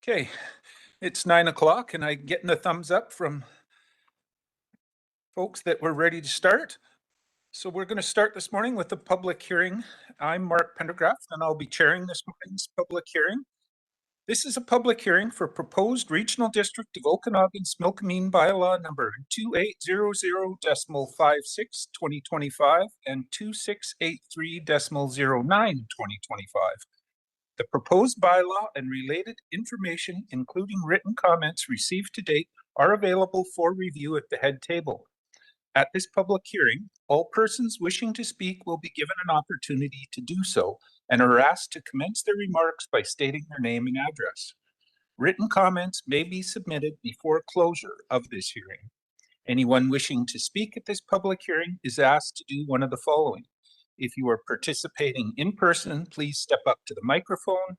Okay, it's 9 o'clock and I'm getting a thumbs up from folks that we're ready to start. So we're going to start this morning with a public hearing. I'm Mark Pendergraft and I'll be chairing this morning's public hearing. This is a public hearing for proposed Regional District of Okanagan's Milkameen bylaw number 2800.56/2025 and 2683.09/2025. The proposed bylaw and related information, including written comments received to date, are available for review at the head table. At this public hearing, all persons wishing to speak will be given an opportunity to do so and are asked to commence their remarks by stating their name and address. Written comments may be submitted before closure of this hearing. Anyone wishing to speak at this public hearing is asked to do one of the following. If you are participating in person, please step up to the microphone.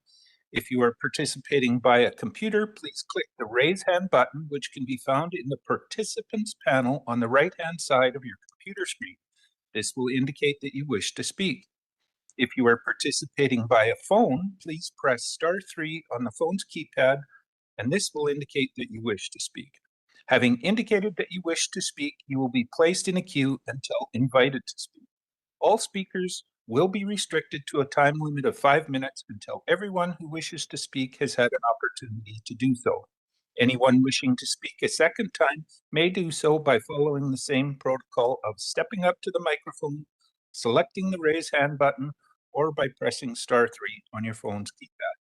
If you are participating via computer, please click the raise hand button, which can be found in the participants panel on the right-hand side of your computer screen. This will indicate that you wish to speak. If you are participating via phone, please press *3 on the phone's keypad, and this will indicate that you wish to speak. Having indicated that you wish to speak, you will be placed in a queue until invited to speak. All speakers will be restricted to a time limit of 5 minutes until everyone who wishes to speak has had an opportunity to do so. Anyone wishing to speak a second time may do so by following the same protocol of stepping up to the microphone, selecting the raise hand button, or by pressing *3 on your phone's keypad.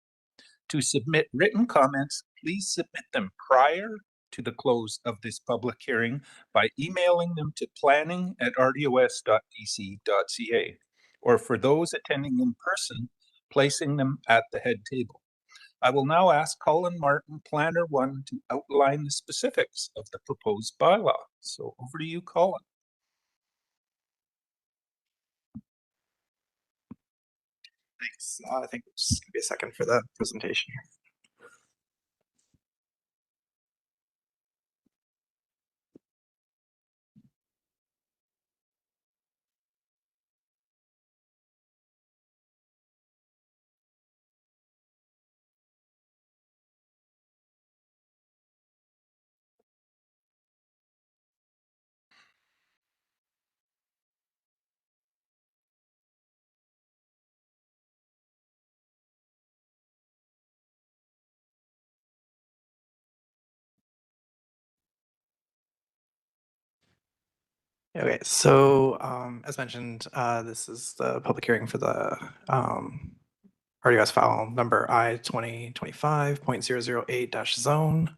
To submit written comments, please submit them prior to the close of this public hearing by emailing them to planning@rdos.bc.ca, or for those attending in person, placing them at the head table. I will now ask Colin Martin, Planner 1, to outline the specifics of the proposed bylaw. So over to you, Colin. Thanks. I think it's just going to be a second for the presentation here. Okay, so as mentioned, this is the public hearing for the RDOS file number I-2025.008-zone.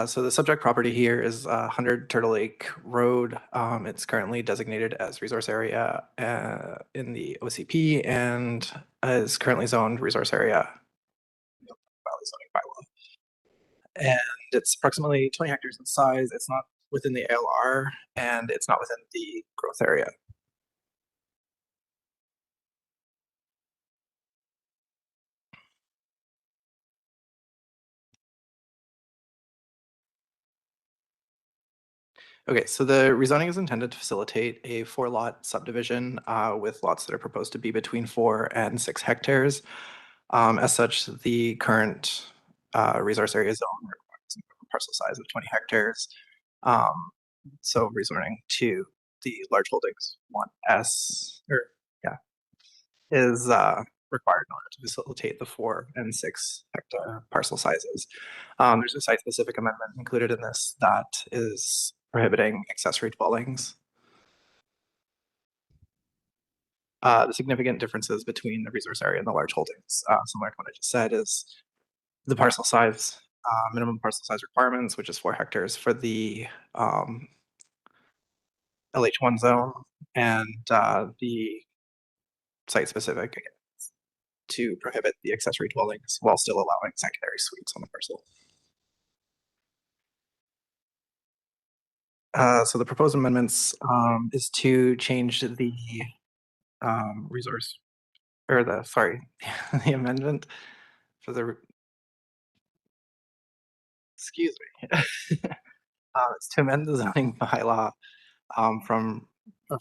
So the subject property here is 100 Turtle Lake Road. It's currently designated as resource area in the OCP and is currently zoned resource area Valley zoning bylaw. And it's approximately 20 hectares in size. It's not within the ALR and it's not within the growth area. Okay, so the rezoning is intended to facilitate a 4-lot subdivision with lots that are proposed to be between 4 and 6 hectares. As such, the current resource area zone requires a parcel size of 20 hectares. So rezoning to the large holdings 1S, is required in order to facilitate the 4 and 6 hectare parcel sizes. There's a site-specific amendment included in this that is prohibiting accessory dwellings. The significant differences between the resource area and the large holdings, similar to what I just said, is the parcel size, minimum parcel size requirements, which is 4 hectares for the LH1 zone, and the site-specific to prohibit the accessory dwellings while still allowing secondary suites on the parcel. So the proposed amendments is to change the resource, or the amendment for the excuse me. It's to amend the zoning bylaw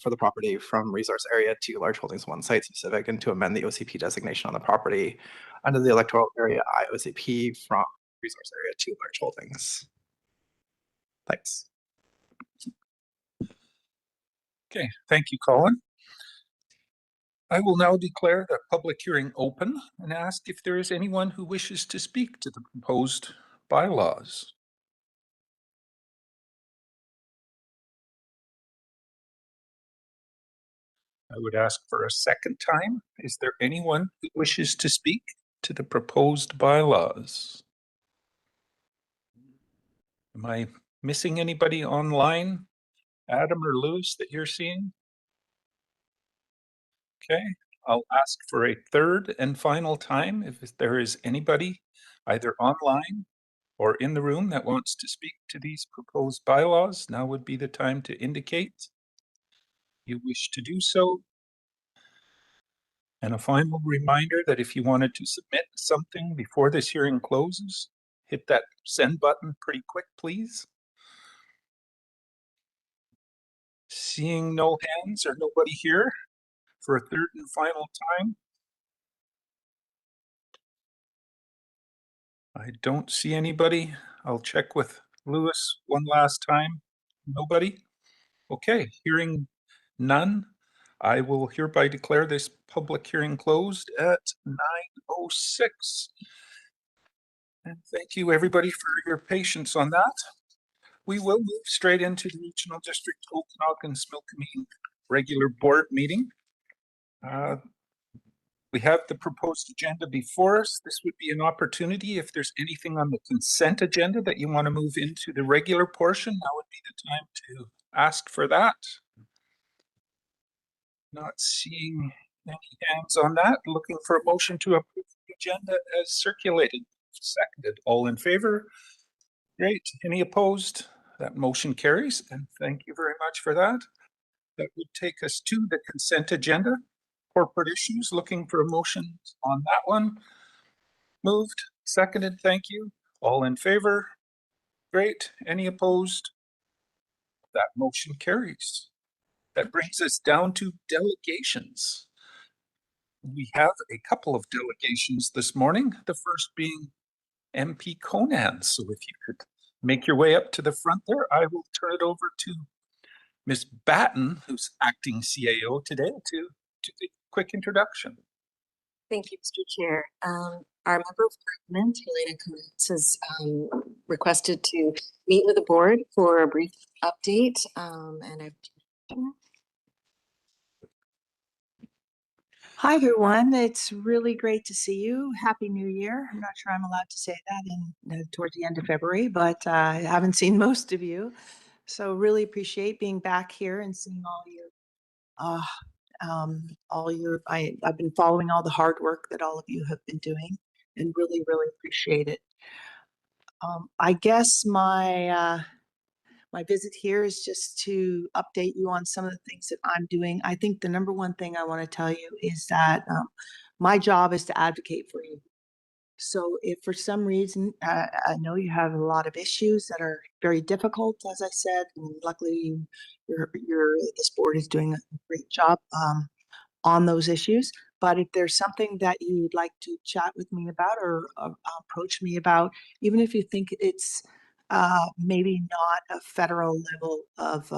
for the property from resource area to large holdings one site specific, and to amend the OCP designation on the property under the electoral area IOCP from resource area to large holdings. Thanks. Okay, thank you, Colin. I will now declare the public hearing open and ask if there is anyone who wishes to speak to the proposed bylaws. I would ask for a second time. Is there anyone who wishes to speak to the proposed bylaws? Am I missing anybody online, Adam or Lewis, that you're seeing? Okay, I'll ask for a third and final time if there is anybody either online or in the room that wants to speak to these proposed bylaws. Now would be the time to indicate you wish to do so. And a final reminder that if you wanted to submit something before this hearing closes, hit that send button pretty quick, please. Seeing no hands or nobody here for a third and final time. I don't see anybody. I'll check with Lewis one last time. Nobody? Okay, hearing none, I will hereby declare this public hearing closed at 9:06. And thank you, everybody, for your patience on that. We will move straight into the Regional District Okanagan-Smilkameen regular board meeting. We have the proposed agenda before us. This would be an opportunity. If there's anything on the consent agenda that you want to move into the regular portion, now would be the time to ask for that. Not seeing any hands on that. Looking for a motion to approve the agenda as circulated. Seconded. All in favor? Great. Any opposed? That motion carries, and thank you very much for that. That would take us to the consent agenda. Corporate issues, looking for a motion on that one. Moved, seconded, thank you. All in favor? Great. Any opposed? That motion carries. That brings us down to delegations. We have a couple of delegations this morning, the first being MP Conan. So if you could make your way up to the front there, I will turn it over to Ms. Batten, who's acting CAO today, to the quick introduction. Thank you, Mr. Chair. Our member of Parliament, Helena Cummins, has requested to meet with the board for a brief update. And I've Hi, everyone. It's really great to see you. Happy New Year. I'm not sure I'm allowed to say that toward the end of February, but I haven't seen most of you. So really appreciate being back here and seeing I've been following all the hard work that all of you have been doing and really, really appreciate it. I guess my visit here is just to update you on some of the things that I'm doing. I think the number one thing I want to tell you is that my job is to advocate for you. So if for some reason, I know you have a lot of issues that are very difficult, as I said, and luckily this board is doing a great job on those issues. But if there's something that you'd like to chat with me about or approach me about, even if you think it's maybe not a federal level of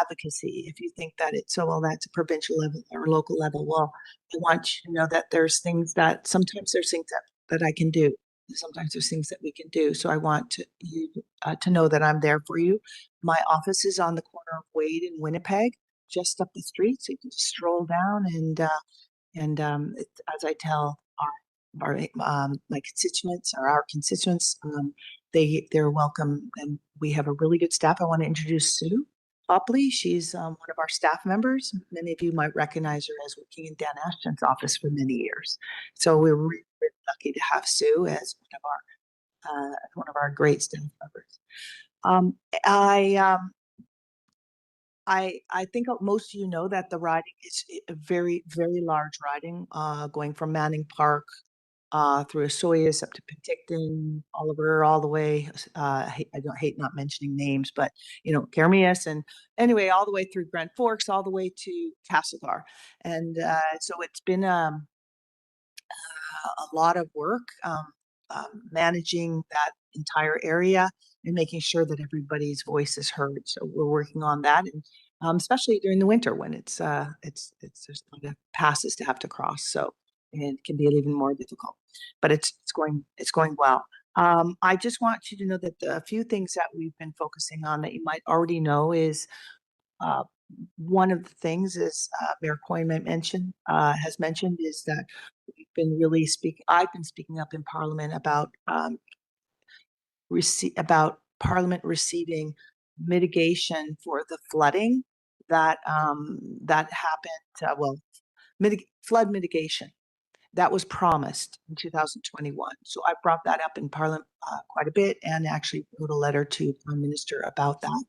advocacy, if you think that it's, that's a provincial level or local level, well, I want you to know that sometimes there's things that I can do. Sometimes there's things that we can do. So I want you to know that I'm there for you. My office is on the corner of Wade and Winnipeg, just up the street. So you can just stroll down as I tell my constituents or our constituents, they're welcome, and we have a really good staff. I want to introduce Sue Hopley. She's one of our staff members. Many of you might recognize her as working in Dan Ashton's office for many years. So we're really, really lucky to have Sue as one of our great staff members. I think most of you know that the riding is a very, very large riding, going from Manning Park through Soyuz up to Penticton, Oliver, all the way. I don't hate not mentioning names, but Kermias, and anyway, all the way through Grand Forks, all the way to Castlegar. And so it's been a lot of work managing that entire area and making sure that everybody's voice is heard. So we're working on that, and especially during the winter when it's there's a lot of passes to have to cross. So it can be even more difficult, but it's going well. I just want you to know that a few things that we've been focusing on that you might already know is one of the things is Mayor Coyne has mentioned is that I've been speaking up in Parliament about Parliament receiving mitigation for the flooding that happened. Flood mitigation that was promised in 2021. So I brought that up in Parliament quite a bit, and actually wrote a letter to the Prime Minister about that.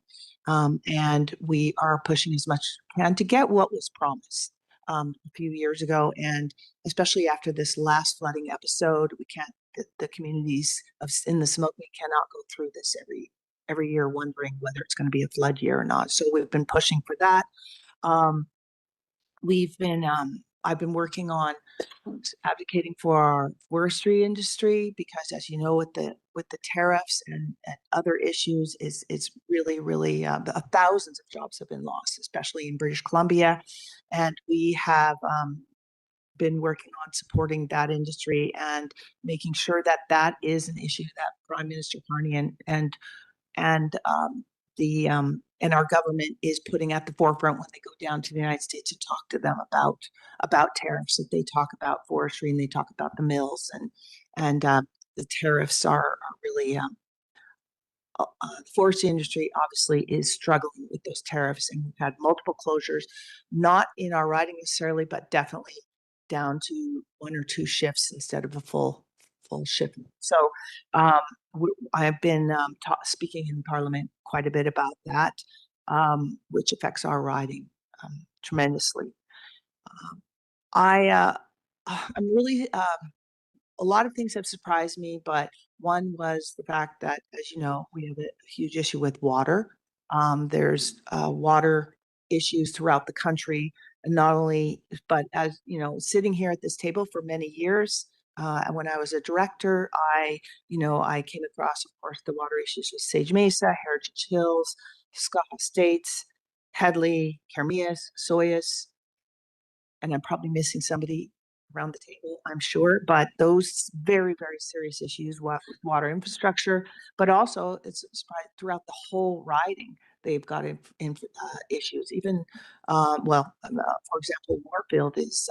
And we are pushing as much as we can to get what was promised a few years ago, and especially after this last flooding episode, we can't. The communities in the Smoky cannot go through this every year wondering whether it's going to be a flood year or not. So we've been pushing for that. I've been working on advocating for our forestry industry because, as you know, with the tariffs and other issues, it's really thousands of jobs have been lost, especially in British Columbia, and we have been working on supporting that industry and making sure that that is an issue that Prime Minister Carney and our government is putting at the forefront when they go down to the United States to talk to them about tariffs. That they talk about forestry and they talk about the mills, and the tariffs are really the forestry industry obviously is struggling with those tariffs, and we've had multiple closures, not in our riding necessarily, but definitely down to 1 or 2 shifts instead of a full shift. So I've been speaking in Parliament quite a bit about that, which affects our riding tremendously. I'm really a lot of things have surprised me, but one was the fact that, as you know, we have a huge issue with water. There's water issues throughout the country, and not only, but as you know, sitting here at this table for many years, and when I was a director, I came across, of course, the water issues with Sage Mesa, Heritage Hills, Scott Estates, Headley, Kermias, Soyuz, and I'm probably missing somebody around the table, I'm sure, but those very serious issues with water infrastructure, but also it's throughout the whole riding, they've got issues. Even, for example, Moorfield is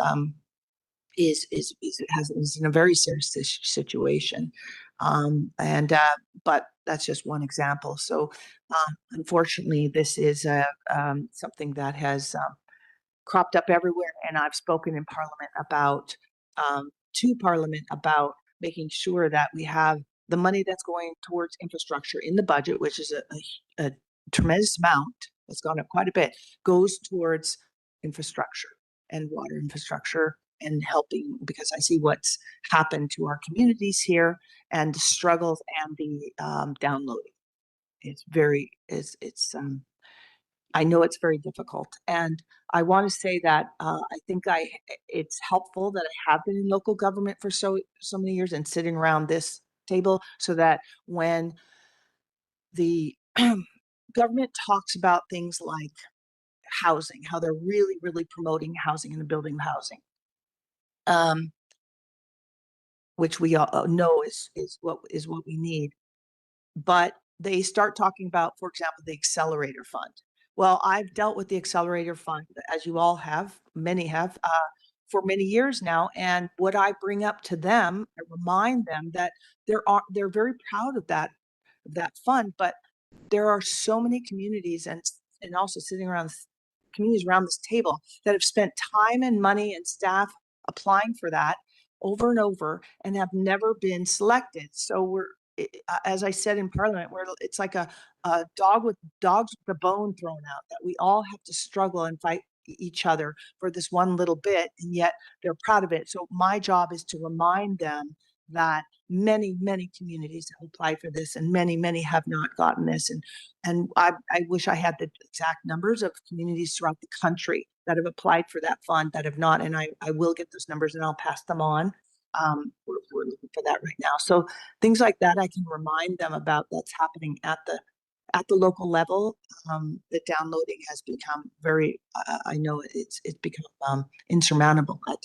in a very serious situation, but that's just one example. So, unfortunately, this is something that has cropped up everywhere, and I've spoken in Parliament to Parliament about making sure that we have the money that's going towards infrastructure in the budget, which is a tremendous amount. It's gone up quite a bit, goes towards infrastructure and water infrastructure and helping, because I see what's happened to our communities here and the struggles and the downloading. I know it's very difficult, and I want to say that I think it's helpful that I have been in local government for so many years and sitting around this table, so that when the government talks about things like housing, how they're really promoting housing and the building of housing, which we all know is what we need. But they start talking about, for example, the accelerator fund. Well, I've dealt with the accelerator fund, as you all have, many have, for many years now. And what I bring up to them, I remind them that they're very proud of that fund, but there are so many communities and also sitting around communities around this table that have spent time and money and staff applying for that over and over and have never been selected. So as I said in Parliament, it's like a dogs with the bone thrown out, that we all have to struggle and fight each other for this one little bit, and yet they're proud of it. So my job is to remind them that many, many communities have applied for this, and many, many have not gotten this. And I wish I had the exact numbers of communities throughout the country that have applied for that fund that have not, and I will get those numbers and I'll pass them on. We're looking for that right now. So things like that, I can remind them about that's happening at the local level. The downloading has become very, I know it's become insurmountable at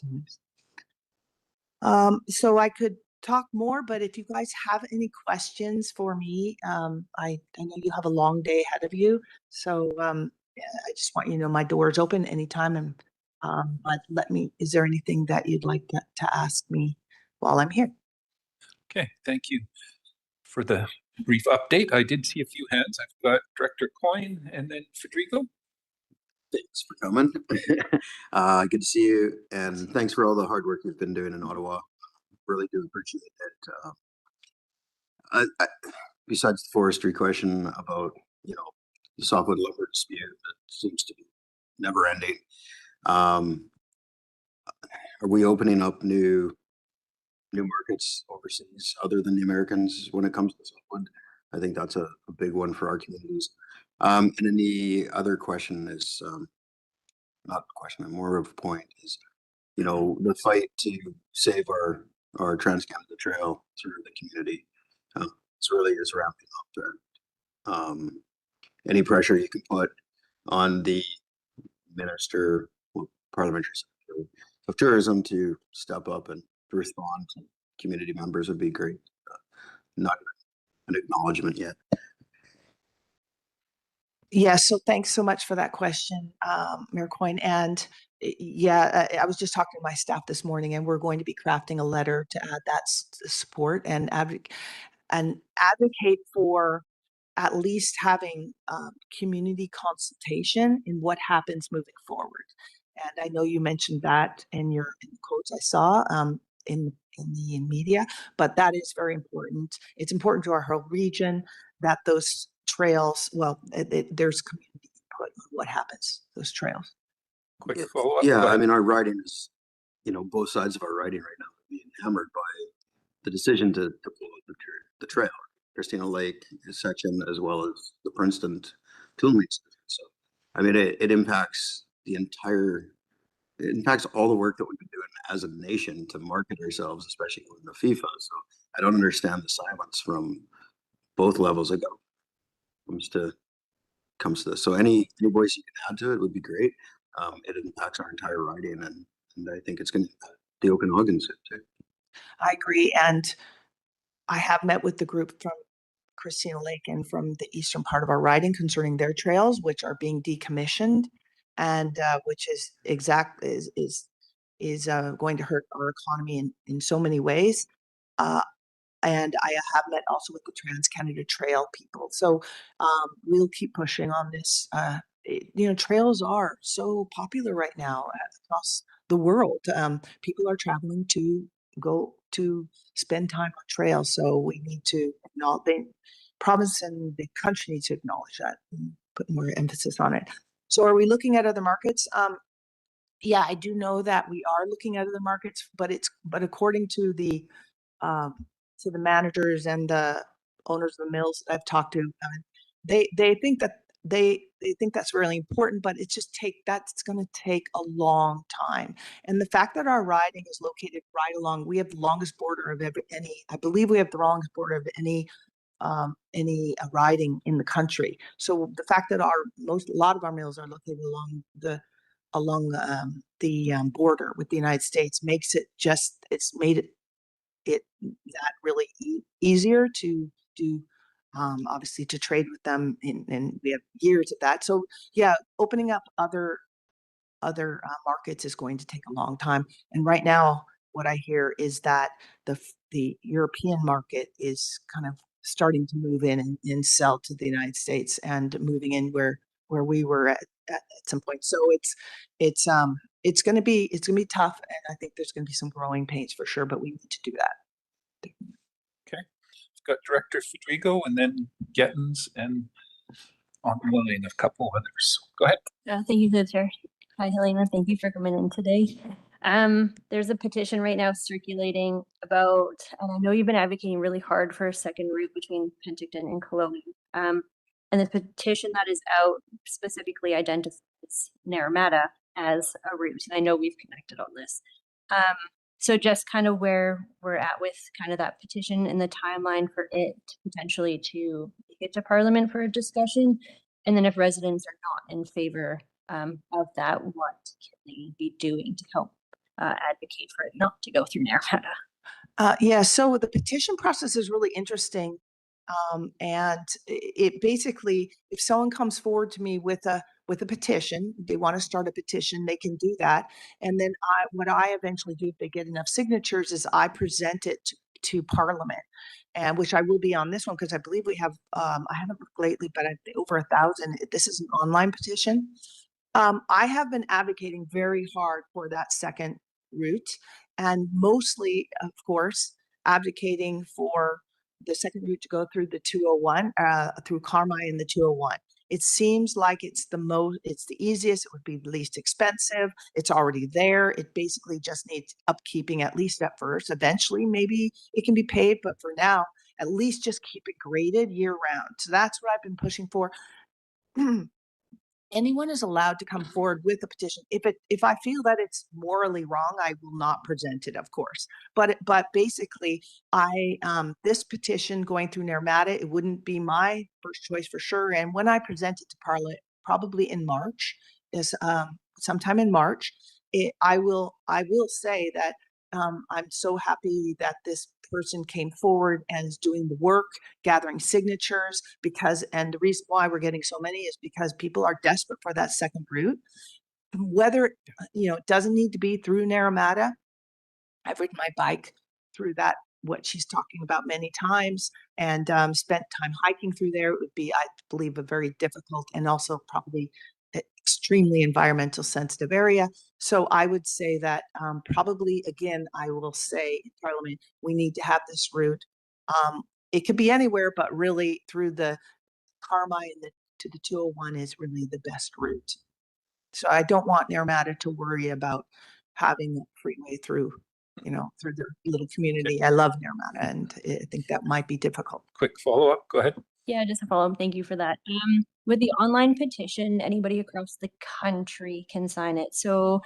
times. So I could talk more, but if you guys have any questions for me, I know you have a long day ahead of you. So I just want you to know my door is open anytime. And but is there anything that you'd like to ask me while I'm here? Okay, thank you for the brief update. I did see a few hands. I've got Director Coyne and then Federico. Thanks for coming. Good to see you, and thanks for all the hard work you've been doing in Ottawa. Really do appreciate it. Besides the forestry question about, the softwood lumber dispute that seems to be never ending, are we opening up new markets overseas other than the Americans when it comes to softwood? I think that's a big one for our communities. And then the other question is, not a question, more of a point is, the fight to save our Trans-Canada Trail through the community. It's really is ramping up there. Any pressure you can put on the Minister, Parliamentary Secretary of Tourism to step up and to respond to community members would be great. Not an acknowledgement yet. Yeah, so thanks so much for that question, Mayor Coyne. And yeah, I was just talking to my staff this morning, and we're going to be crafting a letter to add that support and advocate for at least having community consultation in what happens moving forward. And I know you mentioned that in the quotes I saw in the media, but that is very important. It's important to our whole region that those trails, there's community input on what happens, those trails. Quick follow-up. Yeah, I mean, our riding is, both sides of our riding right now are being hammered by the decision to pull out the trail, Christina Lake section, as well as the Princeton Toolmeet section. So, I mean, it impacts all the work that we've been doing as a nation to market ourselves, especially in the FIFA. So I don't understand the silence from both levels of government comes to this. So any voice you can add to it would be great. It impacts our entire riding, and I think it's going to impact the Okanagan too. I agree, and I have met with the group from Christina Lake and from the eastern part of our riding concerning their trails, which are being decommissioned, and which is going to hurt our economy in so many ways. And I have met also with the Trans-Canada Trail people. So we'll keep pushing on this. Trails are so popular right now across the world. People are traveling to go to spend time on trails. So we need to acknowledge, the province and the country need to acknowledge that and put more emphasis on it. So are we looking at other markets? Yeah, I do know that we are looking at other markets, but according to the managers and the owners of the mills that I've talked to, they think that they think that's really important, but it's going to take a long time. And the fact that our riding is located right along, we have the longest border of I believe we have the longest border of any riding in the country. So the fact that a lot of our mills are located along the border with the United States it's made it that really easier to do, obviously to trade with them, and we have years of that. So yeah, opening up other markets is going to take a long time. And right now, what I hear is that the European market is kind of starting to move in and sell to the United States and moving in where we were at some point. So it's going to be tough, and I think there's going to be some growing pains for sure, but we need to do that. Okay, we've got Director Federico and then Gettins, and on the line a couple others. Go ahead. Thank you, good sir. Hi, Helena. Thank you for coming in today. There's a petition right now circulating about, and I know you've been advocating really hard for a second route between Penticton and Kelowna. And the petition that is out specifically identifies Naramata as a route. And I know we've connected on this. So just kind of where we're at with kind of that petition and the timeline for it potentially to take it to Parliament for a discussion. And then if residents are not in favor of that, what can they be doing to help advocate for it not to go through Naramata? Yeah, so the petition process is really interesting. And it basically, if someone comes forward to me with a petition, they want to start a petition, they can do that. And then what I eventually do if they get enough signatures is I present it to Parliament, and which I will be on this one because I believe we have, I haven't looked lately, but I think over 1,000. This is an online petition. I have been advocating very hard for that second route, and mostly, of course, advocating for the second route to go through the 201, through Carmi and the 201. It seems like it's the easiest, it would be the least expensive. It's already there. It basically just needs upkeeping, at least at first. Eventually, maybe it can be paved, but for now, at least just keep it graded year round. So that's what I've been pushing for. Anyone is allowed to come forward with a petition. If I feel that it's morally wrong, I will not present it, of course. But basically, this petition going through Naramata, it wouldn't be my first choice for sure. And when I present it to Parliament, probably in March, sometime in March, I will say that I'm so happy that this person came forward and is doing the work, gathering signatures, and the reason why we're getting so many is because people are desperate for that second route. Whether, it doesn't need to be through Naramata. I've ridden my bike through that, what she's talking about, many times, and spent time hiking through there. It would be, I believe, a very difficult and also probably extremely environmental sensitive area. So I would say that probably, again, I will say in Parliament, we need to have this route. It could be anywhere, but really through the Carmi and to the 201 is really the best route. So I don't want Naramata to worry about having a freeway through their little community. I love Naramata, and I think that might be difficult. Quick follow-up, go ahead. Yeah, just a follow-up. Thank you for that. With the online petition, anybody across the country can sign it. So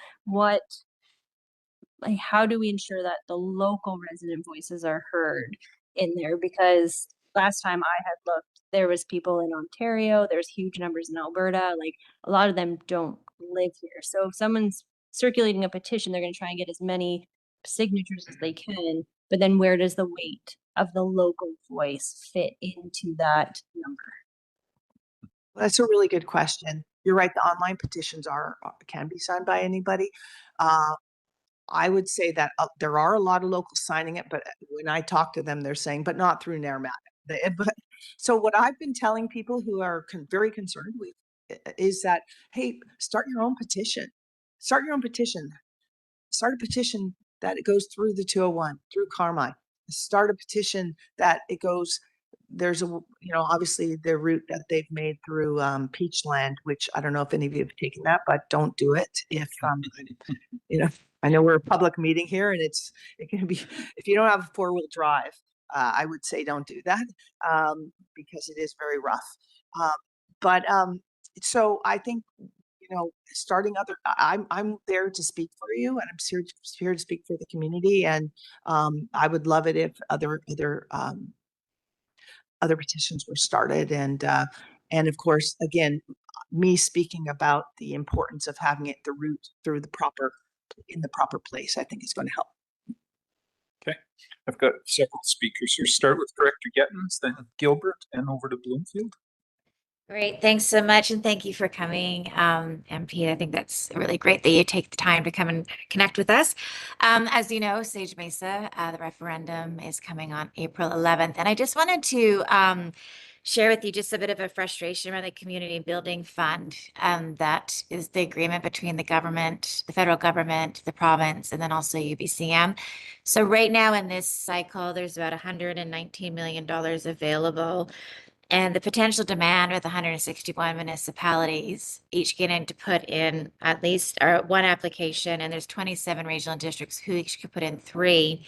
how do we ensure that the local resident voices are heard in there? Because last time I had looked, there was people in Ontario, there's huge numbers in Alberta, like a lot of them don't live here. So if someone's circulating a petition, they're going to try and get as many signatures as they can, but then where does the weight of the local voice fit into that number? That's a really good question. You're right. The online petitions can be signed by anybody. I would say that there are a lot of locals signing it, but when I talk to them, they're saying, but not through Naramata. So what I've been telling people who are very concerned with is that, hey, start your own petition. Start your own petition. Start a petition that it goes through the 201, through Carmi. Start a petition that it goes, there's obviously the route that they've made through Peachland, which I don't know if any of you have taken that, but don't do it. If, I know we're a public meeting here, and it can be, if you don't have a 4-wheel drive, I would say don't do that because it is very rough. So I think, starting I'm there to speak for you, and I'm here to speak for the community. And I would love it if other petitions were started. And of course, again, me speaking about the importance of having it the route through in the proper place, I think is going to help. Okay, I've got several speakers here. Start with Director Gettins, then Gilbert, and over to Bloomfield. Great. Thanks so much. And thank you for coming, MP. I think that's really great that you take the time to come and connect with us. As you know, Sage Mesa, the referendum is coming on April 11th. And I just wanted to share with you just a bit of a frustration around the Community Building Fund. That is the agreement between the government, the federal government, the province, and then also UBCM. So right now in this cycle, there's about $119 million available. And the potential demand with 161 municipalities, each getting to put in at least one application, and there's 27 regional districts who each could put in 3.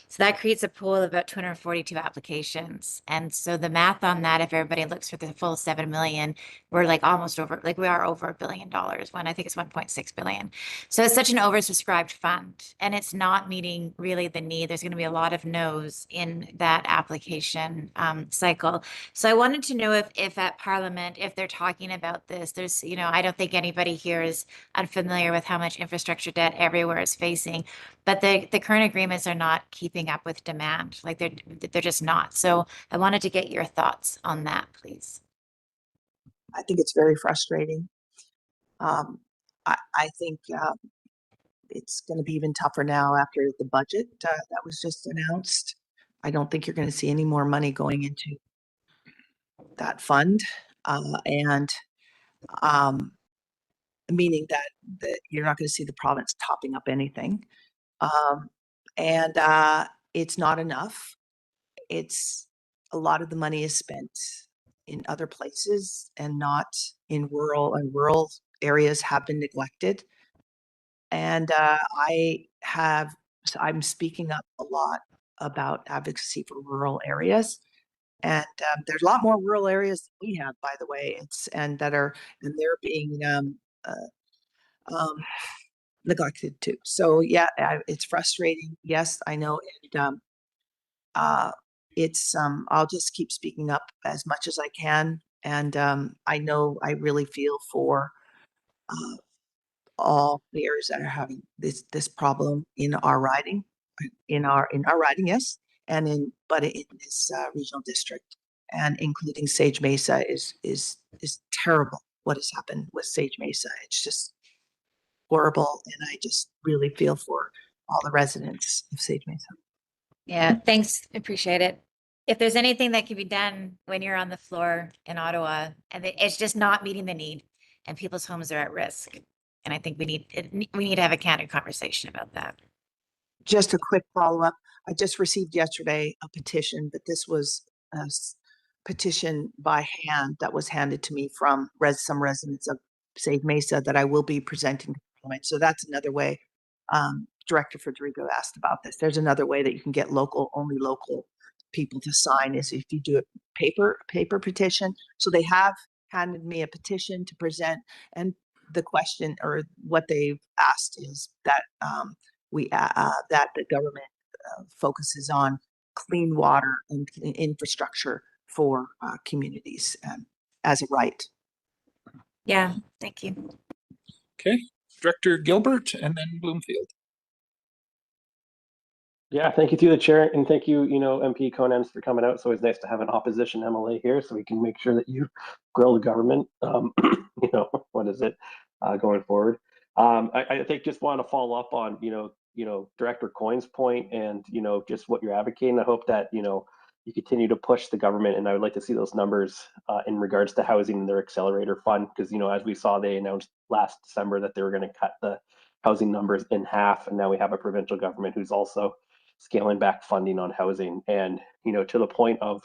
So that creates a pool of about 242 applications. And so the math on that, if everybody looks for the full 7 million, we're like almost over, like we are over $1 billion when I think it's 1.6 billion. So it's such an oversubscribed fund, and it's not meeting really the need. There's going to be a lot of no's in that application cycle. So I wanted to know if at Parliament, if they're talking about this, there's, I don't think anybody here is unfamiliar with how much infrastructure debt everywhere is facing, but the current agreements are not keeping up with demand. Like they're just not. So I wanted to get your thoughts on that, please. I think it's very frustrating. I think it's going to be even tougher now after the budget that was just announced. I don't think you're going to see any more money going into that fund, and meaning that you're not going to see the province topping up anything. And it's not enough. It's a lot of the money is spent in other places and not in rural, and rural areas have been neglected. And I'm speaking up a lot about advocacy for rural areas. And there's a lot more rural areas than we have, by the way. And they're being neglected too. So yeah, it's frustrating. Yes, I know. And I'll just keep speaking up as much as I can. And I know I really feel for all the areas that are having this problem in our riding, yes, and in this regional district, and including Sage Mesa is terrible. What has happened with Sage Mesa? It's just horrible, and I just really feel for all the residents of Sage Mesa. Yeah, thanks. Appreciate it. If there's anything that can be done when you're on the floor in Ottawa, and it's just not meeting the need, and people's homes are at risk, and I think we need to have a candid conversation about that. Just a quick follow-up. I just received yesterday a petition, but this was a petition by hand that was handed to me from some residents of Sage Mesa that I will be presenting to Parliament. So that's another way. Director Federico asked about this. There's another way that you can get only local people to sign is if you do a paper petition. So they have handed me a petition to present, and the question or what they've asked is that that the government focuses on clean water and infrastructure for communities as a right. Yeah, thank you. Okay, Director Gilbert and then Bloomfield. Yeah, thank you to the chair, and thank you, MP Conems for coming out. It's always nice to have an opposition MLA here, so we can make sure that you grill the government. What is it going forward? I think just want to follow up on Director Coyne's point, and just what you're advocating. I hope that you continue to push the government, and I would like to see those numbers in regards to housing in their accelerator fund, because as we saw, they announced last December that they were going to cut the housing numbers in half, and now we have a provincial government who's also scaling back funding on housing. And to the point of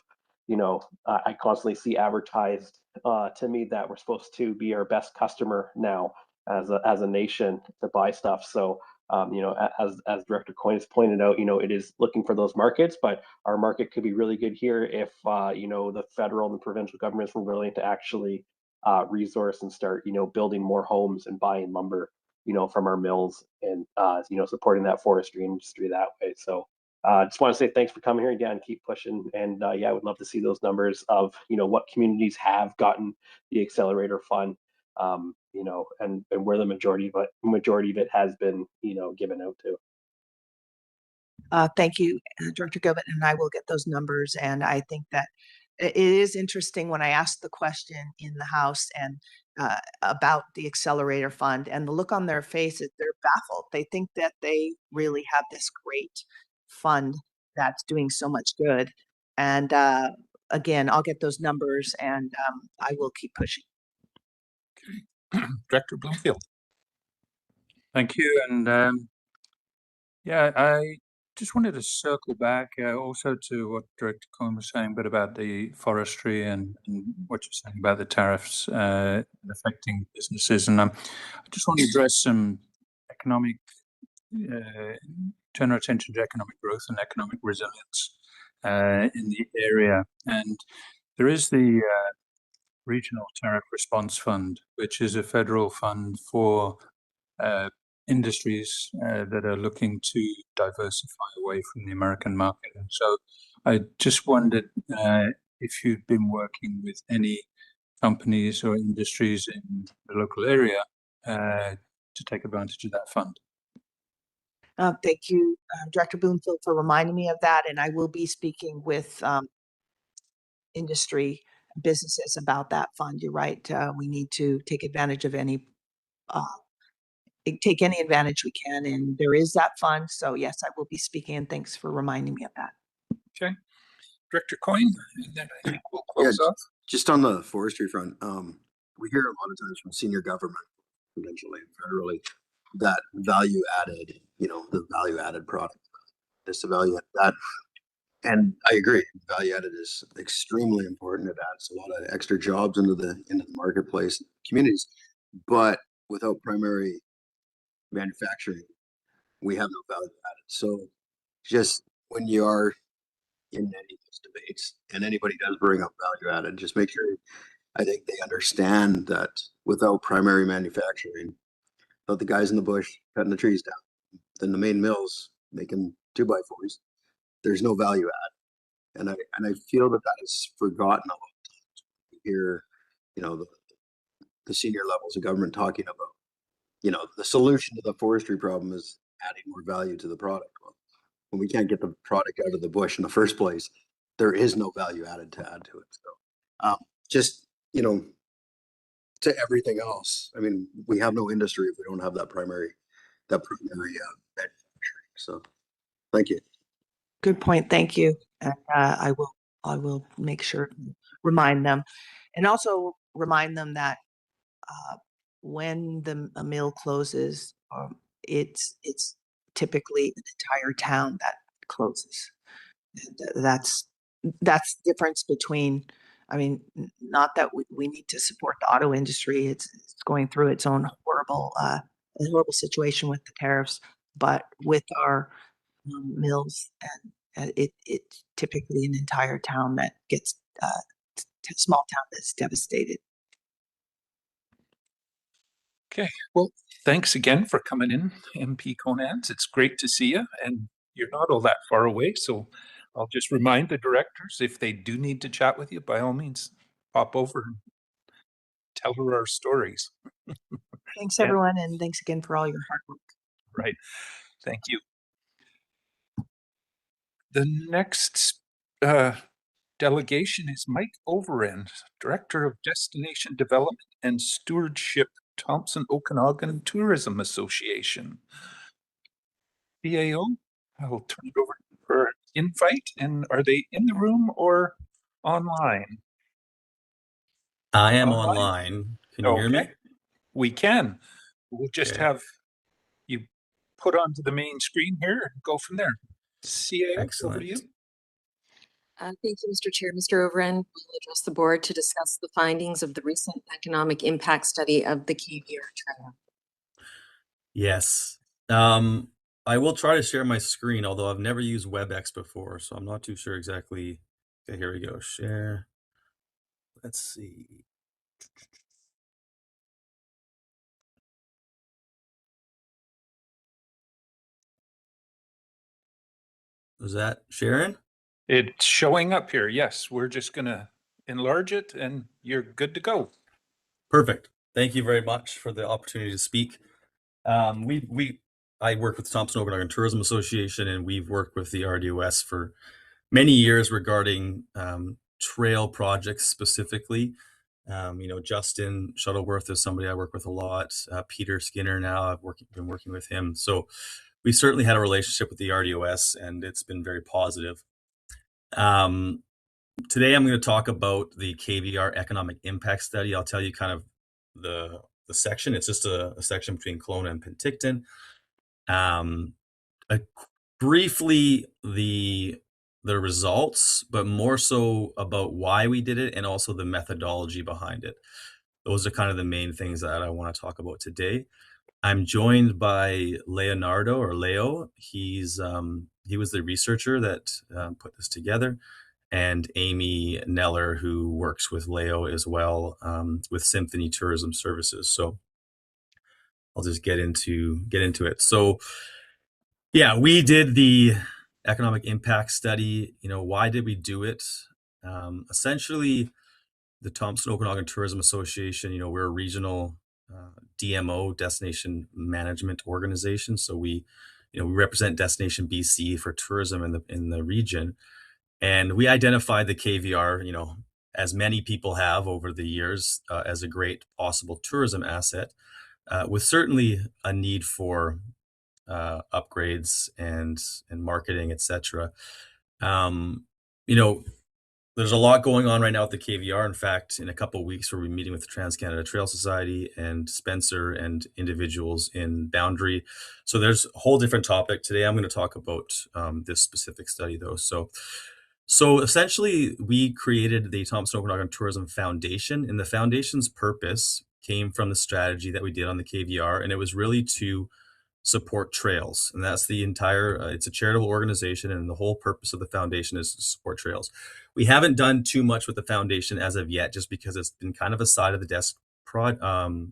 I constantly see advertised to me that we're supposed to be our best customer now as a nation to buy stuff. So as Director Coyne has pointed out, it is looking for those markets, but our market could be really good here if the federal and the provincial governments were willing to actually resource and start building more homes and buying lumber from our mills, and supporting that forestry industry that way. So just want to say thanks for coming here again, keep pushing, and I would love to see those numbers of what communities have gotten the accelerator fund, and where the majority of it has been given out to. Thank you, Director Gilbert, and I will get those numbers. And I think that it is interesting when I asked the question in the House and about the accelerator fund, and the look on their faces, they're baffled. They think that they really have this great fund that's doing so much good. And again, I'll get those numbers, and I will keep pushing. Okay, Director Bloomfield. Thank you. And I just wanted to circle back also to what Director Cohen was saying, but about the forestry and what you're saying about the tariffs affecting businesses. And I just want to address some economic, turn our attention to economic growth and economic resilience in the area. And there is the Regional Tariff Response Fund, which is a federal fund for industries that are looking to diversify away from the American market. And so I just wondered if you'd been working with any companies or industries in the local area to take advantage of that fund. Thank you, Director Bloomfield, for reminding me of that. And I will be speaking with industry businesses about that fund. You're right. We need to take advantage of any take any advantage we can, and there is that fund. So yes, I will be speaking, and thanks for reminding me of that. Okay. Director Coyne, and then I think we'll close off. Just on the forestry front, we hear a lot of times from senior government, provincially and federally, that value added, the value added product, this value that, and I agree, value added is extremely important. It adds a lot of extra jobs into the marketplace, communities, but without primary manufacturing, we have no value added. So just when you are in any of those debates and anybody does bring up value added, just make sure, I think they understand that without primary manufacturing, without the guys in the bush cutting the trees down, then the main mills making 2x4s, there's no value add. And I feel that is forgotten a lot of times. We hear, the senior levels of government talking about, the solution to the forestry problem is adding more value to the product. Well, when we can't get the product out of the bush in the first place, there is no value added to add to it. So just, to everything else, I mean, we have no industry if we don't have that primary manufacturing. So thank you. Good point. Thank you. And I will make sure to remind them, and also remind them that when a mill closes, it's typically an entire town that closes. That's the difference between. I mean, not that we need to support the auto industry. It's going through its own horrible situation with the tariffs, but with our mills, and it's typically an entire town that gets small town that's devastated. Okay, well, thanks again for coming in, MP Conans. It's great to see you, and you're not all that far away, so I'll just remind the directors, if they do need to chat with you, by all means, pop over and tell her our stories. Thanks, everyone, and thanks again for all your hard work. Right, thank you. The next delegation is Mike Overend, Director of Destination Development and Stewardship, Thompson Okanagan Tourism Association. BAO, I'll turn it over for invite. And are they in the room or online? I am online. Can you hear me? We can. We'll just have you put onto the main screen here and go from there. CAO, excellent. over to you. Thank you, Mr. Chair. Mr. Overend will address the board to discuss the findings of the recent economic impact study of the KBR Trail. Yes. I will try to share my screen, although I've never used WebEx before, so I'm not too sure exactly. Okay, here we go. Share. Let's see. Is that sharing? It's showing up here. Yes, we're just going to enlarge it and you're good to go. Perfect. Thank you very much for the opportunity to speak. I work with Thompson Okanagan Tourism Association, and we've worked with the RDOS for many years regarding trail projects specifically. Justin Shuttleworth is somebody I work with a lot. Peter Skinner now, been working with him. So we certainly had a relationship with the RDOS, and it's been very positive. Today I'm going to talk about the KBR Economic Impact Study. I'll tell you kind of the section. It's just a section between Kelowna and Penticton. A briefly the results, but more so about why we did it and also the methodology behind it. Those are kind of the main things that I want to talk about today. I'm joined by Leonardo, or Leo. He was the researcher that put this together, and Amy Neller, who works with Leo as well, with Symphony Tourism Services. So I'll just get into it. So yeah, we did the economic impact study. Why did we do it? Essentially, the Thompson Okanagan Tourism Association, we're a regional DMO, Destination Management Organization. So we represent Destination BC for tourism in the region. And we identified the KVR, as many people have over the years, as a great possible tourism asset, with certainly a need for upgrades and marketing, etc. There's a lot going on right now with the KVR. In fact, in a couple of weeks, we'll be meeting with the Trans-Canada Trail Society and Spencer and individuals in Boundary. So there's a whole different topic. Today, I'm going to talk about this specific study, though. So essentially, we created the Thompson Okanagan Tourism Foundation, and the foundation's purpose came from the strategy that we did on the KVR, and it was really to support trails. And that's the entire, it's a charitable organization, and the whole purpose of the foundation is to support trails. We haven't done too much with the foundation as of yet, just because it's been kind of a side of the desk project.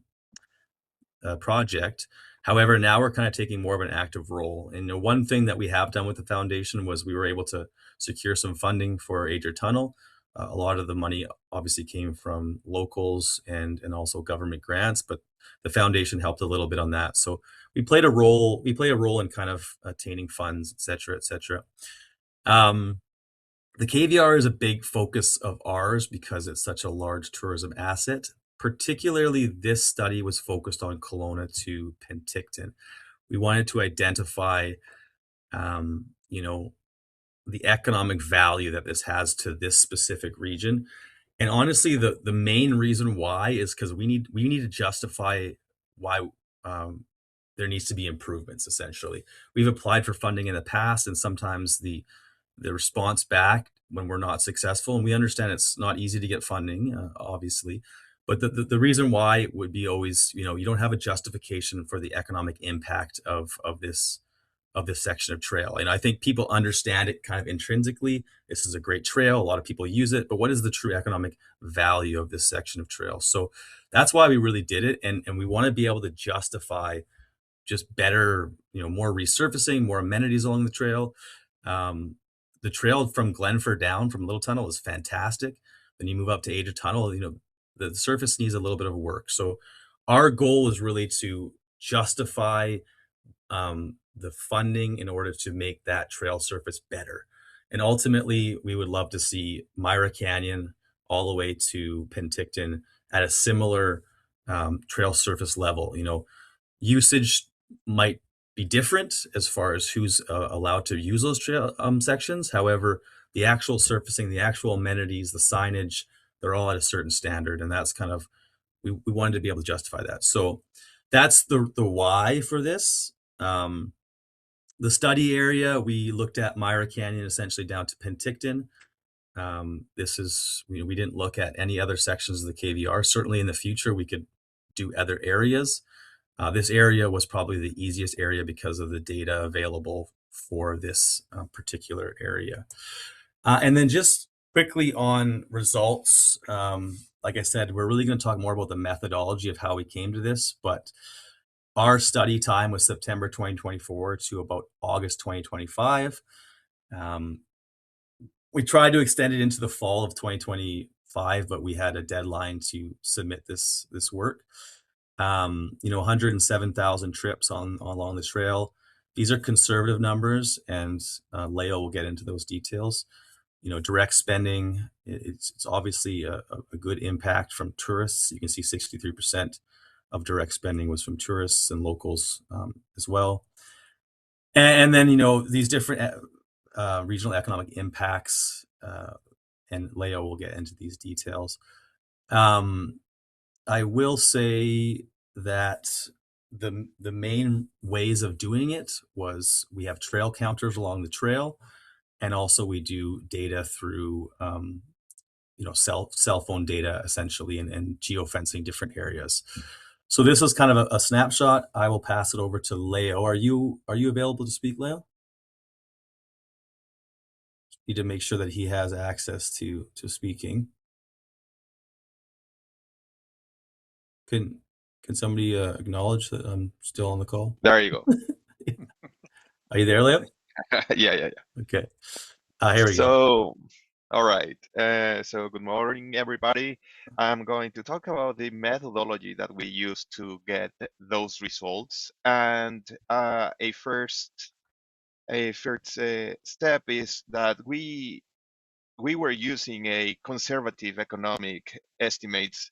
However, now we're kind of taking more of an active role. And one thing that we have done with the foundation was we were able to secure some funding for Ager Tunnel. A lot of the money obviously came from locals and also government grants, but the foundation helped a little bit on that. So we played a role. We play a role in kind of attaining funds, et cetera, et cetera. The KVR is a big focus of ours because it's such a large tourism asset. Particularly, this study was focused on Kelowna to Penticton. We wanted to identify, the economic value that this has to this specific region. And honestly, the main reason why is because we need to justify why there needs to be improvements. Essentially, we've applied for funding in the past, and sometimes the response back when we're not successful, and we understand it's not easy to get funding, obviously, but the reason why would be always, you don't have a justification for the economic impact of this section of trail. And I think people understand it kind of intrinsically. This is a great trail. A lot of people use it, but what is the true economic value of this section of trail? So that's why we really did it. And we want to be able to justify just better, more resurfacing, more amenities along the trail. The trail from Glenford down from Little Tunnel is fantastic. Then you move up to Ager Tunnel, the surface needs a little bit of work. So our goal is really to justify the funding in order to make that trail surface better. And ultimately, we would love to see Myra Canyon all the way to Penticton at a similar trail surface level. Usage might be different as far as who's allowed to use those trail sections. However, the actual surfacing, the actual amenities, the signage, they're all at a certain standard. And that's kind of, we wanted to be able to justify that. So that's the why for this. The study area, we looked at Myra Canyon essentially down to Penticton. This is, we didn't look at any other sections of the KVR. Certainly in the future, we could do other areas. This area was probably the easiest area because of the data available for this particular area. And then just quickly on results, like I said, we're really going to talk more about the methodology of how we came to this, but our study time was September 2024 to about August 2025. We tried to extend it into the fall of 2025, but we had a deadline to submit this work. 107,000 trips along the trail. These are conservative numbers, and Leo will get into those details. Direct spending, it's obviously a good impact from tourists. You can see 63% of direct spending was from tourists and locals as well. And then, these different regional economic impacts, and Leo will get into these details. I will say that the main ways of doing it was we have trail counters along the trail, and also we do data through cell phone data essentially, and geofencing different areas. So this is kind of a snapshot. I will pass it over to Leo. Are you available to speak, Leo? Need to make sure that he has access to speaking. Can somebody acknowledge that I'm still on the call? There you go. Are you there, Leo? Yeah. Okay. Here we go. So, all right. So good morning, everybody. I'm going to talk about the methodology that we use to get those results. And a first step is that we were using a conservative economic estimates,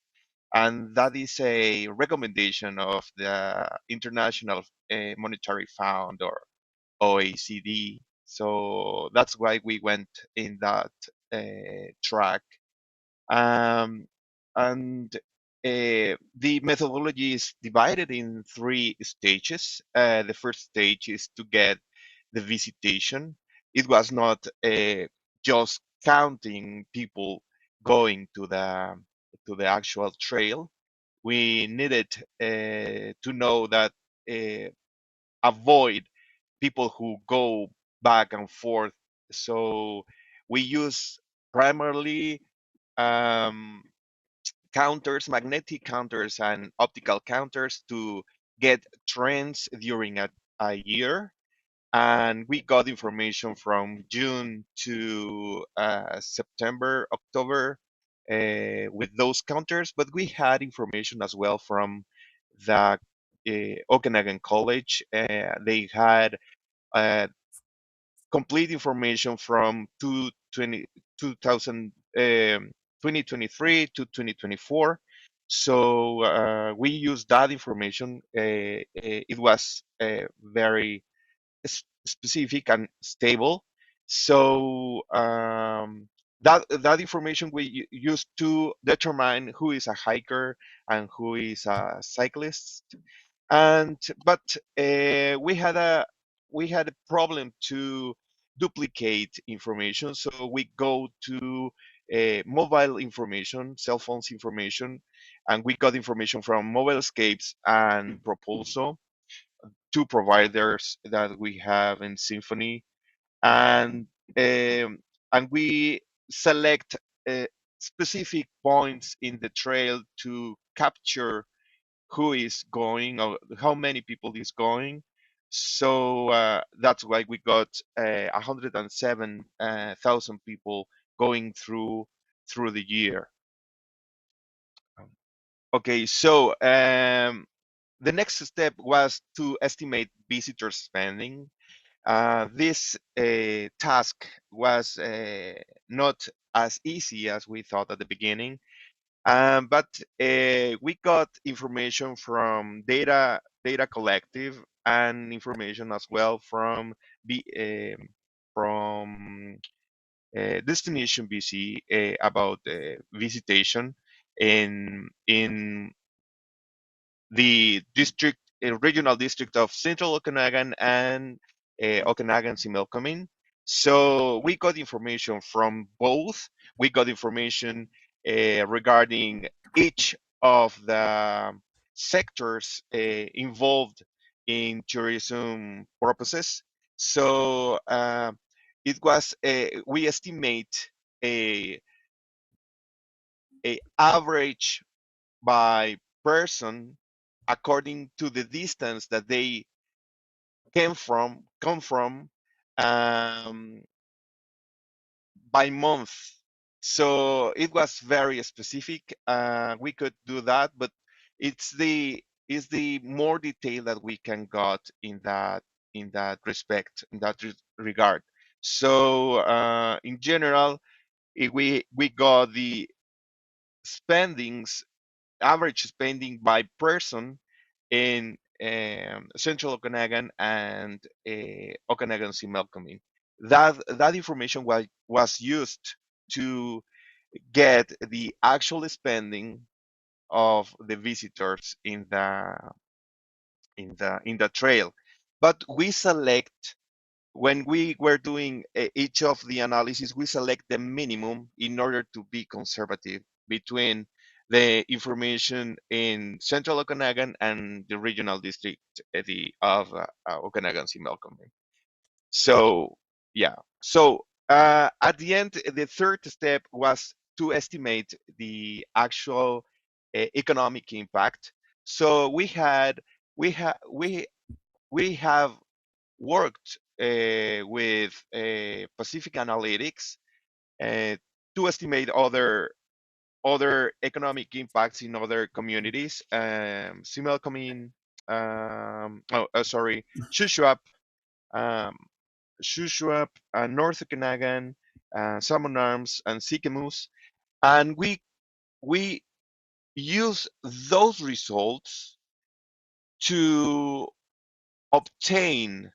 and that is a recommendation of the International Monetary Fund, or OECD. So that's why we went in that track. And the methodology is divided in 3 stages. The first stage is to get the visitation. It was not just counting people going to the actual trail. We needed to know that avoid people who go back and forth. So we use primarily um, counters, magnetic counters, and optical counters to get trends during a year. And we got information from June to September, October with those counters, but we had information as well from the Okanagan College. They had complete information from 2023 to 2024. So we used that information. It was very specific and stable. So that information we used to determine who is a hiker and who is a cyclist. And but we had a problem to duplicate information, so we go to mobile information, cell phones information, and we got information from Mobile Escapes and Propulso, 2 providers that we have in Symphony. And um, and we select specific points in the trail to capture who is going or how many people is going. So that's why we got 107,000 people going through the year. Okay, so the next step was to estimate visitor spending. This task was not as easy as we thought at the beginning. But we got information from data collective, and information as well from from Destination BC about visitation in the district, regional district of Central Okanagan and Okanagan Similkameen. So we got information from both. We got information regarding each of the sectors involved in tourism purposes. So it was we estimate a, a average by person according to the distance that they come from um, by month. So it was very specific. We could do that, but it's the more detail that we can got in that respect, in that regard. So in general, we got the spendings, average spending by person in Central Okanagan and Okanagan Similkameen. That information was used to get the actual spending of the visitors in the trail. But we select, when we were doing each of the analysis, we select the minimum in order to be conservative between the information in Central Okanagan and the regional district of Okanagan-Similkameen. So yeah, so at the end, the third step was to estimate the actual economic impact. So we have worked with Pacific Analytics to estimate other economic impacts in other communities. Similkameen, Shuswap, um, North Okanagan, Salmon Arms, and Sikemus, and we use those results to obtain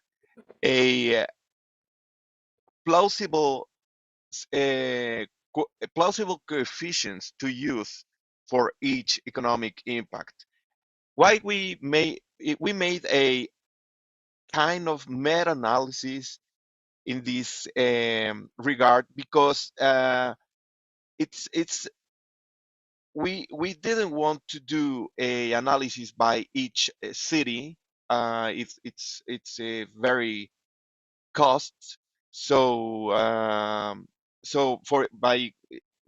a plausible plausible coefficients to use for each economic impact. Why we made a kind of meta-analysis in this regard, because it's we didn't want to do a analysis by each city. It's a very costs. So so for by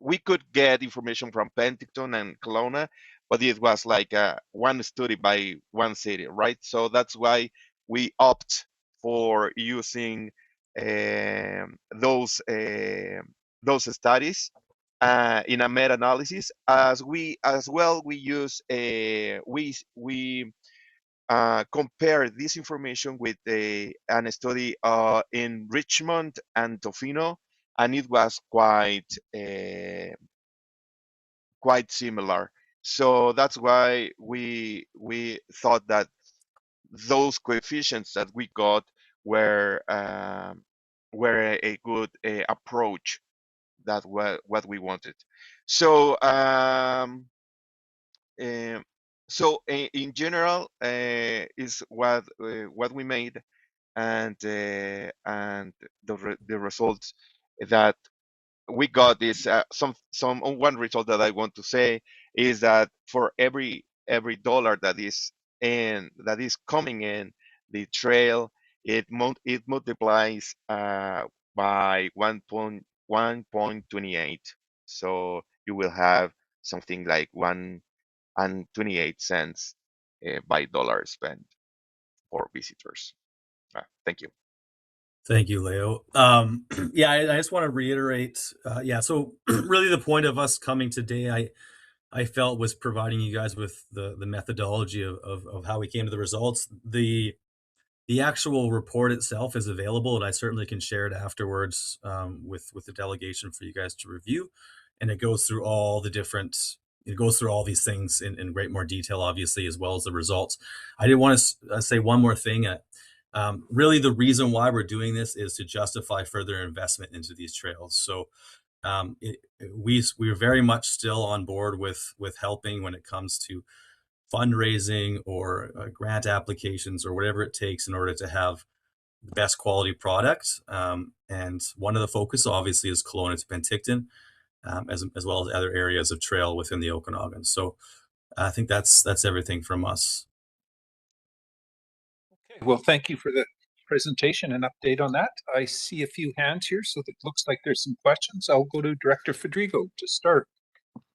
we could get information from Penticton and Kelowna, but it was like one study by one city, right? So that's why we opt for using those studies in a meta-analysis. We use we compare this information with an study in Richmond and Tofino, and it was quite similar. So that's why we thought that those coefficients that we got were a good approach. That was what we wanted. So um, in general, is what we made, and the results that we got is one result that I want to say is that for every dollar that is coming in the trail, it multiplies by 1.28. So you will have something like 1.28 by dollar spent for visitors. Thank you. Thank you, Leo. Yeah, I just want to reiterate. Yeah, so really the point of us coming today, I felt, was providing you guys with the methodology of how we came to the results. The actual report itself is available, and I certainly can share it afterwards with the delegation for you guys to review. And it goes through all the different. It goes through all these things in great more detail, obviously, as well as the results. I did want to say one more thing. Really, the reason why we're doing this is to justify further investment into these trails. So we're very much still on board with helping when it comes to fundraising or grant applications or whatever it takes in order to have the best quality product. And one of the focus, obviously, is Kelowna to Penticton, as well as other areas of trail within the Okanagan. So I think that's everything from us. Okay, well, thank you for the presentation and update on that. I see a few hands here, so it looks like there's some questions. I'll go to Director Fedrigo to start.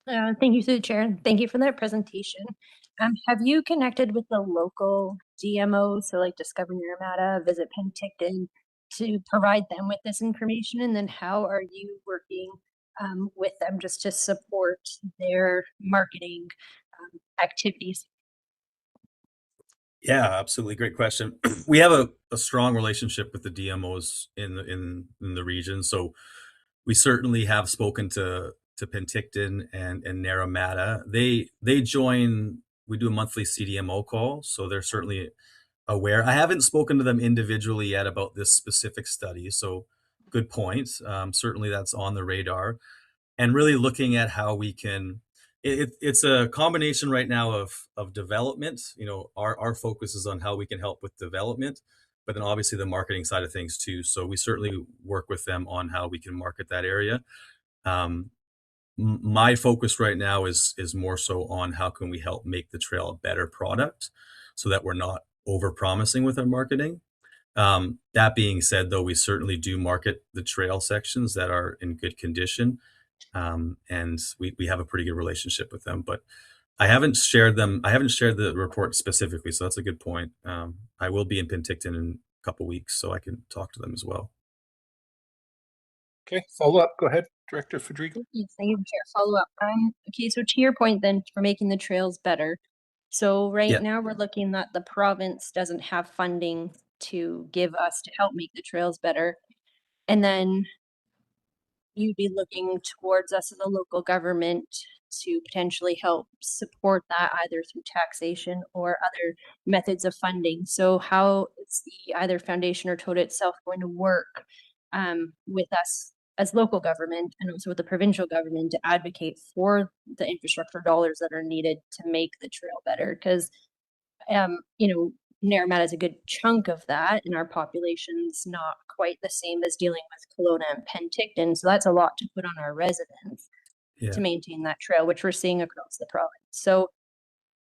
Thank you, through the chair. Thank you for that presentation. Have you connected with the local DMOs, so like Discover Naramata, Visit Penticton, to provide them with this information? And then how are you working with them just to support their marketing activities? Yeah, absolutely. Great question. We have a strong relationship with the DMOs in the region. So we certainly have spoken to Penticton and Naramata. They join, we do a monthly CDMO call, so they're certainly aware. I haven't spoken to them individually yet about this specific study, so good point. Certainly that's on the radar. And really looking at how we can It's a combination right now of development. You know, our focus is on how we can help with development, but then obviously the marketing side of things too. So we certainly work with them on how we can market that area. My focus right now is more so on how can we help make the trail a better product, so that we're not over promising with our marketing. That being said, though, we certainly do market the trail sections that are in good condition. And we have a pretty good relationship with them, but I haven't shared the report specifically. So that's a good point. I will be in Penticton in a couple weeks, so I can talk to them as well. Okay, follow up. Go ahead, Director Federico. Yes, thank you, Chair. Follow up. Okay, so to your point then, for making the trails better. So right now we're looking that the province doesn't have funding to give us to help make the trails better. And then you'd be looking towards us as a local government to potentially help support that either through taxation or other methods of funding. So how is the either foundation or TOTA itself going to work with us as local government and also with the provincial government to advocate for the infrastructure dollars that are needed to make the trail better? Because you know, Naramata is a good chunk of that, and our population's not quite the same as dealing with Kelowna and Penticton. So that's a lot to put on our residents to maintain that trail, which we're seeing across the province. So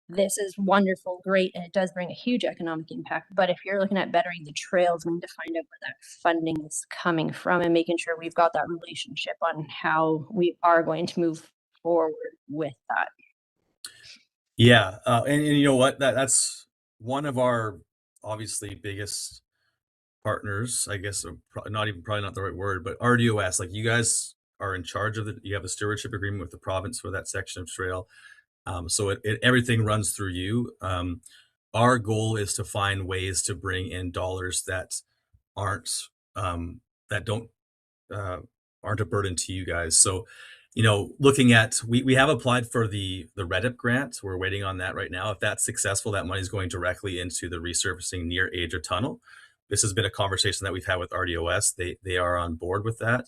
this is wonderful, great, and it does bring a huge economic impact. But if you're looking at bettering the trails, we need to find out where that funding is coming from and making sure we've got that relationship on how we are going to move forward with that. Yeah, and you know what? That's one of our obviously biggest partners, I guess. Probably not the right word, but RDOS. Like, you guys are in charge of you have a stewardship agreement with the province for that section of trail. So everything runs through you. Our goal is to find ways to bring in dollars that aren't aren't a burden to you guys. So, you know, looking at, we have applied for the REDIP grant. We're waiting on that right now. If that's successful, that money is going directly into the resurfacing near Ager Tunnel. This has been a conversation that we've had with RDOS. They are on board with that.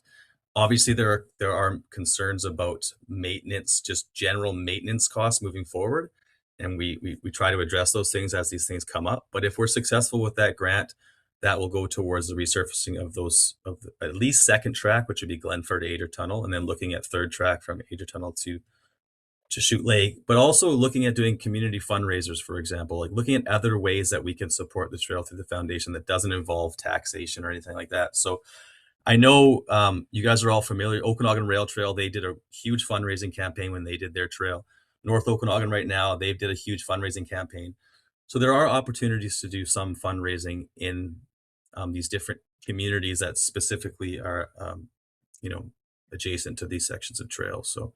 Obviously, there are concerns about maintenance, just general maintenance costs moving forward, and we try to address those things as these things come up. But if we're successful with that grant, that will go towards the resurfacing of at least second track, which would be Glenford to Ager Tunnel, and then looking at third track from Ager Tunnel to Shoot Lake, but also looking at doing community fundraisers, for example, like looking at other ways that we can support the trail through the foundation that doesn't involve taxation or anything like that. So I know you guys are all familiar. Okanagan Rail Trail, they did a huge fundraising campaign when they did their trail. North Okanagan right now, they did a huge fundraising campaign. So there are opportunities to do some fundraising in these different communities that specifically are, you know, adjacent to these sections of trail. So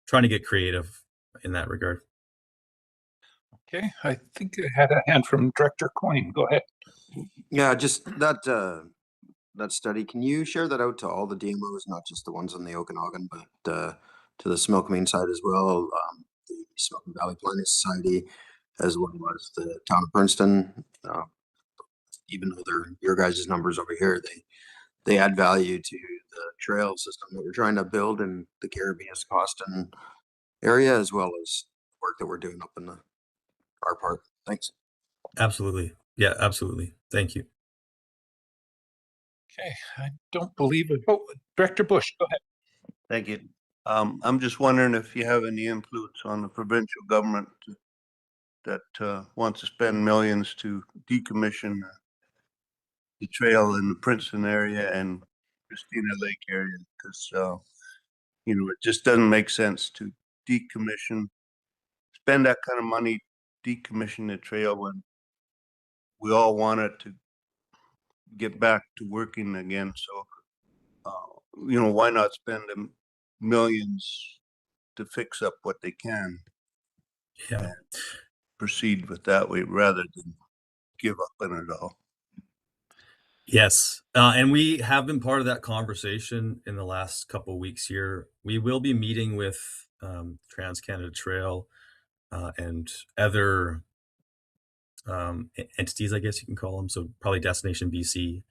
trying to get creative in that regard. Okay, I think I had a hand from Director Coyne. Go ahead. Yeah, just that study, can you share that out to all the DMOs, not just the ones on the Okanagan, but to the Smokemean side as well, the Smoky Valley Planning Society, as well as the town of Princeton? Even though they're your guys' numbers over here, they add value to the trail system that we're trying to build in the Caribbean Costin area, as well as work that we're doing up in our part. Thanks. Absolutely. Yeah, absolutely. Thank you. Okay, I don't believe it. Oh, Director Bush, go ahead. Thank you. I'm just wondering if you have any influence on the provincial government that wants to spend millions to decommission the trail in the Princeton area and Christina Lake area, because you know, it just doesn't make sense to spend that kind of money, decommission the trail when we all want it to get back to working again. So, you know, why not spend them millions to fix up what they can? Yeah. And proceed with that way rather than give up on it all. Yes. And we have been part of that conversation in the last couple of weeks here. We will be meeting with Trans-Canada Trail and other entities, I guess you can call them. So probably Destination BC,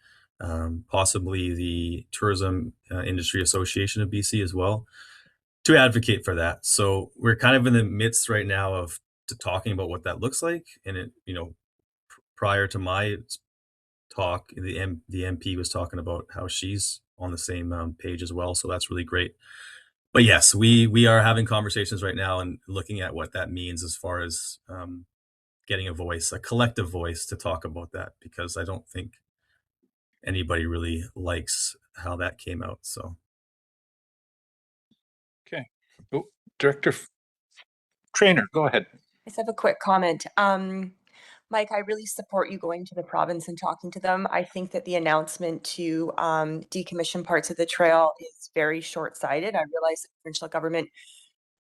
possibly the Tourism Industry Association of BC as well. to advocate for that. So we're kind of in the midst right now of talking about what that looks like. And it, prior to my talk, the MP was talking about how she's on the same page as well. So that's really great. But yes, we are having conversations right now and looking at what that means as far as getting a voice, a collective voice to talk about that, because I don't think anybody really likes how that came out. So. Okay. Oh, Director Trainer, go ahead. I just have a quick comment. Mike, I really support you going to the province and talking to them. I think that the announcement to decommission parts of the trail is very short-sighted. I realize the provincial government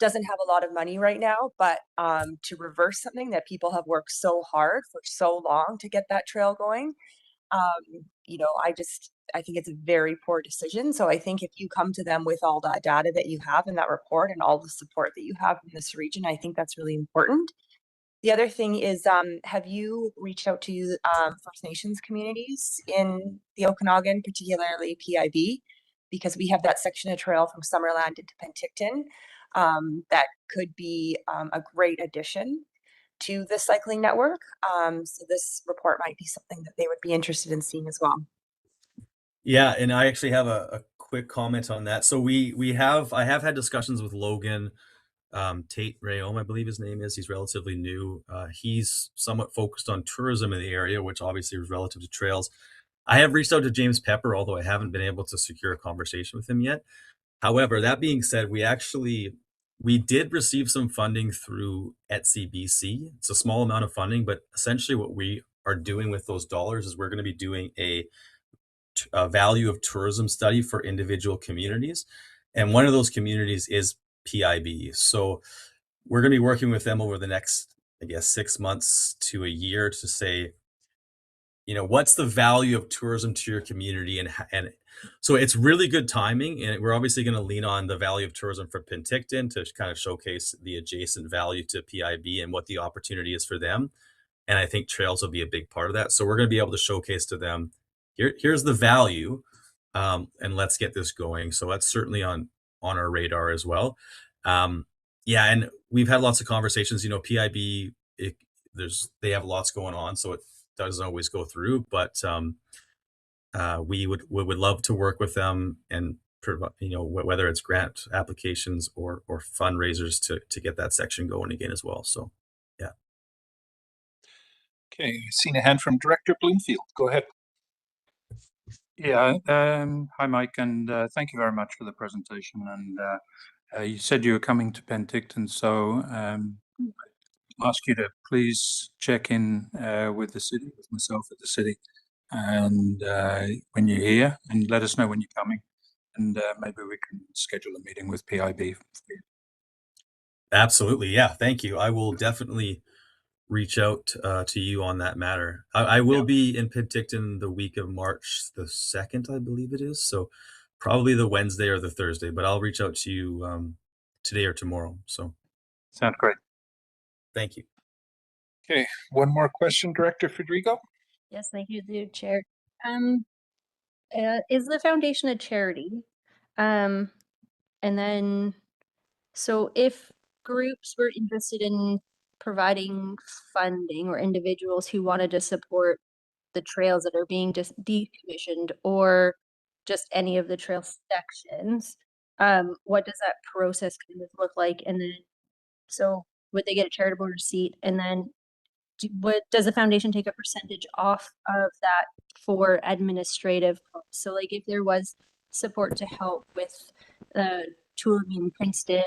doesn't have a lot of money right now, but to reverse something that people have worked so hard for so long to get that trail going, I think it's a very poor decision. So I think if you come to them with all that data that you have in that report and all the support that you have in this region, I think that's really important. The other thing is, have you reached out to First Nations communities in the Okanagan, particularly PIB? Because we have that section of trail from Summerland into Penticton that could be a great addition to the cycling network. So this report might be something that they would be interested in seeing as well. Yeah, and I actually have a quick comment on that. So I have had discussions with Logan Tate Rayom, I believe his name is. He's relatively new. He's somewhat focused on tourism in the area, which obviously is relative to trails. I have reached out to James Pepper, although I haven't been able to secure a conversation with him yet. However, that being said, we did receive some funding through ETSI-BC. It's a small amount of funding, but essentially what we are doing with those dollars is we're going to be doing a value of tourism study for individual communities. And one of those communities is PIB. So we're going to be working with them over the next, 6 months to a year to say, what's the value of tourism to your community? And so it's really good timing. And we're obviously going to lean on the value of tourism for Penticton to kind of showcase the adjacent value to PIB and what the opportunity is for them. And I think trails will be a big part of that. So we're going to be able to showcase to them, here's the value, and let's get this going. So that's certainly on our radar as well. And we've had lots of conversations. PIB, they have lots going on, so it doesn't always go through. But we would love to work with them and whether it's grant applications or fundraisers to get that section going again as well. So yeah. Okay, I've seen a hand from Director Bloomfield. Go ahead. Yeah, hi, Mike, and thank you very much for the presentation. And you said you were coming to Penticton, so ask you to please check in with the city, with myself at the city, and when you're here, and let us know when you're coming, and maybe we can schedule a meeting with PIB. Absolutely, yeah. Thank you. I will definitely reach out to you on that matter. I will be in Penticton the week of March the 2nd, I believe it is. So probably the Wednesday or the Thursday, but I'll reach out to you today or tomorrow. So sounds great. Thank you. Okay, one more question, Director Federico. Yes, thank you, the chair. Is the foundation a charity? And then, so if groups were interested in providing funding or individuals who wanted to support the trails that are being just decommissioned or just any of the trail sections, what does that process kind of look like? And then, so would they get a charitable receipt? And then does the foundation take a percentage off of that for administrative costs? So like if there was support to help with the Tualatin Princeton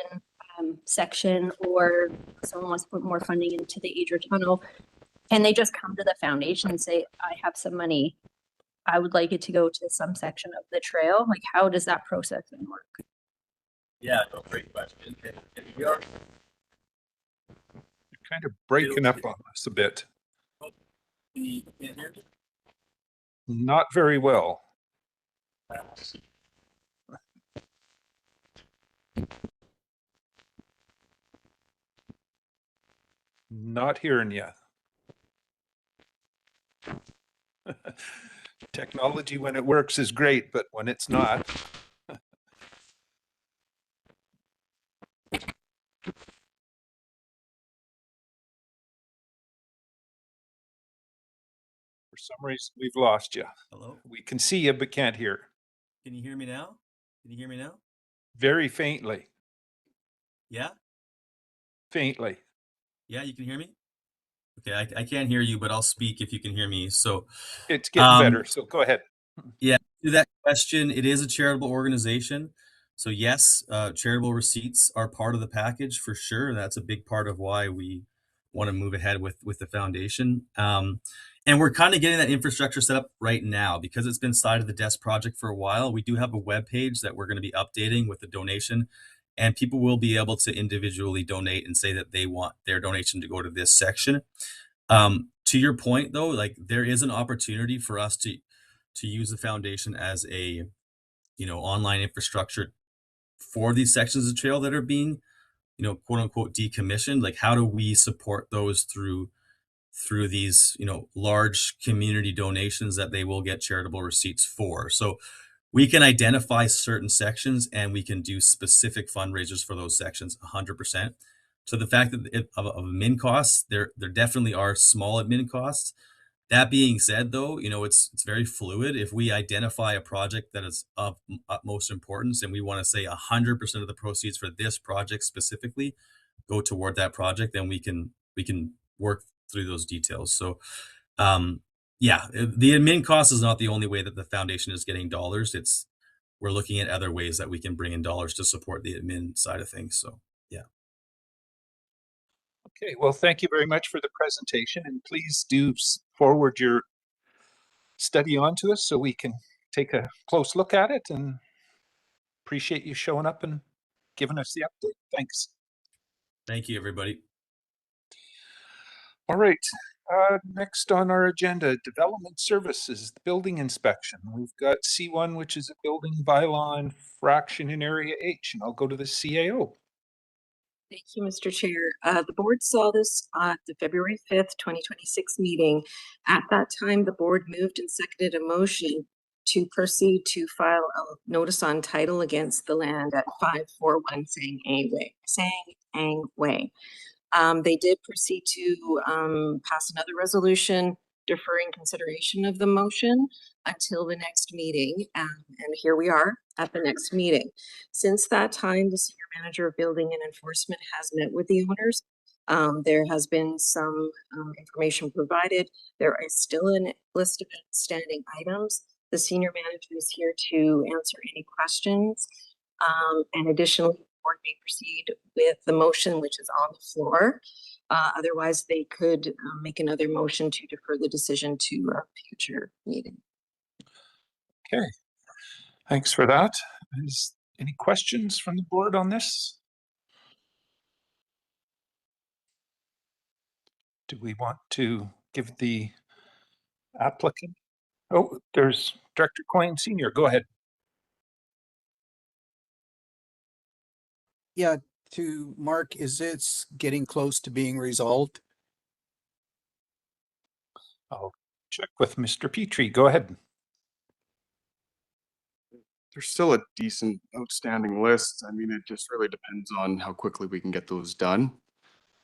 section, or someone wants to put more funding into the Adria Tunnel, and they just come to the foundation and say, I have some money, I would like it to go to some section of the trail. Like, how does that process then work? Yeah, no, great question. We are kind of breaking up on us a bit. Not very well. Not hearing you. Technology, when it works, is great, but when it's not. For some reason, we've lost you. Hello? We can see you, but can't hear. Can you hear me now? Can you hear me now? Very faintly, Yeah? faintly. Yeah, you can hear me? Okay, I can't hear you, but I'll speak if you can hear me. So, It's getting better, so go ahead. yeah, to that question, it is a charitable organization. So yes, charitable receipts are part of the package for sure. That's a big part of why we want to move ahead with the foundation. And we're kind of getting that infrastructure set up right now because it's been side of the desk project for a while. We do have a web page that we're going to be updating with the donation, and people will be able to individually donate and say that they want their donation to go to this section. To your point though, like there is an opportunity for us to use the foundation as a, online infrastructure for these sections of trail that are being, quote unquote decommissioned. Like how do we support those through these, large community donations that they will get charitable receipts for? So we can identify certain sections and we can do specific fundraisers for those sections 100%. So the fact that of admin costs, there definitely are small admin costs. That being said, though, it's very fluid. If we identify a project that is of utmost importance and we want to say 100% of the proceeds for this project specifically go toward that project, then we can work through those details. So, yeah, the admin cost is not the only way that the foundation is getting dollars. We're looking at other ways that we can bring in dollars to support the admin side of things. So, yeah. Okay, well, thank you very much for the presentation, and please do forward your study on to us so we can take a close look at it, and appreciate you showing up and giving us the update. Thanks. Thank you, everybody. All right, next on our agenda, development services, building inspection. We've got C1, which is a building bylaw infraction in area H, and I'll go to the CAO. Thank you, Mr. Chair. The board saw this at the February 5th, 2026 meeting. At that time, the board moved and seconded a motion to proceed to file a notice on title against the land at 541 Sang Way. They did proceed to pass another resolution deferring consideration of the motion until the next meeting. And here we are at the next meeting. Since that time, the Senior Manager of Building and Enforcement has met with the owners. There has been some information provided. There is still a list of outstanding items. The Senior Manager is here to answer any questions. And additionally, the board may proceed with the motion which is on the floor. Otherwise, they could make another motion to defer the decision to a future meeting. Okay, thanks for that. Any questions from the board on this? Do we want to give the applicant? Oh, there's Director Coyne Senior. Go ahead. Yeah, to Mark, is it getting close to being resolved? I'll check with Mr. Petrie. Go ahead. There's still a decent outstanding list. I mean, it just really depends on how quickly we can get those done.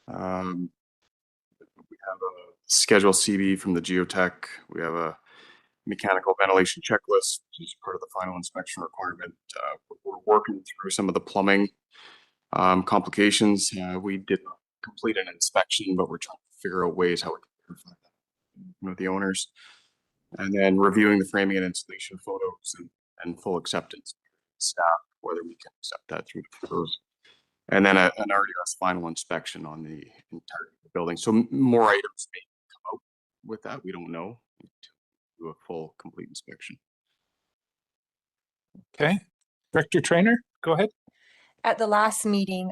We have a Schedule CB from the geotech. We have a mechanical ventilation checklist, which is part of the final inspection requirement. We're working through some of the plumbing complications. We did not complete an inspection, but we're trying to figure out ways how we can verify that with the owners. And then reviewing the framing and installation photos and full acceptance staff, whether we can accept that through those. And then an RDOS final inspection on the entire building. So more items may come out with that. We don't know. Do a full complete inspection. Okay, Director Trainer, go ahead. At the last meeting,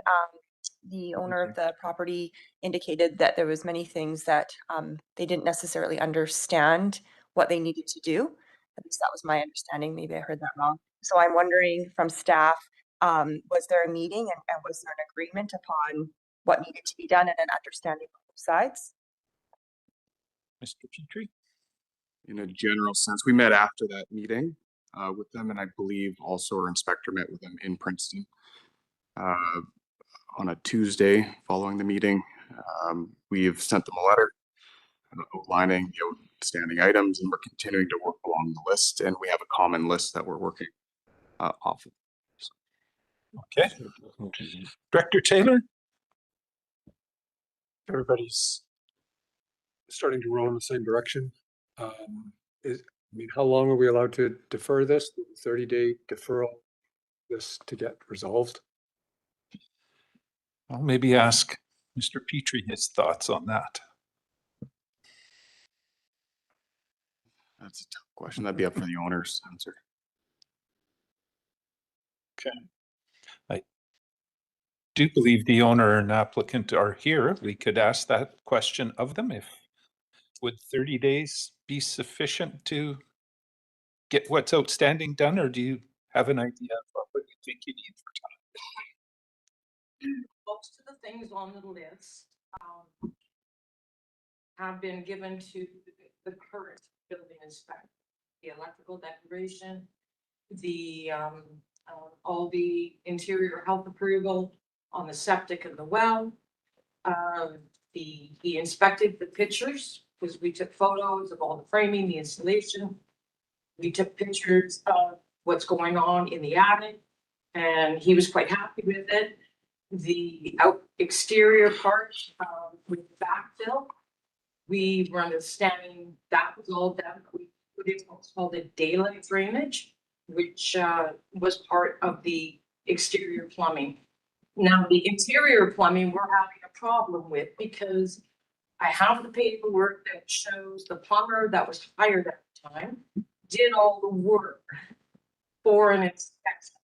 the owner of the property indicated that there was many things that they didn't necessarily understand what they needed to do. At least that was my understanding. Maybe I heard that wrong. So I'm wondering from staff, was there a meeting and was there an agreement upon what needed to be done and an understanding on both sides? Mr. Petrie? In a general sense, we met after that meeting with them, and I believe also our inspector met with them in Princeton on a Tuesday following the meeting. We have sent them a letter outlining outstanding items, and we're continuing to work along the list, and we have a common list that we're working off of. Okay. Director Taylor? Everybody's starting to roll in the same direction. How long are we allowed to defer this? 30-day deferral, this to get resolved? I'll maybe ask Mr. Petrie his thoughts on that. That's a tough question. That'd be up for the owners to answer. Okay. I do believe the owner and applicant are here. We could ask that question of them. Would 30 days be sufficient to get what's outstanding done, or do you have an idea of what you think you need for time? Most of the things on the list have been given to the current building inspector. The electrical declaration, the all the interior health approval on the septic and the well. He inspected the pictures because we took photos of all the framing, the installation. We took pictures of what's going on in the attic, and he was quite happy with it. The exterior part with the backfill, we were understanding that was all done. We put in what's called a daylight drainage, which was part of the exterior plumbing. Now, the interior plumbing, we're having a problem with because I have the paperwork that shows the plumber that was hired at the time did all the work for an inspection.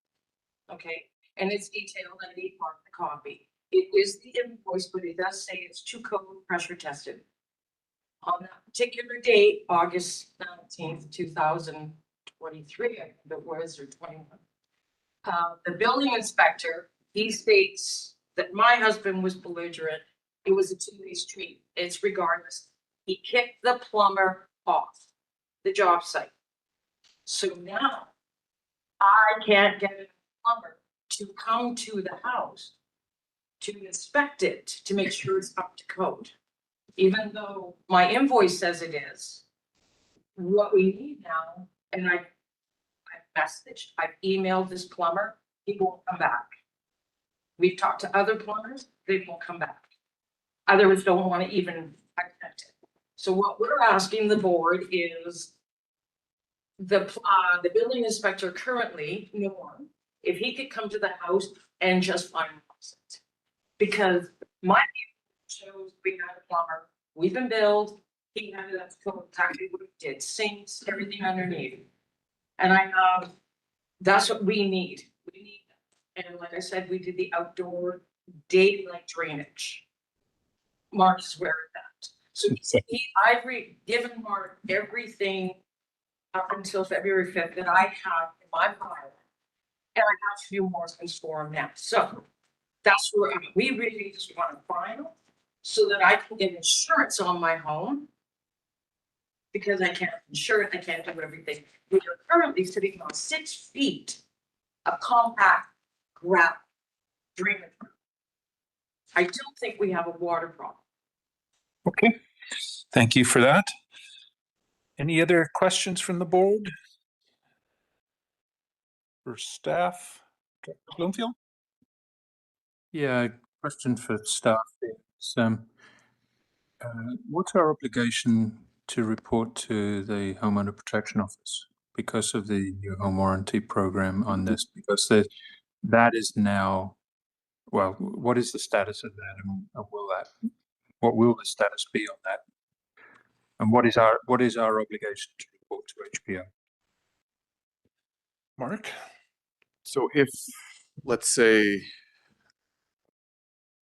Okay, and it's detailed. I need Mark the copy. It is the invoice, but it does say it's to code pressure tested. On that particular date, August 19th, 2023, I think it was, or 21. The building inspector, he states that my husband was belligerent. It was a two-way street. It's regardless. He kicked the plumber off the job site. So now I can't get a plumber to come to the house to inspect it, to make sure it's up to code. Even though my invoice says it is, what we need now, and I've messaged, I've emailed this plumber, he won't come back. We've talked to other plumbers, they won't come back. Others don't want to even accept it. So what we're asking the board is the building inspector currently, Norm, if he could come to the house and just unbox it. Because my shows we had a plumber, we've been billed, he had it up to code exactly what he did, sinks, everything underneath. And I have, that's what we need. We need that. And like I said, we did the outdoor daylight drainage. Mark's aware of that. So I've given Mark everything up until February 5th that I have in my file. And I have a few more things for him now. So that's where we really just want a final so that I can get insurance on my home. Because I can't insure it, I can't do everything. We are currently sitting on 6 feet of compact gravel drainage. I don't think we have a water problem. Okay, thank you for that. Any other questions from the board? For staff? Dr. Bloomfield? Yeah, question for staff is, what's our obligation to report to the Homeowner Protection Office because of the new home warranty program on this? Because that is now, well, what is the status of that, and what will the status be on that? And what is our obligation to report to HPO? Mark? So if, let's say,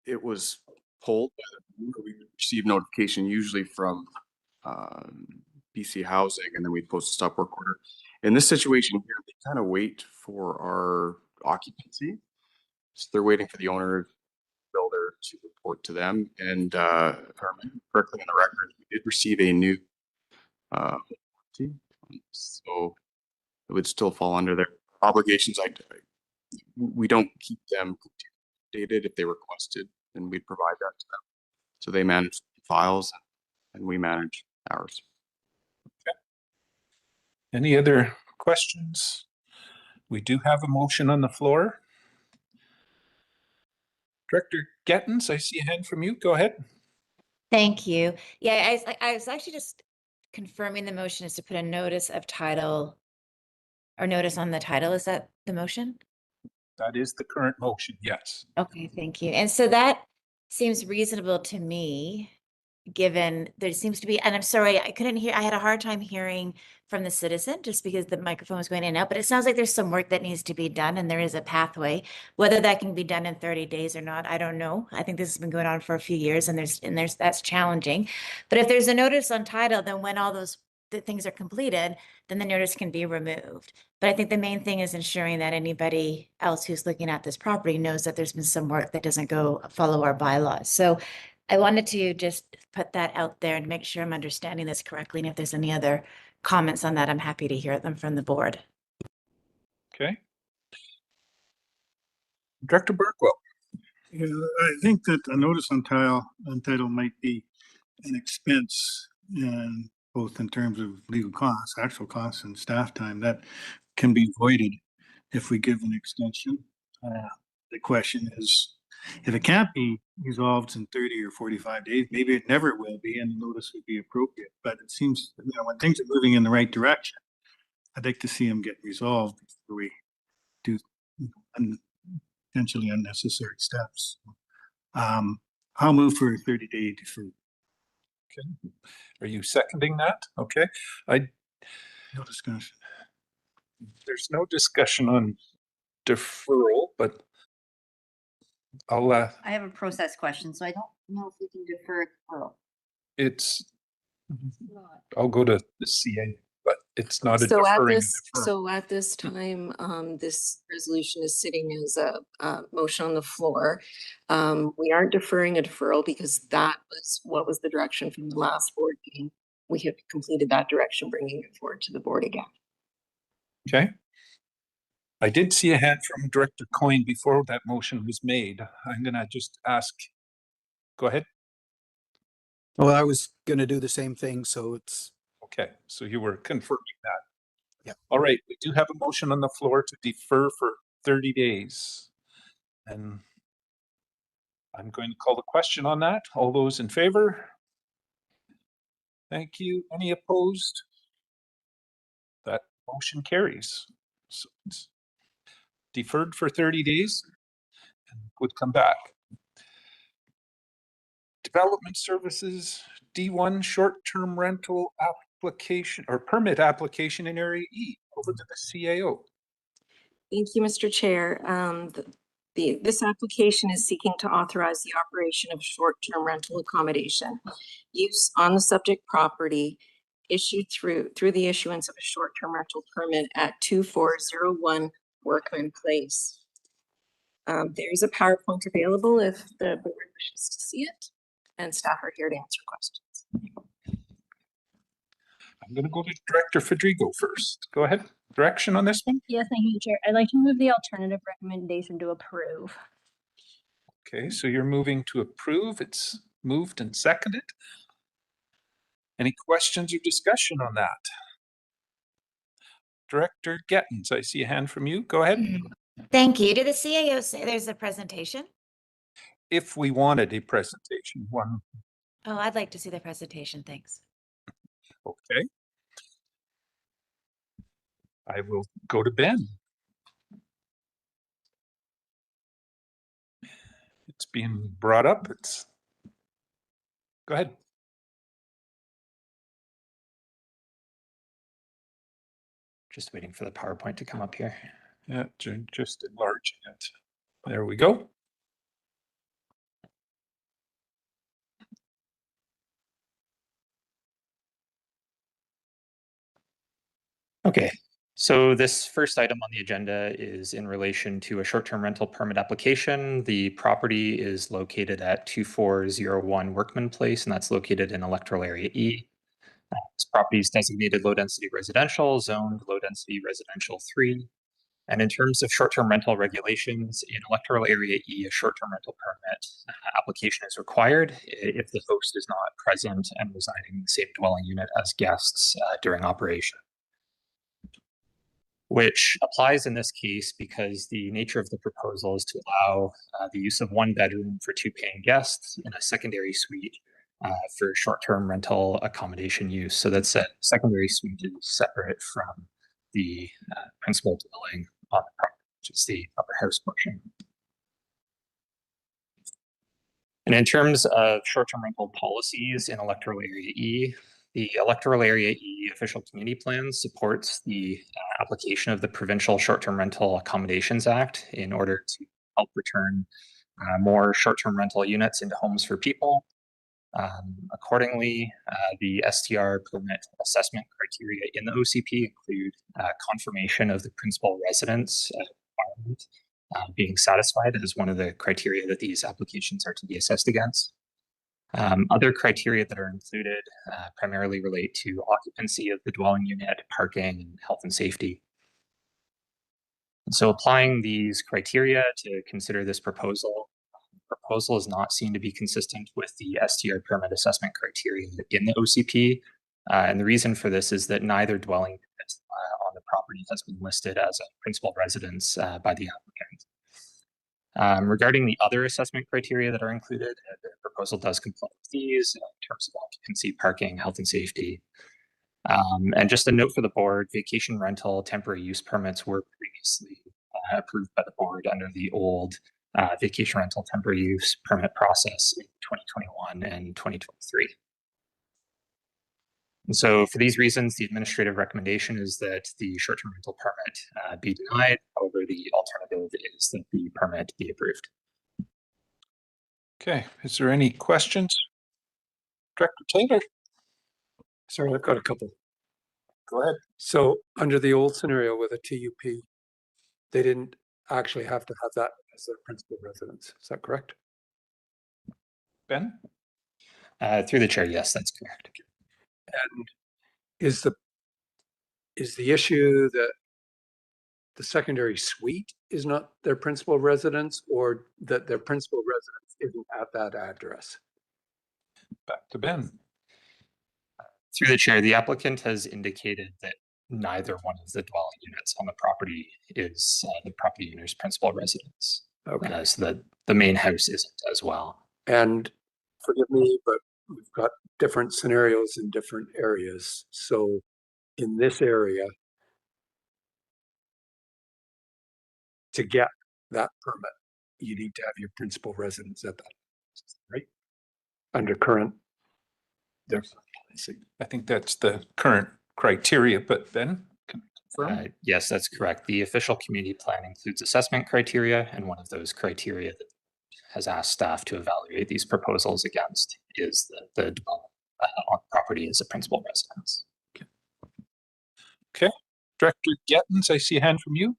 it was pulled, we receive notification usually from BC Housing, and then we post a stop work order. In this situation here, they kind of wait for our occupancy. So they're waiting for the owner builder to report to them. And if I remember correctly on the record, we did receive a new so it would still fall under their obligations. We don't keep them dated if they requested, and we'd provide that to them. So they manage the files and we manage ours. Any other questions? We do have a motion on the floor. Director Gettens, I see a hand from you. Go ahead. Thank you. Yeah, I was actually just confirming the motion is to put a notice of title or notice on the title. Is that the motion? That is the current motion, yes. Okay, thank you. And so that seems reasonable to me, given there seems to be, and I'm sorry, I couldn't hear, I had a hard time hearing from the citizen just because the microphone was going in and out, but it sounds like there's some work that needs to be done and there is a pathway. Whether that can be done in 30 days or not, I don't know. I think this has been going on for a few years and there's that's challenging. But if there's a notice on title, then when all those the things are completed, then the notice can be removed. But I think the main thing is ensuring that anybody else who's looking at this property knows that there's been some work that doesn't go follow our bylaws. So I wanted to just put that out there and make sure I'm understanding this correctly. And if there's any other comments on that, I'm happy to hear them from the board. Okay. Director Burkwell. Yeah, I think that a notice on title might be an expense, and both in terms of legal costs, actual costs, and staff time that can be avoided if we give an extension. The question is, if it can't be resolved in 30 or 45 days, maybe it never will be, and the notice would be appropriate. But it seems, when things are moving in the right direction, I'd like to see them get resolved before we do potentially unnecessary steps. I'll move for a 30-day deferral. Okay. Are you seconding that? Okay. No discussion. There's no discussion on deferral, but I'll I have a process question, so I don't know if we can defer deferral. I'll go to the CA, but it's not a So deferring. at this time, this resolution is sitting as a motion on the floor. We aren't deferring a deferral because that was what was the direction from the last board meeting. We have completed that direction, bringing it forward to the board again. Okay. I did see a hand from Director Coyne before that motion was made. I'm gonna just ask, go ahead. Well, I was going to do the same thing, so it's. Okay, so you were confirming that. Yeah. All right, we do have a motion on the floor to defer for 30 days. And I'm going to call the question on that. All those in favor? Thank you. Any opposed? That motion carries. So it's deferred for 30 days and would come back. Development Services, D1 short-term rental application or permit application in Area E. Over to the CAO. Thank you, Mr. Chair. This application is seeking to authorize the operation of short-term rental accommodation use on the subject property issued through the issuance of a short-term rental permit at 2401 Workman Place. There is a PowerPoint available if the board wishes to see it, and staff are here to answer questions. I'm going to go to Director Fedrigo first. Go ahead. Direction on this one? Yes, thank you, Chair. I'd like to move the alternative recommendation to approve. Okay, so you're moving to approve. It's moved and seconded. Any questions or discussion on that? Director Gettens, I see a hand from you. Go ahead. Thank you. Did the CAO say there's a presentation? If we wanted a presentation, one. Oh, I'd like to see the presentation. Thanks. Okay. I will go to Ben. It's being brought up. Go ahead. Just waiting for the PowerPoint to come up here. Yeah, just enlarging it. There we go. Okay, so this first item on the agenda is in relation to a short-term rental permit application. The property is located at 2401 Workman Place, and that's located in electoral area E. This property is designated low-density residential, zoned low-density residential 3. And in terms of short-term rental regulations, in electoral area E, a short-term rental permit application is required if the host is not present and residing in the same dwelling unit as guests during operation. which applies in this case because the nature of the proposal is to allow the use of one bedroom for 2 paying guests in a secondary suite for short-term rental accommodation use. So that's a secondary suite is separate from the principal dwelling on the property, which is the upper house portion. And in terms of short-term rental policies in Electoral Area E, the Electoral Area E official community plan supports the application of the Provincial Short-Term Rental Accommodations Act in order to help return more short-term rental units into homes for people. Accordingly, the STR permit assessment criteria in the OCP include confirmation of the principal residence requirement being satisfied as one of the criteria that these applications are to be assessed against. Other criteria that are included primarily relate to occupancy of the dwelling unit, parking, and health and safety. And so applying these criteria to consider this proposal is not seen to be consistent with the STR permit assessment criteria in the OCP. And the reason for this is that neither dwelling unit on the property has been listed as a principal residence by the applicant. Regarding the other assessment criteria that are included, the proposal does comply with these in terms of occupancy, parking, health and safety. And just a note for the board, vacation rental temporary use permits were previously approved by the board under the old vacation rental temporary use permit process in 2021 and 2023. And so for these reasons, the administrative recommendation is that the short-term rental permit be denied. However, the alternative is that the permit be approved. Okay, is there any questions? Director Taylor? Sorry, I've got a couple. Go ahead. So under the old scenario with a TUP, they didn't actually have to have that as their principal residence. Is that correct? Ben? Through the chair, yes, that's correct. And is the issue that the secondary suite is not their principal residence, or that their principal residence isn't at that address? Back to Ben. Through the chair, the applicant has indicated that neither one of the dwelling units on the property is the property owner's principal residence. Okay. So that the main house isn't as well. And forgive me, but we've got different scenarios in different areas. So in this area, to get that permit, you need to have your principal residence at that, right? Under current. I think that's the current criteria, but Ben, can I confirm? Yes, that's correct. The official community plan includes assessment criteria, and one of those criteria that has asked staff to evaluate these proposals against is that the dwelling on property is a principal residence. Okay. Director Gettins, I see a hand from you.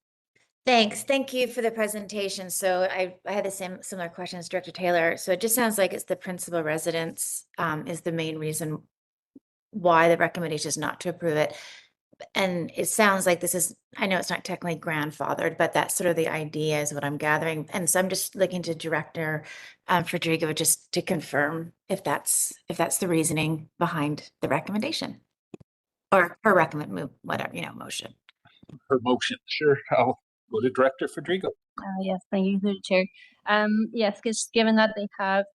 Thanks. Thank you for the presentation. So I had the similar question as Director Taylor. So it just sounds like it's the principal residence is the main reason why the recommendation is not to approve it. And it sounds like this is, I know it's not technically grandfathered, but that's sort of the idea is what I'm gathering. And so I'm just looking to Director Federico just to confirm if that's the reasoning behind the recommendation or her motion. Her motion, sure. I'll go to Director Federico. Yes, thank you through the chair. Yes, because given that they have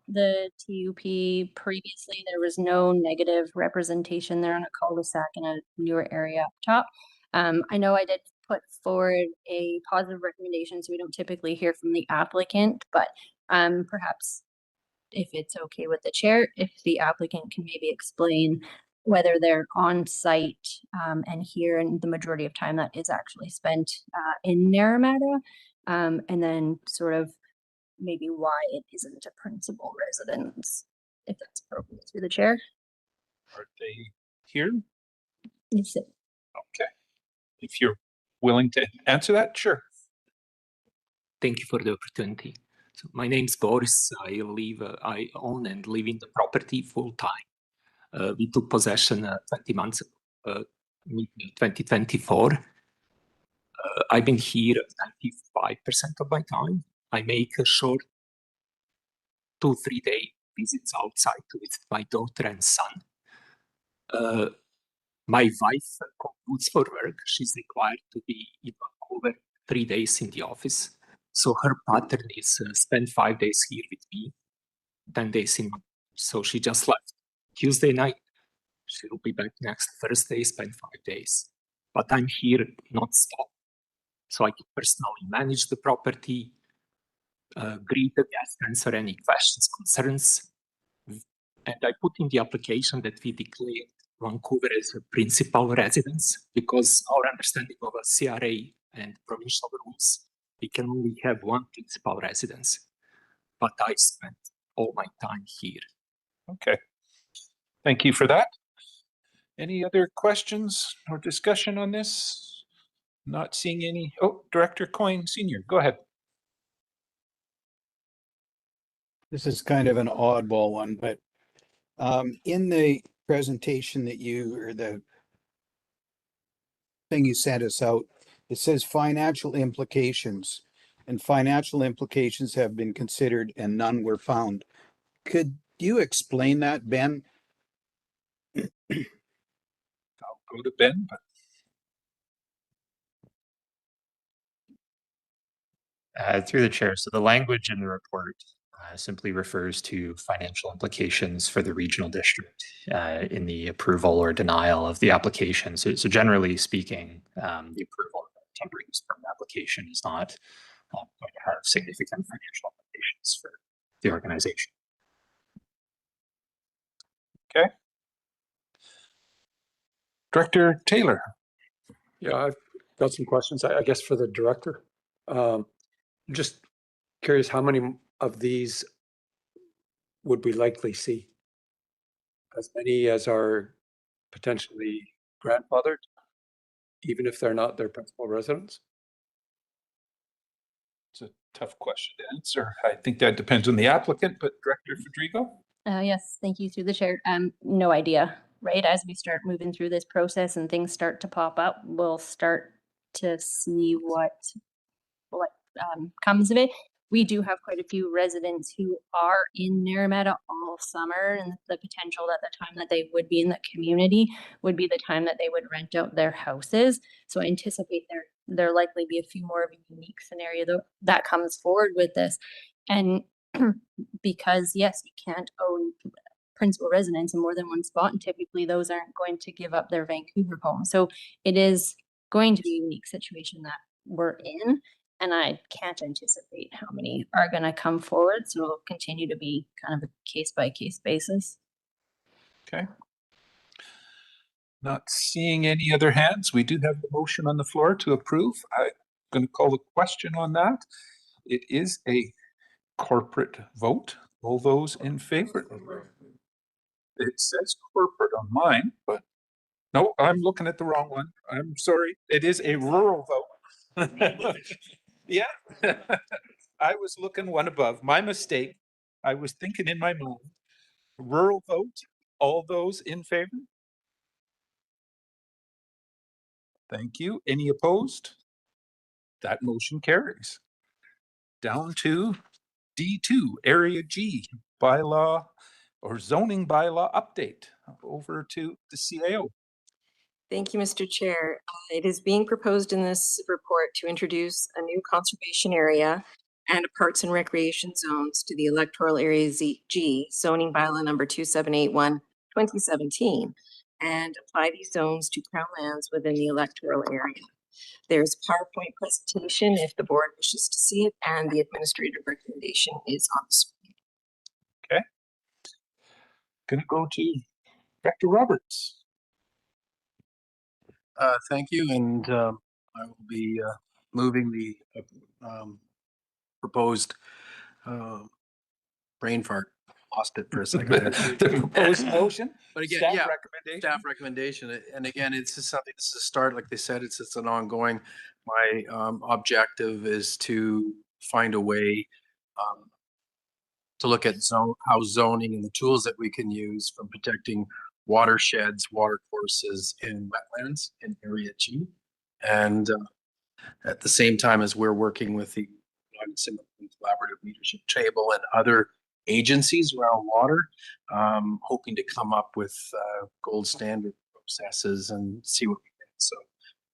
the TUP previously, there was no negative representation there on a cul-de-sac in a newer area up top. I know I did put forward a positive recommendation, so we don't typically hear from the applicant, but perhaps if it's okay with the chair, if the applicant can maybe explain whether they're on site and here, and the majority of time that is actually spent in Naramata, and then sort of maybe why it isn't a principal residence, if that's appropriate through the chair. Are they here? Yes. Okay. If you're willing to answer that, sure. Thank you for the opportunity. So my name's Boris. I own and live in the property full time. We took possession 20 months ago, 2024. I've been here 95% of my time. I make a short 2-3 day visits outside with my daughter and son. My wife commutes for work. She's required to be in Vancouver 3 days in the office. So her pattern is spend 5 days here with me, 10 days in. So she just left Tuesday night. She'll be back next Thursday, spend 5 days. But I'm here not stop. So I can personally manage the property, greet the guests, answer any questions, concerns. And I put in the application that we declared Vancouver as a principal residence because our understanding of a CRA and provincial rules, we can only have one principal residence. But I spent all my time here. Okay. Thank you for that. Any other questions or discussion on this? Not seeing any. Oh, Director Coyne Sr., go ahead. This is kind of an oddball one, but in the presentation that or the thing you sent us out, it says financial implications, and financial implications have been considered and none were found. Could you explain that, Ben? I'll go to Ben. Through the chair, so the language in the report simply refers to financial implications for the regional district in the approval or denial of the application. So generally speaking, the approval of a temporary use permit application is not going to have significant financial implications for the organization. Okay. Director Taylor. Yeah, I've got some questions, I guess, for the director. Just curious, how many of these would we likely see? As many as are potentially grandfathered, even if they're not their principal residence? It's a tough question to answer. I think that depends on the applicant, but Director Federico? Yes, thank you through the chair. No idea, right? As we start moving through this process and things start to pop up, we'll start to see what comes of it. We do have quite a few residents who are in Naramata all summer, and the potential that the time that they would be in the community would be the time that they would rent out their houses. So I anticipate there likely be a few more of a unique scenario that comes forward with this. And because yes, you can't own principal residence in more than one spot, and typically those aren't going to give up their Vancouver home. So it is going to be a unique situation that we're in, and I can't anticipate how many are going to come forward. So it'll continue to be kind of a case by case basis. Okay. Not seeing any other hands. We do have the motion on the floor to approve. I'm going to call a question on that. It is a corporate vote. All those in favor? It says corporate on mine, but no, I'm looking at the wrong one. I'm sorry. It is a rural vote. Yeah. I was looking one above. My mistake. I was thinking in my mind. Rural vote. All those in favor? Thank you. Any opposed? That motion carries. Down to D2, Area G, bylaw or zoning bylaw update. Over to the CAO. Thank you, Mr. Chair. It is being proposed in this report to introduce a new conservation area and a parks and recreation zones to the electoral area G, zoning bylaw number 2781, 2017, and apply these zones to crown lands within the electoral area. There's a PowerPoint presentation if the board wishes to see it, and the administrative recommendation is on the screen. Okay. Gonna go to Director Roberts. Thank you, and I will be moving the proposed brain fart. Lost it for a second. The proposed motion, but again, staff yeah, recommendation. Staff recommendation, and again, it's just something. This is a start, like they said. It's an ongoing. My objective is to find a way to look at how zoning and the tools that we can use from protecting watersheds, water courses, and wetlands in Area G, and at the same time as we're working with the Collaborative Leadership Table and other agencies around water, hoping to come up with gold standard processes and see what we get. So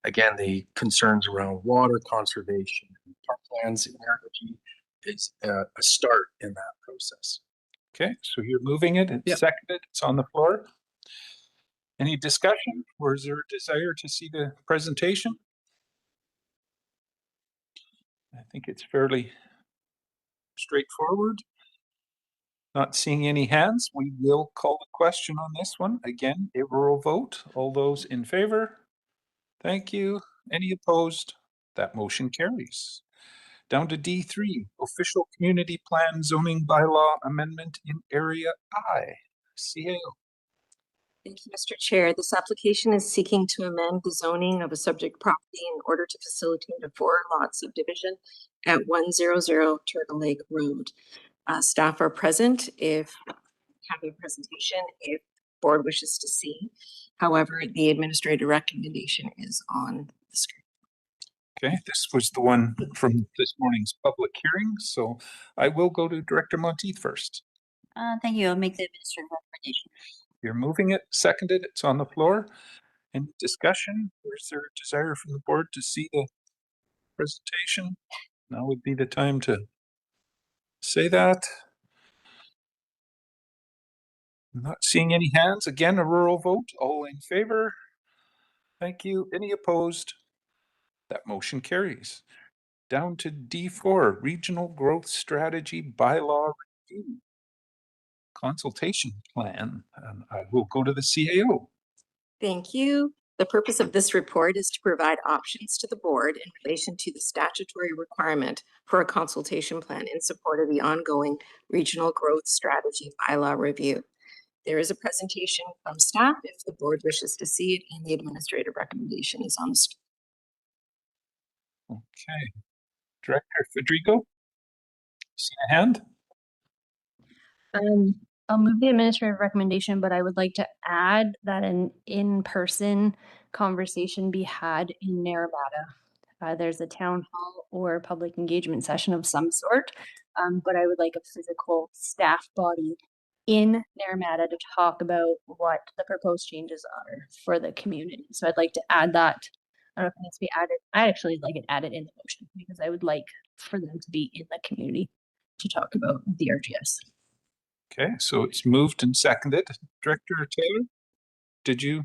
again, the concerns around water conservation, parklands, and energy is a start in that process. Okay, so you're moving it, it's Yep. seconded, it's on the floor. Any discussion, or is there a desire to see the presentation? I think it's fairly straightforward. Not seeing any hands, we will call the question on this one. Again, a rural vote. All those in favor? Thank you. Any opposed? That motion carries. Down to D3, official community plan zoning bylaw amendment in area I. CAO. Thank you, Mr. Chair. This application is seeking to amend the zoning of a subject property in order to facilitate a 4-lot subdivision at 100 Turtle Lake Road. Staff are present if having a presentation if board wishes to see. However, the administrative recommendation is on the screen. Okay, this was the one from this morning's public hearing, so I will go to Director Monteith first. Thank you. I'll make the administrative recommendation. You're moving it, seconded, it's on the floor. Any discussion, or is there a desire from the board to see the presentation? Now would be the time to say that. I'm not seeing any hands. Again, a rural vote. All in favor? Thank you. Any opposed? That motion carries. Down to D4, Regional Growth Strategy Bylaw Review. Consultation plan. And I will go to the CAO. Thank you. The purpose of this report is to provide options to the board in relation to the statutory requirement for a consultation plan in support of the ongoing Regional Growth Strategy Bylaw Review. There is a presentation from staff if the board wishes to see it, and the administrative recommendation is on the screen. Okay. Director Federico, see a hand? I'll move the administrative recommendation, but I would like to add that an in-person conversation be had in Naramata. There's a town hall or public engagement session of some sort, but I would like a physical staff body in Naramata to talk about what the proposed changes are for the community. So I'd like to add that. I don't know if it needs to be added. I actually like it added in the motion because I would like for them to be in the community to talk about the RGS. Okay, so it's moved and seconded. Director Taylor, did you?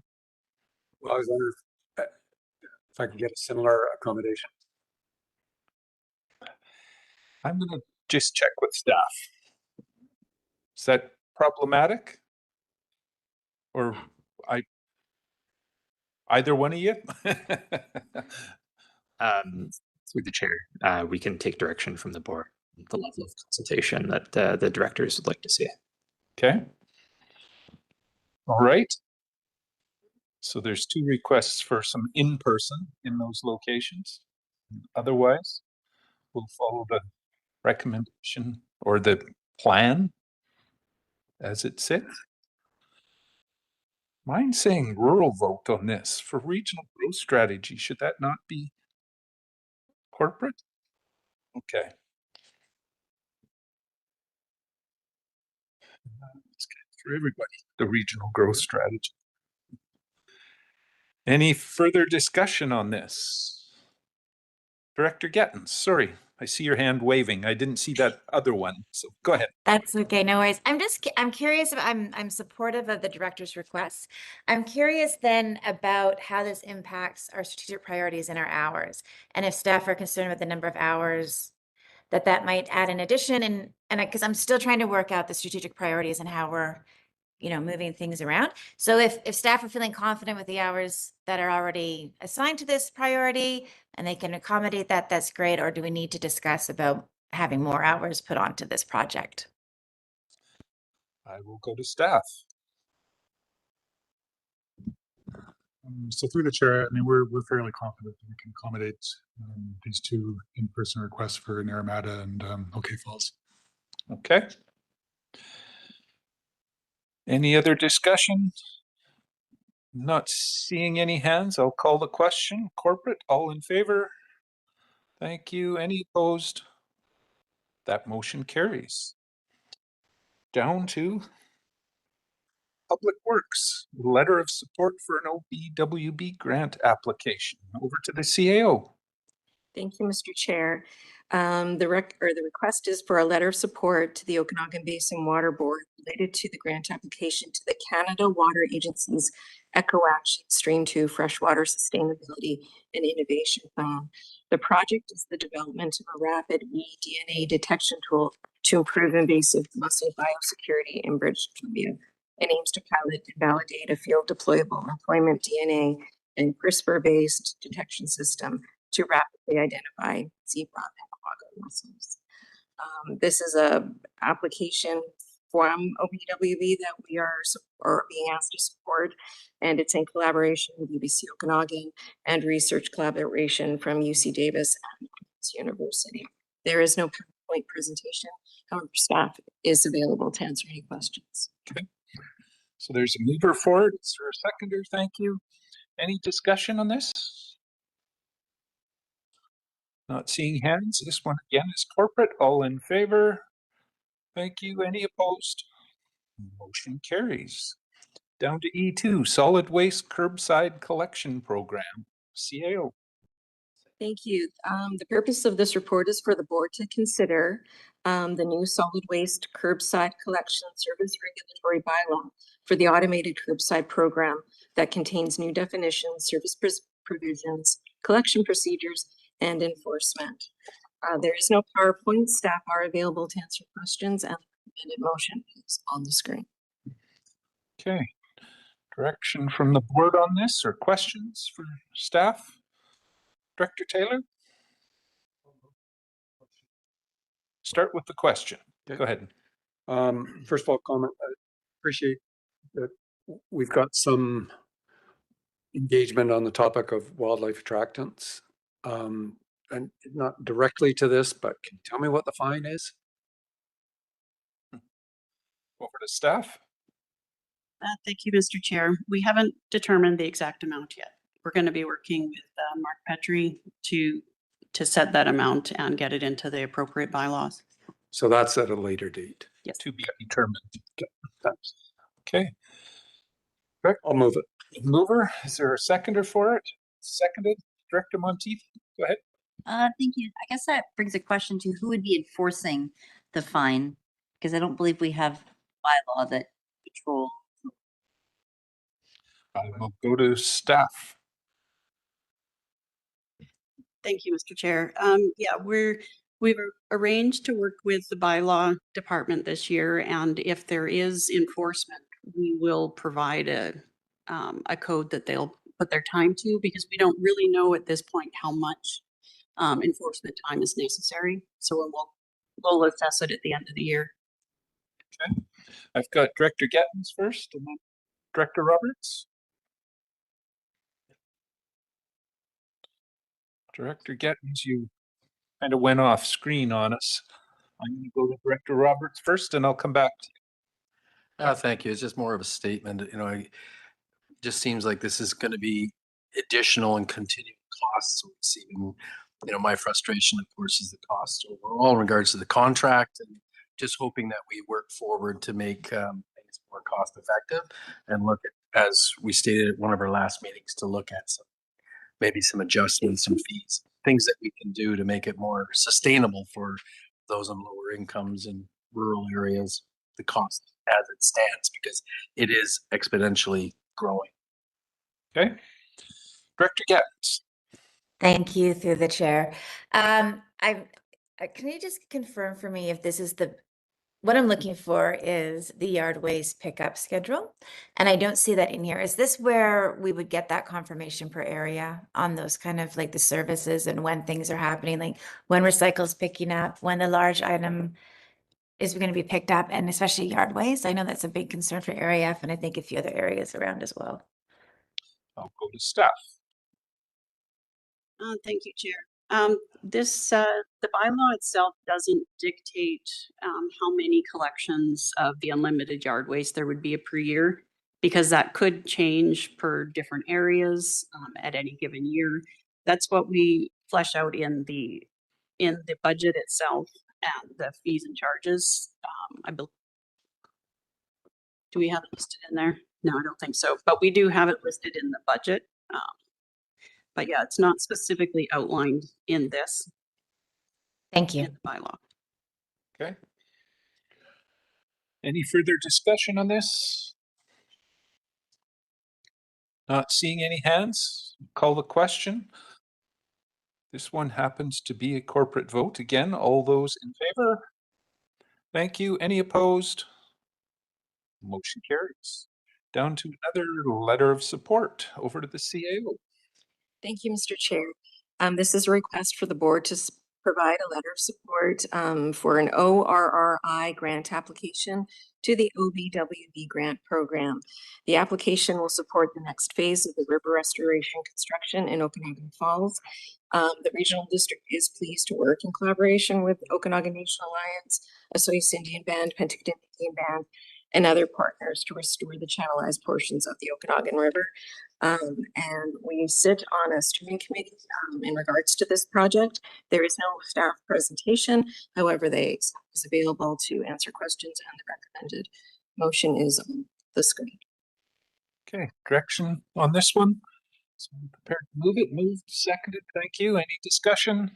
Well, I was wondering if I can get a similar accommodation. I'm going to just check with staff. Is that problematic? Or either one of you? Through the chair, we can take direction from the board, the level of consultation that the directors would like to see. Okay. All right. So there's 2 requests for some in-person in those locations. Otherwise, we'll follow the recommendation or the plan as it sits. Mine's saying rural vote on this for regional growth strategy. Should that not be corporate? Okay. Let's get through everybody, the regional growth strategy. Any further discussion on this? Director Gettens, sorry, I see your hand waving. I didn't see that other one, so go ahead. That's okay, no worries. I'm curious, I'm supportive of the director's requests. I'm curious then about how this impacts our strategic priorities and our hours. And if staff are concerned with the number of hours that might add in addition, and because I'm still trying to work out the strategic priorities and how we're moving things around. So if staff are feeling confident with the hours that are already assigned to this priority and they can accommodate that, that's great. Or do we need to discuss about having more hours put onto this project? I will go to staff. So through the chair, I mean, we're fairly confident that we can accommodate these 2 in-person requests for Naramata and OK Falls. Okay. Any other discussion? Not seeing any hands. I'll call the question. Corporate, all in favor? Thank you. Any opposed? That motion carries. Down to Public Works, letter of support for an OBWB grant application. Over to the CAO. Thank you, Mr. Chair. The request is for a letter of support to the Okanagan Basin Water Board related to the grant application to the Canada Water Agency's Eco Action Stream 2 Freshwater Sustainability and Innovation Plan. The project is the development of a rapid eDNA detection tool to improve invasive mussel biosecurity in British Columbia and aims to pilot and validate a field deployable employment DNA and CRISPR-based detection system to rapidly identify zebra and quagga mussels. This is a application from OBWB that we are being asked to support, and it's in collaboration with UBC Okanagan and research collaboration from UC Davis and Queen's University. There is no PowerPoint presentation. However, staff is available to answer any questions. Okay. So there's a mover for it. Is there a seconder? Thank you. Any discussion on this? Not seeing hands. This one again is corporate. All in favor? Thank you. Any opposed? Motion carries. Down to E2, Solid Waste Curbside Collection Program, CAO. Thank you. The purpose of this report is for the board to consider the new solid waste curbside collection service regulatory bylaw for the automated curbside program that contains new definitions, service provisions, collection procedures, and enforcement. There is no PowerPoint. Staff are available to answer questions, and the recommended motion is on the screen. Okay. Direction from the board on this or questions for staff? Director Taylor? Start with the question. Okay. Go ahead. First of all, comment, I appreciate that we've got some engagement on the topic of wildlife attractants. And not directly to this, but can you tell me what the fine is? Over to staff. Thank you, Mr. Chair. We haven't determined the exact amount yet. We're going to be working with Mark Petrie to set that amount and get it into the appropriate bylaws. So that's at a later date. Yes. To be determined. Thanks. Okay. I'll move it. Mover, is there a seconder for it? Seconded. Director Monteith, go ahead. Thank you. I guess that brings a question to who would be enforcing the fine, because I don't believe we have bylaw that patrol. I will go to staff. Thank you, Mr. Chair. Yeah, we've arranged to work with the bylaw department this year, and if there is enforcement, we will provide a code that they'll put their time to, because we don't really know at this point how much enforcement time is necessary. So we'll assess it at the end of the year. Okay. I've got Director Gettins first and then Director Roberts. Director Gettins, you kind of went off screen on us. I'm going to go to Director Roberts first and I'll come back to you. Thank you. It's just more of a statement. It just seems like this is going to be additional and continuing costs. So it's even, my frustration, of course, is the cost overall in regards to the contract, and just hoping that we work forward to make things more cost effective and look at, as we stated at one of our last meetings, to look at maybe some adjustments, some fees, things that we can do to make it more sustainable for those on lower incomes in rural areas, the cost as it stands, because it is exponentially growing. Okay. Director Gettins. Thank you through the chair. Can you just confirm for me if this is what I'm looking for is the yard waste pickup schedule, and I don't see that in here. Is this where we would get that confirmation per area on those kind of like the services and when things are happening, like when recycle's picking up, when the large item is going to be picked up, and especially yard waste? I know that's a big concern for Area F, and I think a few other areas around as well. I'll go to staff. Thank you, Chair. The bylaw itself doesn't dictate how many collections of the unlimited yard waste there would be per year, because that could change per different areas at any given year. That's what we flesh out in the budget itself and the fees and charges. Do we have it listed in there? No, I don't think so, but we do have it listed in the budget. But yeah, it's not specifically outlined in this. Thank you. In the bylaw. Okay. Any further discussion on this? Not seeing any hands, call the question. This one happens to be a corporate vote. Again, all those in favor? Thank you. Any opposed? Motion carries. Down to another letter of support. Over to the CAO. Thank you, Mr. Chair. This is a request for the board to provide a letter of support for an ORRI grant application to the OBWB grant program. The application will support the next phase of the river restoration construction in Okanagan Falls. The regional district is pleased to work in collaboration with Okanagan Nation Alliance, Osoyoos Indian Band, Penticton Indian Band, and other partners to restore the channelized portions of the Okanagan River. And we sit on a steering committee in regards to this project. There is no staff presentation. However, they is available to answer questions, and the recommended motion is on the screen. Okay, direction on this one. So I'm prepared to move it. Moved, seconded. Thank you. Any discussion?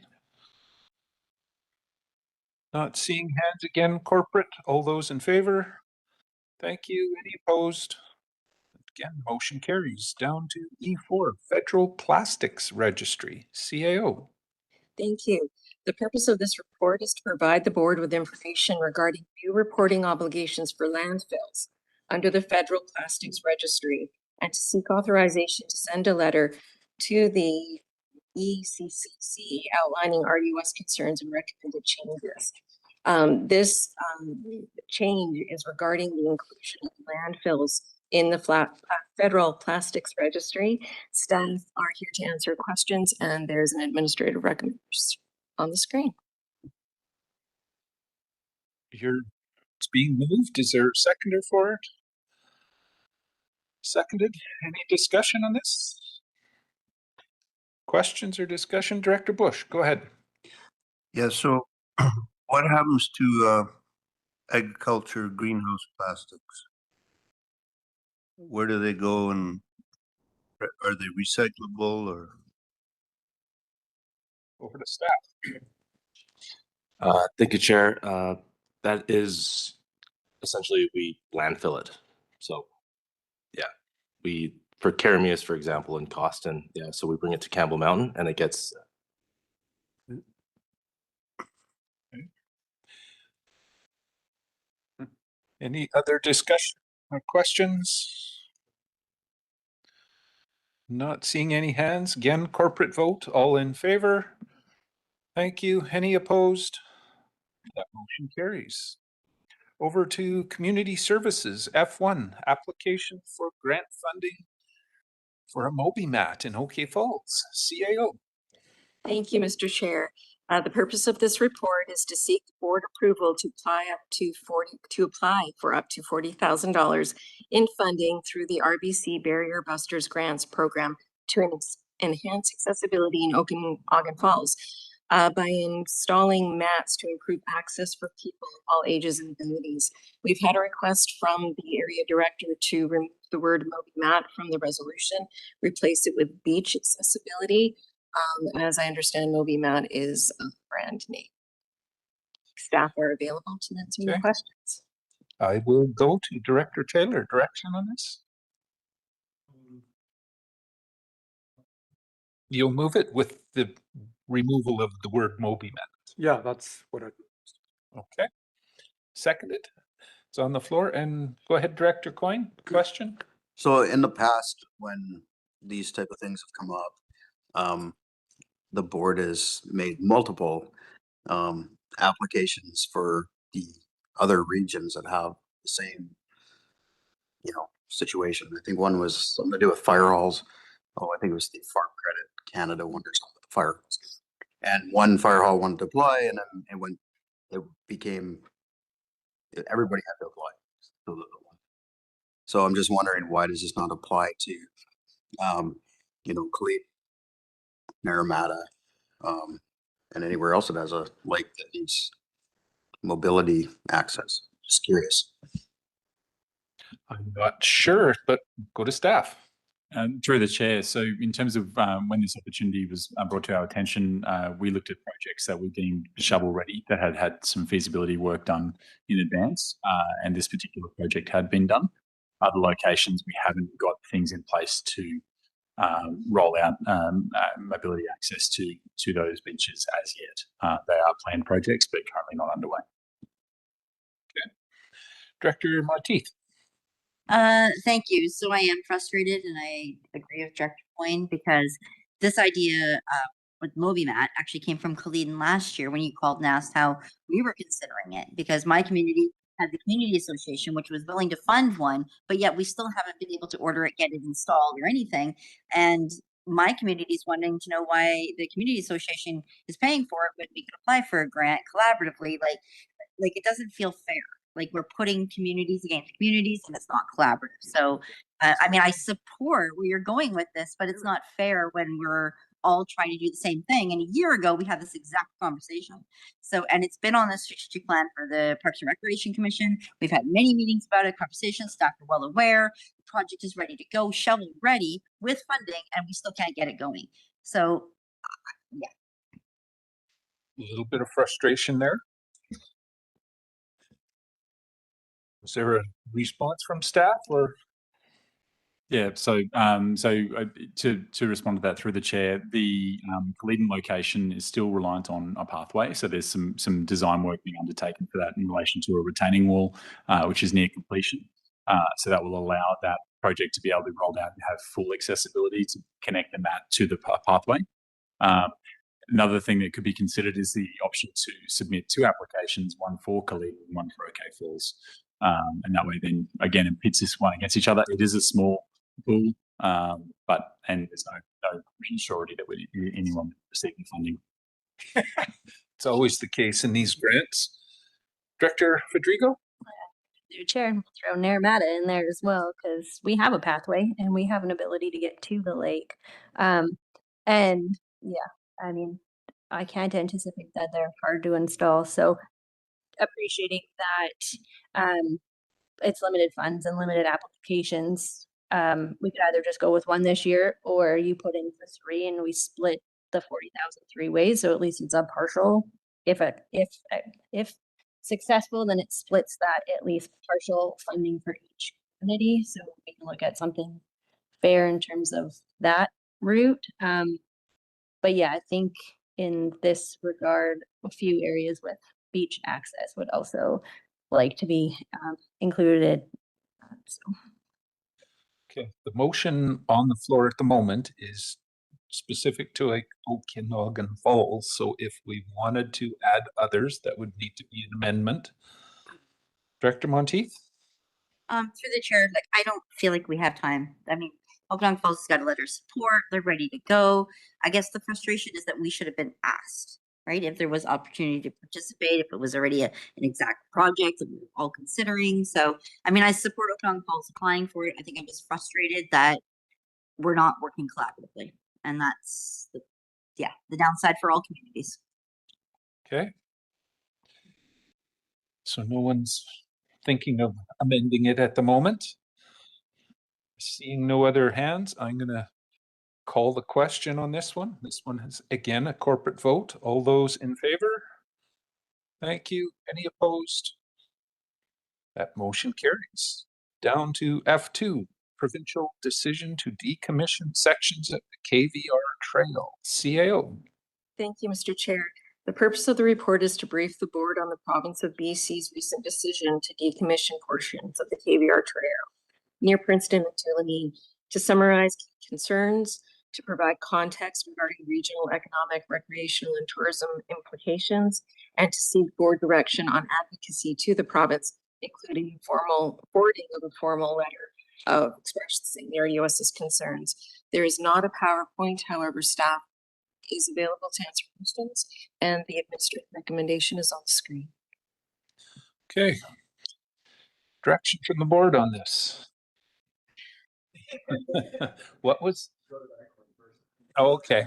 Not seeing hands again. Corporate. All those in favor? Thank you. Any opposed? Again, motion carries. Down to E4, Federal Plastics Registry, CAO. Thank you. The purpose of this report is to provide the board with information regarding new reporting obligations for landfills under the Federal Plastics Registry, and to seek authorization to send a letter to the ECCC outlining RDOS concerns and recommended changes. This change is regarding the inclusion of landfills in the Federal Plastics Registry. Staff are here to answer questions, and there's an administrative recommendation on the screen. It's being moved. Is there a seconder for it? Seconded. Any discussion on this? Questions or discussion? Director Bush, go ahead. Yeah, so what happens to agriculture greenhouse plastics? Where do they go, and are they recyclable, or? Over to staff. Thank you, Chair. That is essentially we landfill it. So, yeah, for Carameus, for example, in Costin, yeah, so we bring it to Campbell Mountain and it gets. Any other discussion or questions? Not seeing any hands. Again, corporate vote. All in favor? Thank you. Any opposed? That motion carries. Over to Community Services, F1, application for grant funding for a MobiMat in OK Falls, CAO. Thank you, Mr. Chair. The purpose of this report is to seek board approval to apply for up to $40,000 in funding through the RBC Barrier Busters Grants Program to enhance accessibility in Okanagan Falls by installing mats to improve access for people of all ages and abilities. We've had a request from the area director to remove the word MobiMat from the resolution, replace it with beach accessibility. As I understand, MobiMat is a brand name. Staff are available to answer your questions. I will go to Director Taylor. Direction on this? You'll move it with the removal of the word MobiMat. Yeah, that's what I. Okay. Seconded. It's on the floor. And go ahead, Director Coyne. Question? So in the past, when these type of things have come up, the board has made multiple applications for the other regions that have the same, situation. I think one was something to do with fire halls. Oh, I think it was the Farm Credit Canada one or something with the fire halls. And one fire hall wanted to apply, and then it became everybody had to apply. So I'm just wondering, why does this not apply to, Cleat, Naramata, and anywhere else that has a lake that needs mobility access? Just curious. I'm not sure, but go to staff. Through the chair. So in terms of when this opportunity was brought to our attention, we looked at projects that we deemed shovel ready that had had some feasibility work done in advance. And this particular project had been done. Other locations, we haven't got things in place to roll out mobility access to those benches as yet. They are planned projects, but currently not underway. Okay. Director Monteith. Thank you. So I am frustrated, and I agree with Director Coyne, because this idea with MobiMat actually came from Khalid last year when you called and asked how we were considering it, because my community had the community association, which was willing to fund one, but yet we still haven't been able to order it, get it installed or anything. And my community is wanting to know why the community association is paying for it, but we could apply for a grant collaboratively. Like it doesn't feel fair. Like we're putting communities against communities, and it's not collaborative. So, I mean, I support where you're going with this, but it's not fair when we're all trying to do the same thing. And a year ago, we had this exact conversation. So, and it's been on the strategic plan for the Parks and Recreation Commission. We've had many meetings about it, conversations, staff are well aware. The project is ready to go, shovel ready with funding, and we still can't get it going. So, yeah. A little bit of frustration there. Was there a response from staff or? Yeah, so to respond to that through the chair, the Glidden location is still reliant on a pathway. So there's some design work being undertaken for that in relation to a retaining wall, which is near completion. So that will allow that project to be able to be rolled out and have full accessibility to connect the mat to the pathway. Another thing that could be considered is the option to submit 2 applications, one for Khalid and one for OK Falls. And that way then, again, it pits this one against each other. It is a small pool, and there's no surety that anyone receiving funding. It's always the case in these grants. Director Fedrigo? Through chair, throw Naramata in there as well, because we have a pathway and we have an ability to get to the lake. And yeah, I mean, I can't anticipate that they're hard to install. So appreciating that it's limited funds and limited applications. We could either just go with one this year, or you put in for 3 and we split the 40,000 3 ways. So at least it's a partial. If successful, then it splits that at least partial funding for each community. So we can look at something fair in terms of that route. But yeah, I think in this regard, a few areas with beach access would also like to be included. Okay, the motion on the floor at the moment is specific to like Okanagan Falls. So if we wanted to add others, that would need to be an amendment. Director Monteith? Through the chair, like I don't feel like we have time. I mean, Okanagan Falls has got a letter of support. They're ready to go. I guess the frustration is that we should have been asked, right? If there was opportunity to participate, if it was already an exact project that we were all considering. So, I mean, I support Okanagan Falls applying for it. I think I'm just frustrated that we're not working collaboratively. And that's, the downside for all communities. Okay. So no one's thinking of amending it at the moment. Seeing no other hands, I'm going to call the question on this one. This one is, again, a corporate vote. All those in favor? Thank you. Any opposed? That motion carries. Down to F2, provincial decision to decommission sections of the KVR Trail. CAO. Thank you, Mr. Chair. The purpose of the report is to brief the board on the province of BC's recent decision to decommission portions of the KVR Trail near Princeton and Tillany, to summarize concerns, to provide context regarding regional, economic, recreational, and tourism implications, and to seek board direction on advocacy to the province, including forwarding of a formal letter expressing the RDOS's concerns. There is not a PowerPoint, however, staff is available to answer questions, and the administrative recommendation is on the screen. Okay. Direction from the board on this. What was? Oh, okay,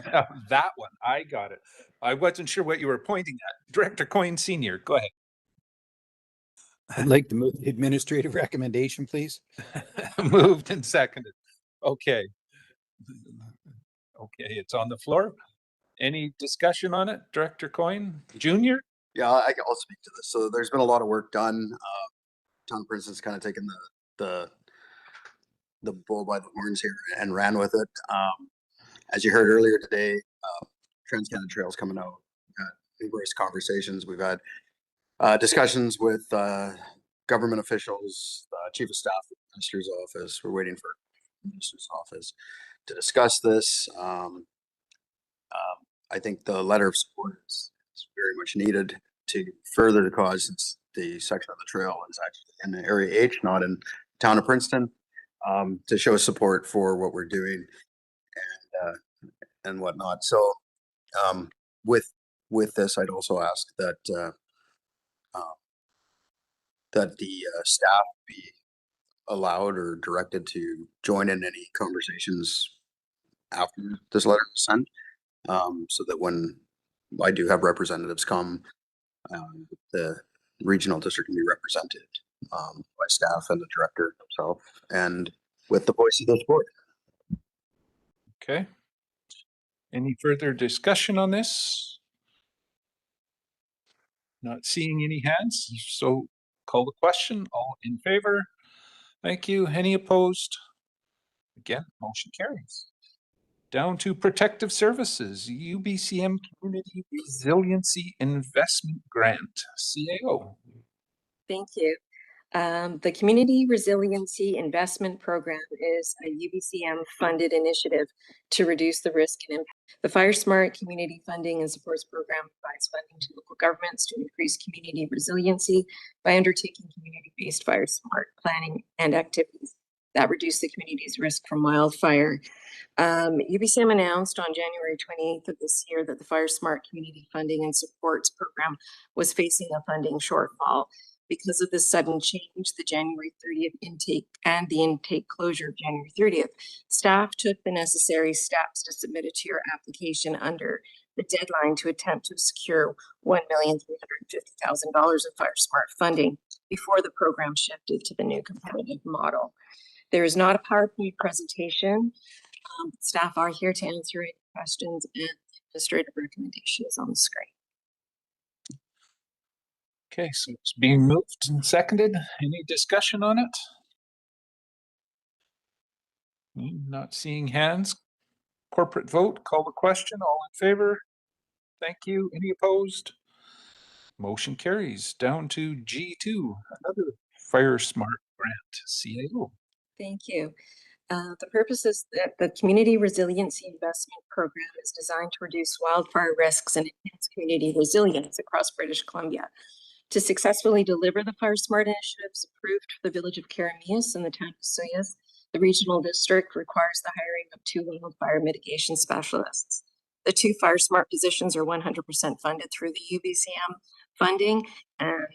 that one. I got it. I wasn't sure what you were pointing at. Director Coyne Sr., go ahead. I'd like to move the administrative recommendation, please. Moved and seconded. Okay. Okay, it's on the floor. Any discussion on it, Director Coyne Jr.? Yeah, I'll speak to this. So there's been a lot of work done. Town of Princeton's kind of taken the bull by the horns here and ran with it. As you heard earlier today, Trans Canada Trail's coming out. We've had numerous conversations. We've had discussions with government officials, Chief of Staff of the Minister's Office. We're waiting for the Minister's Office to discuss this. I think the letter of support is very much needed to further the cause, since the section of the trail is actually in the Area H, not in town of Princeton, to show support for what we're doing and whatnot. So with this, I'd also ask that that the staff be allowed or directed to join in any conversations after this letter is sent, so that when I do have representatives come, the regional district can be represented by staff and the director himself, and with the voice of the board. Okay. Any further discussion on this? Not seeing any hands, so call the question. All in favor? Thank you. Any opposed? Again, motion carries. Down to Protective Services, UBCM Community Resiliency Investment Grant, CAO. Thank you. The Community Resiliency Investment Program is a UBCM funded initiative to reduce the risk and impact. The Fire Smart Community Funding and Supports Program provides funding to local governments to increase community resiliency by undertaking community-based fire smart planning and activities that reduce the community's risk from wildfire. UBCM announced on January 28th of this year that the Fire Smart Community Funding and Supports Program was facing a funding shortfall. Because of this sudden change, the January 30th intake and the intake closure of January 30th, staff took the necessary steps to submit a tier application under the deadline to attempt to secure $1,350,000 of Fire Smart funding before the program shifted to the new competitive model. There is not a PowerPoint presentation. Staff are here to answer any questions, and administrative recommendations on the screen. Okay, so it's being moved and seconded. Any discussion on it? Not seeing hands. Corporate vote, call the question. All in favor? Thank you. Any opposed? Motion carries. Down to G2, another Fire Smart Grant, CAO. Thank you. The purpose is that the Community Resiliency Investment Program is designed to reduce wildfire risks and enhance community resilience across British Columbia. To successfully deliver the Fire Smart initiatives approved for the village of Karamias and the town of Suyas, the regional district requires the hiring of 2 wildfire mitigation specialists. The 2 Fire Smart positions are 100% funded through the UBCM funding, and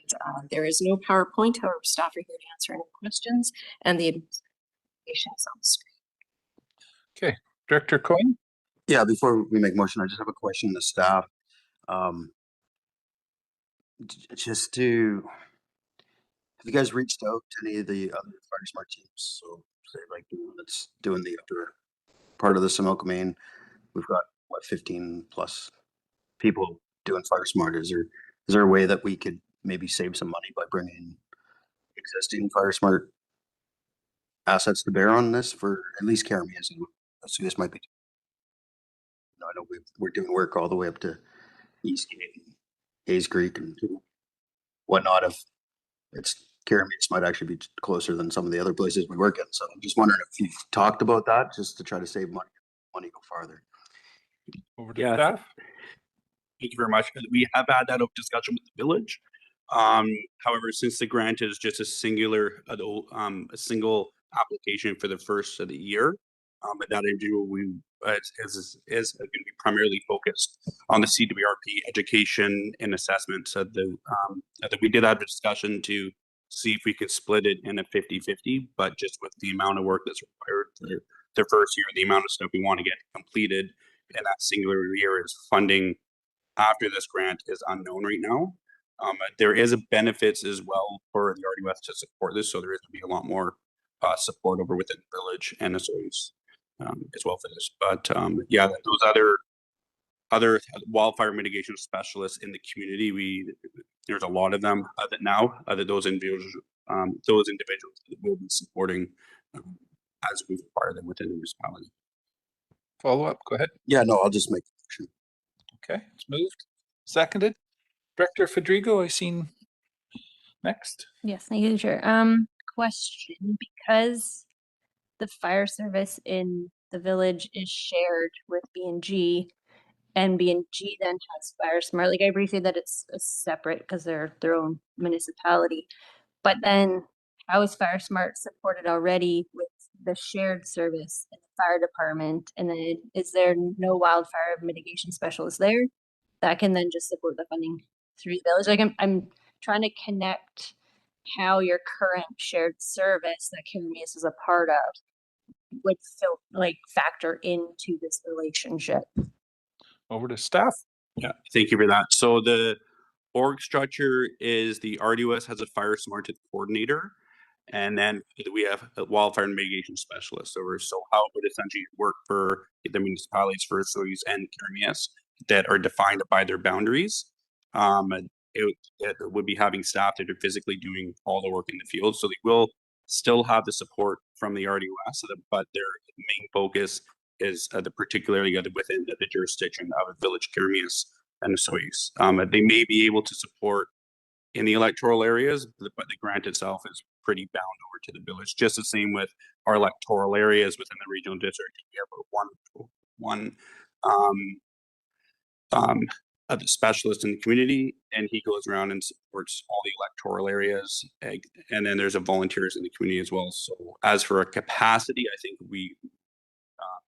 there is no PowerPoint. However, staff are here to answer any questions, and the administration is on the screen. Okay, Director Coyne? Yeah, before we make motion, I just have a question to staff. Have you guys reached out to any of the other Fire Smart teams? So say like the one that's doing the upper part of the Similkameen, we've got what, 15 plus people doing Fire Smart. Is there a way that we could maybe save some money by bringing existing Fire Smart assets to bear on this for at least Karamias? So this might be, I know we're doing work all the way up to Eastgate and Hayes Creek and whatnot. If it's Karamias might actually be closer than some of the other places we work in. So I'm just wondering if you've talked about that, just to try to save money go farther. Over to staff. Thank you very much. We have had that discussion with the village. However, since the grant is just a single application for the first of the year, but that individual is going to be primarily focused on the CWRP education and assessment. So we did have a discussion to see if we could split it in a 50-50, but just with the amount of work that's required for the first year, the amount of stuff we want to get completed in that singular year is funding after this grant is unknown right now. There is a benefits as well for the RDOS to support this, so there is going to be a lot more support over within the village and SOEs as well for this. But yeah, those other wildfire mitigation specialists in the community, there's a lot of them that now that those individuals will be supporting as we require them within the municipality. Follow up, go ahead. Yeah, no, I'll just make the motion. Okay, it's moved, seconded. Director Fedrigo, I seen next. Yes, thank you, Chair. Question, because the fire service in the village is shared with B&G, and B&G then has Fire Smart. Like, I appreciate that it's separate because they're their own municipality, but then how is Fire Smart supported already with the shared service in the fire department? And then is there no wildfire mitigation specialist there that can then just support the funding through the village? Like, I'm trying to connect how your current shared service that Carameus is a part of would still like factor into this relationship. Over to staff. Yeah, thank you for that. So the org structure is the RDOS has a fire smarted coordinator, and then we have a wildfire mitigation specialist over. So how it would essentially work for the municipalities, for SOEs and Carameus that are defined by their boundaries. It would be having staff that are physically doing all the work in the field. So they will still have the support from the RDOS, but their main focus is particularly within the jurisdiction of Village Carameus and SOEs. They may be able to support in the electoral areas, but the grant itself is pretty bound over to the village. Just the same with our electoral areas within the regional district. We have one the specialist in the community, and he goes around and supports all the electoral areas. And then there's a volunteers in the community as well. So as for a capacity, I think the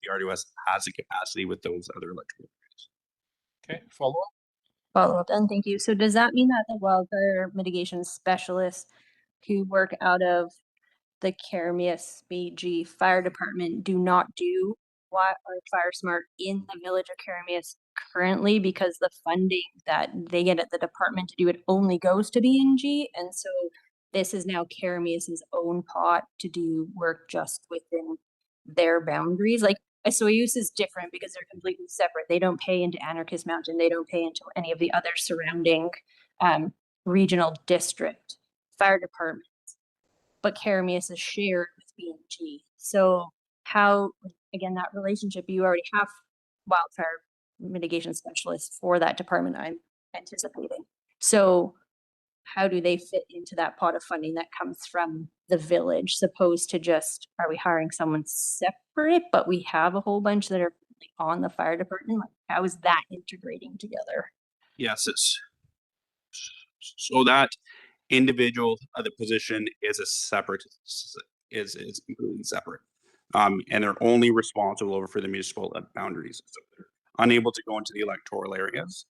RDOS has a capacity with those other electoral areas. Okay, follow up. Follow up, and thank you. So does that mean that the wildfire mitigation specialists who work out of the Carameus BG Fire Department do not do Fire Smart in the village of Carameus currently, because the funding that they get at the department to do it only goes to B&G, and so this is now Carameus's own pot to do work just within their boundaries? Like, Soyuz is different because they're completely separate. They don't pay into Anarchist Mountain. They don't pay into any of the other surrounding regional district fire departments. But Carameus is shared with B&G. So how, again, that relationship, you already have wildfire mitigation specialists for that department, I'm anticipating. So how do they fit into that pot of funding that comes from the village, supposed to just, are we hiring someone separate, but we have a whole bunch that are on the fire department? Like, how is that integrating together? Yes, so that individual of the position is a separate, is completely separate. And they're only responsible for the municipal boundaries. So they're unable to go into the electoral areas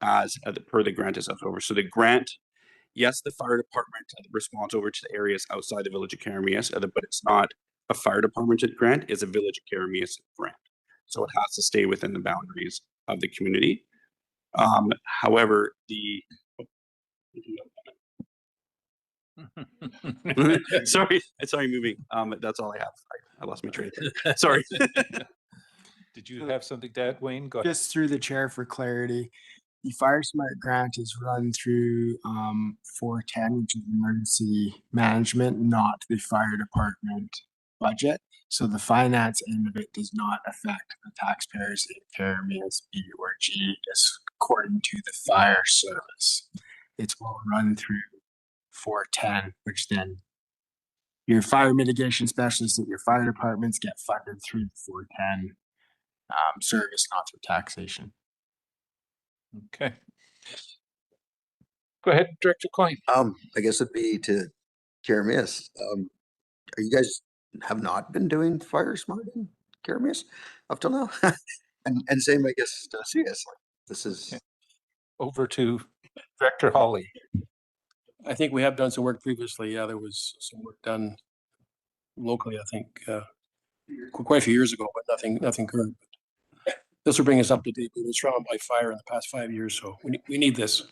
as per the grant is over. So the grant, yes, the fire department responds over to the areas outside the village of Carameus, but it's not a fire department grant, it's a village of Carameus grant. So it has to stay within the boundaries of the community. However, sorry, moving. That's all I have. I lost my train of thought. Sorry. Did you have something to add, Wayne? Go ahead. Just through the chair for clarity, the Fire Smart grant is run through 410, which is emergency management, not the fire department budget. So the finance end of it does not affect the taxpayers in Carameus B or G, according to the fire service. It's all run through 410, which then your fire mitigation specialists at your fire departments get funded through the 410 service, not through taxation. Okay. Go ahead, Director Coyne. I guess it'd be to Carameus. Are you guys have not been doing Fire Smart in Carameus up till now? and same, I guess, to CS. This is okay. Over to Director Hawley. I think we have done some work previously. Yeah, there was some work done locally, I think, quite a few years ago, but nothing current. This will bring us up to date. It was surrounded by fire in the past 5 years, so we need this.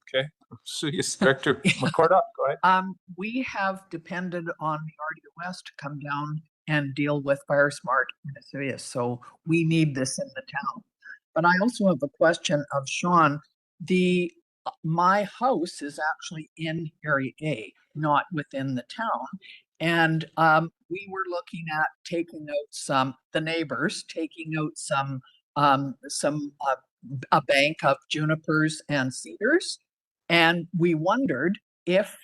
Okay. So yes, Director McCordock, go ahead. We have depended on the RDOS to come down and deal with Fire Smart in Vesuvius, so we need this in the town. But I also have a question of Sean. My house is actually in Area A, not within the town. And we were looking at taking out the neighbors, taking out a bank of junipers and cedars. And we wondered if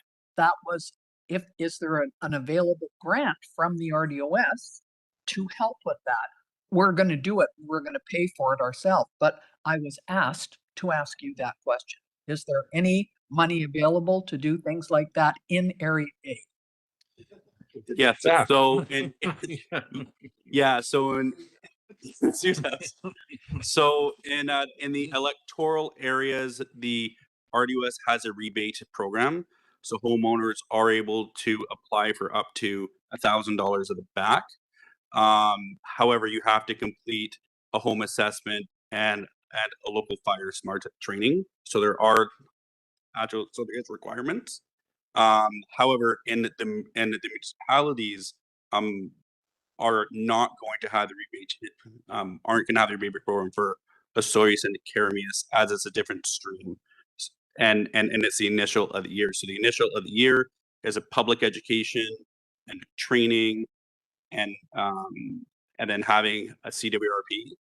is there an available grant from the RDOS to help with that? We're going to do it. We're going to pay for it ourselves. But I was asked to ask you that question. Is there any money available to do things like that in Area A? Yeah. So in the electoral areas, the RDOS has a rebate program. So homeowners are able to apply for up to $1,000 of the back. However, you have to complete a home assessment and a local fire smart training. So there is requirements. However, in the municipalities are not going to have the rebate, aren't going to have the rebate program for Osoyoos and Karamias, as it's a different stream. And it's the initial of the year. So the initial of the year is a public education and training and then having a CWRP.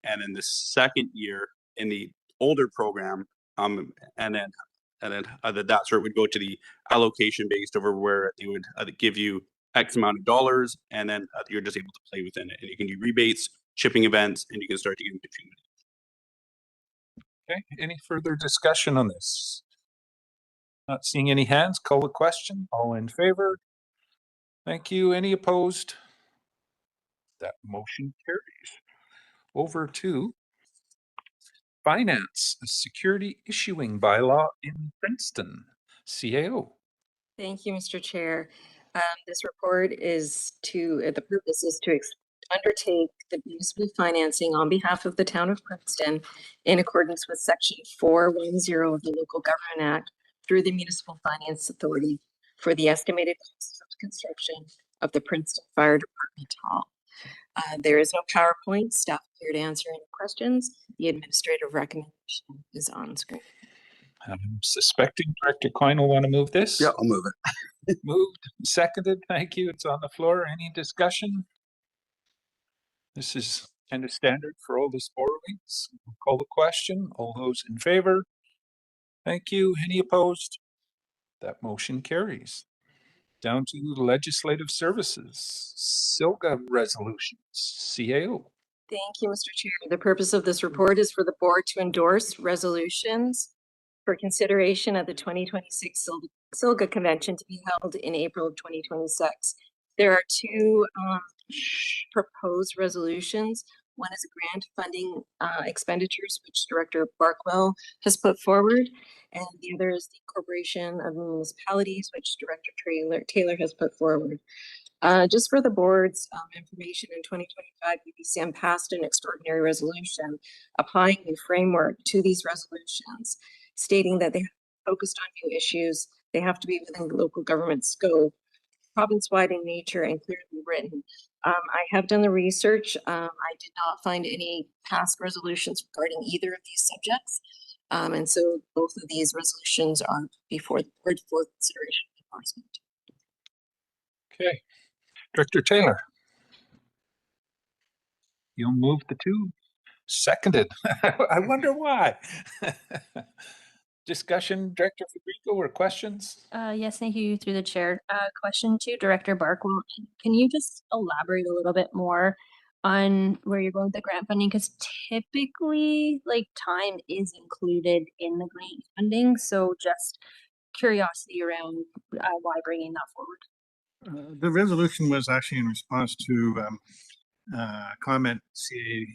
And then the second year in the older program, and then that's where it would go to the allocation based over where they would give you X amount of dollars, and then you're just able to play within it. And you can do rebates, shipping events, and you can start to get into treatment. Okay, any further discussion on this? Not seeing any hands, call the question. All in favor? Thank you. Any opposed? That motion carries. Over to finance, a security issuing bylaw in Princeton, CAO. Thank you, Mr. Chair. This report is the purpose is to undertake the municipal financing on behalf of the town of Princeton in accordance with Section 410 of the Local Government Act through the Municipal Finance Authority for the estimated cost of construction of the Princeton Fire Department Hall. There is no PowerPoint. Staff is here to answer any questions. The administrative recommendation is on screen. I'm suspecting Director Coyne will want to move this. Yeah, I'll move it. Moved, seconded. Thank you. It's on the floor. Any discussion? This is kind of standard for all this borrowings. We'll call the question. All those in favor? Thank you. Any opposed? That motion carries. Down to legislative services, SILGA resolutions, CAO. Thank you, Mr. Chair. The purpose of this report is for the board to endorse resolutions for consideration at the 2026 SILGA convention to be held in April of 2026. There are two proposed resolutions. One is a grant funding expenditures, which Director Barkwell has put forward, and the other is the Corporation of Municipalities, which Director Taylor has put forward. Just for the board's information, in 2025, UBCM passed an extraordinary resolution applying a framework to these resolutions, stating that they have focused on new issues, they have to be within the local government scope, province-wide in nature, and clearly written. I have done the research. I did not find any past resolutions regarding either of these subjects. And so both of these resolutions are before the board for consideration and endorsement. Okay. Director Taylor. You'll move the two. Seconded. I wonder why. Discussion, Director Fabrico, or questions? Yes, thank you through the chair. Question to Director Barkwell. Can you just elaborate a little bit more on where you're going with the grant funding? Because typically, like, time is included in the grant funding. So just curiosity around why bringing that forward. The resolution was actually in response to comment CA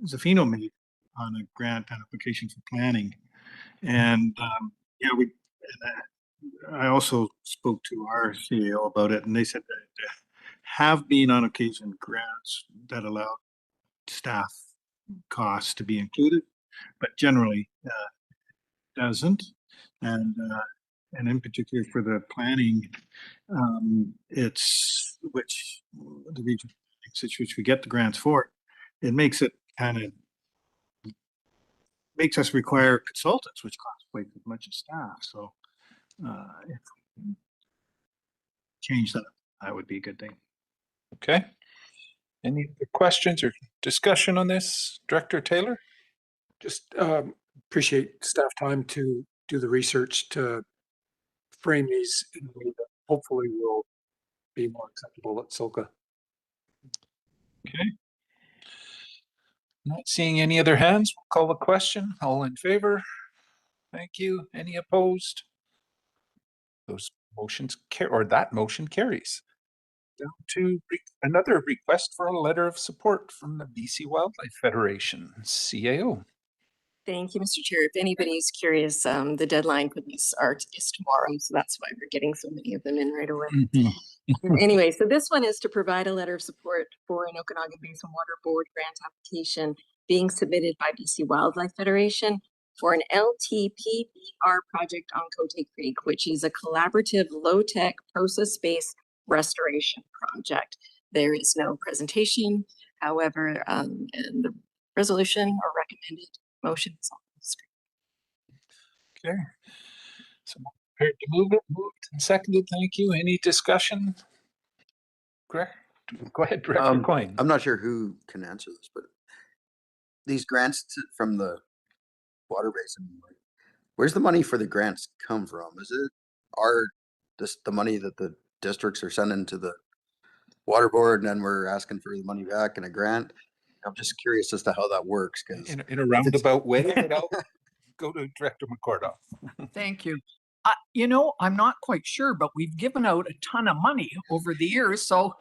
Zafino made on a grant application for planning. And I also spoke to our CEO about it, and they said that there have been on occasion grants that allow staff costs to be included, but generally doesn't. And in particular for the planning, it's which the region, which we get the grants for, it makes it makes us require consultants, which costs way too much of staff. So if we can change that, that would be a good thing. Okay. Any other questions or discussion on this, Director Taylor? Just appreciate staff time to do the research to frame these in a way that hopefully will be more acceptable at Silka. Okay. Not seeing any other hands. We'll call the question. All in favor? Thank you. Any opposed? Those motions that motion carries. Down to another request for a letter of support from the BC Wildlife Federation, CAO. Thank you, Mr. Chair. If anybody's curious, the deadline for these is tomorrow, so that's why we're getting so many of them in right away. Anyway, so this one is to provide a letter of support for an Okanagan Basin Water Board grant application being submitted by BC Wildlife Federation for an LTPBR project on Cote Creek, which is a collaborative low-tech process-based restoration project. There is no presentation, however, and the resolution or recommended motion is on the screen. Okay. So prepared to move it, moved and seconded. Thank you. Any discussion? Go ahead, Director Coyne. I'm not sure who can answer this, but these grants from the water basin, where's the money for the grants come from? Is it the money that the districts are sending to the water board, and then we're asking for the money back in a grant? I'm just curious as to how that works. Because in a roundabout way, I'll go to Director McCordoff. Thank you. I'm not quite sure, but we've given out a ton of money over the years, so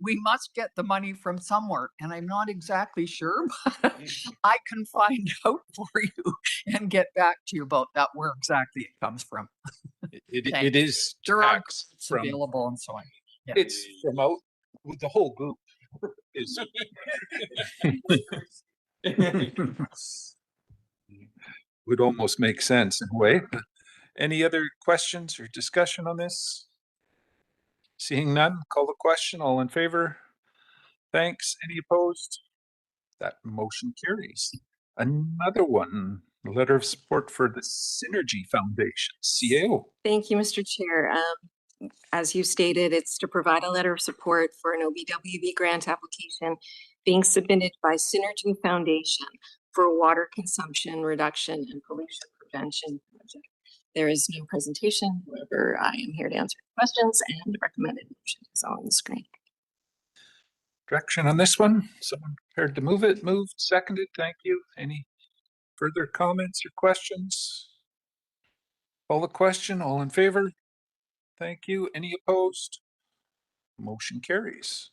we must get the money from somewhere. And I'm not exactly sure, but I can find out for you and get back to you about that, where exactly it comes from. It is there are tax grants from, available and so on. Yeah. It's from out with the whole group. Would almost make sense in a way. Any other questions or discussion on this? Seeing none, call the question. All in favor? Thanks. Any opposed? That motion carries. Another one, a letter of support for the Synergy Foundation, CAO. Thank you, Mr. Chair. As you stated, it's to provide a letter of support for an OBWB grant application being submitted by Synergy Foundation for water consumption reduction and pollution prevention project. There is no presentation, however, I am here to answer questions, and the recommended motion is on the screen. Direction on this one? Someone prepared to move it? Moved, seconded. Thank you. Any further comments or questions? Call the question. All in favor? Thank you. Any opposed? Motion carries.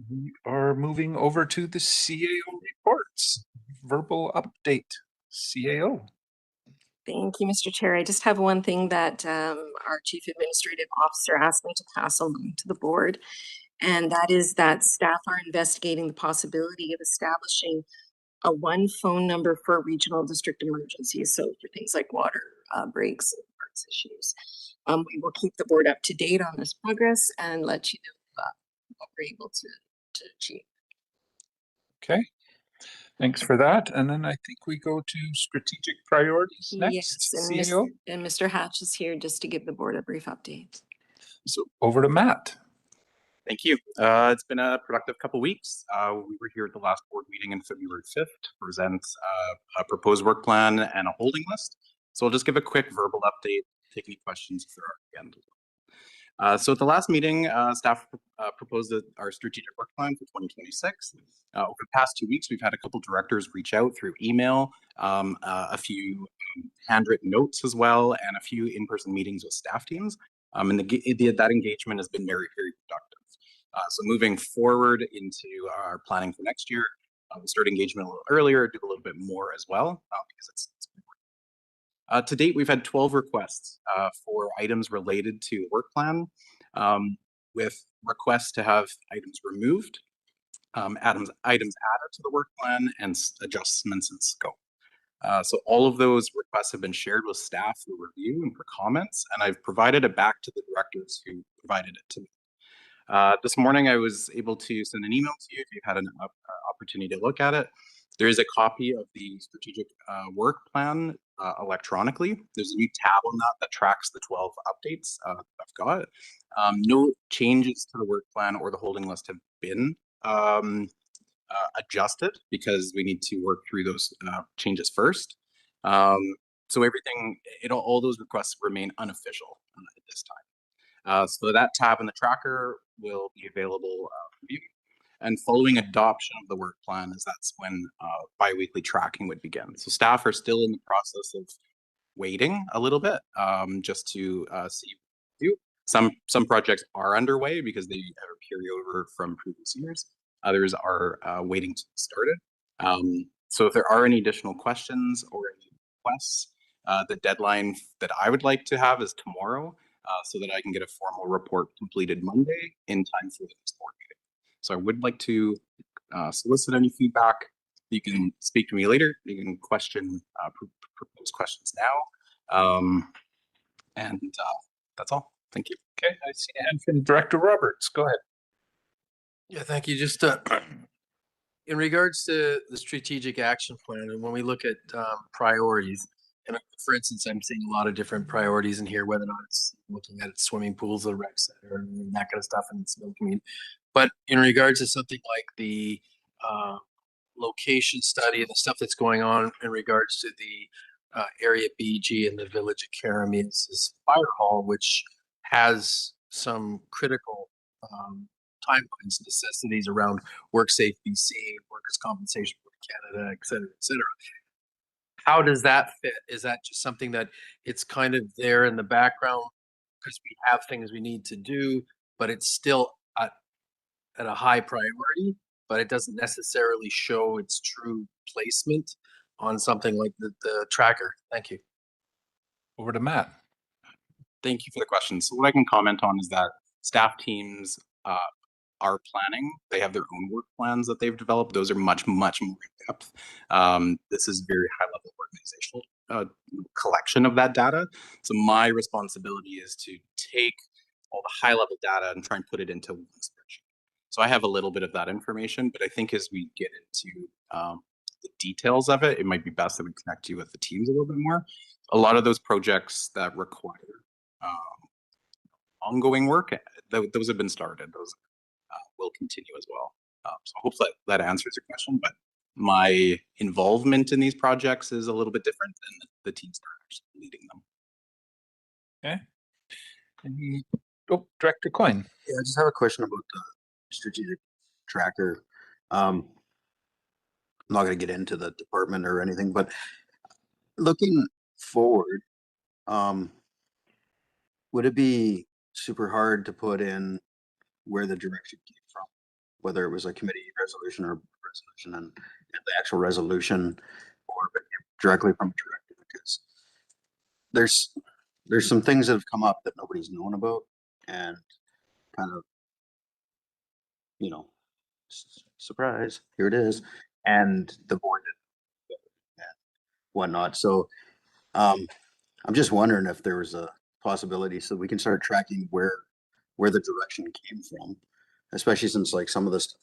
We are moving over to the CAO reports. Verbal update, CAO. Thank you, Mr. Chair. I just have one thing that our Chief Administrative Officer asked me to pass along to the board, and that is that staff are investigating the possibility of establishing a one phone number for regional district emergencies. So for things like water breaks and parts issues. We will keep the board up to date on this progress and let you know what we're able to achieve. Okay. Thanks for that. And then I think we go to strategic priorities next. Yes, CAO. and Mr. Hatch is here just to give the board a brief update. So over to Matt. Thank you. It's been a productive couple weeks. We were here at the last board meeting on February 5th to present a proposed work plan and a holding list. So I'll just give a quick verbal update, take any questions if there are at the end. So at the last meeting, staff proposed our strategic work plan for 2026. Over the past 2 weeks, we've had a couple directors reach out through email, a few handwritten notes as well, and a few in-person meetings with staff teams. And that engagement has been very, very productive. So moving forward into our planning for next year, we'll start engagement a little earlier, do a little bit more as well, because it's important. To date, we've had 12 requests for items related to the work plan, with requests to have items removed, items added to the work plan, and adjustments in scope. So all of those requests have been shared with staff for review and for comments, and I've provided it back to the directors who provided it to me. This morning, I was able to send an email to you if you've had an opportunity to look at it. There is a copy of the strategic work plan electronically. There's a new tab on that tracks the 12 updates I've got. No changes to the work plan or the holding list have been adjusted because we need to work through those changes first. So everything, all those requests remain unofficial at this time. So that tab in the tracker will be available for view. And following adoption of the work plan, that's when biweekly tracking would begin. So staff are still in the process of waiting a little bit just to see. Some projects are underway because they have a carryover from previous years. Others are waiting to be started. So if there are any additional questions or any requests, the deadline that I would like to have is tomorrow, so that I can get a formal report completed Monday in time for the next board meeting. So I would like to solicit any feedback. You can speak to me later. You can propose questions now. And that's all. Thank you. Okay, I see a hand from Director Roberts. Go ahead. Yeah, thank you. Just in regards to the strategic action plan, and when we look at priorities, and for instance, I'm seeing a lot of different priorities in here, whether or not it's looking at swimming pools, the rec center, and that kind of stuff, and it's community. But in regards to something like the location study and the stuff that's going on in regards to the area BG and the village of Karamias' fire hall, which has some critical timelines, necessities around WorkSafe BC, Workers' Compensation Board of Canada, et cetera, et cetera. How does that fit? Is that just something that it's kind of there in the background because we have things we need to do, but it's still at a high priority, but it doesn't necessarily show its true placement on something like the tracker? Thank you. Over to Matt. Thank you for the question. So what I can comment on is that staff teams are planning. They have their own work plans that they've developed. Those are much, much more in depth. This is very high level organizational collection of that data. So my responsibility is to take all the high level data and try and put it into one spreadsheet. So I have a little bit of that information, but I think as we get into the details of it, it might be best that we connect you with the teams a little bit more. A lot of those projects that require ongoing work, those have been started. Those will continue as well. So I hope that answers your question, but my involvement in these projects is a little bit different than the teams that are actually leading them. Okay. Director Coyne. Yeah, I just have a question about the strategic tracker. I'm not going to get into the department or anything, but looking forward, would it be super hard to put in where the direction came from, whether it was a committee resolution or resolution and the actual resolution, or directly from a director? Because there's some things that have come up that nobody's known about, and kind of, surprise, here it is, and the board and whatnot. So I'm just wondering if there was a possibility so we can start tracking where the direction came from, especially since like some of this,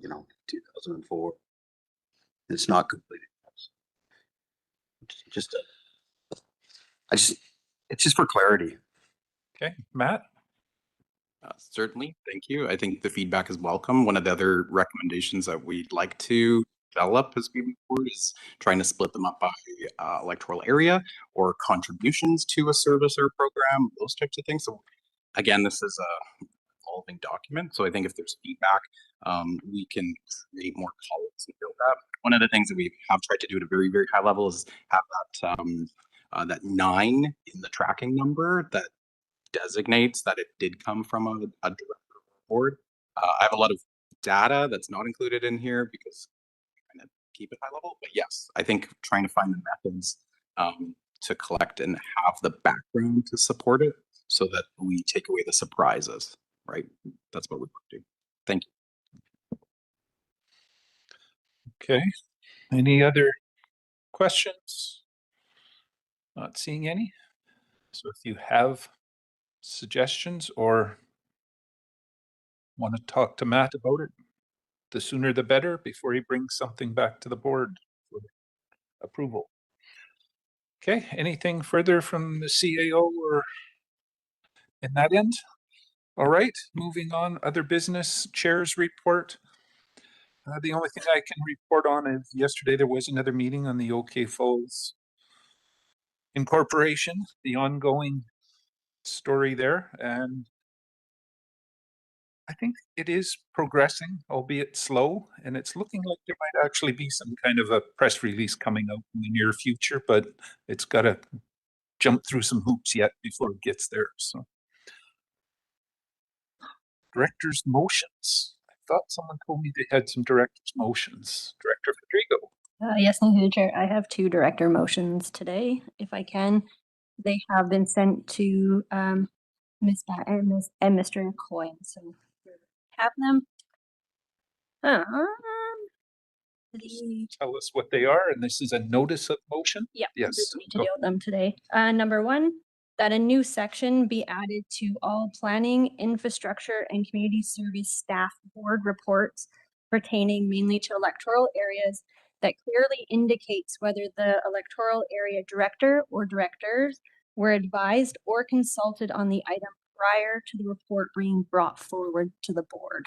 2004, it's not completed. It's just for clarity. Okay, Matt. Certainly, thank you. I think the feedback is welcome. One of the other recommendations that we'd like to develop as we move forward is trying to split them up by electoral area or contributions to a service or program, those types of things. So again, this is a evolving document. So I think if there's feedback, we can create more columns and build that. One of the things that we have tried to do at a very, very high level is have that 9 in the tracking number that designates that it did come from a director board. I have a lot of data that's not included in here because we kind of keep it high level. But yes, I think trying to find the methods to collect and have the background to support it so that we take away the surprises, right? That's what we're doing. Thank you. Okay. Any other questions? Not seeing any. So if you have suggestions or want to talk to Matt about it, the sooner the better before he brings something back to the board for approval. Okay, anything further from the CAO or in that end? All right, moving on, other business, chair's report. The only thing I can report on is yesterday there was another meeting on the OK Falls Incorporation, the ongoing story there, and I think it is progressing, albeit slow, and it's looking like there might actually be some kind of a press release coming out in the near future, but it's got to jump through some hoops yet before it gets there. So, director's motions. I thought someone told me they had some director's motions. Director Rodrigo. Yes, thank you, Chair. I have 2 director motions today, if I can. They have been sent to Ms. Batten and Mr. Coyne. So have them. Tell us what they are, and this is a notice of motion? Yeah, Yes. just need to Go. deal with them today. Number 1, that a new section be added to all planning, infrastructure, and community service staff board reports pertaining mainly to electoral areas that clearly indicates whether the electoral area director or directors were advised or consulted on the item prior to the report being brought forward to the board.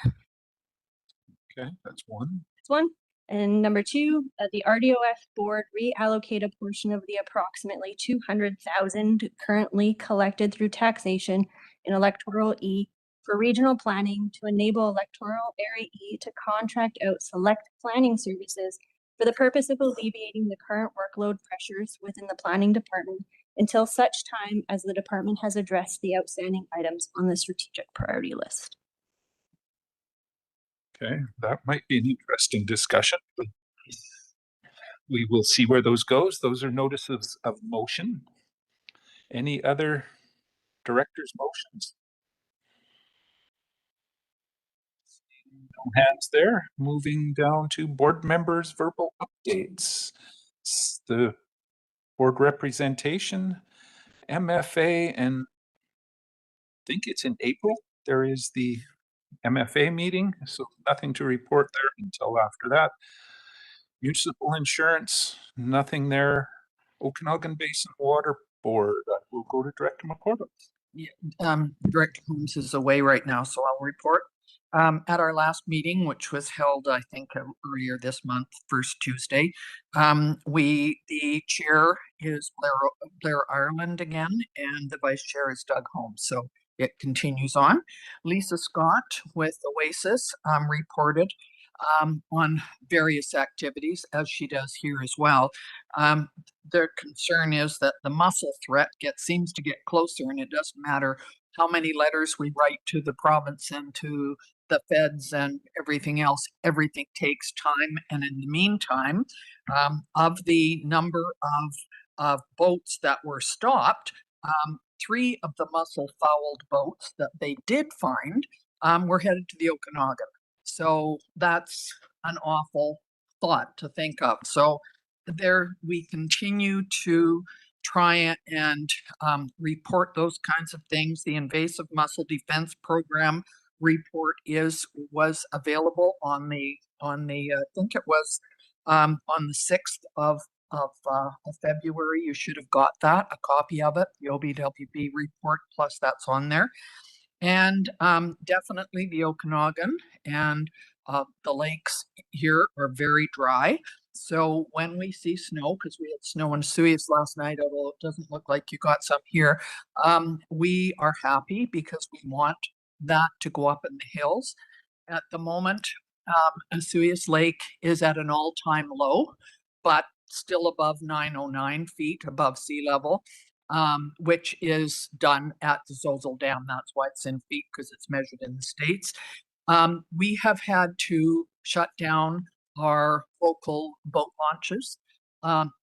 Okay, that's one. That's one. And number 2, that the RDOS board reallocate a portion of the approximately 200,000 currently collected through taxation in electoral E for regional planning to enable electoral area E to contract out select planning services for the purpose of alleviating the current workload pressures within the planning department until such time as the department has addressed the outstanding items on the strategic priority list. Okay, that might be an interesting discussion. We will see where those goes. Those are notices of motion. Any other director's motions? No hands there. Moving down to board members' verbal updates. The board representation, MFA, and I think it's in April. There is the MFA meeting, so nothing to report there until after that. Municipal insurance, nothing there. Okanagan Basin Water Board, we'll go to Director McCormick. Yeah, Director Holmes is away right now, so I'll report. At our last meeting, which was held, I think, earlier this month, first Tuesday, the chair is Blair Ireland again, and the vice chair is Doug Holmes. So it continues on. Lisa Scott with Oasis reported on various activities, as she does here as well. Their concern is that the mussel threat seems to get closer, and it doesn't matter how many letters we write to the province and to the feds and everything else. Everything takes time, and in the meantime, of the number of boats that were stopped, 3 of the mussel-fouled boats that they did find were headed to the Okanagan. So that's an awful thought to think of. So there we continue to try and report those kinds of things. The Invasive Mussel Defense Program report was available on the I think it was on the 6th of February. You should have got that, a copy of it, the OBWB report, plus that's on there. And definitely the Okanagan and the lakes here are very dry. So when we see snow, because we had snow in Suez last night, although it doesn't look like you got some here, we are happy because we want that to go up in the hills. At the moment, Suez Lake is at an all-time low, but still above 909 feet above sea level. Which is done at the Zozel Dam. That's why it's in feet, because it's measured in the States. We have had to shut down our local boat launches,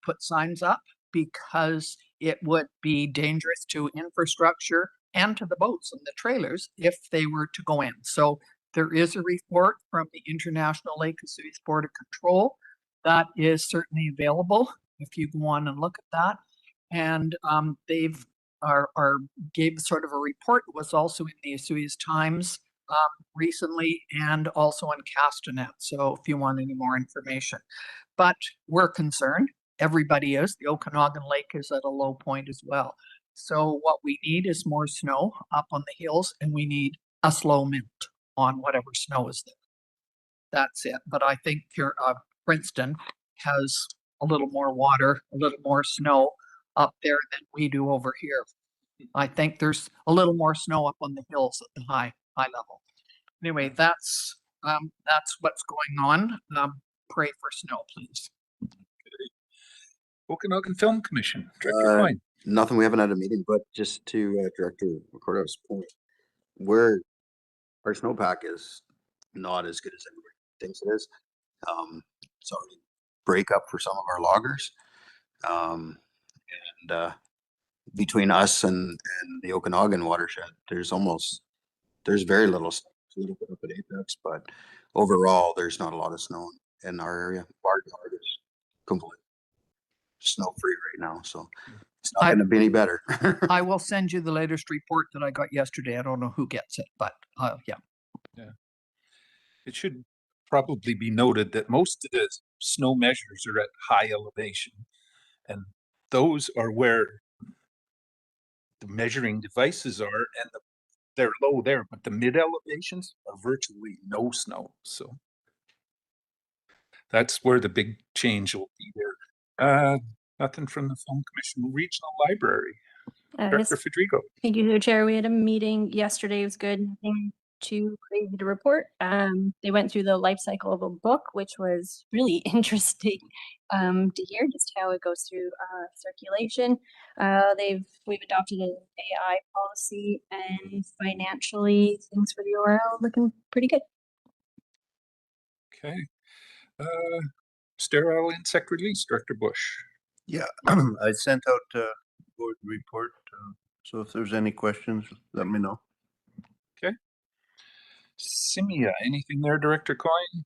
put signs up, because it would be dangerous to infrastructure and to the boats and the trailers if they were to go in. So there is a report from the International Lake and Suez Board of Control that is certainly available. if you go on and look at that. And they've gave sort of a report. It was also in the Osoyoos Times recently, and also in Castanet. So if you want any more information, but we're concerned. Everybody is. The Okanagan Lake is at a low point as well. So what we need is more snow up on the hills, and we need a slow melt on whatever snow is there. That's it. But I think here, Princeton has a little more water, a little more snow up there than we do over here. I think there's a little more snow up on the hills at the high level. Anyway, that's what's going on. Pray for snow, please. Okanagan Film Commission, Director Coyne. Nothing, we haven't had a meeting, but just to Director McCordow's point, our snowpack is not as good as everybody thinks it is. It's already break up for some of our loggers. And between us and the Okanagan watershed, there's very little snow. It's a little bit up at Apex, but overall, there's not a lot of snow in our area. Bard Yard is completely snow free right now, so it's not going to be any better. I will send you the latest report that I got yesterday. I don't know who gets it, but yeah. It should probably be noted that most of the snow measures are at high elevation, and those are where the measuring devices are, and they're low there, but the mid elevations are virtually no snow. So that's where the big change will be there. Nothing from the Film Commission. Regional Library. Director Federico. Thank you, the Chair. We had a meeting yesterday. It was good. Nothing too crazy to report. They went through the life cycle of a book, which was really interesting to hear just how it goes through circulation. We've adopted an AI policy, and financially things for the ORL looking pretty good. Okay. Sterile insect release, Director Bush. Yeah, I sent out a board report. So if there's any questions, let me know. Okay. Simia, anything there, Director Coyne?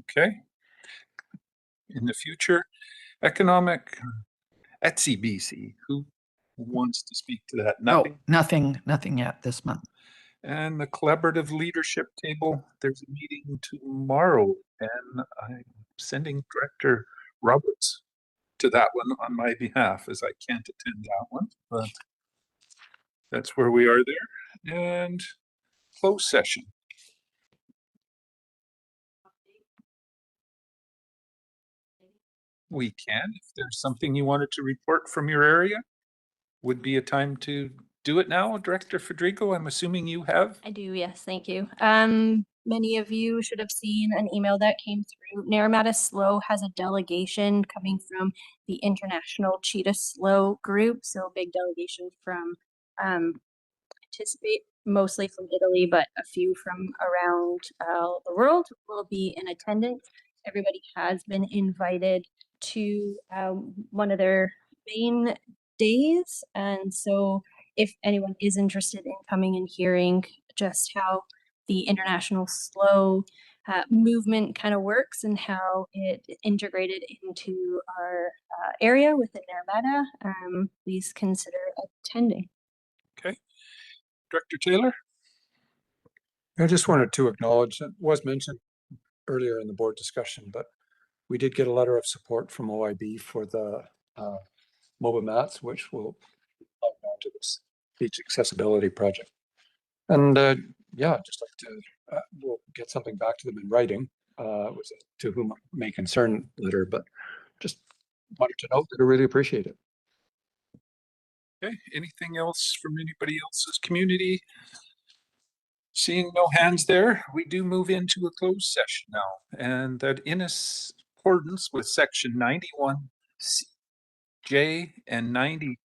Okay. In the future, economic, Etsy BC, who wants to speak to that? Nothing? No, nothing yet this month. And the collaborative leadership table, there's a meeting tomorrow, and I'm sending Director Roberts to that one on my behalf, as I can't attend that one, but that's where we are there. And closed session. We can, if there's something you wanted to report from your area, would be a time to do it now. Director Federico, I'm assuming you have? I do, yes, thank you. Many of you should have seen an email that came through. Naramata Slow has a delegation coming from the International Cheetah Slow group, so a big delegation from anticipate mostly from Italy, but a few from around the world will be in attendance. Everybody has been invited to one of their main days, and so if anyone is interested in coming and hearing just how the international slow movement kind of works and how it integrated into our area within Naramata, please consider attending. Okay. Director Taylor? I just wanted to acknowledge, it was mentioned earlier in the board discussion, but we did get a letter of support from OIB for the mobile mats, which will help out to this beach accessibility project. And yeah, just like to, we'll get something back to them in writing, was it to whom it may concern letter, but just wanted to note that I really appreciate it. Okay, anything else from anybody else's community? Seeing no hands there, we do move into a closed session now, and that in accordance with section 91J and 92B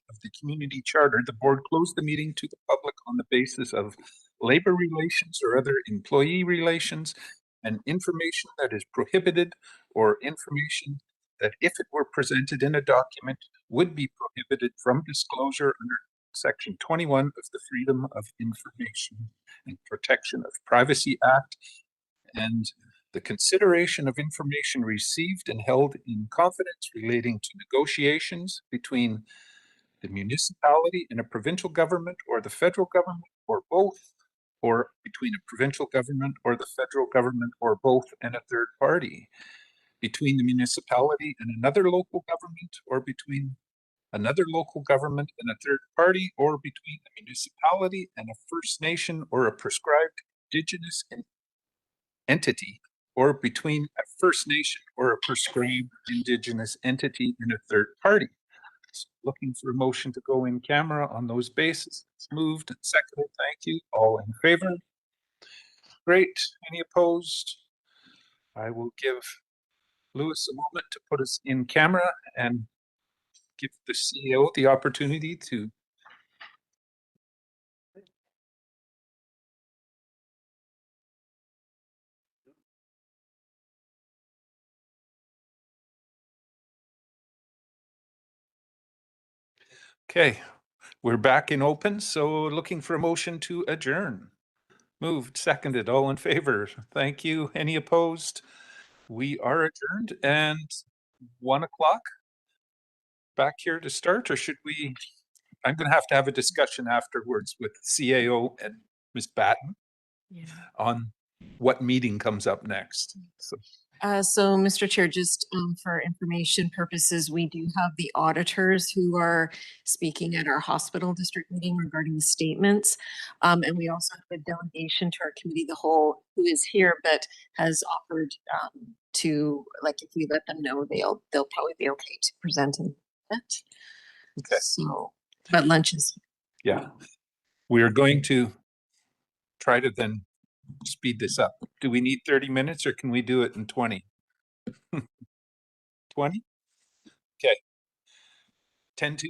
of the community charter, the board closed the meeting to the public on the basis of labor relations or other employee relations, and information that is prohibited, or information that if it were presented in a document would be prohibited from disclosure under Section 21 of the Freedom of Information and Protection of Privacy Act, and the consideration of information received and held in confidence relating to negotiations between the municipality and a provincial government or the federal government or both, or between a provincial government or the federal government or both and a third party, between the municipality and another local government or between another local government and a third party or between a municipality and a First Nation or a prescribed Indigenous entity or between a First Nation or a prescribed Indigenous entity and a third party. So looking for a motion to go in camera on those bases. It's moved and seconded. Thank you. All in favor? Great. Any opposed? I will give Lewis a moment to put us in camera and give the CEO the opportunity to. Okay, we're back in open, so looking for a motion to adjourn. Moved, seconded, all in favor. Thank you. Any opposed? We are adjourned and 1 o'clock. Back here to start, or should we? I'm going to have a discussion afterwards with CAO and Ms. Batten on what meeting comes up next. So, Mr. Chair, just for information purposes, we do have the auditors who are speaking at our hospital district meeting regarding the statements. And we also have a delegation to our committee, the whole, who is here, but has offered to, like, if we let them know, they'll probably be okay to present in it. Okay. So, but lunch is. Yeah. We are going to try to then speed this up. Do we need 30 minutes or can we do it in 20? 20? Okay. 10 to.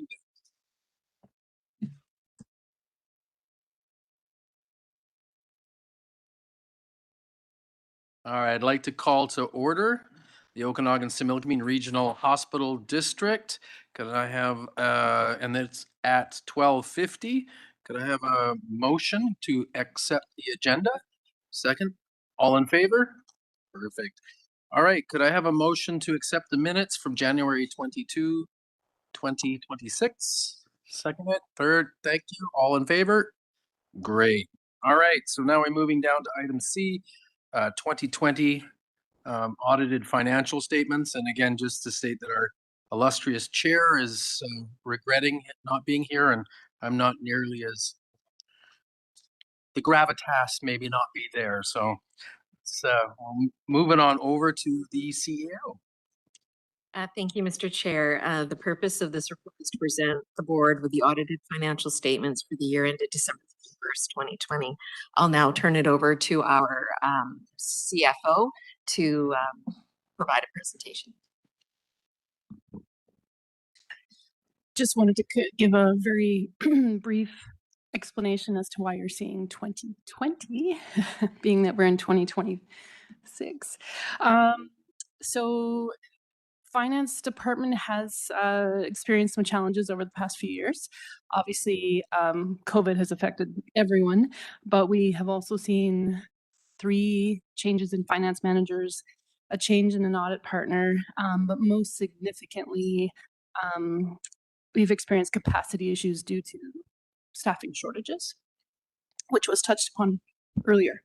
All right, I'd like to call to order the Okanagan-Similkameen Regional Hospital District. Could I have, and it's at 12:50. Could I have a motion to accept the agenda? Second, all in favor? Perfect. All right, could I have a motion to accept the minutes from January 22, 2026? Second it, third, thank you. All in favor? Great. All right, so now we're moving down to item C, 2020 audited financial statements. And again, just to state that our illustrious chair is regretting not being here, and I'm not nearly as, the gravitas maybe not be there. So moving on over to the CEO. Thank you, Mr. Chair. The purpose of this report is to present the board with the audited financial statements for the year ended December 1st, 2020. I'll now turn it over to our CFO to provide a presentation. Just wanted to give a very brief explanation as to why you're seeing 2020, being that we're in 2026. So finance department has experienced some challenges over the past few years. Obviously, COVID has affected everyone, but we have also seen 3 changes in finance managers, a change in an audit partner, but most significantly, we've experienced capacity issues due to staffing shortages, which was touched upon earlier.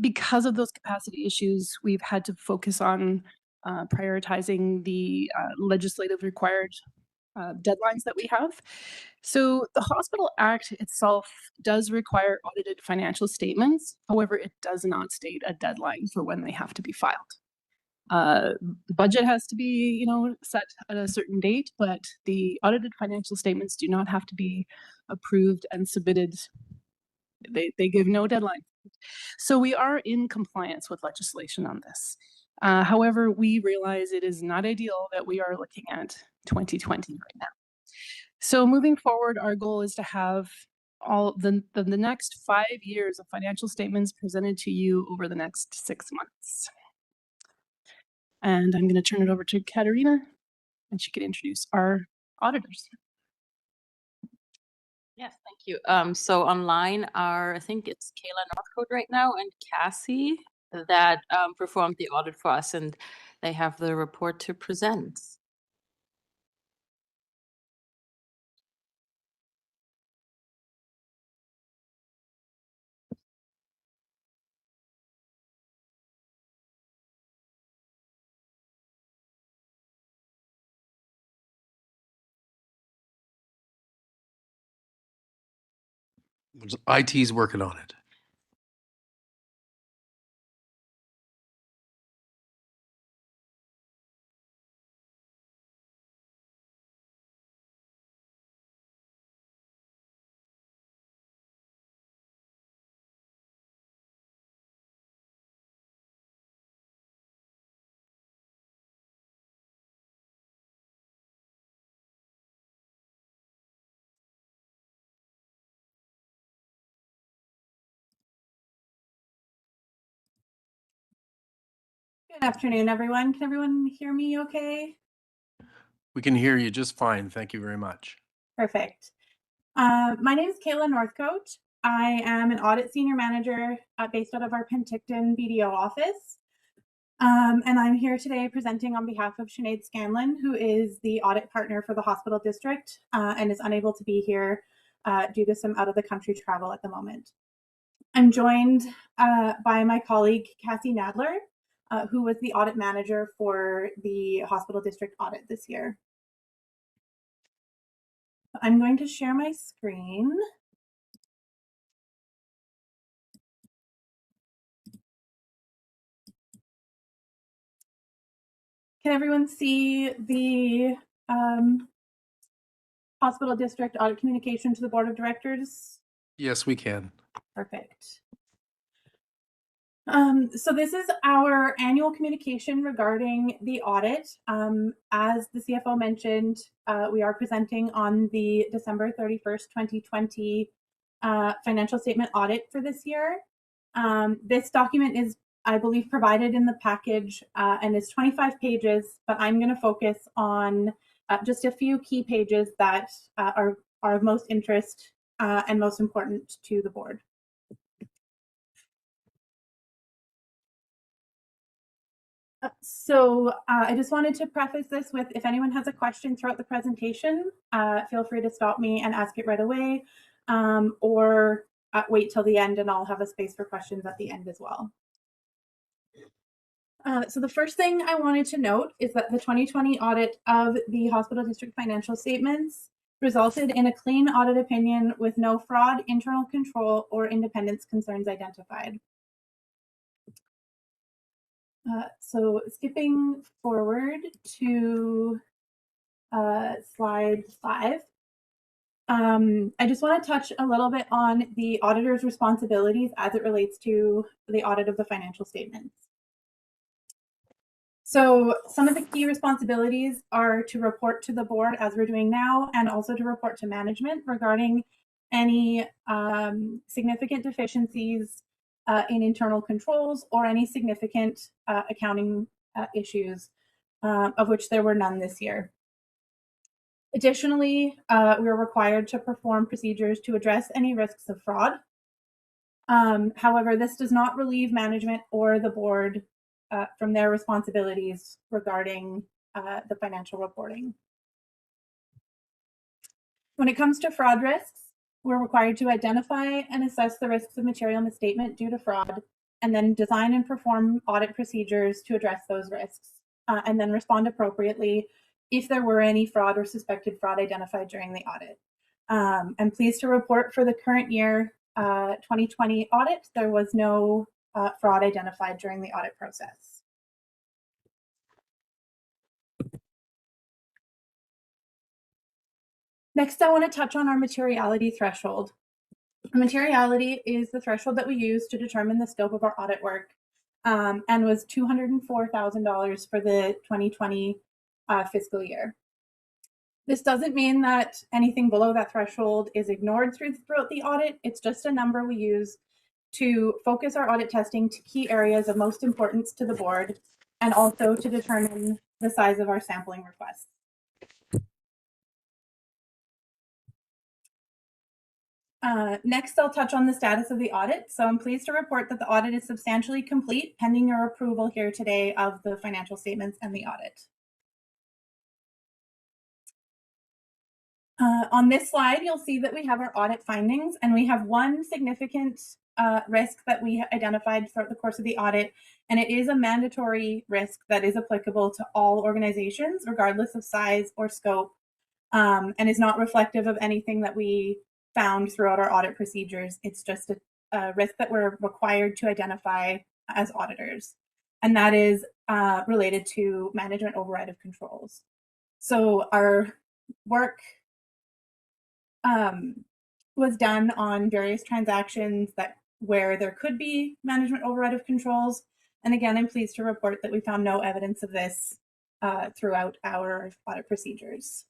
Because of those capacity issues, we've had to focus on prioritizing the legislative required deadlines that we have. So the Hospital Act itself does require audited financial statements. However, it does not state a deadline for when they have to be filed. The budget has to be, set at a certain date, but the audited financial statements do not have to be approved and submitted. They give no deadline. So we are in compliance with legislation on this. However, we realize it is not ideal that we are looking at 2020 right now. So moving forward, our goal is to have all the next 5 years of financial statements presented to you over the next 6 months. And I'm going to turn it over to Katerina, and she can introduce our auditors. Yes, thank you. So online are, I think it's Kayla Northcote right now and Cassie that performed the audit for us, and they have the report to present. IT's working on it. Good afternoon, everyone. Can everyone hear me okay? We can hear you just fine. Thank you very much. Perfect. My name is Kayla Northcote. I am an audit senior manager based out of our Penticton BDO office. And I'm here today presenting on behalf of Sinead Scanlon, who is the audit partner for the hospital district and is unable to be here due to some out of the country travel at the moment. I'm joined by my colleague, Cassie Nadler, who was the audit manager for the hospital district audit this year. I'm going to share my screen. Can everyone see the hospital district audit communication to the board of directors? Yes, we can. Perfect. So this is our annual communication regarding the audit. As the CFO mentioned, we are presenting on the December 31st, 2020 financial statement audit for this year. This document is, I believe, provided in the package and is 25 pages, but I'm going to focus on just a few key pages that are of most interest and most important to the board. So I just wanted to preface this with, if anyone has a question throughout the presentation, feel free to stop me and ask it right away, or wait till the end and I'll have a space for questions at the end as well. So the first thing I wanted to note is that the 2020 audit of the hospital district financial statements resulted in a clean audit opinion with no fraud, internal control, or independence concerns identified. So skipping forward to slide 5, I just want to touch a little bit on the auditor's responsibilities as it relates to the audit of the financial statements. So some of the key responsibilities are to report to the board, as we're doing now, and also to report to management regarding any significant deficiencies in internal controls or any significant accounting issues, of which there were none this year. Additionally, we are required to perform procedures to address any risks of fraud. However, this does not relieve management or the board from their responsibilities regarding the financial reporting. When it comes to fraud risks, we're required to identify and assess the risks of material misstatement due to fraud, and then design and perform audit procedures to address those risks, and then respond appropriately if there were any fraud or suspected fraud identified during the audit. I'm pleased to report for the current year 2020 audit, there was no fraud identified during the audit process. Next, I want to touch on our materiality threshold. Materiality is the threshold that we use to determine the scope of our audit work, and was $204,000 for the 2020 fiscal year. This doesn't mean that anything below that threshold is ignored throughout the audit. It's just a number we use to focus our audit testing to key areas of most importance to the board, and also to determine the size of our sampling requests. Next, I'll touch on the status of the audit. So I'm pleased to report that the audit is substantially complete, pending your approval here today of the financial statements and the audit. On this slide, you'll see that we have our audit findings, and we have one significant risk that we identified throughout the course of the audit, and it is a mandatory risk that is applicable to all organizations, regardless of size or scope, and is not reflective of anything that we found throughout our audit procedures. It's just a risk that we're required to identify as auditors, and that is related to management override of controls. So our work was done on various transactions where there could be management override of controls. And again, I'm pleased to report that we found no evidence of this throughout our audit procedures.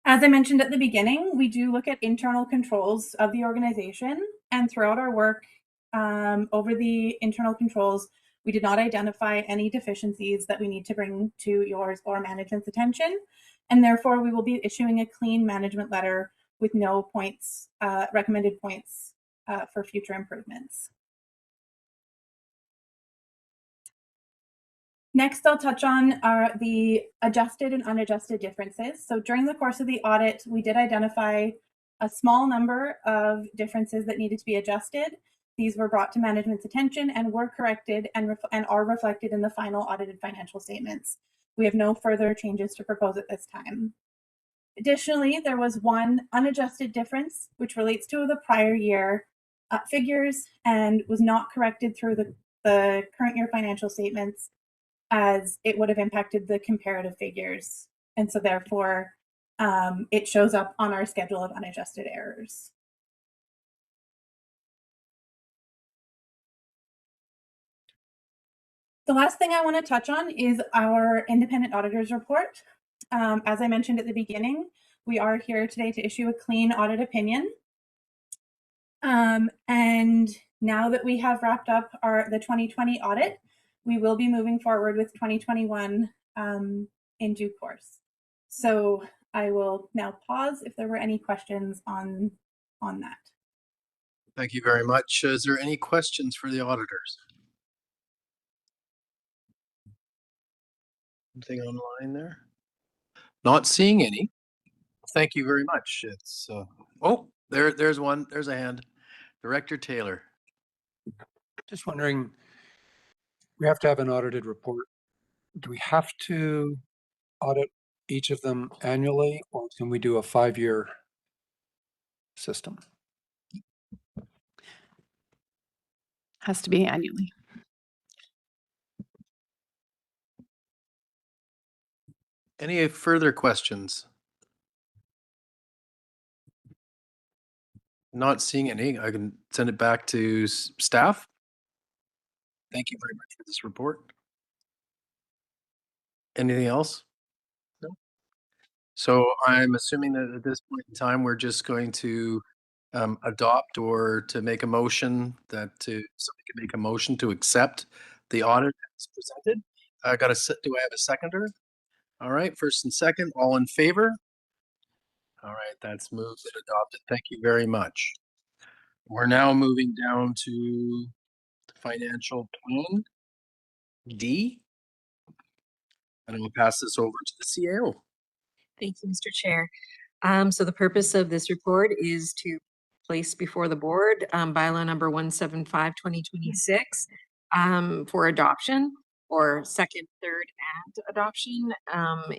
As I mentioned at the beginning, we do look at internal controls of the organization, and throughout our work over the internal controls, we did not identify any deficiencies that we need to bring to yours or management's attention, and therefore we will be issuing a clean management letter with no points, recommended points for future improvements. Next, I'll touch on the adjusted and unadjusted differences. So during the course of the audit, we did identify a small number of differences that needed to be adjusted. These were brought to management's attention and were corrected and are reflected in the final audited financial statements. We have no further changes to propose at this time. Additionally, there was one unadjusted difference, which relates to the prior year figures and was not corrected through the current year financial statements, as it would have impacted the comparative figures. And so therefore, it shows up on our schedule of unadjusted errors. The last thing I want to touch on is our independent auditor's report. As I mentioned at the beginning, we are here today to issue a clean audit opinion. And now that we have wrapped up the 2020 audit, we will be moving forward with 2021 in due course. So I will now pause if there were any questions on that. Thank you very much. Is there any questions for the auditors? Anything online there? Not seeing any. Thank you very much. It's oh, there's one. There's a hand. Director Taylor. Just wondering, we have to have an audited report. Do we have to audit each of them annually, or can we do a 5-year system? Has to be annually. Any further questions? Not seeing any. I can send it back to staff. Thank you very much for this report. Anything else? No. So I'm assuming that at this point in time, we're just going to adopt or to make a motion that somebody can make a motion to accept the audit as presented. Do I have a seconder? All right, first and second, all in favor? All right, that's moved and adopted. Thank you very much. We're now moving down to the financial plan D. And we'll pass this over to the CAO. Thank you, Mr. Chair. So the purpose of this report is to place before the board bylaw number 175/2026 for adoption, or second, third, and adoption.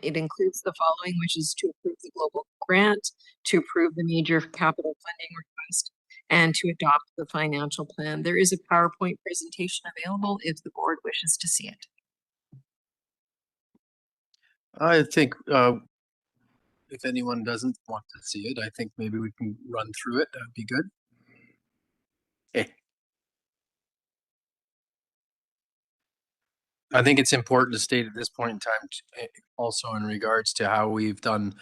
It includes the following, which is to approve the global grant, to approve the major capital funding request, and to adopt the financial plan. There is a PowerPoint presentation available if the board wishes to see it. I think if anyone doesn't want to see it, I think maybe we can run through it. That'd be good. Okay. I think it's important to state at this point in time, also in regards to how we've done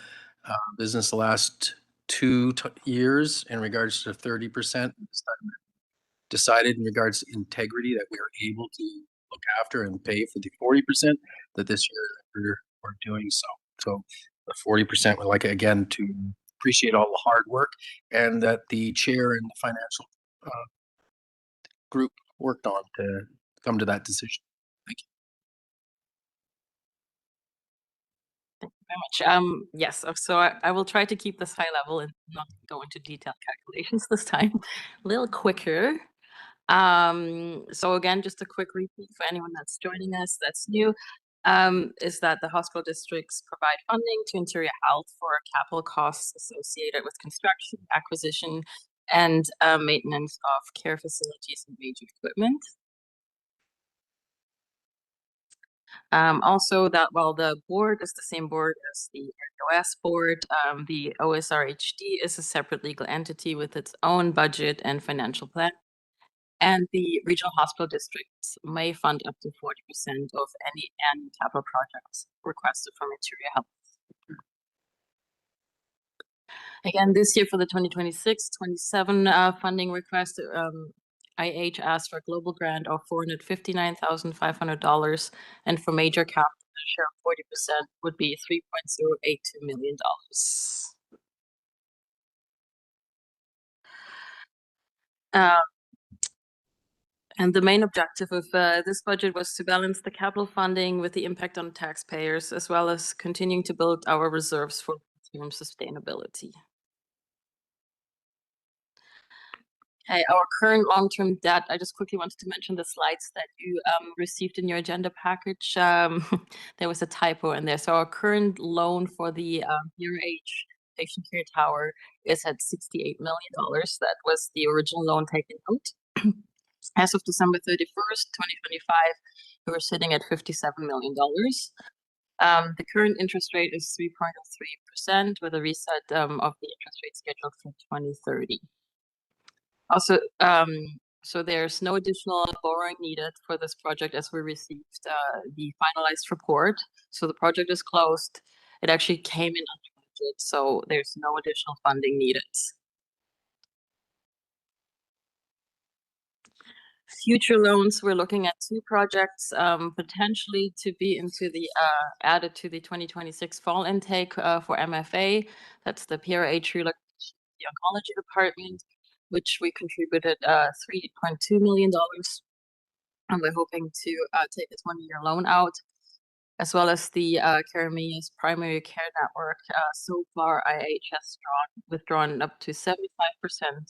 business the last 2 years in regards to 30%, decided in regards to integrity that we are able to look after and pay for the 40%, that this year we're doing so. So 40%. We'd like, again, to appreciate all the hard work and that the chair and the financial group worked on to come to that decision. Thank you. Thank you very much. Yes, so I will try to keep this high level and not go into detailed calculations this time, a little quicker. So again, just a quick repeat for anyone that's joining us that's new, is that the hospital districts provide funding to interior health for capital costs associated with construction, acquisition, and maintenance of care facilities and major equipment. Also that while the board is the same board as the RDOS board, the OSRHD is a separate legal entity with its own budget and financial plan. And the regional hospital districts may fund up to 40% of any annual capital projects requested from interior health. Again, this year for the 2026-27 funding request, IH asked for a global grant of $459,500, and for major capital, the share of 40% would be $3.082 million. And the main objective of this budget was to balance the capital funding with the impact on taxpayers, as well as continuing to build our reserves for long-term sustainability. Okay, our current long-term debt, I just quickly wanted to mention the slides that you received in your agenda package. There was a typo in there. So our current loan for the PRH patient care tower is at $68 million. That was the original loan taken out. As of December 31st, 2025, we were sitting at $57 million. The current interest rate is 3.03% with a reset of the interest rate scheduled for 2030. Also, so there's no additional borrowing needed for this project as we received the finalized report. So the project is closed. It actually came in under budget, so there's no additional funding needed. Future loans, we're looking at 2 projects potentially to be into the added to the 2026 fall intake for MFA. That's the PRH relocation, the oncology department, which we contributed $3.2 million. And we're hoping to take this 1-year loan out, as well as the Carameas primary care network. So far, IH has withdrawn up to 75%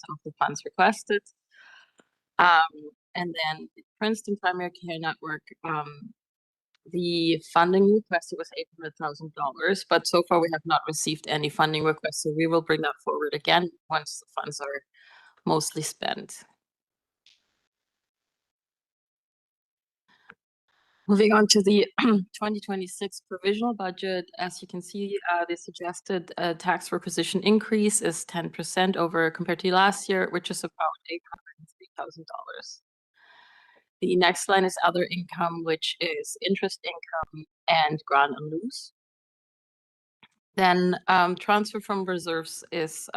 of the funds requested. And then the Princeton Primary Care Network, the funding requested was $800,000, but so far we have not received any funding requests, so we will bring that forward again once the funds are mostly spent. Moving on to the 2026 provisional budget, as you can see, the suggested tax requisition increase is 10% over compared to last year, which is about $803,000. The next line is other income, which is interest income and grant and loose. Then transfer from reserves is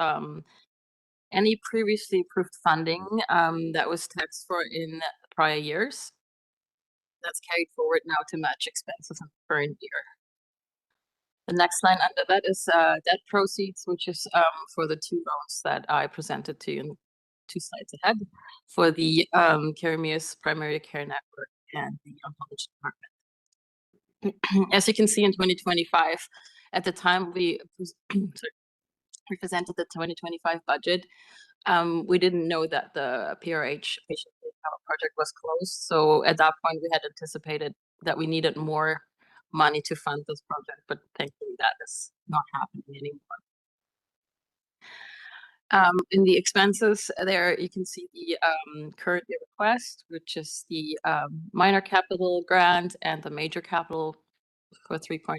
any previously approved funding that was taxed for in prior years. That's carried forward now to match expenses in the current year. The next line under that is debt proceeds, which is for the 2 loans that I presented to you in 2 slides ahead for the Carameas primary care network and the oncology department. As you can see in 2025, at the time we presented the 2025 budget, we didn't know that the PRH patient care project was closed. So at that point, we had anticipated that we needed more money to fund this project, but thankfully that is not happening anymore. In the expenses there, you can see the current year request, which is the minor capital grant and the major capital for $3.82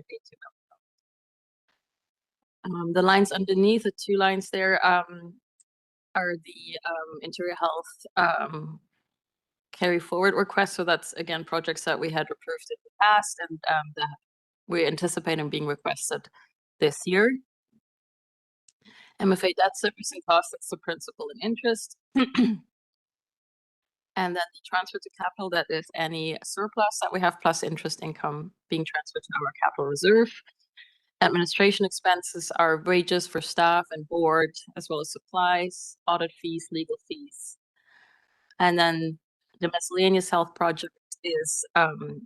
million. The lines underneath, the 2 lines there, are the interior health carry forward requests. So that's again projects that we had approved in the past and that we're anticipating being requested this year. MFA debt service and costs, that's the principal and interest. And then the transfer to capital, that is any surplus that we have plus interest income being transferred to our capital reserve. Administration expenses are wages for staff and board, as well as supplies, audit fees, legal fees. And then the miscellaneous health project is the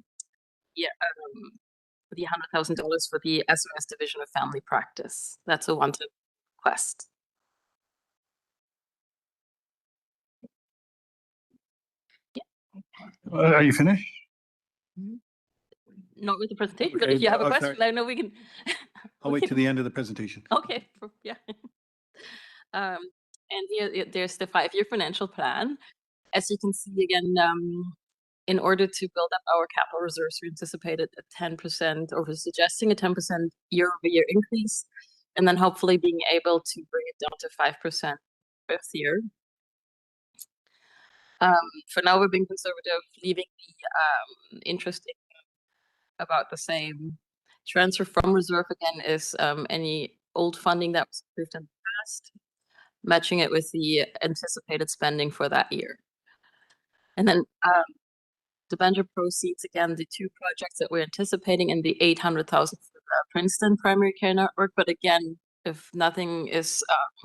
$100,000 for the SOS Division of Family Practice. That's a one-time request. Are you finished? Not with the presentation, but Okay, if you have a oh, question, sorry. I know we can. I'll wait to the end of the presentation. Okay, yeah. And here, there's the 5-year financial plan. As you can see again, in order to build up our capital reserves, we anticipated a 10%, or we're suggesting a 10% year-over-year increase, and then hopefully being able to bring it down to 5% fifth year. For now, we're being conservative, leaving the interest about the same. Transfer from reserve again is any old funding that was approved in the past, matching it with the anticipated spending for that year. And then debenture proceeds, again, the 2 projects that we're anticipating, and the $800,000 for the Princeton primary care network. But again, if nothing is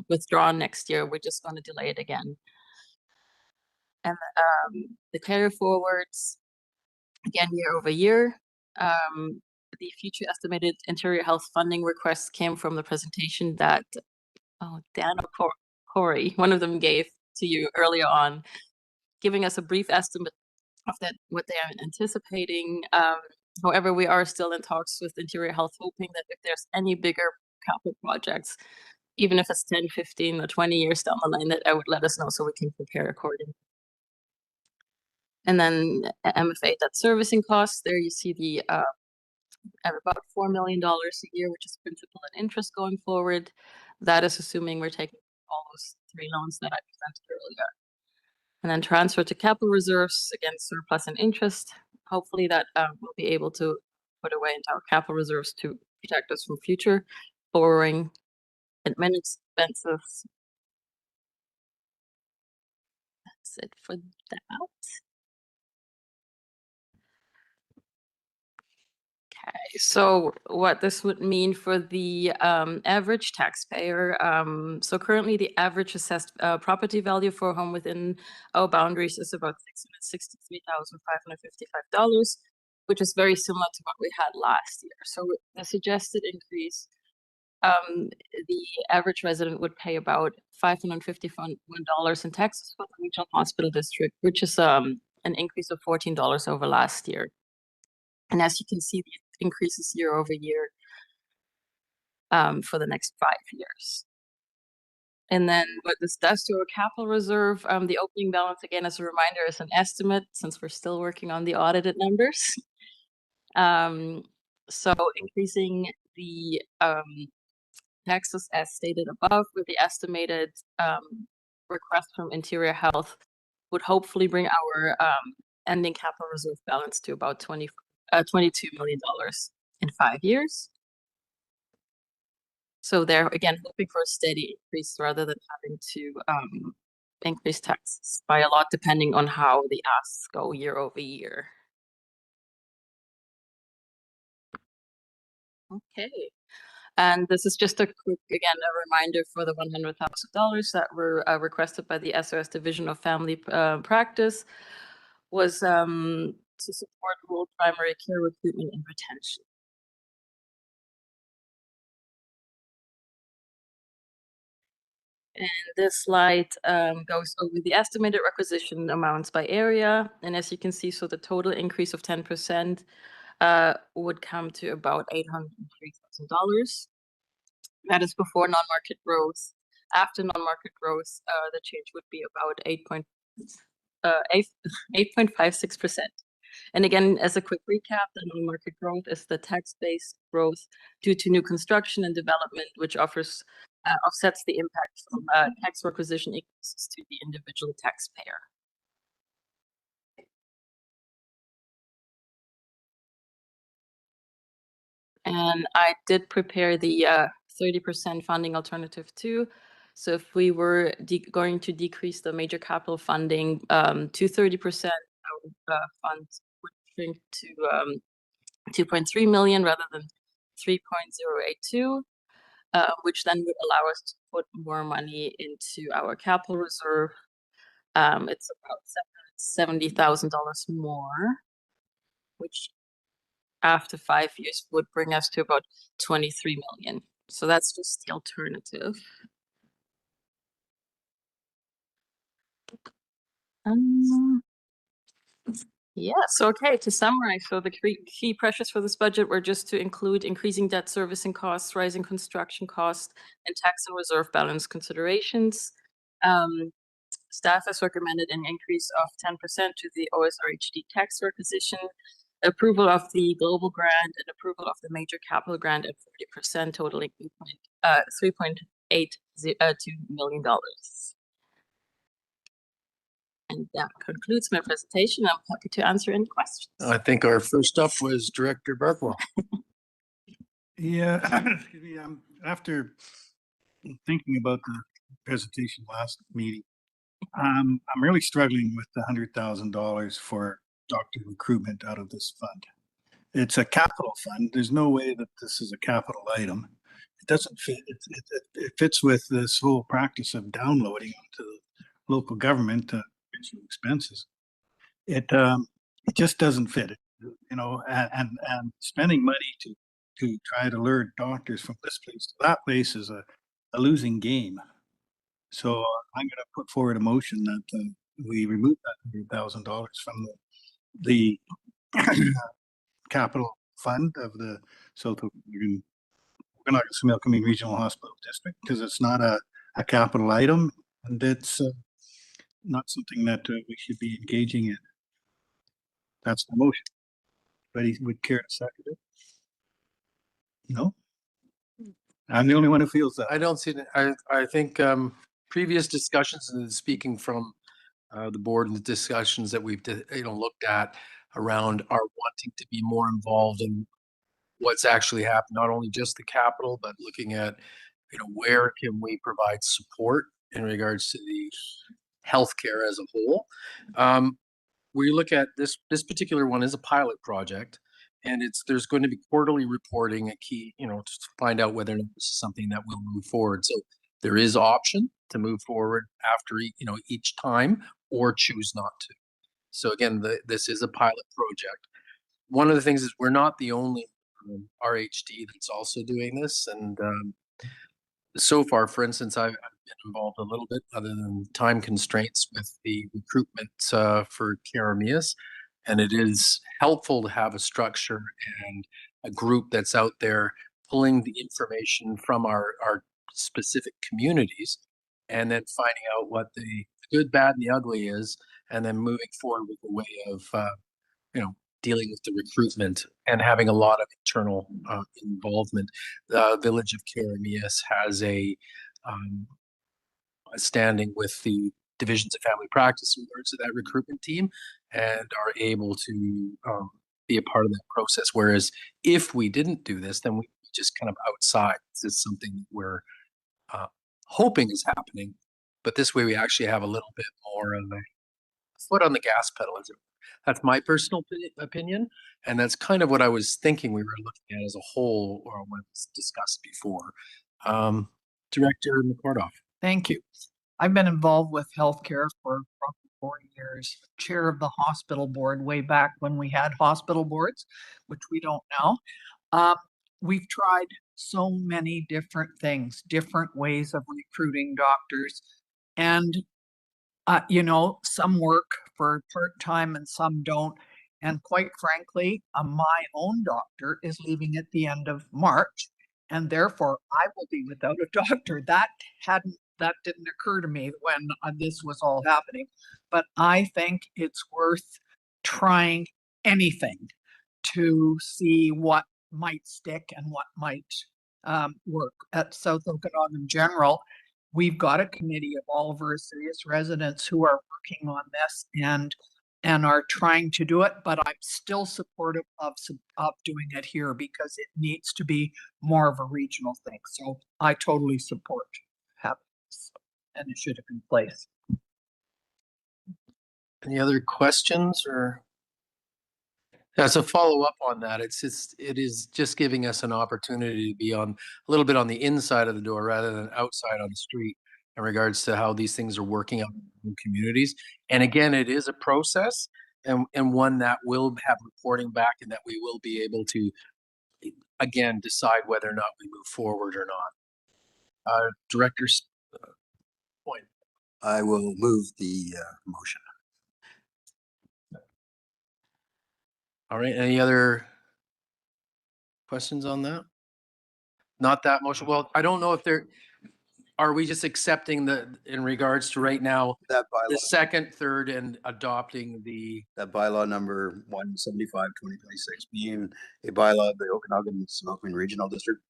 withdrawn next year, we're just going to delay it again. And the carry forwards, again, year over year. The future estimated interior health funding requests came from the presentation that Dan or Corey, one of them, gave to you earlier on, giving us a brief estimate of that, what they are anticipating. However, we are still in talks with Interior Health, hoping that if there's any bigger capital projects, even if it's 10, 15, or 20 years down the line, that I would let us know so we can prepare accordingly. And then MFA debt servicing costs, there you see the at about $4 million a year, which is principal and interest going forward. That is assuming we're taking all those 3 loans that I presented earlier. And then transfer to capital reserves, again, surplus and interest. Hopefully that we'll be able to put away into our capital reserves to protect us from future borrowing, admin expenses. That's it for that. Okay, so what this would mean for the average taxpayer. So currently the average assessed property value for a home within our boundaries is about $663,555, which is very similar to what we had last year. So with the suggested increase, the average resident would pay about $551 in taxes for the regional hospital district, which is an increase of $14 over last year. And as you can see, the increases year over year for the next 5 years. And then what this does to our capital reserve, the opening balance, again, as a reminder, is an estimate since we're still working on the audited numbers. So increasing the taxes as stated above with the estimated request from Interior Health would hopefully bring our ending capital reserve balance to about $22 million in 5 years. So they're, again, hoping for a steady increase rather than having to increase taxes by a lot, depending on how the asks go year over year. Okay. And this is just a quick, again, a reminder for the $100,000 that were requested by the SOS Division of Family Practice was to support rural primary care recruitment and retention. And this slide goes over the estimated requisition amounts by area. And as you can see, so the total increase of 10% would come to about $803,000. That is before non-market growth. After non-market growth, the change would be about 8.56%. And again, as a quick recap, the non-market growth is the tax-based growth due to new construction and development, which offsets the impact from tax requisition increases to the individual taxpayer. And I did prepare the 30% funding alternative too. So if we were going to decrease the major capital funding to 30%, our funds would shrink to 2.3 million rather than 3.082, which then would allow us to put more money into our capital reserve. It's about $70,000 more, which after 5 years would bring us to about 23 million. So that's just the alternative. Yeah, so okay, to summarize, so the key pressures for this budget were just to include increasing debt servicing costs, rising construction costs, and tax and reserve balance considerations. Staff has recommended an increase of 10% to the OSRHD tax requisition, approval of the global grant, and approval of the major capital grant at 40%, totaling $3.82 million. And that concludes my presentation. I'm happy to answer any questions. I think our first up was Director Barkwell. Yeah, excuse me, after thinking about the presentation last meeting, I'm really struggling with the $100,000 for doctor recruitment out of this fund. It's a capital fund. There's no way that this is a capital item. It doesn't fit. It fits with this whole practice of downloading to the local government expenses. It just doesn't fit it, you know, and spending money to try to lure doctors from this place to that place is a losing game. So I'm going to put forward a motion that we remove that $100,000 from the capital fund of the South Okanagan Regional Hospital District, because it's not a capital item, and it's not something that we should be engaging in. That's the motion. Anybody would care to second it? No? I'm the only one who feels that. I don't see it. I think previous discussions, and speaking from the board and the discussions that we've looked at around our wanting to be more involved in what's actually happened, not only just the capital, but looking at where can we provide support in regards to the healthcare as a whole. We look at this particular one is a pilot project, and there's going to be quarterly reporting, a key, to find out whether or not this is something that will move forward. So there is option to move forward after each time, or choose not to. So again, this is a pilot project. One of the things is we're not the only RHD that's also doing this, and so far, for instance, I've been involved a little bit, other than time constraints, with the recruitment for Karameas, and it is helpful to have a structure and a group that's out there pulling the information from our specific communities, and then finding out what the good, bad, and the ugly is, and then moving forward with a way of dealing with the recruitment and having a lot of internal involvement. The Village of Karameas has a standing with the divisions of family practice in regards to that recruitment team, and are able to be a part of that process. Whereas if we didn't do this, then we just kind of outside. This is something that we're hoping is happening, but this way we actually have a little bit more of a foot on the gas pedal. That's my personal opinion, and that's kind of what I was thinking we were looking at as a whole, or when it was discussed before. Director McCordoff. Thank you. I've been involved with healthcare for roughly 40 years, chair of the hospital board way back when we had hospital boards, which we don't now. We've tried so many different things, different ways of recruiting doctors, and some work for part-time and some don't. And quite frankly, my own doctor is leaving at the end of March, and therefore I will be without a doctor. That didn't occur to me when this was all happening, but I think it's worth trying anything to see what might stick and what might work. At South Okanagan General, we've got a committee of all of our serious residents who are working on this and are trying to do it, but I'm still supportive of doing it here because it needs to be more of a regional thing. So I totally support having this initiative in place. Any other questions or As a follow up on that, it is just giving us an opportunity to be on a little bit on the inside of the door rather than outside on the street in regards to how these things are working out in communities. And again, it is a process and one that will have reporting back and that we will be able to again decide whether or not we move forward or not. Director's point. I will move the motion. All right. Any other questions on that? Not that motion. Well, I don't know if are we just accepting in regards to right now, that bylaw, the second, third, and adopting that bylaw number 175, 2026 being a bylaw of the Okanagan Smoking Regional District,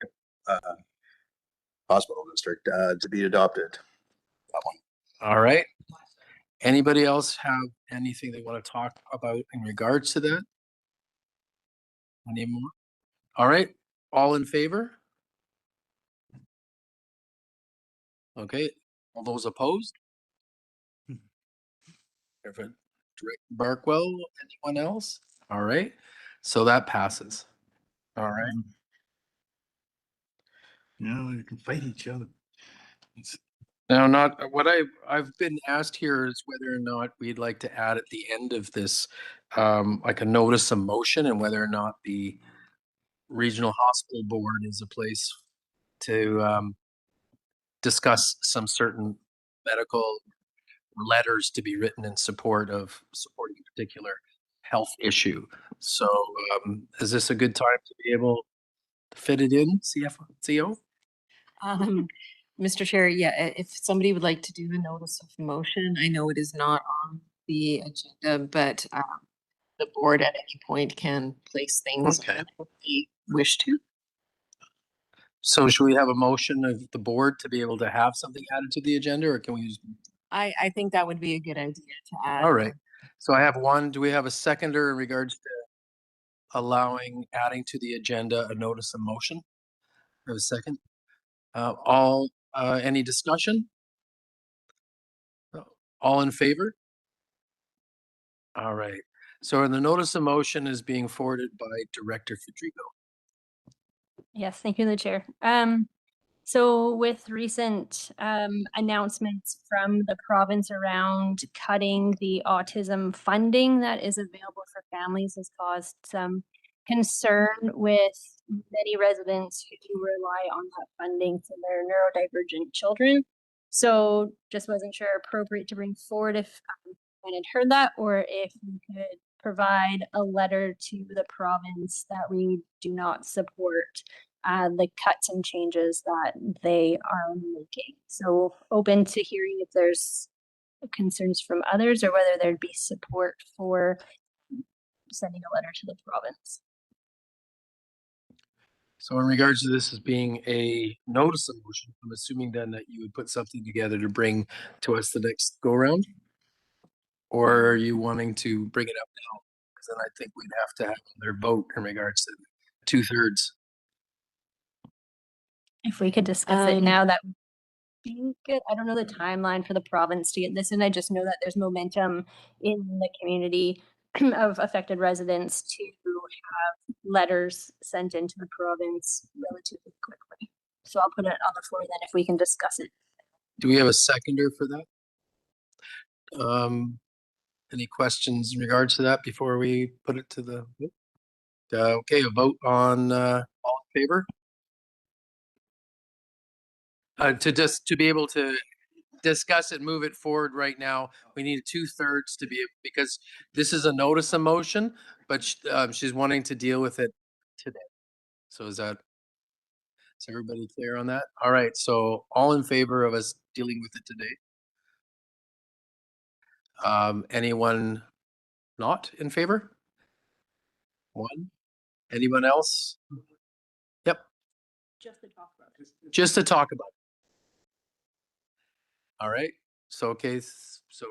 Hospital District, to be adopted. That one. All right. Anybody else have anything they want to talk about in regards to that? Any more? All right. All in favor? Okay. All those opposed? Perfect. Director Barkwell, anyone else? All right. So that passes. All right. Yeah, you can fight each other. Now, not what I've been asked here is whether or not we'd like to add at the end of this, like a notice of motion, and whether or not the regional hospital board is a place to discuss some certain medical letters to be written in support of supporting a particular health issue. So, is this a good time to be able to fit it in, CO? Mr. Chair, yeah, if somebody would like to do a notice of motion, I know it is not on the agenda, but the board at any point can place things Okay. if they wish to. So should we have a motion of the board to be able to have something added to the agenda, or can we use? I think that would be a good idea to add. All right. So I have one. Do we have a seconder in regards to allowing adding to the agenda a notice of motion? Have a second? Any discussion? All in favor? All right. So the notice of motion is being forwarded by Director Federico. Yes, thank you, the chair. So with recent announcements from the province around cutting the autism funding that is available for families has caused some concern with many residents who do rely on that funding for their neurodivergent children. So just wasn't sure appropriate to bring forward if I had heard that, or if we could provide a letter to the province that we do not support the cuts and changes that they are making. So open to hearing if there's concerns from others or whether there'd be support for sending a letter to the province. So in regards to this as being a notice of motion, I'm assuming then that you would put something together to bring to us the next go round? Or are you wanting to bring it up now? Because then I think we'd have to have their vote in regards to 2/3. If we could discuss it now, that would be good. I don't know the timeline for the province to get this, and I just know that there's momentum in the community of affected residents to have letters sent into the province relatively quickly. So I'll put it on the floor then if we can discuss it. Do we have a seconder for that? Any questions in regards to that before we put it to the vote? Okay, a vote on all in favor? To be able to discuss it, move it forward right now, we need 2/3 to be, because this is a notice of motion, but she's wanting to deal with it today. So is everybody clear on that? All right, so all in favor of us dealing with it today? Anyone not in favor? One. Anyone else? Yep. Just to talk about it. Just to talk about it. All right. So, okay. So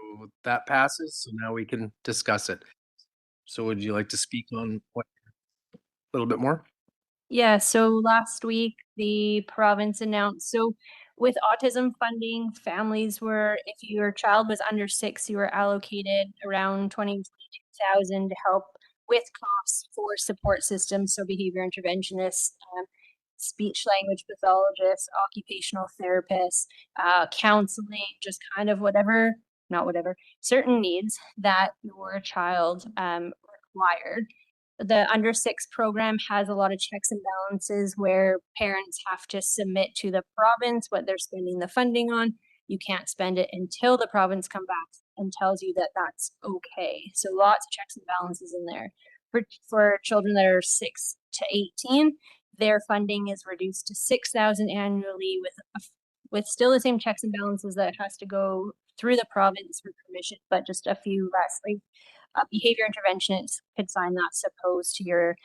that passes. So now we can discuss it. So would you like to speak on what a little bit more? Yeah, so last week the province announced, so with autism funding, families were, if your child was under 6, you were allocated around 22,000 to help with costs for support systems, so behavior interventionists, speech language pathologists, occupational therapists, counseling, just kind of whatever, not whatever, certain needs that your child required. The under 6 program has a lot of checks and balances where parents have to submit to the province what they're spending the funding on. You can't spend it until the province comes back and tells you that that's okay. So lots of checks and balances in there. For children that are 6 to 18, their funding is reduced to $6,000 annually with still the same checks and balances that has to go through the province for permission, but just a few less. Like behavior interventionists could sign that opposed to your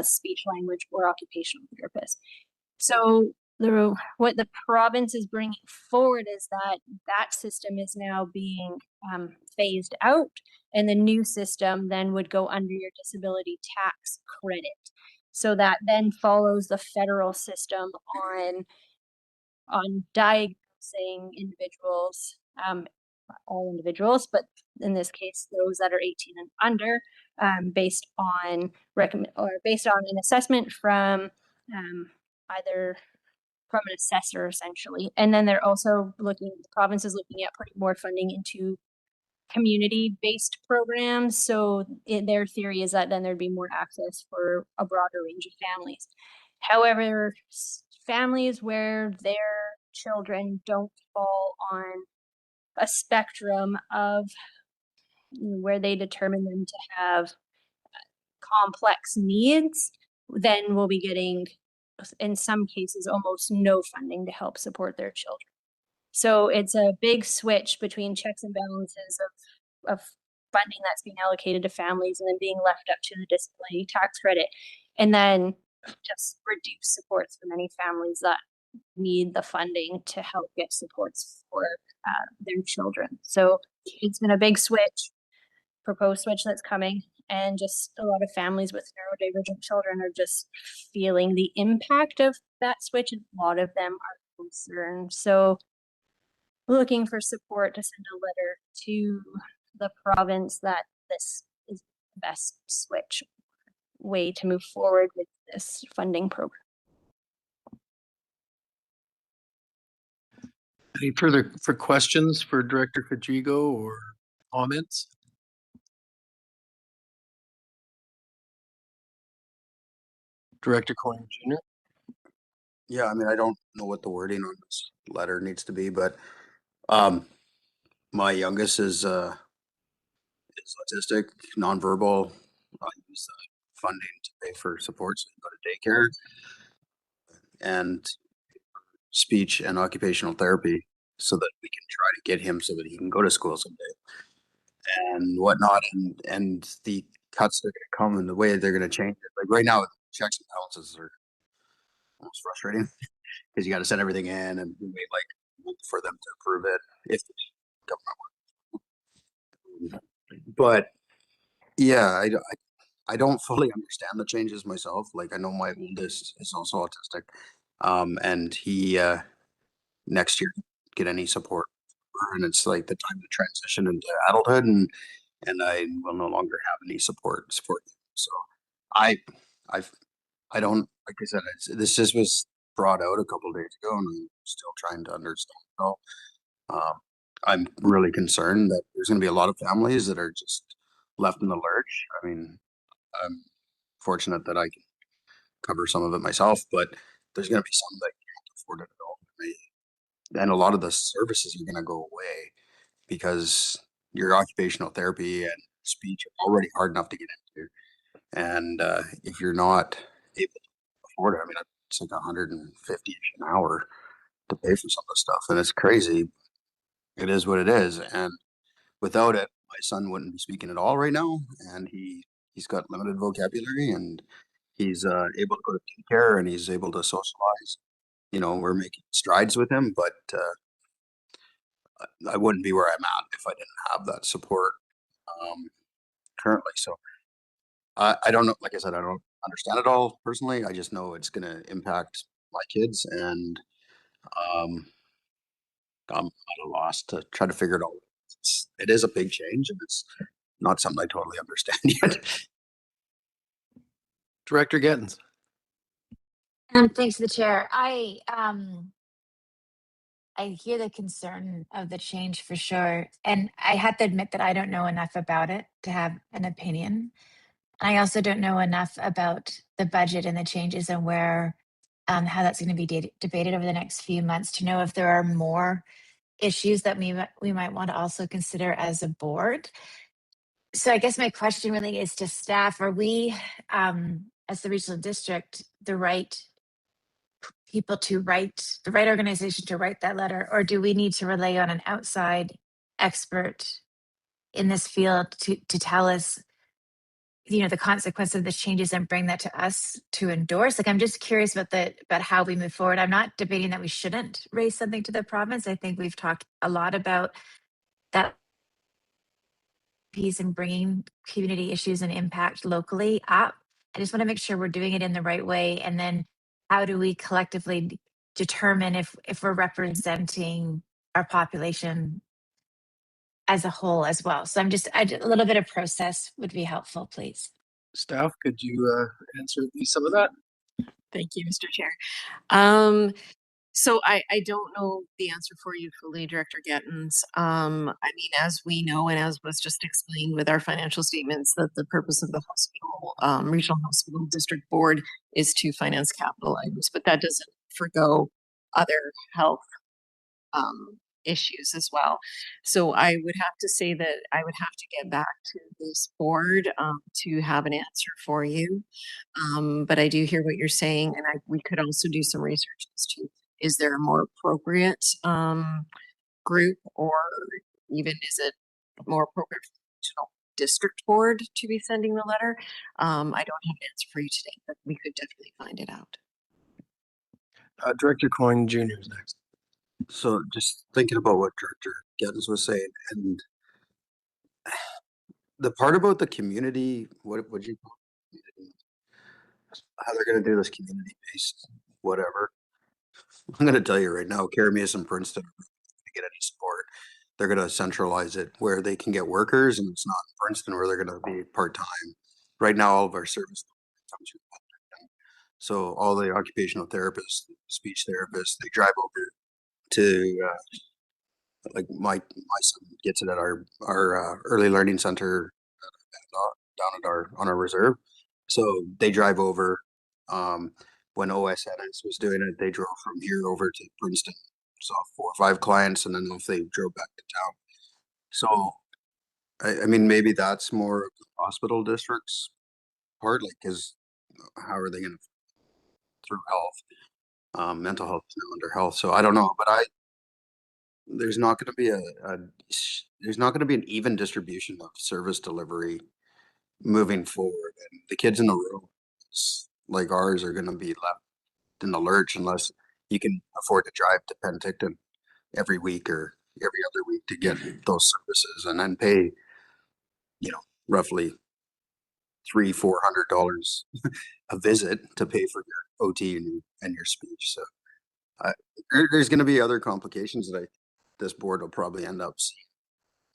speech language or occupational therapist. So what the province is bringing forward is that system is now being phased out, and the new system then would go under your disability tax credit. So that then follows the federal system on diagnosing individuals, all individuals, but in this case, those that are 18 and under, based on an assessment from either from an assessor essentially. And then they're also the province is looking at putting more funding into community-based programs. So their theory is that then there'd be more access for a broader range of families. However, families where their children don't fall on a spectrum of where they determine them to have complex needs, then we'll be getting, in some cases, almost no funding to help support their children. So it's a big switch between checks and balances of funding that's being allocated to families and then being left up to the disability tax credit, and then just reduce supports for many families that need the funding to help get supports for their children. So it's been a big proposed switch that's coming, and just a lot of families with neurodivergent children are just feeling the impact of that switch, and a lot of them are concerned. So looking for support to send a letter to the province that this is the best switch way to move forward with this funding program. Any further questions for Director Fadrigo or comments? Director Coyne Jr. Yeah, I mean, I don't know what the wording on this letter needs to be, but my youngest is autistic, nonverbal. I use the funding to pay for supports so go to daycare and speech and occupational therapy so that we can try to get him so that he can go to school someday and whatnot. And the cuts that are going to come and the way they're going to change it. Like right now, checks and balances are almost frustrating because you got to send everything in and wait like a month for them to approve it if the government works. But yeah, I don't fully understand the changes myself. Like I know my oldest is also autistic, and he next year get any support, and it's like the time to transition into adulthood, and I will no longer have any support. So I don't, like I said, this just was brought out a couple of days ago, and I'm still trying to understand it all. I'm really concerned that there's going to be a lot of families that are just left in the lurch. I mean, I'm fortunate that I can cover some of it myself, but there's going to be some that can't afford it at all. And a lot of the services are going to go away because your occupational therapy and speech are already hard enough to get into. And if you're not able to afford it, I mean, it's like 150 an hour to pay for some of the stuff. And it's crazy. It is what it is. And without it, my son wouldn't be speaking at all right now. And he's got limited vocabulary, and he's able to go to daycare, and he's able to socialize. You know, we're making strides with him, but I wouldn't be where I'm at if I didn't have that support currently. So I don't know. Like I said, I don't understand it all personally. I just know it's going to impact my kids, and I'm at a loss to try to figure it out. It is a big change, and it's not something I totally understand yet. Director Gettens. Thanks to the chair. I hear the concern of the change for sure. And I have to admit that I don't know enough about it to have an opinion. I also don't know enough about the budget and the changes and where, how that's going to be debated over the next few months to know if there are more issues that we might want to also consider as a board. So I guess my question really is to staff, are we, as the regional district, the right people to write, the right organization to write that letter, or do we need to rely on an outside expert in this field to tell us, you know, the consequence of the changes and bring that to us to endorse? Like, I'm just curious about how we move forward. I'm not debating that we shouldn't raise something to the province. I think we've talked a lot about that piece and bringing community issues and impact locally up. I just want to make sure we're doing it in the right way. And then how do we collectively determine if we're representing our population as a whole as well? So a little bit of process would be helpful, please. Staff, could you answer some of that? Thank you, Mr. Chair. So I don't know the answer for you fully, Director Gettens. I mean, as we know, and as was just explained with our financial statements, that the purpose of the hospital, regional hospital district board is to finance capital items, but that doesn't forgo other health issues as well. So I would have to say that I would have to get back to this board to have an answer for you. But I do hear what you're saying, and we could also do some research as to, is there a more appropriate group, or even is it more appropriate for the regional district board to be sending the letter? I don't have an answer for you today, but we could definitely find it out. Director Coyne Jr. is next. So just thinking about what Director Gettens was saying, and the part about the community, what would you call it? How they're going to do this community-based whatever. I'm going to tell you right now, Karamias and Princeton are not going to get any support. They're going to centralize it where they can get workers, and it's not in Princeton where they're going to be part-time. Right now, all of our service comes through Penticton. So all the occupational therapists, speech therapists, they drive over to like my son gets it at our early learning center down at on our reserve. So they drive over. When OSNS was doing it, they drove from here over to Princeton. Saw 4 or 5 clients, and then if they drove back to town. So I mean, maybe that's more of the hospital districts part, like, because how are they going to through health? Mental health is now under health, so I don't know, but there's not going to be there's not going to be an even distribution of service delivery moving forward, and the kids in the room like ours are going to be left in the lurch unless you can afford to drive to Penticton every week or every other week to get those services, and then pay, you know, roughly $300-400 a visit to pay for your OT and your speech. So there's going to be other complications that this board will probably end up seeing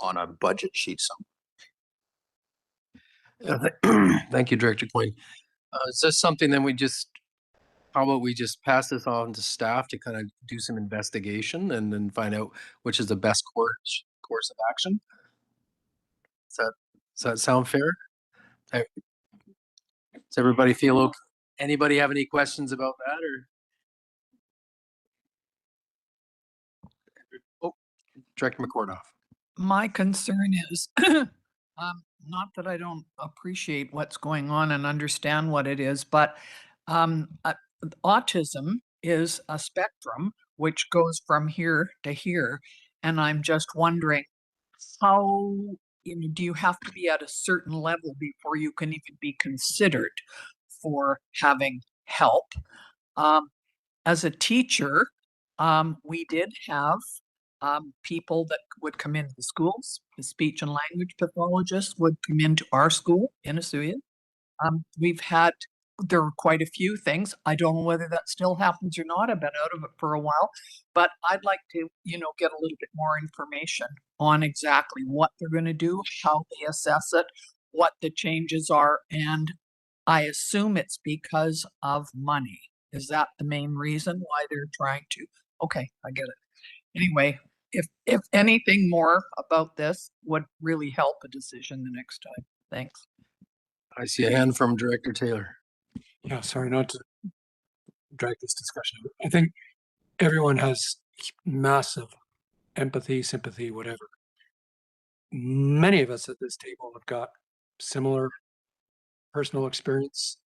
on a budget sheet somewhere. Thank you, Director Coyne. Is this something that how about we just pass this on to staff to kind of do some investigation and then find out which is the best course of action? Does that sound fair? Does everybody feel okay? Anybody have any questions about that, or? Oh, Director McCordoff. My concern is, not that I don't appreciate what's going on and understand what it is, but autism is a spectrum which goes from here to here. And I'm just wondering how, do you have to be at a certain level before you can even be considered for having help? As a teacher, we did have people that would come into the schools. The speech and language pathologists would come into our school in Osuya. There were quite a few things. I don't know whether that still happens or not. I've been out of it for a while, but I'd like to, get a little bit more information on exactly what they're going to do, how they assess it, what the changes are, and I assume it's because of money. Is that the main reason why they're trying to? Okay, I get it. Anyway, if anything more about this would really help a decision the next time. Thanks. I see a hand from Director Taylor. Yeah, sorry not to drag this discussion out. I think everyone has massive empathy, sympathy, whatever. Many of us at this table have got similar personal experience,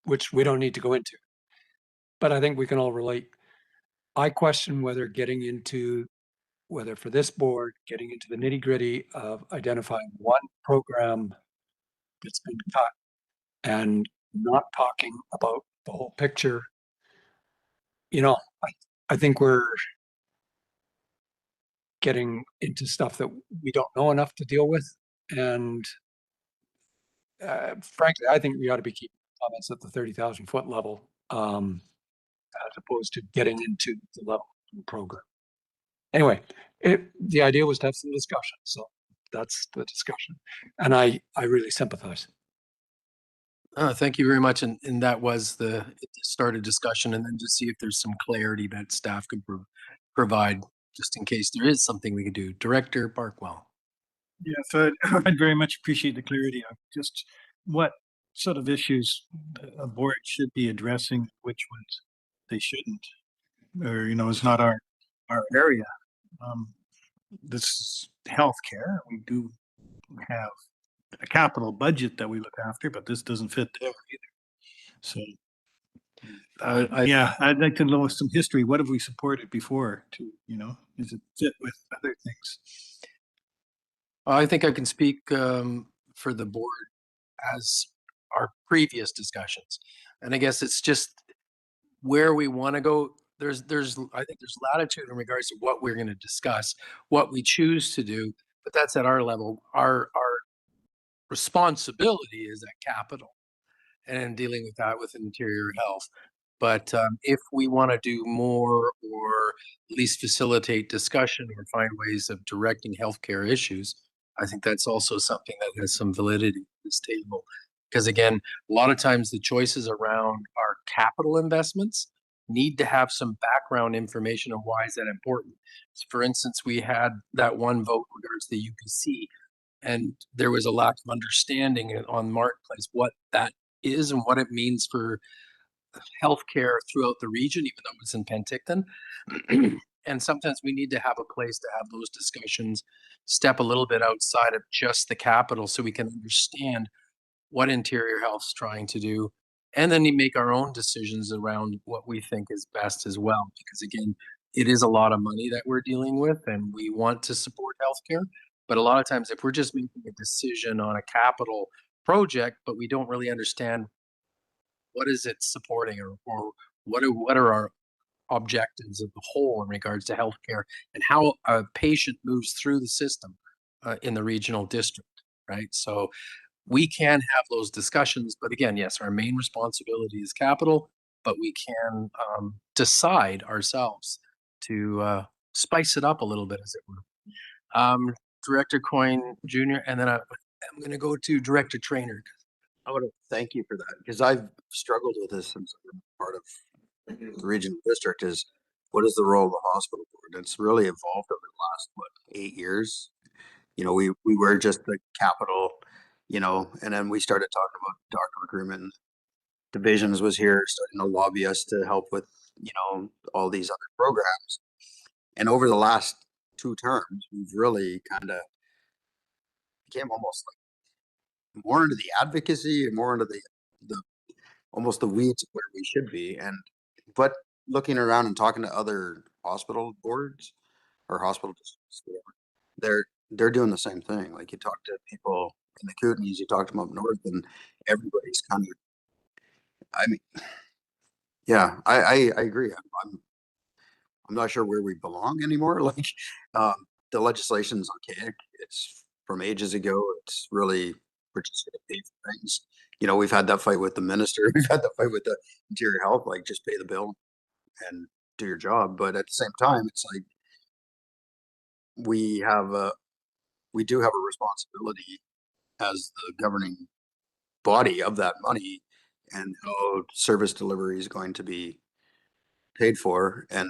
which we don't need to go into. But I think we can all relate. I question whether for this board, getting into the nitty gritty of identifying one program that's been cut and not talking about the whole picture. I think we're getting into stuff that we don't know enough to deal with. And frankly, I think we ought to be keeping comments at the 30,000 foot level, as opposed to getting into the level of the program. Anyway, the idea was to have some discussion. So that's the discussion. And I really sympathize. Thank you very much. And that was the started discussion, and then to see if there's some clarity that staff could provide, just in case there is something we could do. Director Barkwell. Yeah, so I'd very much appreciate the clarity of just what sort of issues a board should be addressing, which ones they shouldn't, or, it's not our area. This is healthcare. We do have a capital budget that we look after, but this doesn't fit there either. So, I'd like to know some history. What have we supported before? Does it fit with other things? I think I can speak for the board as our previous discussions, and I guess it's just where we want to go. I think there's latitude in regards to what we're going to discuss, what we choose to do, but that's at our level. Our responsibility is at capital and dealing with that with interior health. But if we want to do more, or at least facilitate discussion or find ways of directing healthcare issues, I think that's also something that has some validity at this table. Because again, a lot of times the choices around our capital investments need to have some background information on why is that important. So for instance, we had that one vote regards to the UPC, and there was a lack of understanding on Marketplace what that is and what it means for healthcare throughout the region, even though it's in Penticton. And sometimes we need to have a place to have those discussions, step a little bit outside of just the capital so we can understand what Interior Health's trying to do, and then we make our own decisions around what we think is best as well. Because again, it is a lot of money that we're dealing with, and we want to support healthcare. But a lot of times, if we're just making a decision on a capital project, but we don't really understand what is it supporting, or what are our objectives of the whole in regards to healthcare and how a patient moves through the system in the regional district, right? So we can have those discussions, but again, yes, our main responsibility is capital, but we can decide ourselves to spice it up a little bit, as it were. Director Coyne Jr., and then I'm going to go to Director Trainer. I want to thank you for that, because I've struggled with this since I've been part of the regional district. Is what is the role of the hospital board? It's really evolved over the last 8 years. We were just the capital, and then we started talking about doctor recruitment. Divisions was here starting to lobby us to help with all these other programs. And over the last 2 terms, we've really kind of became almost like more into the advocacy and more into the almost the weeds of where we should be. But looking around and talking to other hospital boards or hospital districts, they're doing the same thing. Like, you talk to people in the Kootenays, you talk to them up north, and everybody's kind of, I mean, yeah, I agree. I'm not sure where we belong anymore. Like, the legislation's archaic. It's from ages ago. It's really, we're just going to pay for things. We've had that fight with the minister. We've had that fight with the Interior Health, like, just pay the bill and do your job. But at the same time, it's like we do have a responsibility as the governing body of that money and how service delivery is going to be paid for. And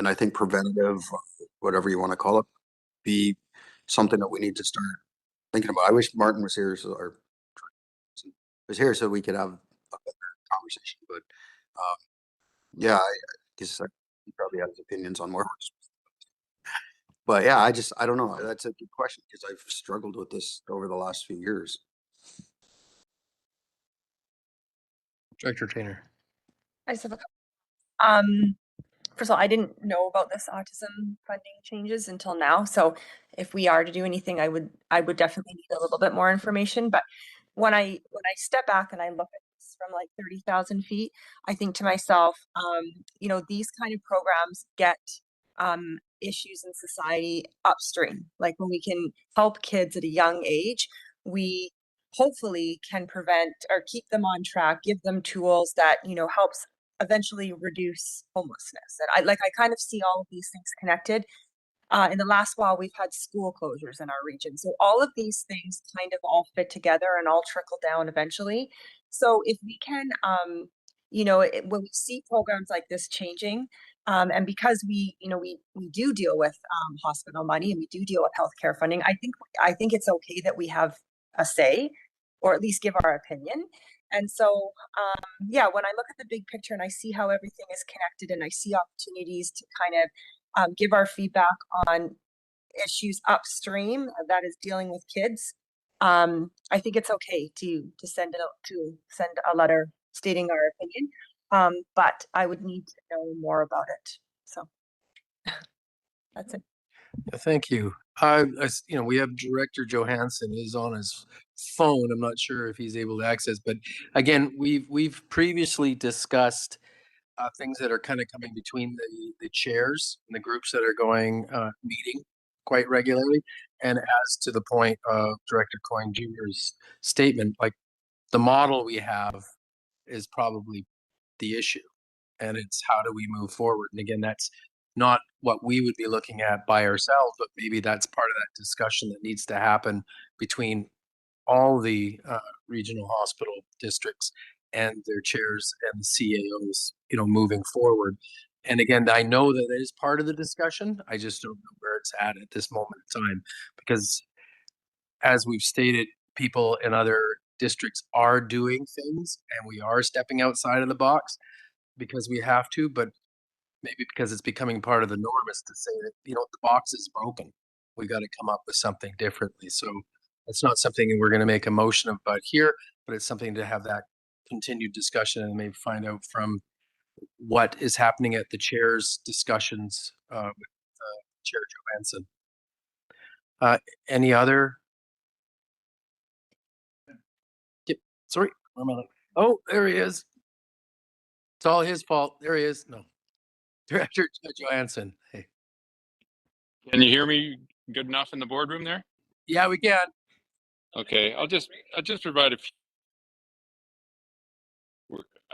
I think preventative, whatever you want to call it, be something that we need to start thinking about. I wish Martin was here, or was here, so we could have a better conversation. But yeah, I guess he probably has opinions on more. But yeah, I don't know. That's a good question because I've struggled with this over the last few years. Director Trainer. I just have a first of all, I didn't know about this autism funding changes until now. So if we are to do anything, I would definitely need a little bit more information. But when I step back and I look at this from like 30,000 feet, I think to myself, you know, these kind of programs get issues in society upstream. Like when we can help kids at a young age, we hopefully can prevent or keep them on track, give them tools that, you know, helps eventually reduce homelessness. And I kind of see all of these things connected. In the last while, we've had school closures in our region. So all of these things kind of all fit together and all trickle down eventually. So if we can, you know, when we see programs like this changing, and because we, you know, we do deal with hospital money and we do deal with healthcare funding, I think it's okay that we have a say, or at least give our opinion. And so, yeah, when I look at the big picture and I see how everything is connected and I see opportunities to kind of give our feedback on issues upstream that is dealing with kids, I think it's okay to send a letter stating our opinion. But I would need to know more about it. So that's it. Thank you. You know, we have Director Johansson is on his phone. I'm not sure if he's able to access, but again, we've previously discussed things that are kind of coming between the chairs and the groups that are going meeting quite regularly. And as to the point of Director Coyne Jr.'s statement, like the model we have is probably the issue, and it's how do we move forward? And again, that's not what we would be looking at by ourselves, but maybe that's part of that discussion that needs to happen between all the regional hospital districts and their chairs and the CAOs, you know, moving forward. And again, I know that it is part of the discussion. I just don't know where it's at this moment in time, because as we've stated, people in other districts are doing things and we are stepping outside of the box because we have to, but maybe because it's becoming part of the norm is to say that, you know, the box is broken. We got to come up with something differently. So it's not something we're going to make a motion about here, but it's something to have that continued discussion and maybe find out from what is happening at the chair's discussions with Chair Johansson. Any other? Yep. Sorry. Oh, there he is. It's all his fault. There he is. No. Director Johansson. Hey. Can you hear me good enough in the boardroom there? Yeah, we can. Okay, I'll just provide a few.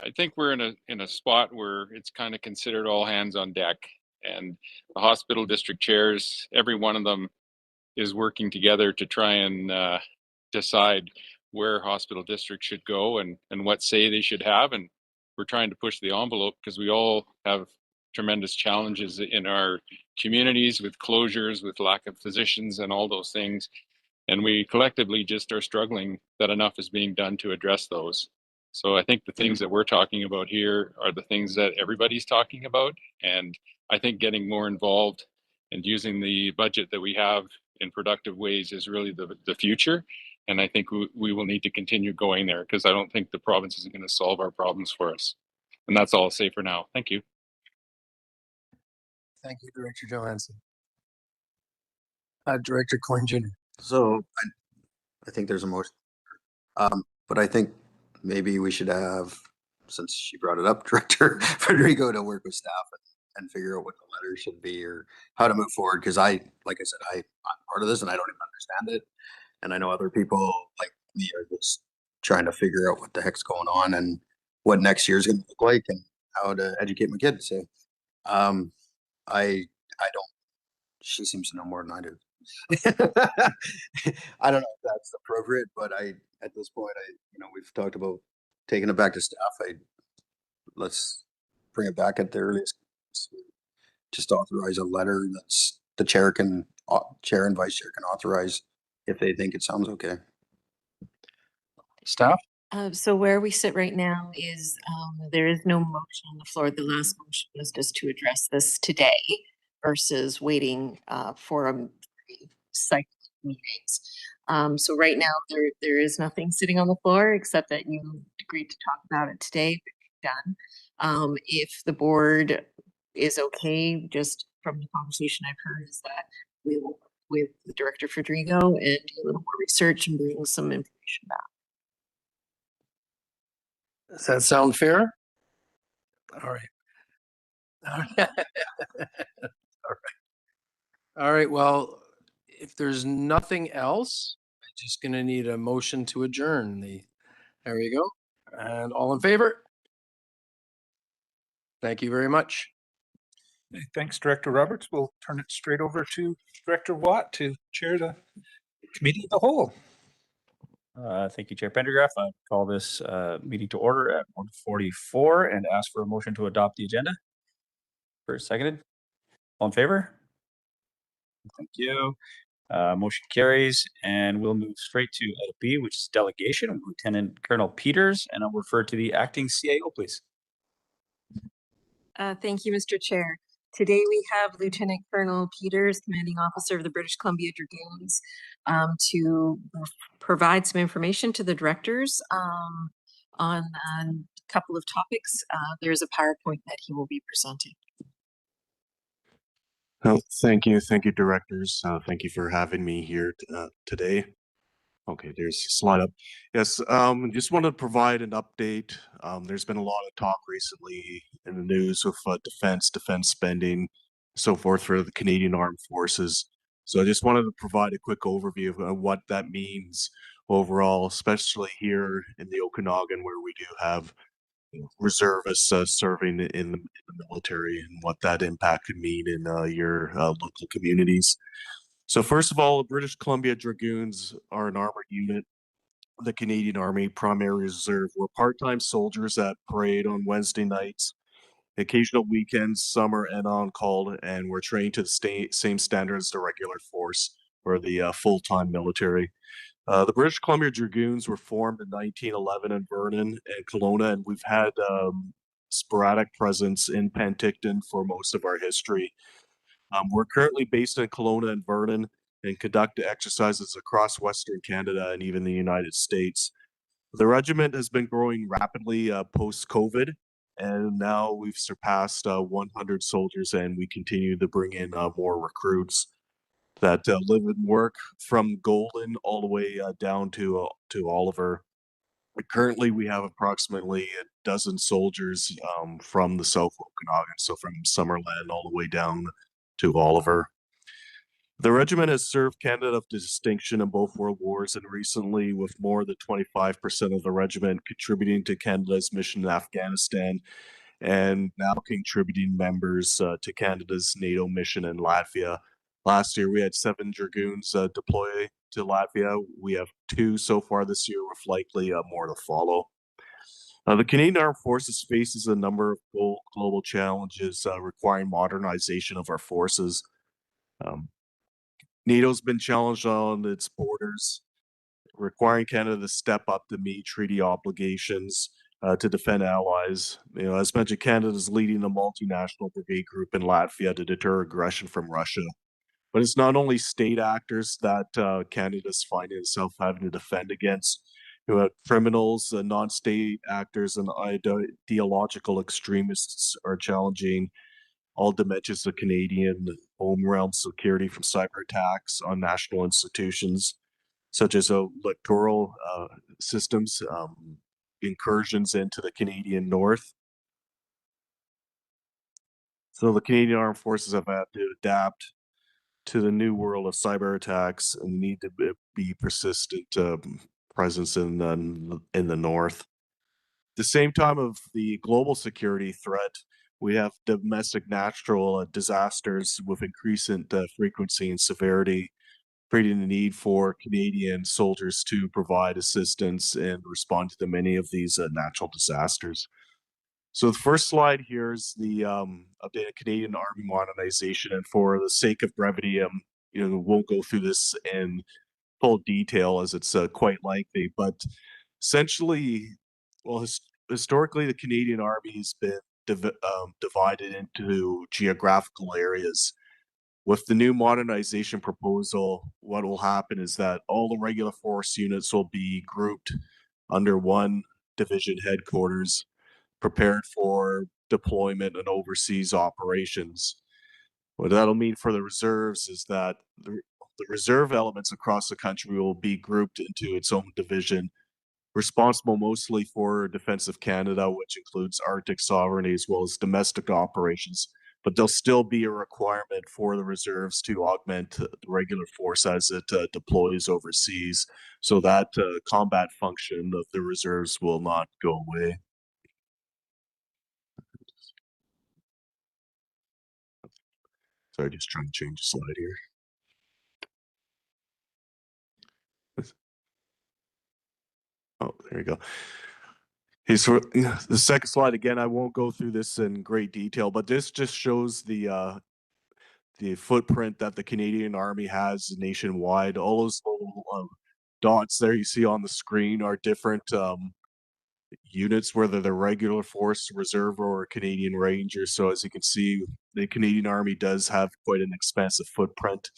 I think we're in a spot where it's kind of considered all hands on deck, and the hospital district chairs, every one of them is working together to try and decide where hospital districts should go and what say they should have. And we're trying to push the envelope because we all have tremendous challenges in our communities with closures, with lack of physicians and all those things. And we collectively just are struggling that enough is being done to address those. So I think the things that we're talking about here are the things that everybody's talking about. And I think getting more involved and using the budget that we have in productive ways is really the future. And I think we will need to continue going there because I don't think the province is going to solve our problems for us. And that's all I'll say for now. Thank you. Thank you, Director Johansson. Director Coyne Jr. So I think there's a motion. But I think maybe we should have, since she brought it up, Director Federico to work with staff and figure out what the letter should be or how to move forward. Because like I said, I'm part of this and I don't even understand it. And I know other people like me are just trying to figure out what the heck's going on and what next year is going to look like and how to educate my kids. So I don't. She seems to know more than I do. I don't know if that's appropriate, but at this point, we've talked about taking it back to staff. Let's bring it back at the earliest. Just authorize a letter that's the chair and vice chair can authorize if they think it sounds okay. Staff? So where we sit right now is there is no motion on the floor. The last motion was just to address this today versus waiting for a cycle of meetings. So right now there is nothing sitting on the floor except that you agreed to talk about it today. Done. If the board is okay, just from the conversation I've heard, is that we will work with the director Federico and do a little more research and bring some information back. Does that sound fair? All right. All right. All right. Well, if there's nothing else, I'm just going to need a motion to adjourn. There you go. And all in favor? Thank you very much. Thanks, Director Roberts. We'll turn it straight over to Director Watt to chair the committee of the whole. Thank you, Chair Pendergraph. I call this meeting to order at 1:44 and ask for a motion to adopt the agenda. First, seconded. All in favor? Thank you. Motion carries, and we'll move straight to item B, which is delegation of Lieutenant Colonel Peters, and I'll refer to the acting CAO, please. Thank you, Mr. Chair. Today we have Lieutenant Colonel Peters, Commanding Officer of the British Columbia Dragoons, to provide some information to the directors on a couple of topics. There's a PowerPoint that he will be presenting. Oh, thank you, directors. Thank you for having me here today. Okay, there's a slide up. Yes, just wanted to provide an update. There's been a lot of talk recently in the news with defense spending, so forth for the Canadian Armed Forces. So I just wanted to provide a quick overview of what that means overall, especially here in the Okanagan, where we do have reservists serving in the military, and what that impact could mean in your local communities. So first of all, the British Columbia Dragoons are an armored unit of the Canadian Army Primary Reserve. We're part-time soldiers that parade on Wednesday nights, occasional weekends, summer, and on call, and we're trained to the same standards as the regular force or the full-time military. The British Columbia Dragoons were formed in 1911 in Vernon and Kelowna, and we've had sporadic presence in Penticton for most of our history. We're currently based in Kelowna and Vernon and conduct exercises across Western Canada and even the United States. The regiment has been growing rapidly post-COVID, and now we've surpassed 100 soldiers, and we continue to bring in more recruits that live and work from Golden all the way down to Oliver. Currently, we have approximately a dozen soldiers from the South Okanagan, so from Summerland all the way down to Oliver. The regiment has served Canada with distinction in both World Wars, and recently with more than 25% of the regiment contributing to Canada's mission in Afghanistan, and now contributing members to Canada's NATO mission in Latvia. Last year, we had 7 Dragoons deploy to Latvia. We have 2 so far this year, with likely more to follow. The Canadian Armed Forces faces a number of global challenges requiring modernization of our forces. NATO's been challenged on its borders, requiring Canada to step up to meet treaty obligations to defend allies. As mentioned, Canada is leading a multinational brigade group in Latvia to deter aggression from Russia. But it's not only state actors that Canada's finding itself having to defend against. Criminals, non-state actors, and ideological extremists are challenging all dimensions of Canadian home realm security, from cyber attacks on national institutions, such as electoral systems, incursions into the Canadian North. So the Canadian Armed Forces have had to adapt to the new world of cyber attacks and need to be persistent presence in the North. At the same time of the global security threat, we have domestic natural disasters with increasing frequency and severity, creating the need for Canadian soldiers to provide assistance and respond to the many of these natural disasters. So the first slide here is the updated Canadian Army modernization, and for the sake of brevity, won't go through this in full detail as it's quite lengthy, but essentially, well, historically, the Canadian Army has been divided into geographical areas. With the new modernization proposal, what will happen is that all the regular force units will be grouped under one division headquarters, prepared for deployment and overseas operations. What that'll mean for the reserves is that the reserve elements across the country will be grouped into its own division, responsible mostly for defense of Canada, which includes Arctic sovereignty as well as domestic operations. But there'll still be a requirement for the reserves to augment the regular force as it deploys overseas. So that combat function of the reserves will not go away. Sorry, just trying to change the slide here. Oh, there you go. Okay, so the second slide, again, I won't go through this in great detail, but this just shows the footprint that the Canadian Army has nationwide. All those little dots there you see on the screen are different units, whether they're regular force, reserve, or Canadian Rangers. So as you can see, the Canadian Army does have quite an expansive footprint.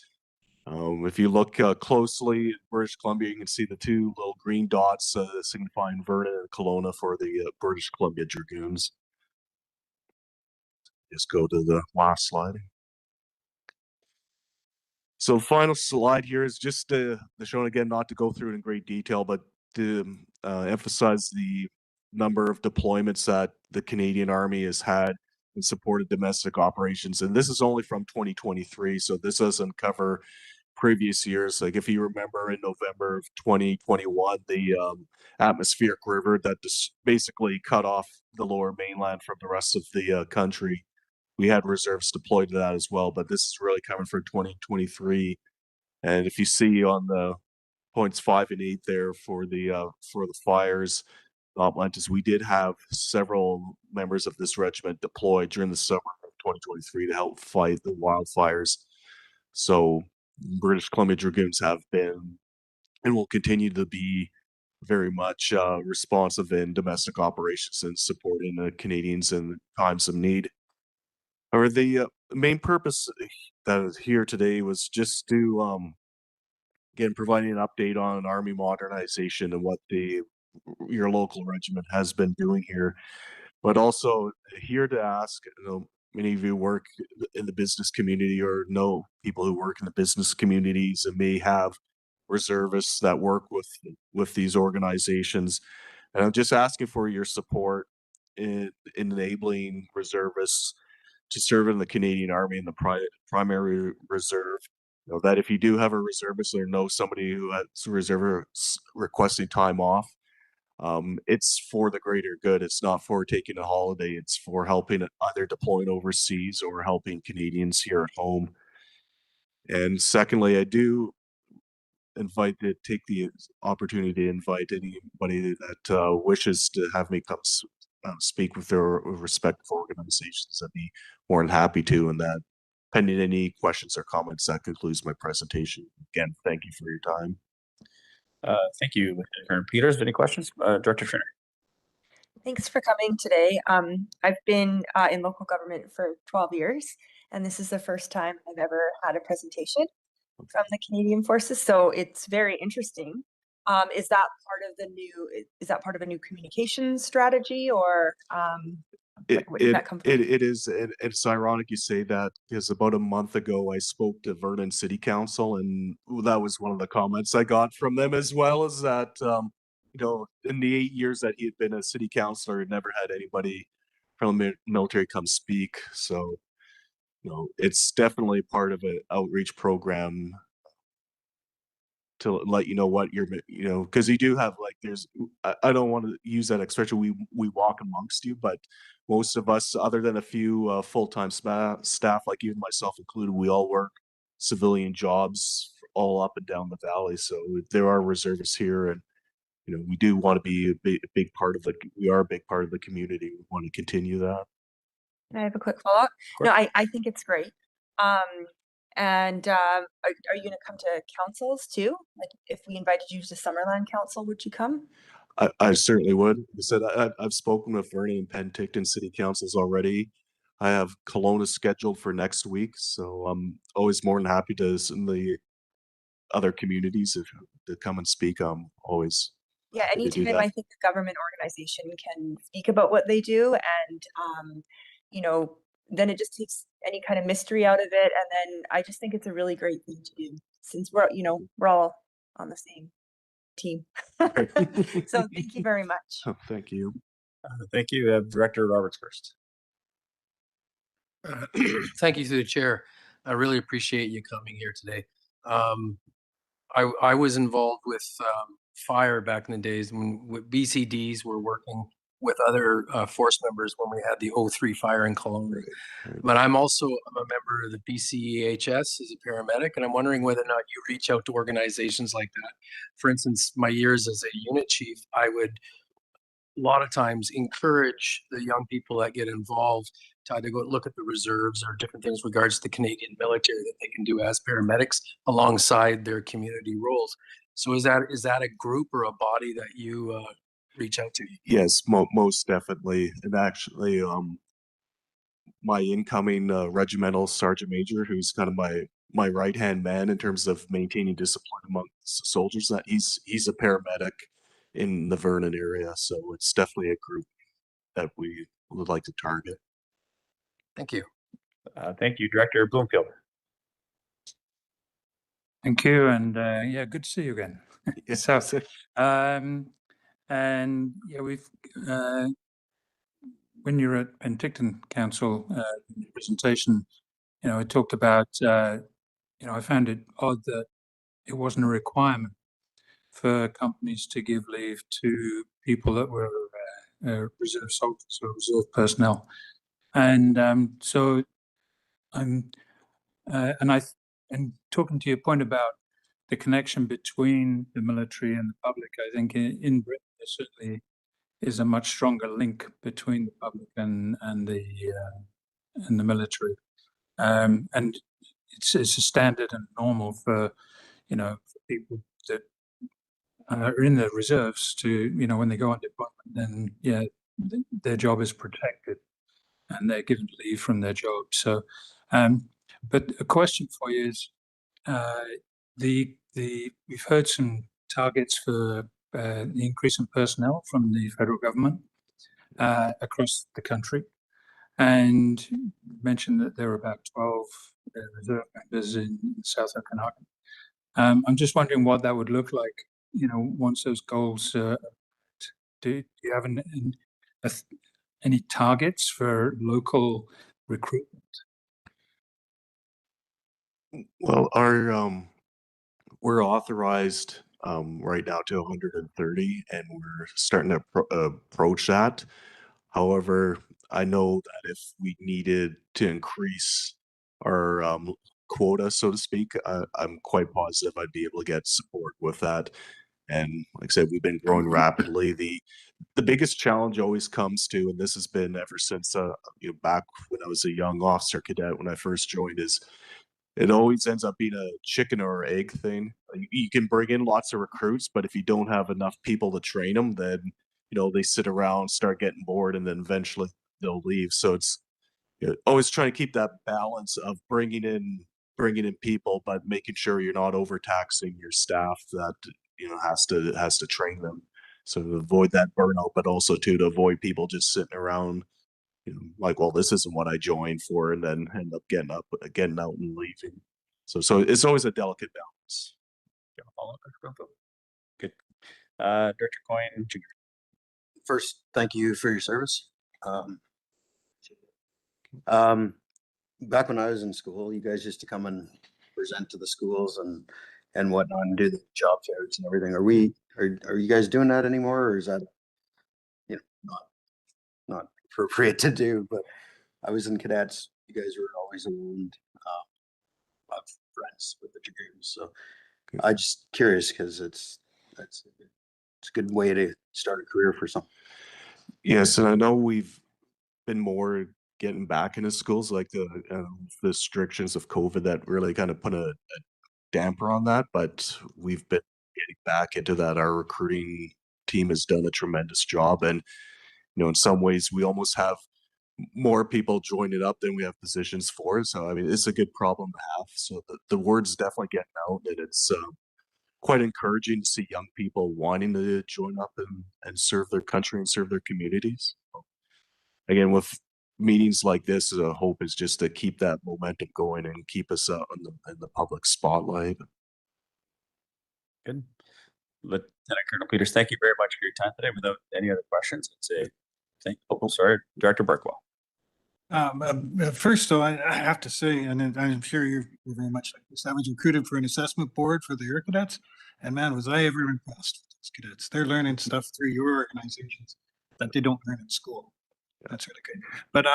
If you look closely at British Columbia, you can see the two little green dots signifying Vernon and Kelowna for the British Columbia Dragoons. Just go to the last slide. So final slide here is just shown again, not to go through it in great detail, but to emphasize the number of deployments that the Canadian Army has had in support of domestic operations. And this is only from 2023, so this doesn't cover previous years. Like if you remember in November of 2021, the atmospheric river that just basically cut off the lower mainland from the rest of the country, we had reserves deployed to that as well, but this is really coming for 2023. And if you see on the points 5 and 8 there for the fires, Atlantis, we did have several members of this regiment deployed during the summer of 2023 to help fight the wildfires. So British Columbia Dragoons have been and will continue to be very much responsive in domestic operations and supporting the Canadians in times of need. Or the main purpose that is here today was just to again providing an update on Army modernization and what your local regiment has been doing here, but also here to ask, many of you work in the business community or know people who work in the business communities and may have reservists that work with these organizations. And I'm just asking for your support in enabling reservists to serve in the Canadian Army in the primary reserve. That if you do have a reservist or know somebody who has a reserve requesting time off, it's for the greater good. It's not for taking a holiday. It's for helping either deploying overseas or helping Canadians here at home. And secondly, I do take the opportunity to invite anybody that wishes to have me come speak with their respective organizations. I'd be more than happy to. And that, pending any questions or comments, that concludes my presentation. Again, thank you for your time. Thank you, Lieutenant Colonel Peters. Any questions? Director Trainer. Thanks for coming today. I've been in local government for 12 years, and this is the first time I've ever had a presentation from the Canadian Forces, so it's very interesting. Is that part of a new communications strategy, or where did that come from? It is, and it's ironic you say that, because about a month ago I spoke to Vernon City Council, and that was one of the comments I got from them as well, is that in the 8 years that he had been a city councilor, he'd never had anybody from the military come speak. So it's definitely part of an outreach program to let you know what you're, because you do have, like, I don't want to use that expression, we walk amongst you, but most of us, other than a few full-time staff, like even myself included, we all work civilian jobs all up and down the valley. So there are reservists here, and we do want to be a big part of we are a big part of the community. We want to continue that. Can I have a quick follow-up? No, I think it's great. And are you going to come to councils too? Like if we invited you to Summerland Council, would you come? I certainly would. Like I said, I've spoken with Vernon and Penticton city councils already. I have Kelowna scheduled for next week, so I'm always more than happy to send the other communities to come and speak. I'm always Yeah, happy to do anytime that. I think a government organization can speak about what they do and, then it just takes any kind of mystery out of it. And then I just think it's a really great thing to do since we're all on the same team. So thank you very much. Oh, thank you. Thank you. Director Roberts first. Thank you to the chair. I really appreciate you coming here today. I was involved with fire back in the days when BCDs were working with other force members when we had the 03 fire in Kelowna. But I'm a member of the BCEHS as a paramedic, and I'm wondering whether or not you reach out to organizations like that. For instance, my years as a unit chief, I would a lot of times encourage the young people that get involved to either go look at the reserves or different things regards to the Canadian military that they can do as paramedics alongside their community roles. So is that a group or a body that you reach out to? Yes, most definitely. And actually, my incoming regimental sergeant major, who's kind of my right hand man in terms of maintaining discipline amongst soldiers, that he's a paramedic in the Vernon area, so it's definitely a group that we would like to target. Thank you. Thank you, Director Bloomfield. Thank you, and yeah, good to see you again. And yeah, we've when you're at Penticton Council presentation, it talked about I found it odd that it wasn't a requirement for companies to give leave to people that were reserve soldiers or reserve personnel, and so I'm and talking to your point about the connection between the military and the public, I think in Britain there certainly is a much stronger link between the public and the military, and it's a standard and normal for for people that are in the reserves to when they go on deployment, then their job is protected and they're given leave from their job. So, but a question for you is, we've heard some targets for the increase in personnel from the federal government across the country, and mentioned that there are about 12 reserve members in South Okanagan. I'm just wondering what that would look like, once those goals. Do you have any targets for local recruitment? Well, we're authorized right now to 130, and we're starting to approach that. However, I know that if we needed to increase our quota, so to speak, I'm quite positive I'd be able to get support with that. And like I said, we've been growing rapidly. The biggest challenge always comes to, and this has been ever since back when I was a young officer cadet when I first joined, is it always ends up being a chicken or egg thing. You can bring in lots of recruits, but if you don't have enough people to train them, then they sit around, start getting bored, and then eventually they'll leave. So it's always trying to keep that balance of bringing in people, but making sure you're not overtaxing your staff that has to train them. So to avoid that burnout, but also to avoid people just sitting around, like, well, this isn't what I joined for, and then end up getting out and leaving. So it's always a delicate balance. Good. Director Coyne Jr. First, thank you for your service. Back when I was in school, you guys used to come and present to the schools and whatnot and do the job fairs and everything. Are you guys doing that anymore, or is that not appropriate to do? But I was in cadets. You guys were always around. Friends with the dragoons, so I just curious because it's a good way to start a career for some. Yes, and I know we've been more getting back into schools, like the restrictions of COVID that really kind of put a damper on that, but we've been getting back into that. Our recruiting team has done a tremendous job, and in some ways we almost have more people joining up than we have positions for. So I mean, it's a good problem to have. So the word's definitely getting out, and it's quite encouraging to see young people wanting to join up and serve their country and serve their communities. Again, with meetings like this, the hope is just to keep that momentum going and keep us in the public spotlight. Good. Lieutenant Colonel Peters, thank you very much for your time today. Without any other questions, I'd say, sorry, Director Barkwell. First, though, I have to say, and I'm sure you're very much like this, I was recruited for an assessment board for the Air Cadets, and man, was I ever impressed with those cadets. They're learning stuff through your organizations that they don't learn in school. That's really good. But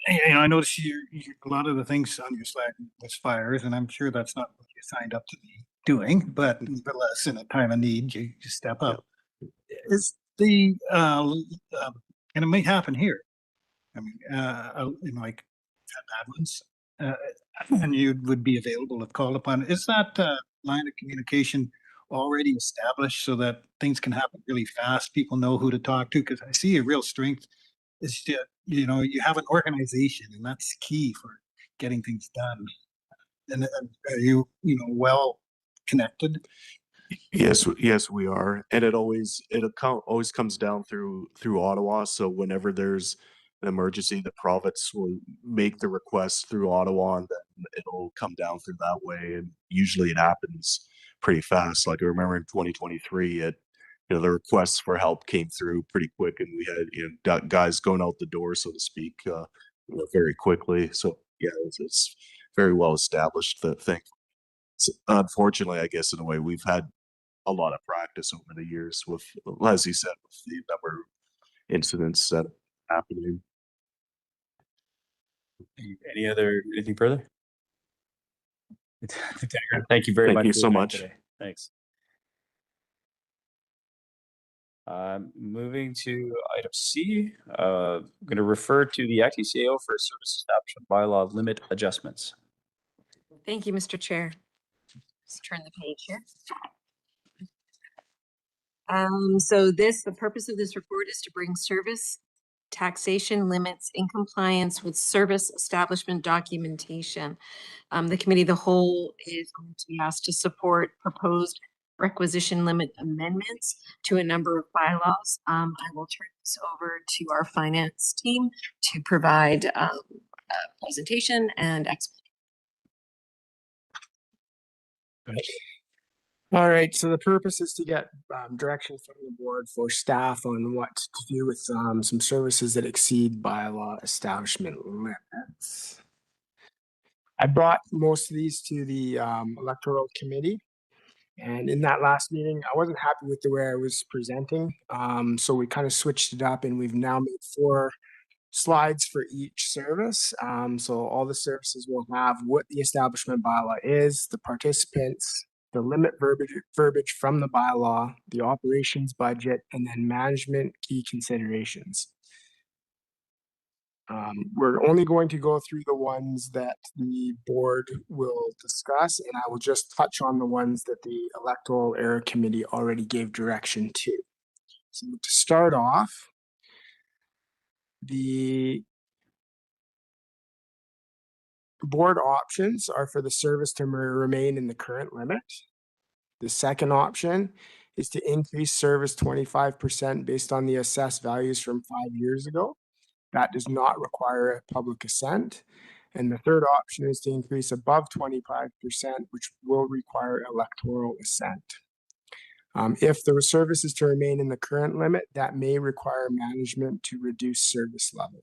I noticed a lot of the things on your slide was fires, and I'm sure that's not what you signed up to be doing, but nevertheless, in a time of need, you step up. Is the and it may happen here. I mean, like bad ones, and you would be available if called upon. Is that line of communication already established so that things can happen really fast? People know who to talk to, because I see a real strength is to, you have an organization, and that's key for getting things done. And are you, well connected? Yes, we are, and it always comes down through Ottawa. So whenever there's an emergency, the province will make the request through Ottawa, and then it'll come down through that way. And usually it happens pretty fast. Like I remember in 2023, the requests for help came through pretty quick, and we had guys going out the door, so to speak, very quickly. So yeah, it's very well established, the thing. Unfortunately, I guess in a way, we've had a lot of practice over the years with, as you said, with the number of incidents that are happening. Anything further? Thank you very much. Thank you for so your time much. today. Thanks. Moving to item C, I'm going to refer to the acting CAO for service establishment bylaw limit adjustments. Thank you, Mr. Chair. Let's turn the page here. So the purpose of this report is to bring service taxation limits in compliance with service establishment documentation. The committee of the whole is going to be asked to support proposed requisition limit amendments to a number of bylaws. I will turn this over to our finance team to provide a presentation and explanation. All right, so the purpose is to get direction from the board for staff on what to do with some services that exceed bylaw establishment limits. I brought most of these to the electoral committee, and in that last meeting, I wasn't happy with the way I was presenting, so we kind of switched it up, and we've now made 4 slides for each service. So all the services will have what the establishment bylaw is, the participants, the limit verbiage from the bylaw, the operations budget, and then management key considerations. We're only going to go through the ones that the board will discuss, and I will just touch on the ones that the electoral area committee already gave direction to. So to start off, the board options are for the service to remain in the current limit. The second option is to increase service 25% based on the assessed values from 5 years ago. That does not require a public assent. And the third option is to increase above 25%, which will require electoral assent. If the service is to remain in the current limit, that may require management to reduce service level.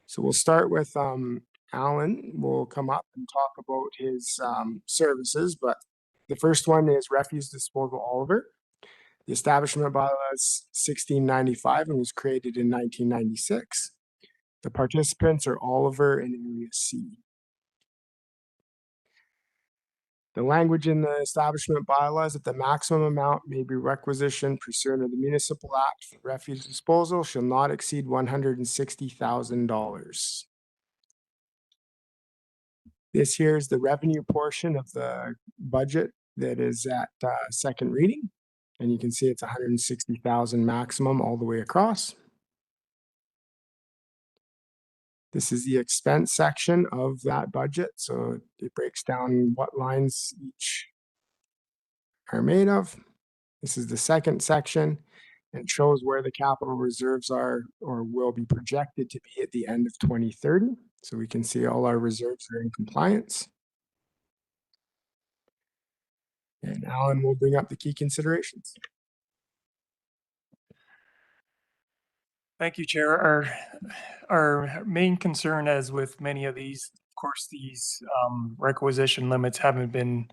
So we'll start with Alan will come up and talk about his services, but the first one is refuse disposal Oliver. The establishment bylaw is 1695 and was created in 1996. The participants are Oliver and Area C. The language in the establishment bylaws that the maximum amount may be requisitioned pursuant to the Municipal Act for refuse disposal shall not exceed $160,000. This here is the revenue portion of the budget that is at second reading. And you can see it's 160,000 maximum all the way across. This is the expense section of that budget. So it breaks down what lines each are made of. This is the second section. It shows where the capital reserves are or will be projected to be at the end of 2030. So we can see all our reserves are in compliance. And Alan will bring up the key considerations. Thank you, Chair. Our main concern, as with many of these, of course, these requisition limits haven't been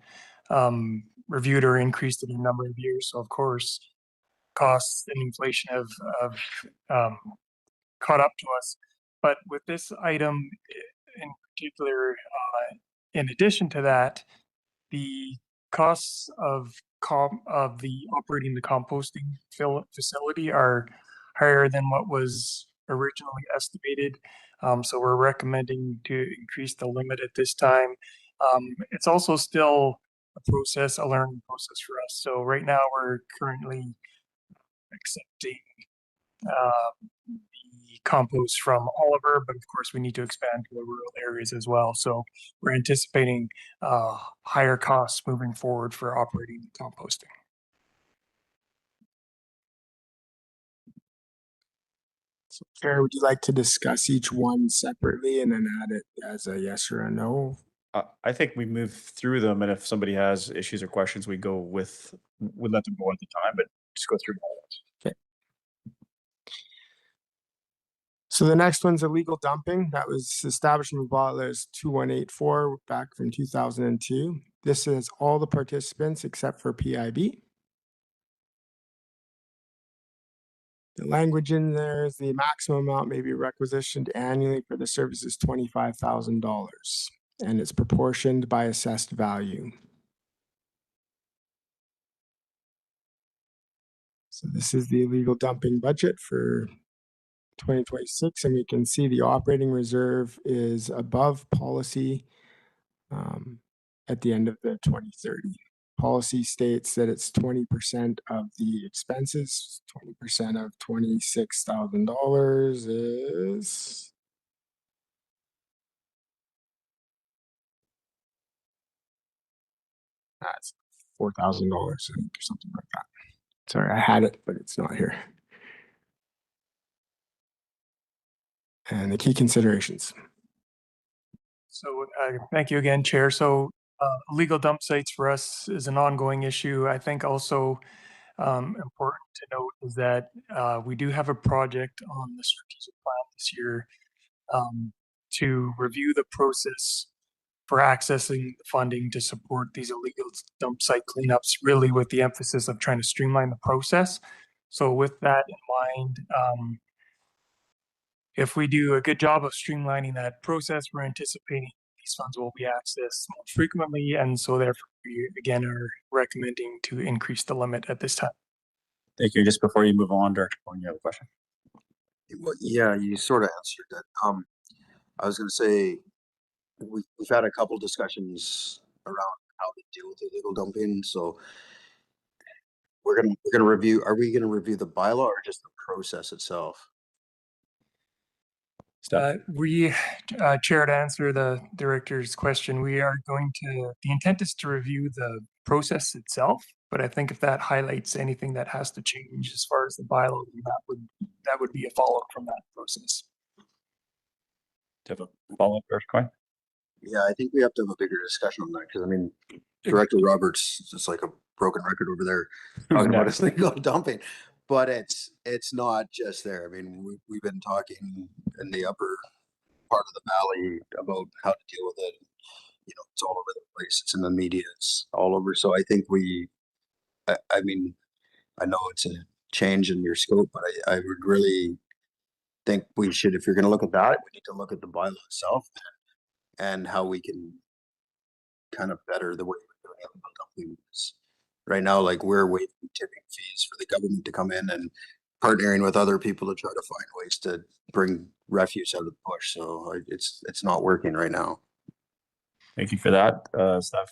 reviewed or increased in a number of years. So, of course, costs and inflation have caught up to us. But with this item in particular, in addition to that, the costs of the operating the composting facility are higher than what was originally estimated. So we're recommending to increase the limit at this time. It's also still a learning process for us. So right now we're currently accepting the compost from Oliver, but of course we need to expand to the rural areas as well. So we're anticipating higher costs moving forward for operating composting. So, Chair, would you like to discuss each one separately and then add it as a yes or a no? I think we move through them, and if somebody has issues or questions, we let them go at the time, but just go through all of those. Okay. So the next one's illegal dumping. That was establishment bylaws 2184 back from 2002. This is all the participants except for PIB. The language in there is the maximum amount may be requisitioned annually for the service is $25,000, and it's proportioned by assessed value. So this is the illegal dumping budget for 2026, and we can see the operating reserve is above policy at the end of the 2030. Policy states that it's 20% of the expenses. 20% of $26,000 is that's $4,000, I think, or something like that. Sorry, I had it, but it's not here. And the key considerations. So thank you again, Chair. So illegal dump sites for us is an ongoing issue. I think also important to note is that we do have a project on the strategic plan this year to review the process for accessing the funding to support these illegal dump site cleanups, really with the emphasis of trying to streamline the process. So with that in mind, if we do a good job of streamlining that process, we're anticipating these funds will be accessed more frequently. And so therefore, we again are recommending to increase the limit at this time. Thank you. Just before you move on, Director Cohen, you have a question? Well, yeah, you sort of answered that. I was going to say, we've had a couple discussions around how to deal with illegal dumping. So we're gonna review. Are we going to review the bylaw or just the process itself? Chair, to answer the director's question, we are the intent is to review the process itself, but I think if that highlights anything that has to change as far as the bylaw, that would be a follow-up from that process. Do you have a follow-up, Director Cohen? Yeah, I think we have to have a bigger discussion on that because I mean, Director Roberts is like a broken record over there talking about illegal dumping. But it's not just there. I mean, we've been talking in the upper part of the valley about how to deal with it. You know, it's all over the place. It's in the media. It's all over. So I think I mean, I know it's a change in your scope, but I would really think we should, if you're going to look at that, we need to look at the bylaw itself and how we can kind of better the way we're doing it. Because right now, like we're waiving tipping fees for the government to come in and partnering with other people to try to find ways to bring refuse out of the bush. So it's not working right now. Thank you for that, staff.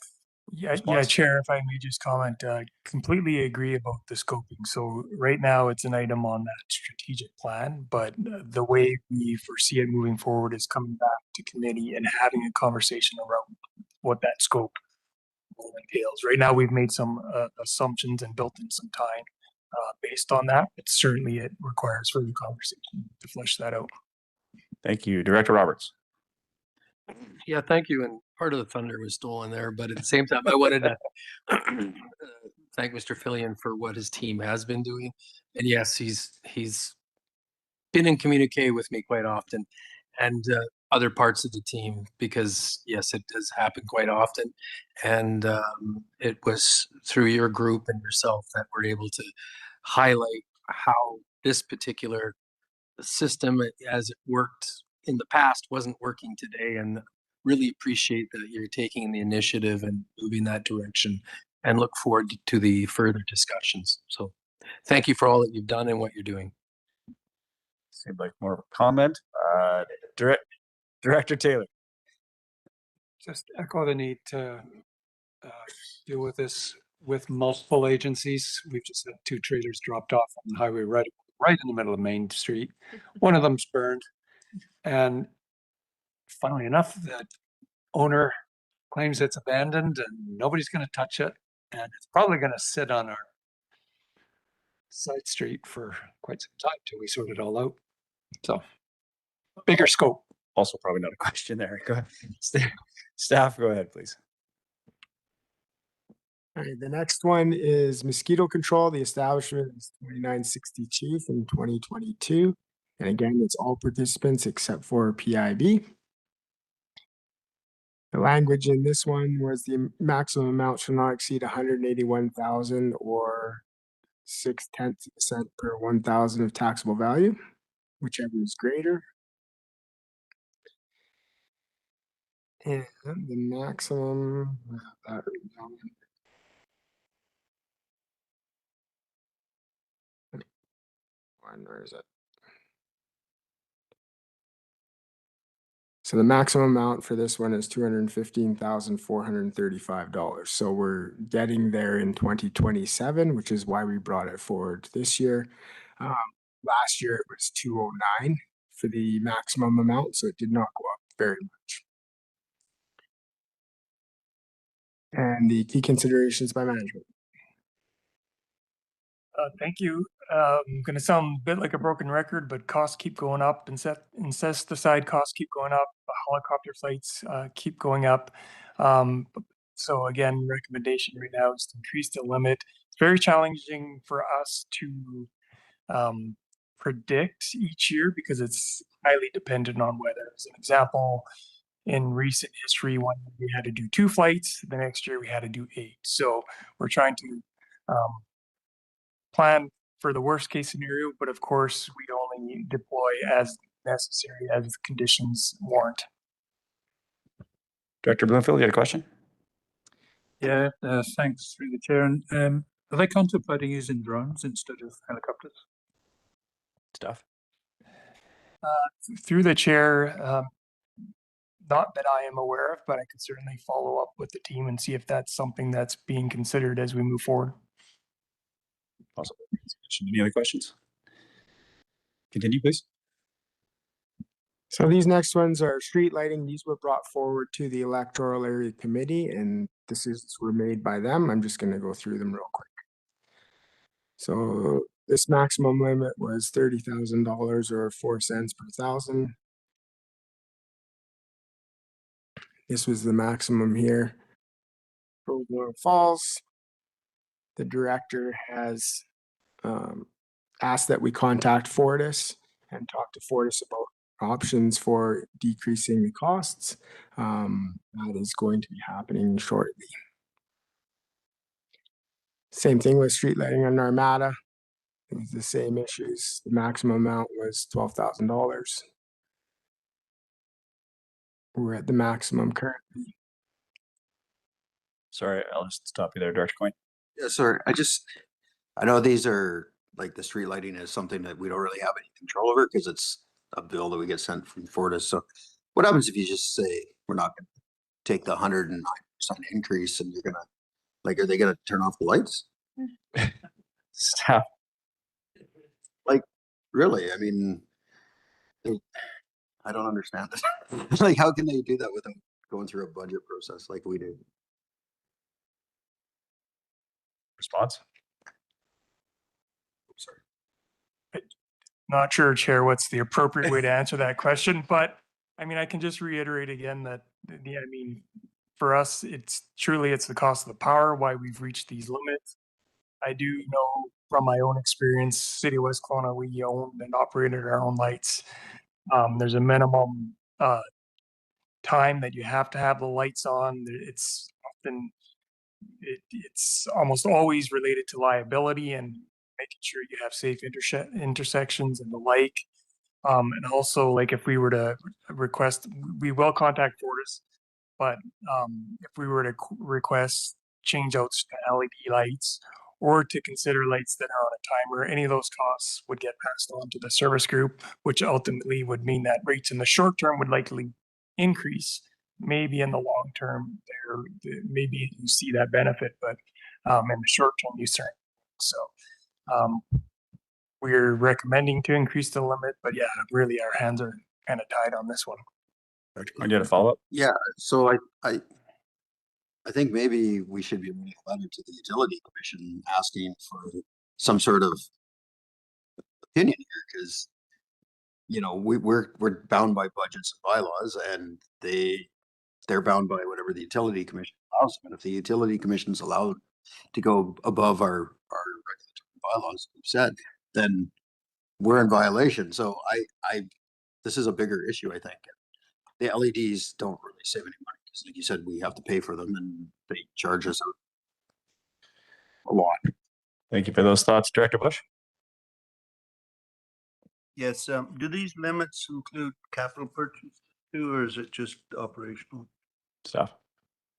Yeah, response? Chair, if I may just comment, completely agree about the scoping. So right now it's an item on that strategic plan, but the way we foresee it moving forward is coming back to committee and having a conversation around what that scope entails. Right now, we've made some assumptions and built in some time based on that, but certainly it requires further conversation to flesh that out. Thank you, Director Roberts. Yeah, thank you. And part of the thunder was stolen there, but at the same time, I wanted to thank Mr. Fillion for what his team has been doing. And yes, he's been in communique with me quite often, and other parts of the team, because yes, it does happen quite often. And it was through your group and yourself that we're able to highlight how this particular system as it worked in the past wasn't working today, and really appreciate that you're taking the initiative and moving that direction, and look forward to the further discussions. So thank you for all that you've done and what you're doing. Seemed like more of a comment. Director Taylor. Just echo the need to deal with this with multiple agencies. We've just had 2 trailers dropped off on the highway right in the middle of Main Street. One of them's burned, and funnily enough, the owner claims it's abandoned and nobody's going to touch it, and it's probably going to sit on our side street for quite some time till we sort it all out. So bigger scope. Also probably not a question there. Go ahead. Staff, go ahead, please. All right, the next one is mosquito control. The establishment is 2960 Chief in 2022. And again, it's all participants except for PIB. The language in this one was the maximum amount shall not exceed 181,000 or 0.6% per 1,000 of taxable value, whichever is greater. And the maximum, where is it? So the maximum amount for this one is $215,435. So we're getting there in 2027, which is why we brought it forward this year. Last year it was 209 for the maximum amount, so it did not go up very much. And the key considerations by management. Thank you. I'm going to sound a bit like a broken record, but costs keep going up. Insecticide costs keep going up. Helicopter flights keep going up. So again, recommendation right now is to increase the limit. It's very challenging for us to predict each year because it's highly dependent on weather. As an example, in recent history, one year we had to do 2 flights. The next year we had to do 8. So we're trying to plan for the worst case scenario, but of course we only deploy as necessary as the conditions warrant. Director Bloomfield, you had a question? Yeah, thanks through the chair. And are they contemplating using drones instead of helicopters? Stuff. Through the chair, not that I am aware of, but I could certainly follow up with the team and see if that's something that's being considered as we move forward. Awesome. Any other questions? Continue, please. So these next ones are street lighting. These were brought forward to the electoral area committee and decisions were made by them. I'm just going to go through them real quick. So this maximum limit was $30,000 or 4 cents per thousand. This was the maximum here. For Royal Falls, the director has asked that we contact Fortis and talk to Fortis about options for decreasing the costs. That is going to be happening shortly. Same thing with street lighting on Armada. It was the same issues. The maximum amount was $12,000. We're at the maximum currently. sorry, I'll just stop you there, Director Coyne. Yeah, sorry, I know these are, like, the street lighting is something that we don't really have any control over because it's a bill that we get sent from Fortis. So what happens if you just say, we're not gonna take the 109% increase and you're gonna, like, are they gonna turn off the lights? Staff. Like, really? I mean, I don't understand this. Like, how can they do that without going through a budget process like we do? Response? Sorry. Not sure, Chair, what's the appropriate way to answer that question, but I mean, I can just reiterate again that, I mean, for us, it's the cost of the power, why we've reached these limits. I do know from my own experience, City of West Kelowna, we owned and operated our own lights. There's a minimum time that you have to have the lights on. It's often, it's almost always related to liability and making sure you have safe intersections and the like. And also, like, if we were to request, we will contact Fortis, but if we were to request change outs to LED lights or to consider lights that are on a timer, any of those costs would get passed on to the service group, which ultimately would mean that rates in the short term would likely increase. Maybe in the long term, maybe you see that benefit, but in the short term, you certainly. So we're recommending to increase the limit, but yeah, really our hands are kind of tied on this one. You had a follow-up? Yeah, so I think maybe we should be writing a letter to the Utility Commission asking for some sort of opinion here, because, you know, we're bound by budgets and bylaws, and they're bound by whatever the Utility Commission allows them. And if the Utility Commission's allowed to go above our regulatory bylaws, we've said, then we're in violation. So this is a bigger issue, I think. The LEDs don't really save any money because, like you said, we have to pay for them and they charge us a lot. Thank you for those thoughts, Director Bush. Yes, do these limits include capital purchase too, or is it just operational? Staff.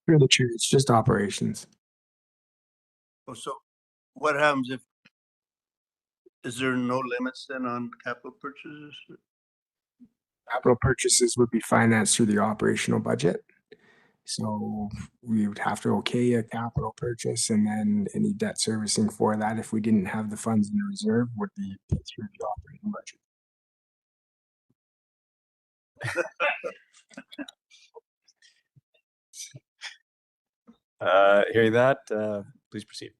Through the chair, it's just operations. Oh, so what happens is there no limits then on capital purchases? Capital purchases would be financed through the operational budget. So we would have to okay a capital purchase, and then any debt servicing for that, if we didn't have the funds in reserve, would be put through the operating budget. Hearing that, please proceed.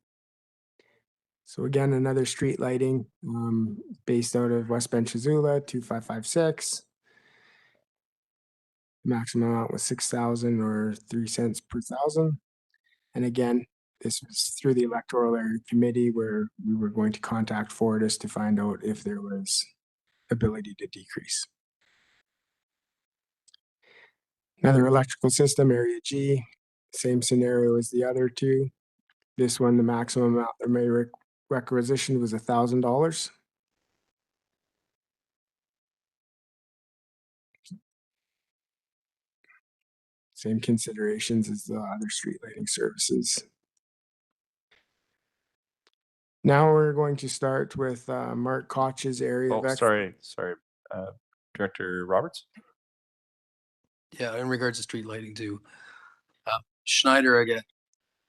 So again, another street lighting based out of West Benchazula, 2556. Maximum amount was 6,000 or 3 cents per thousand. And again, this was through the electoral area committee where we were going to contact Fortis to find out if there was ability to decrease. Another electrical system, area G, same scenario as the other two. This one, the maximum amount that may requisitioned was $1,000. Same considerations as the other street lighting services. Now we're going to start with Mark Koch's area of sorry, Director Roberts. Yeah, in regards to street lighting too, Schneider again,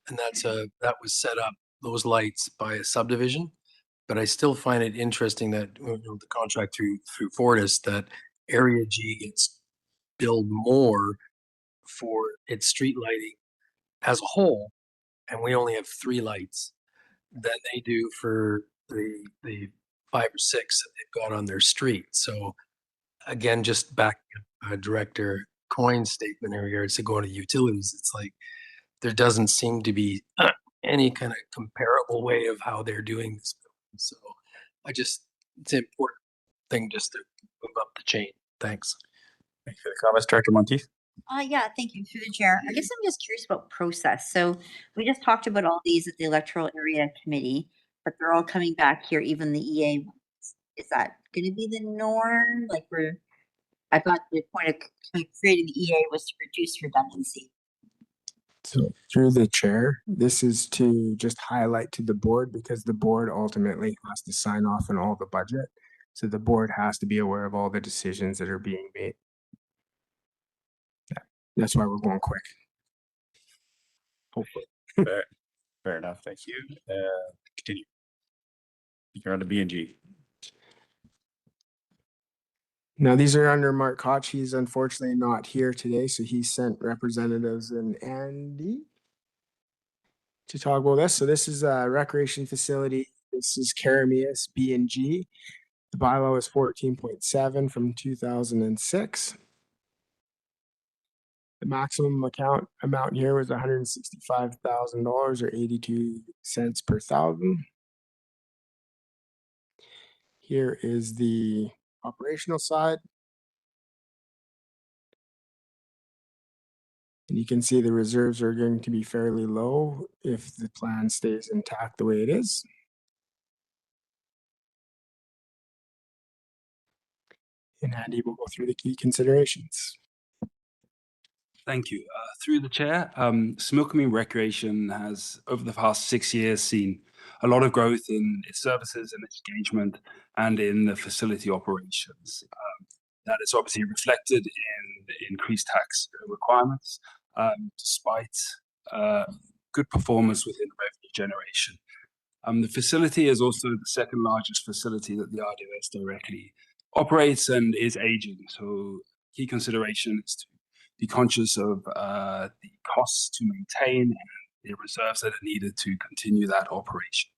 and that was set up, those lights, by a subdivision. But I still find it interesting that the contract through Fortis, that Area G gets billed more for its street lighting as a whole, and we only have 3 lights than they do for the 5 or 6 that they've got on their street. So again, just back Director Coyne's statement in regards to going to utilities, it's like there doesn't seem to be any kind of comparable way of how they're doing this. So it's an important thing just to move up the chain. Thanks. Thank you for the comments, Director Monteith. Yeah, thank you, through the chair. I guess I'm just curious about process. So we just talked about all these at the electoral area committee, but they're all coming back here, even the EA ones. Is that going to be the norm? Like I thought the point of creating the EA was to reduce redundancy. So through the chair, this is to just highlight to the board because the board ultimately has to sign off on all the budget. So the board has to be aware of all the decisions that are being made. Yeah, that's why we're going quick. Hopefully. Fair enough. Thank you. Continue. You're on to B&G. Now, these are under Mark Koch. He's unfortunately not here today, so he sent representatives and Andy to talk about this. So this is a recreation facility. This is Karamias B&G. The bylaw is 14.7 from 2006. The maximum amount here was $165,000 or 82 cents per thousand. Here is the operational side. And you can see the reserves are going to be fairly low if the plan stays intact the way it is. And Andy will go through the key considerations. Thank you. Through the chair, Similkameen Recreation has, over the past 6 years, seen a lot of growth in its services and its engagement and in the facility operations. That is obviously reflected in the increased tax requirements, despite good performance within revenue generation. The facility is also the second largest facility that the RDOS directly operates and is aging. So key consideration is to be conscious of the costs to maintain and the reserves that are needed to continue that operation.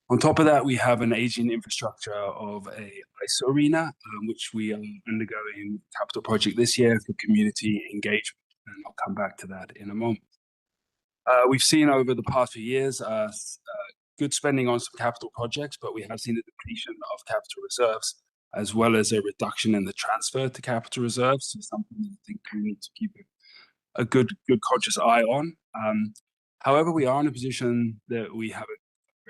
On top of that, we have an aging infrastructure of a ice arena, which we are undergoing capital project this year for community engagement, and I'll come back to that in a moment. We've seen over the past few years good spending on some capital projects, but we have seen a depletion of capital reserves, as well as a reduction in the transfer to capital reserves. So something that I think we need to keep a good conscious eye on. However, we are in a position that we have a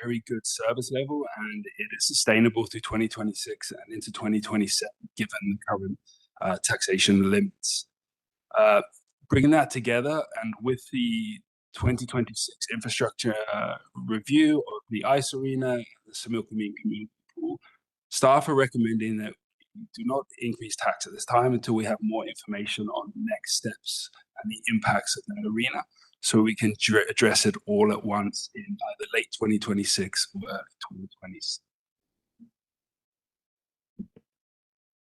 very good service level and it is sustainable through 2026 and into 2027, given the current taxation limits. Bringing that together and with the 2026 infrastructure review of the ice arena, the Similkameen community pool, staff are recommending that we do not increase tax at this time until we have more information on the next steps and the impacts of that arena, so we can address it all at once in either late 2026 or early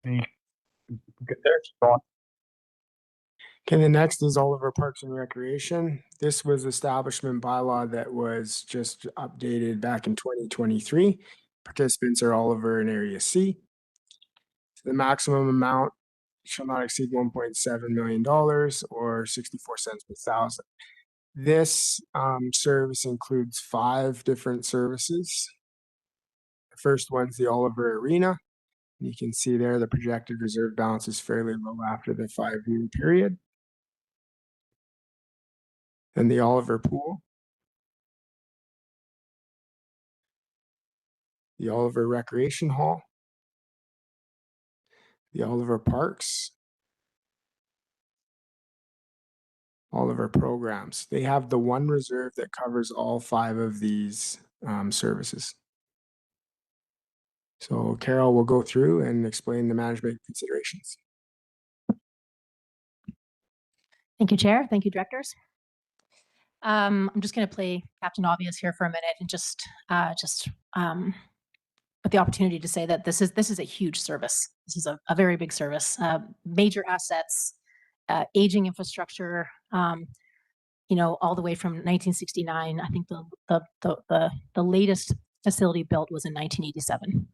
2027. Good there. Go on. Okay, the next is Oliver Parks and Recreation. This was establishment bylaw that was just updated back in 2023. Participants are Oliver and Area C. The maximum amount shall not exceed $1.7 million or 64 cents per thousand. This service includes 5 different services. The first one's the Oliver Arena. You can see there the projected reserve balance is fairly low after the 5-year period. And the Oliver Pool, the Oliver Recreation Hall, the Oliver Parks, Oliver Programs. They have the one reserve that covers all 5 of these services. So Carol will go through and explain the management considerations. Thank you, Chair. Thank you, directors. I'm just going to play Captain Obvious here for a minute and just with the opportunity to say that this is a huge service. This is a very big service. Major assets, aging infrastructure. All the way from 1969. I think the latest facility built was in 1987.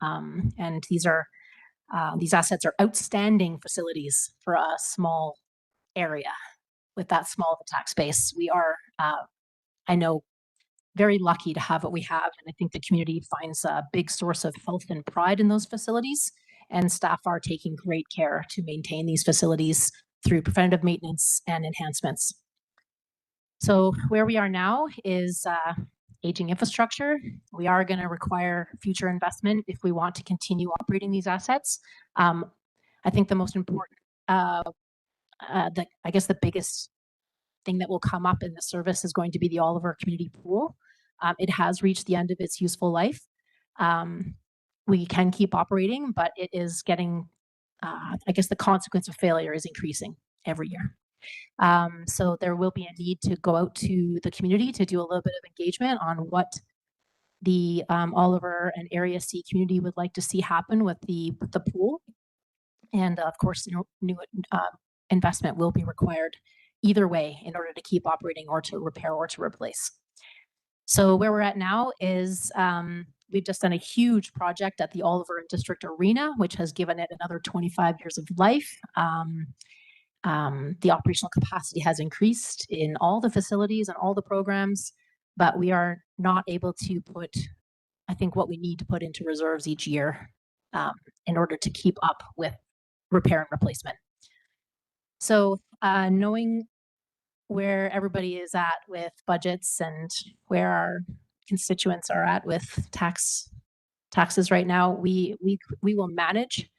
And these assets are outstanding facilities for a small area with that small of a tax base. We are, I know, very lucky to have what we have. And I think the community finds a big source of health and pride in those facilities. And staff are taking great care to maintain these facilities through preventative maintenance and enhancements. So where we are now is aging infrastructure. We are going to require future investment if we want to continue operating these assets. I think the most important, I guess the biggest thing that will come up in the service is going to be the Oliver Community Pool. It has reached the end of its useful life. We can keep operating, but it is getting, I guess the consequence of failure is increasing every year. So there will be a need to go out to the community to do a little bit of engagement on what the Oliver and Area C community would like to see happen with the pool. And of course, new investment will be required either way in order to keep operating or to repair or to replace. So where we're at now is we've just done a huge project at the Oliver and District Arena, which has given it another 25 years of life. The operational capacity has increased in all the facilities and all the programs, but we are not able to put, I think, what we need to put into reserves each year in order to keep up with repair and replacement. So knowing where everybody is at with budgets and where our constituents are at with taxes right now, we will manage.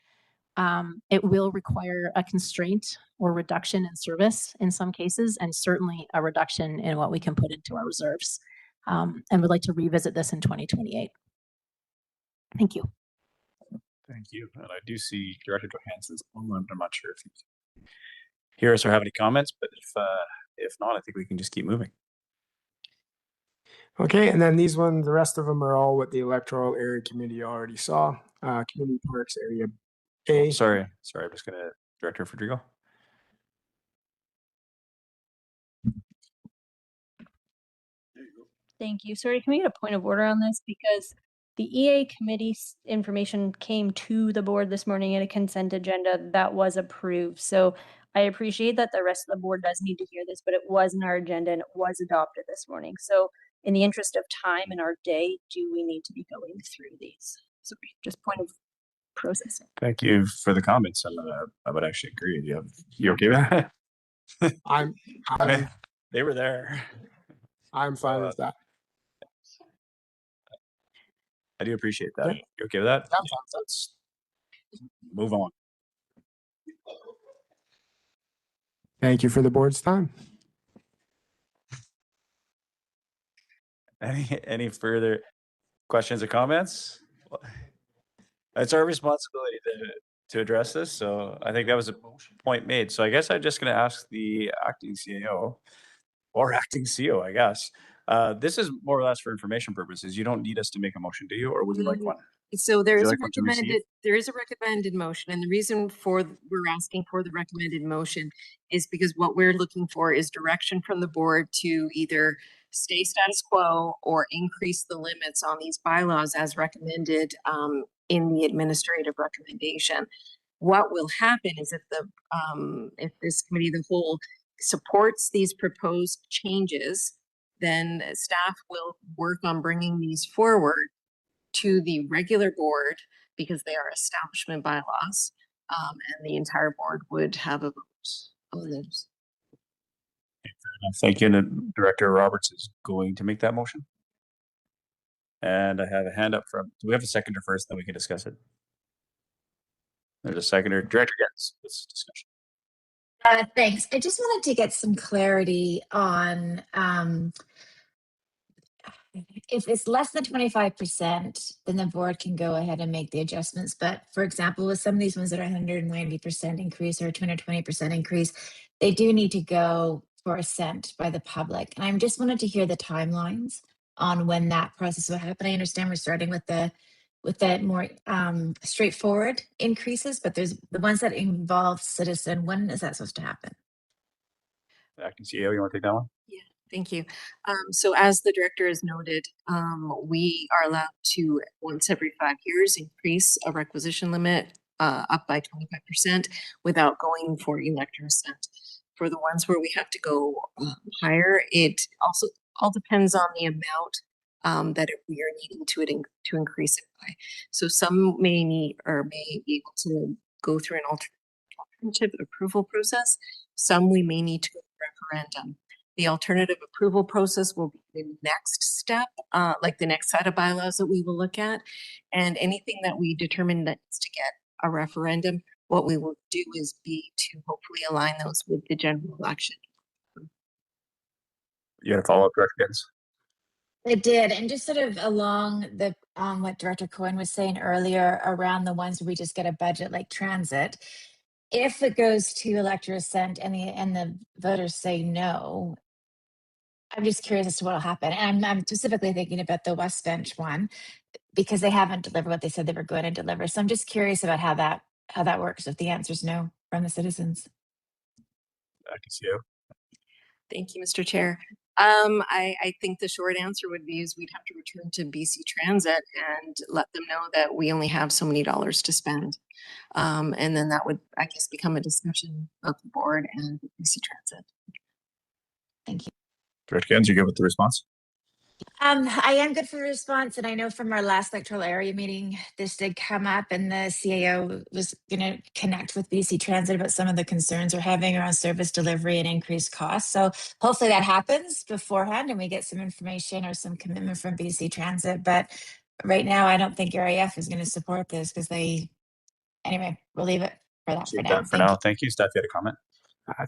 It will require a constraint or reduction in service in some cases, and certainly a reduction in what we can put into our reserves. And would like to revisit this in 2028. Thank you. Thank you. And I do see Director Johansson's online. I'm not sure if you hear us or have any comments, but if not, I think we can just keep moving. Okay, and then these ones, the rest of them are all what the electoral area committee already saw. Community parks area A. Sorry, I'm just gonna, Director Federico. Thank you. Sorry, can we get a point of order on this? Because the EA committee's information came to the board this morning in a consent agenda that was approved. So I appreciate that the rest of the board does need to hear this, but it was in our agenda and it was adopted this morning. So in the interest of time in our day, do we need to be going through these? Sorry, just point of processing. Thank you for the comments. And I would actually agree with you. You okay with that? I'm they were there. I'm fine with that. I do appreciate that. You okay with that? Yeah. Let's move on. Thank you for the board's time. Any further questions or comments? It's our responsibility to address this. So I think that was a point made. So I guess I'm just going to ask the acting CAO or acting CO, I guess. This is more or less for information purposes. You don't need us to make a motion, do you? Or would you like one? So there is like a recommended motion, and the reason for we're asking for the recommended motion is because what we're looking for is direction from the board to either stay status quo or increase the limits on these bylaws as recommended in the administrative recommendation. What will happen is if this committee of the whole supports these proposed changes, then staff will work on bringing these forward to the regular board because they are establishment bylaws, and the entire board would have a vote on those. Thank you. And Director Roberts is going to make that motion. And I have a hand up from, do we have a seconder first, then we can discuss it? There's a seconder. Director Getz, this discussion. Thanks. I just wanted to get some clarity on if it's less than 25%, then the board can go ahead and make the adjustments. But for example, with some of these ones that are 190% increase or 220% increase, they do need to go for assent by the public. And I just wanted to hear the timelines on when that process will happen. I understand we're starting with the more straightforward increases, but there's the ones that involve citizen. When is that supposed to happen? Acting CEO, you want to take that one? Yeah, thank you. So as the director has noted, we are allowed to once every 5 years increase a requisition limit up by 25% without going for elector assent. For the ones where we have to go higher, it also all depends on the amount that we are needing to increase it by. So some may need or may be able to go through an alternative approval process. Some we may need to go to referendum. The alternative approval process will be the next step, like the next set of bylaws that we will look at. And anything that we determine that needs to get a referendum, what we will do is be to hopefully align those with the general election. You had a follow-up, Director Gittens? It did, and just sort of along the what Director Cohen was saying earlier around the ones where we just get a budget like transit. If it goes to elector assent and the voters say no, I'm just curious as to what will happen. And I'm specifically thinking about the West Bench one because they haven't delivered what they said they were going to deliver. So I'm just curious about how that works if the answer is no from the citizens. I can see you. Thank you, Mr. Chair. I think the short answer would be is we'd have to return to BC Transit and let them know that we only have so many dollars to spend. And then that would, I guess, become a discussion of the board and BC Transit. Thank you. Director Gittens, you good with the response? I am good for the response, and I know from our last electoral area meeting, this did come up, and the CAO was going to connect with BC Transit about some of the concerns we're having around service delivery and increased costs. So hopefully that happens beforehand, and we get some information or some commitment from BC Transit. But right now, I don't think RAF is going to support this because anyway, we'll leave it for that for now. For now, thank you. Steph, you had a comment?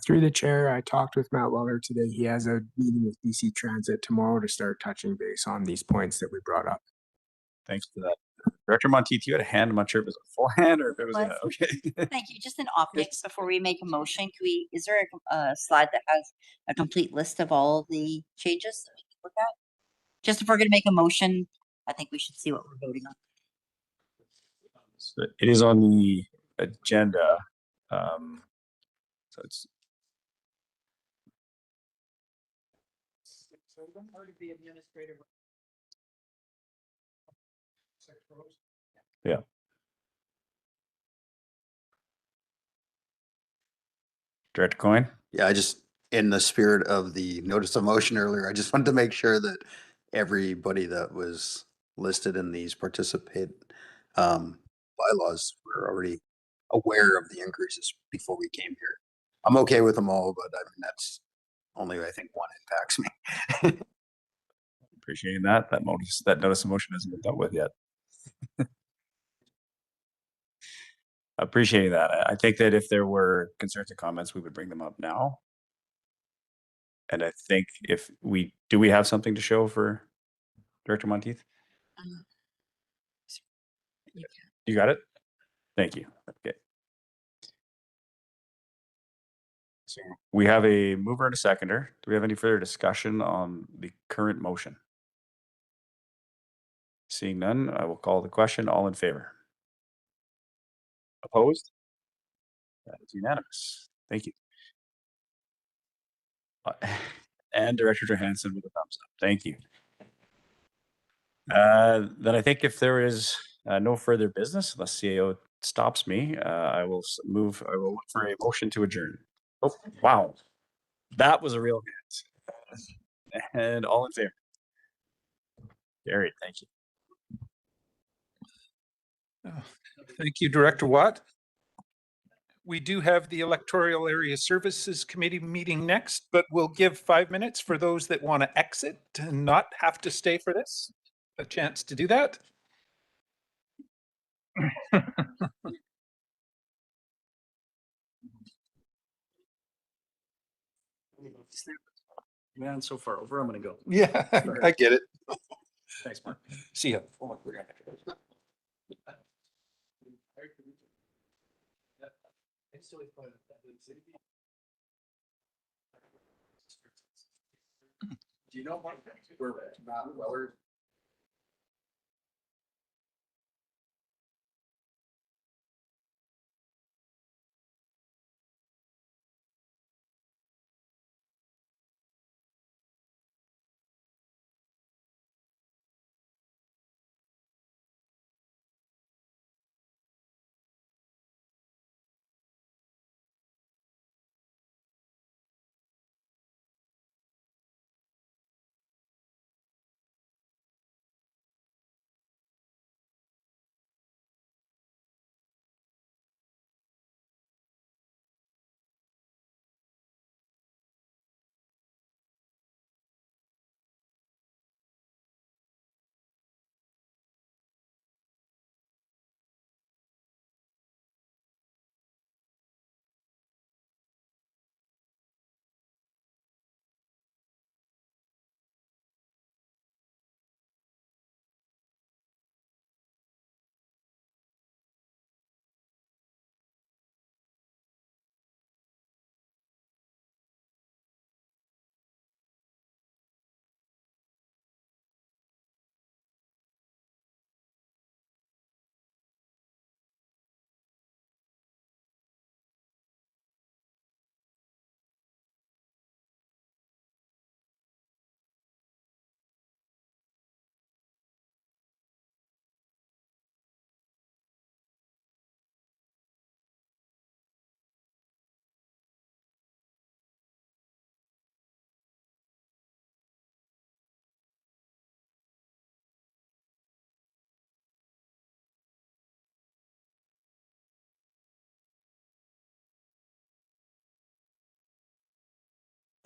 Through the chair, I talked with Matt Weller today. He has a meeting with BC Transit tomorrow to start touching base on these points that we brought up. Thanks for that. Director Monteith, you had a hand. I'm not sure if it was a full hand or if it was okay. Thank you. Just an optics before we make a motion. Is there a slide that has a complete list of all of the changes that we can look at? Just if we're going to make a motion, I think we should see what we're voting on. So it is on the agenda. So it's yeah. Director Coyne? Yeah, I just, in the spirit of the notice of motion earlier, I just wanted to make sure that everybody that was listed in these bylaws were already aware of the increases before we came here. I'm okay with them all, but I mean, that's only, I think, one impacts me. Appreciating that. That notice of motion hasn't been dealt with yet. Appreciating that. I think that if there were concerns and comments, we would bring them up now. And I think if we have something to show for Director Monteith? You got it? Thank you. Okay. So we have a mover and a seconder. Do we have any further discussion on the current motion? Seeing none, I will call the question. All in favor? Opposed? That is unanimous. Thank you. And Director Johansson with a thumbs up. Thank you. Then I think if there is no further business, unless CAO stops me, I will look for a motion to adjourn. Oh, wow. That was a real hit. And all in favor? Carried. Thank you. Thank you, Director Watt. We do have the Electoral Area Services Committee meeting next, but we'll give 5 minutes for those that want to exit and not have to stay for this. A chance to do that. Man, so far over, I'm going to go. Yeah, I get it. Thanks, Mark. See ya. Do you know what where Matt Weller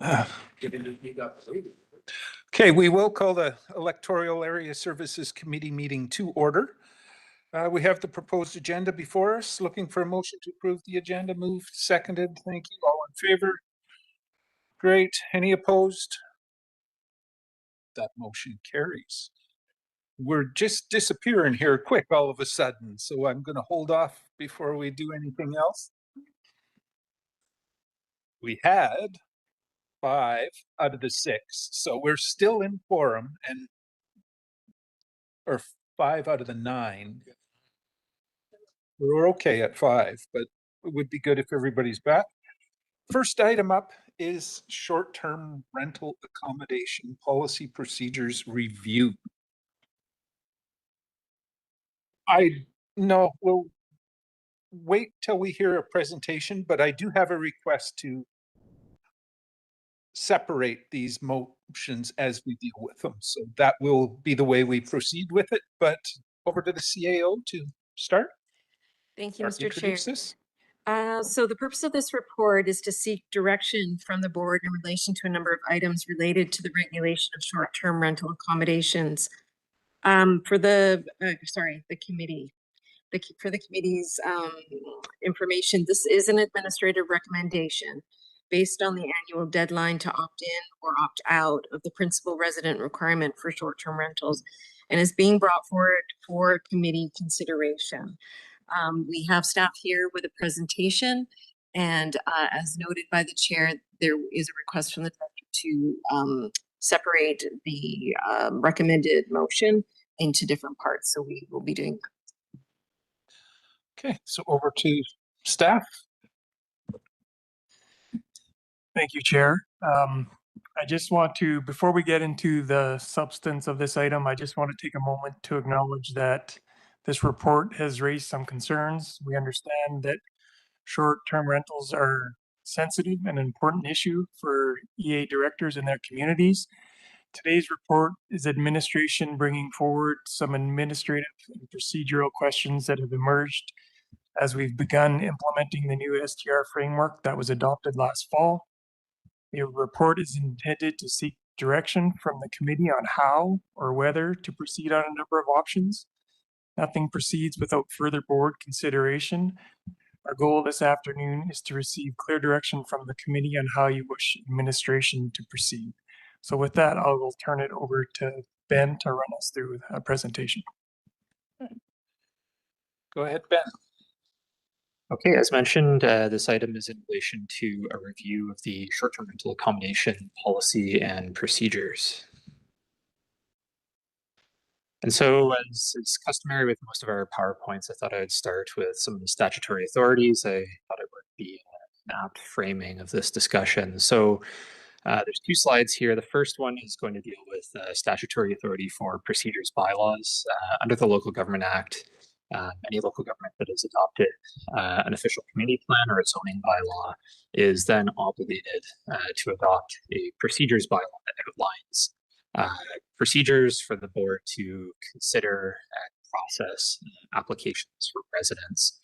Okay, we will call the Electoral Area Services Committee meeting to order. We have the proposed agenda before us. Looking for a motion to approve the agenda. Moved, seconded. Thank you. All in favor? Great. Any opposed? That motion carries. We're just disappearing here quick all of a sudden, so I'm going to hold off before we do anything else. We had 5 out of the 6, so we're still in quorum, and or 5 out of the 9. We're okay at 5, but it would be good if everybody's back. First item up is short-term rental accommodation policy procedures review. No, we'll wait till we hear a presentation, but I do have a request to separate these motions as we deal with them. So that will be the way we proceed with it, but over to the CAO to start. Thank you, Or Mr. Chair. introduce this. So the purpose of this report is to seek direction from the board in relation to a number of items related to the regulation of short-term rental accommodations. For the committee. For the committee's information, this is an administrative recommendation based on the annual deadline to opt in or opt out of the principal resident requirement for short-term rentals, and is being brought forward for committee consideration. We have staff here with a presentation, and as noted by the chair, there is a request from the director to separate the recommended motion into different parts. So we will be doing. Okay, so over to staff. Thank you, Chair. I just want to, before we get into the substance of this item, I just want to take a moment to acknowledge that this report has raised some concerns. We understand that short-term rentals are sensitive and an important issue for EA directors and their communities. Today's report is administration bringing forward some administrative and procedural questions that have emerged as we've begun implementing the new STR framework that was adopted last fall. The report is intended to seek direction from the committee on how or whether to proceed on a number of options. Nothing proceeds without further board consideration. Our goal this afternoon is to receive clear direction from the committee on how you wish administration to proceed. So with that, I will turn it over to Ben to run us through a presentation. Go ahead, Ben. Okay, as mentioned, this item is in relation to a review of the short-term rental accommodation policy and procedures. And so, as is customary with most of our PowerPoints, I thought I would start with some of the statutory authorities. I thought it would be an apt framing of this discussion. So there's 2 slides here. The first one is going to deal with statutory authority for procedures bylaws. Under the Local Government Act, any local government that has adopted an official community plan or a zoning bylaw is then obligated to adopt a procedures bylaw that outlines procedures for the board to consider and process applications for residents.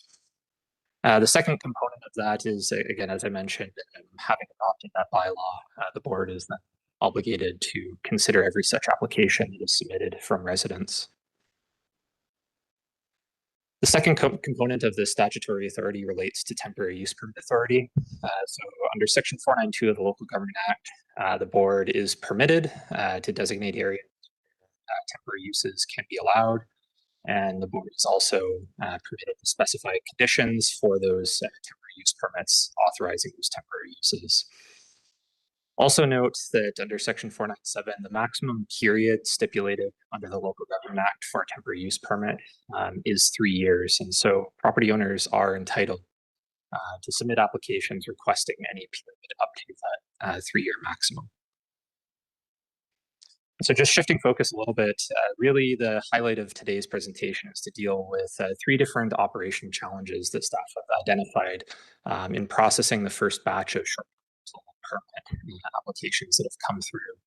The second component of that is, again, as I mentioned, having adopted that bylaw, the board is then obligated to consider every such application that is submitted from residents. The second component of the statutory authority relates to temporary use permit authority. So under Section 492 of the Local Government Act, the board is permitted to designate areas where temporary uses can be allowed, and the board is also permitted to specify conditions for those temporary use permits authorizing those temporary uses. Also note that under Section 497, the maximum period stipulated under the Local Government Act for a temporary use permit is 3 years. And so property owners are entitled to submit applications requesting any period up to that 3-year maximum. So just shifting focus a little bit, really the highlight of today's presentation is to deal with 3 different operational challenges that staff have identified in processing the first batch of short-term permit applications that have come through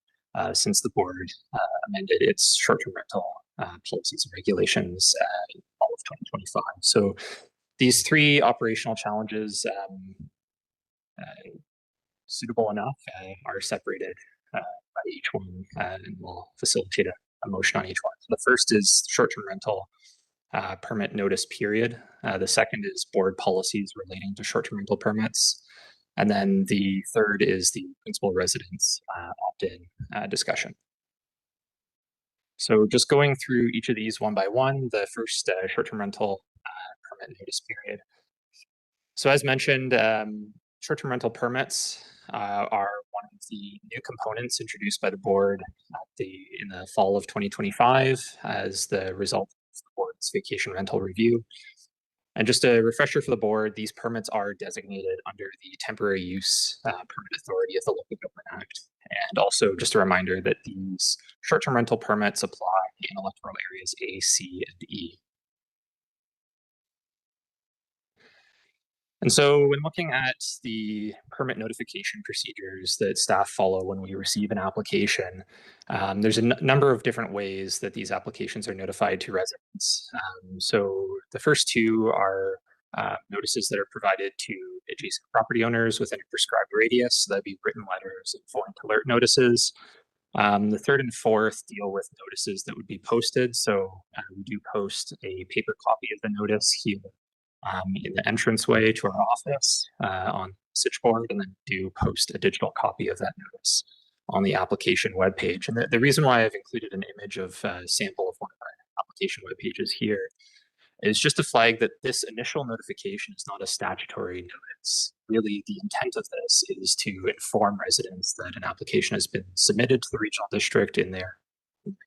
since the board amended its short-term rental policies and regulations in all of 2025. So these 3 operational challenges suitable enough are separated by each one, and we'll facilitate a motion on each one. So the first is short-term rental permit notice period. The second is board policies relating to short-term rental permits. And then the third is the principal residence opt-in discussion. So just going through each of these one by one, the first short-term rental permit notice period. So as mentioned, short-term rental permits are one of the new components introduced by the board in the fall of 2025 as the result of the board's vacation rental review. And just a refresher for the board, these permits are designated under the temporary use permit authority of the Local Government Act. And also just a reminder that these short-term rental permits apply in electoral areas A, C, and E. And so when looking at the permit notification procedures that staff follow when we receive an application, there's a number of different ways that these applications are notified to residents. So the first two are notices that are provided to adjacent property owners within a prescribed radius. So that'd be written letters and point alert notices. The third and fourth deal with notices that would be posted. So we do post a paper copy of the notice here in the entranceway to our office on switchboard, and then do post a digital copy of that notice on the application webpage. And the reason why I've included an image of a sample of one of our application web pages here is just to flag that this initial notification is not a statutory notice. Really, the intent of this is to inform residents that an application has been submitted to the regional district in their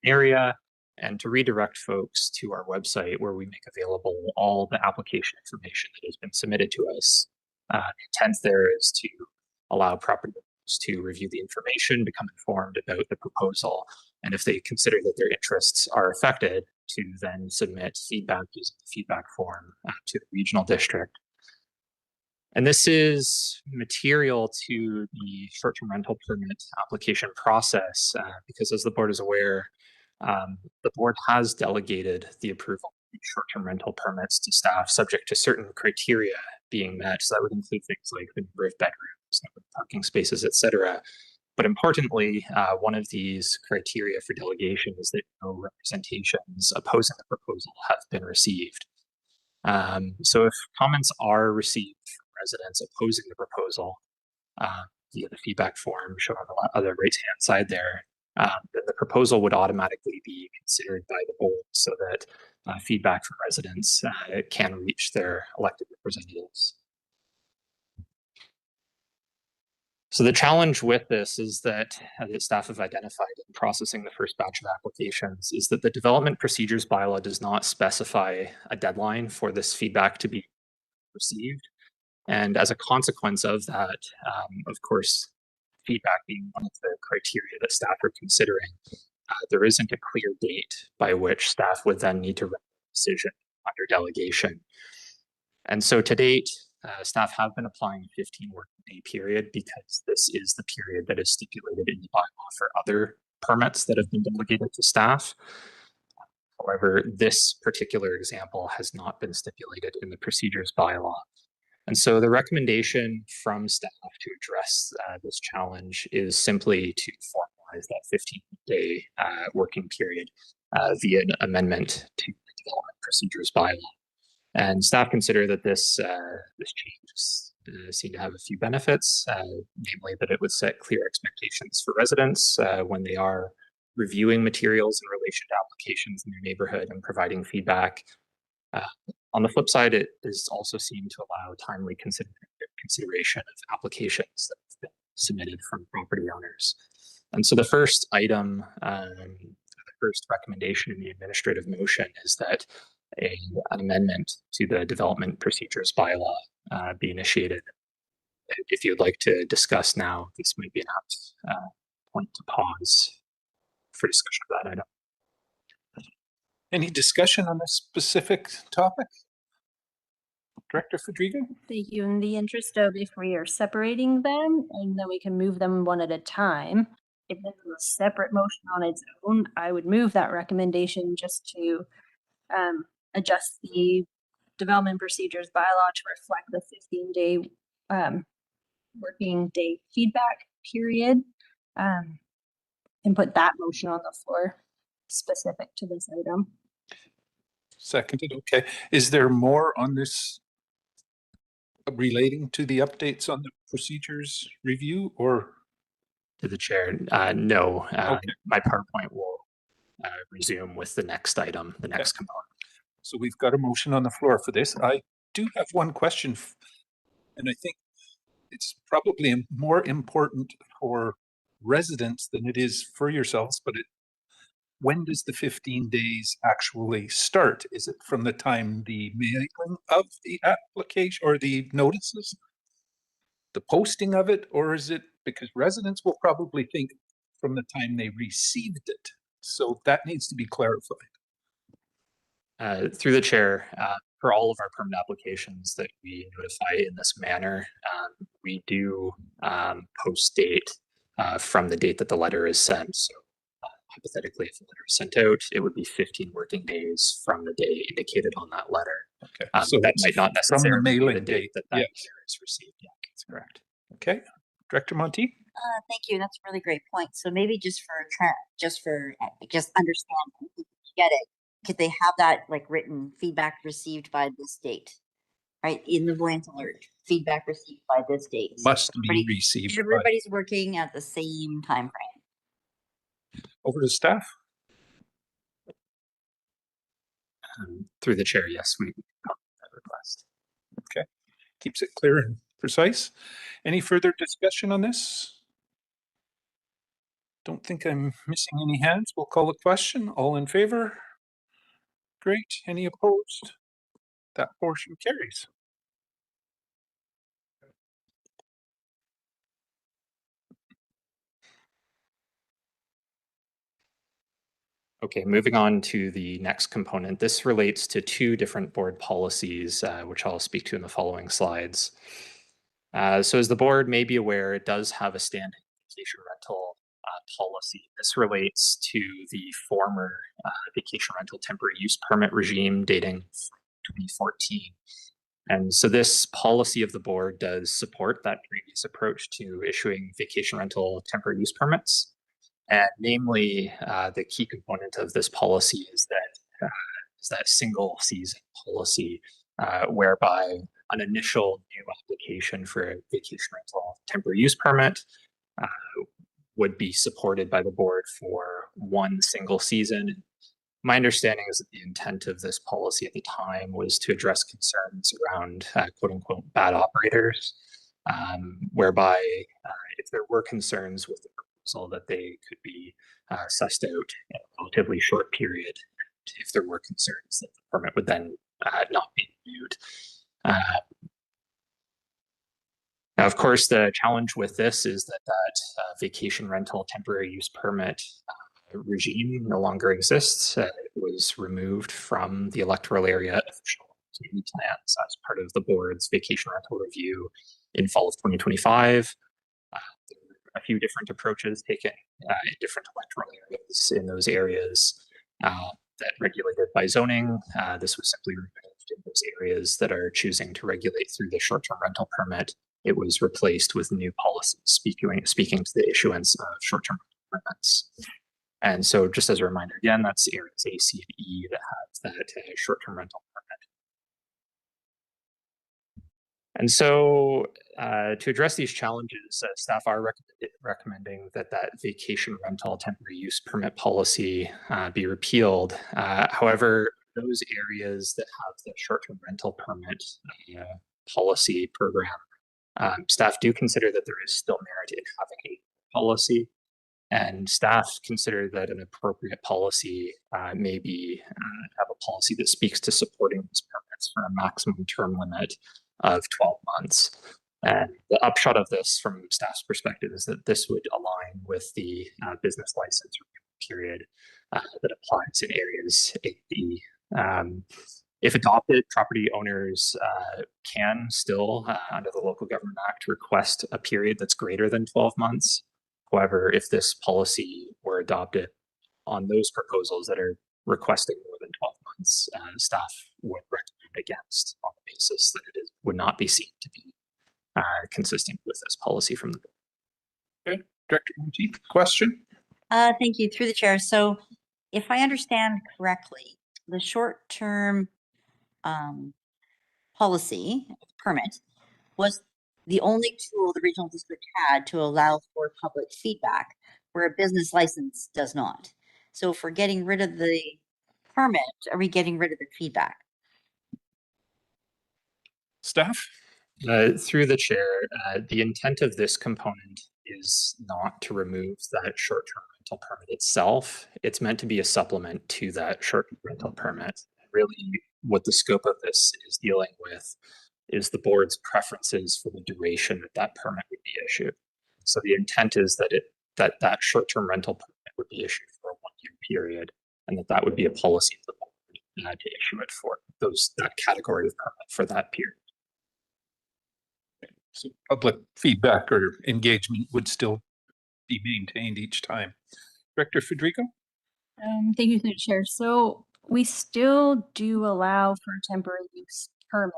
area, and to redirect folks to our website where we make available all the application information that has been submitted to us. The intent there is to allow property owners to review the information, become informed about the proposal, and if they consider that their interests are affected, to then submit feedback using the feedback form to the regional district. And this is material to the short-term rental permit application process because, as the board is aware, the board has delegated the approval of short-term rental permits to staff subject to certain criteria being met. So that would include things like the number of bedrooms, number of parking spaces, etc. But importantly, one of these criteria for delegation is that no representations opposing the proposal have been received. So if comments are received from residents opposing the proposal via the feedback form shown on the right-hand side there, then the proposal would automatically be considered by the board so that feedback from residents can reach their elected representatives. So the challenge with this is that staff have identified in processing the first batch of applications is that the development procedures bylaw does not specify a deadline for this feedback to be received. And as a consequence of that, of course, feedback being one of the criteria that staff are considering, there isn't a clear date by which staff would then need to render a decision under delegation. And so to date, staff have been applying a 15 working day period because this is the period that is stipulated in the bylaw for other permits that have been delegated to staff. However, this particular example has not been stipulated in the procedures bylaw. And so the recommendation from staff to address this challenge is simply to formalize that 15-day working period via an amendment to the development procedures bylaw. And staff consider that this change seem to have a few benefits, namely that it would set clear expectations for residents when they are reviewing materials in relation to applications in their neighborhood and providing feedback. On the flip side, it is also seen to allow timely consideration of applications that have been submitted from property owners. And so the first item, the first recommendation in the administrative motion is that an amendment to the development procedures bylaw be initiated. If you'd like to discuss now, this might be an apt point to pause for discussion of that item. Any discussion on this specific topic? Director Fedrigo? Thank you. In the interest of if we are separating them and then we can move them one at a time, if there's a separate motion on its own, I would move that recommendation just to adjust the development procedures bylaw to reflect the 15-day working day feedback period. And put that motion on the floor specific to this item. Seconded, okay. Is there more on this relating to the updates on the procedures review or? To the chair, no. Okay. My PowerPoint will resume with the next item, the next component. So we've got a motion on the floor for this. I do have one question, and I think it's probably more important for residents than it is for yourselves, but when does the 15 days actually start? Is it from the time the mailing of the application or the notices, the posting of it, or is it because residents will probably think from the time they received it? So that needs to be clarified. Through the chair, for all of our permit applications that we notify in this manner, we do post date from the date that the letter is sent. So hypothetically, if the letter is sent out, it would be 15 working days from the day indicated on that letter. Okay. So that might not necessarily from the mailing be the date that yes. letter is received. Yeah, that's correct. Okay. Director Monti? Thank you. That's a really great point. So maybe just understand, get it. Could they have that like written feedback received by this date, right? In the voyant alert, feedback received by this date. Must be received. Everybody's working at the same time frame. Over to staff. Through the chair, yes, we got that request. Okay. Keeps it clear and precise. Any further discussion on this? Don't think I'm missing any hands. We'll call the question. All in favor? Great. Any opposed? That portion carries. Okay, moving on to the next component. This relates to two different board policies, which I'll speak to in the following slides. So as the board may be aware, it does have a standing vacation rental policy. This relates to the former vacation rental temporary use permit regime dating 2014. And so this policy of the board does support that previous approach to issuing vacation rental temporary use permits. And namely, the key component of this policy is that single season policy, whereby an initial new application for a vacation rental temporary use permit would be supported by the board for one single season. My understanding is that the intent of this policy at the time was to address concerns around quote unquote bad operators, whereby if there were concerns with the proposal that they could be sussed out in a relatively short period, if there were concerns that the permit would then not be renewed. Now, of course, the challenge with this is that vacation rental temporary use permit regime no longer exists. It was removed from the electoral area official community plans as part of the board's vacation rental review in fall of 2025. There were a few different approaches taken in different electoral areas in those areas that regulated by zoning. This was simply removed in those areas that are choosing to regulate through the short-term rental permit. It was replaced with new policies speaking to the issuance of short-term permits. And so just as a reminder, again, that's areas A, C, and E that have that short-term rental permit. And so to address these challenges, staff are recommending that vacation rental temporary use permit policy be repealed. However, those areas that have the short-term rental permit policy program, staff do consider that there is still merit in having a policy, and staff consider that an appropriate policy may be have a policy that speaks to supporting these permits for a maximum term limit of 12 months. And the upshot of this from staff's perspective is that this would align with the business license period that applies in areas 8B. If adopted, property owners can still, under the Local Government Act, request a period that's greater than 12 months. However, if this policy were adopted on those proposals that are requesting more than 12 months, staff would recommend against on the basis that it would not be seen to be consistent with this policy from the board. Okay, Director Monteith, question? Thank you, through the chair. So if I understand correctly, the short-term policy permit was the only tool the regional district had to allow for public feedback, where a business license does not. So if we're getting rid of the permit, are we getting rid of the feedback? Staff? Through the chair, the intent of this component is not to remove that short-term rental permit itself. It's meant to be a supplement to that short-term rental permit. Really, what the scope of this is dealing with is the board's preferences for the duration that that permit would be issued. So the intent is that that short-term rental permit would be issued for a 1-year period, and that would be a policy of the board to issue it for that category of permit for that period. So public feedback or engagement would still be maintained each time. Director Federico? Thank you, through the chair. So we still do allow for temporary use permit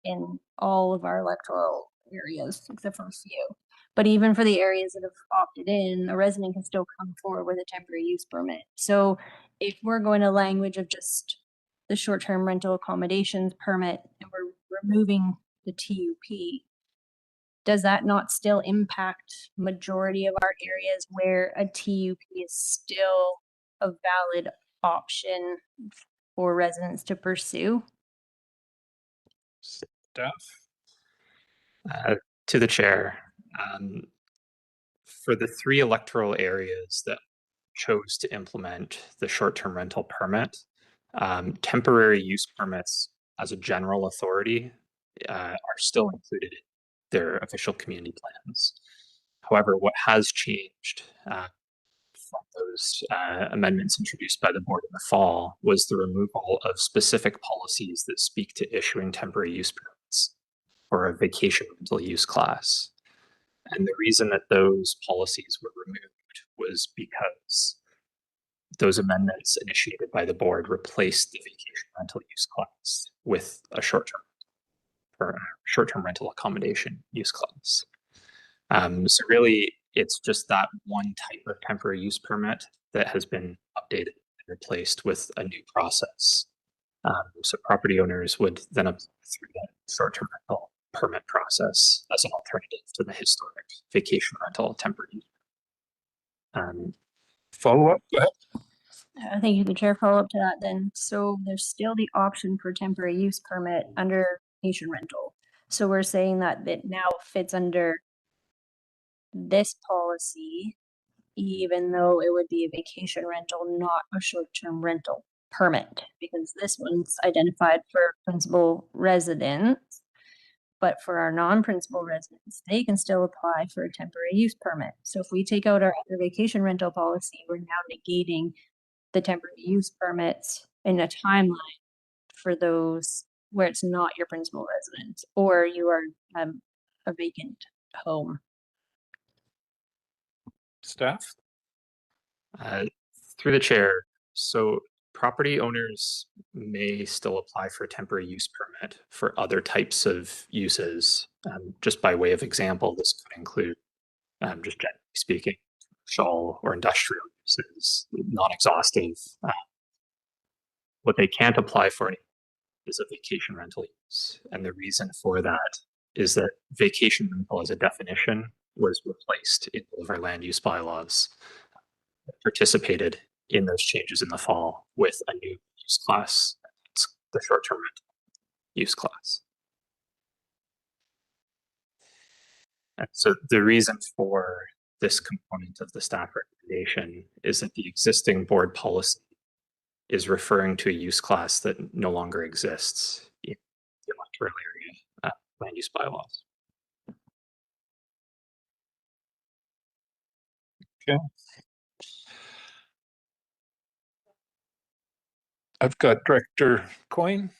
in all of our electoral areas, except for a few. But even for the areas that have opted in, a resident can still come forward with a temporary use permit. So if we're going to language of just the short-term rental accommodations permit and we're removing the TUP, does that not still impact majority of our areas where a TUP is still a valid option for residents to pursue? Staff? To the chair, for the 3 electoral areas that chose to implement the short-term rental permit, temporary use permits as a general authority are still included in their official community plans. However, what has changed from those amendments introduced by the board in the fall was the removal of specific policies that speak to issuing temporary use permits for a vacation rental use class. And the reason that those policies were removed was because those amendments initiated by the board replaced the vacation rental use class with a short-term rental accommodation use class. So really, it's just that one type of temporary use permit that has been updated and replaced with a new process. So property owners would then apply through that short-term rental permit process as an alternative to the historic vacation rental temporary. Follow up? Go ahead. Thank you, the chair. Follow up to that then. So there's still the option for temporary use permit under vacation rental. So we're saying that it now fits under this policy, even though it would be a vacation rental, not a short-term rental permit, because this one's identified for principal residents. But for our non-principal residents, they can still apply for a temporary use permit. So if we take out our other vacation rental policy, we're now negating the temporary use permits in a timeline for those where it's not your principal residence or you are a vacant home. Staff? Through the chair, so property owners may still apply for a temporary use permit for other types of uses. Just by way of example, this could include, just generally speaking, commercial or industrial uses, non-exhaustive. What they can't apply for is a vacation rental use. And the reason for that is that vacation rental as a definition was replaced in all of our land use bylaws. Participated in those changes in the fall with a new use class. It's the short-term rental use class. And so the reason for this component of the staff recommendation is that the existing board policy is referring to a use class that no longer exists in the electoral area land use bylaws. Okay. I've got Director Coyne.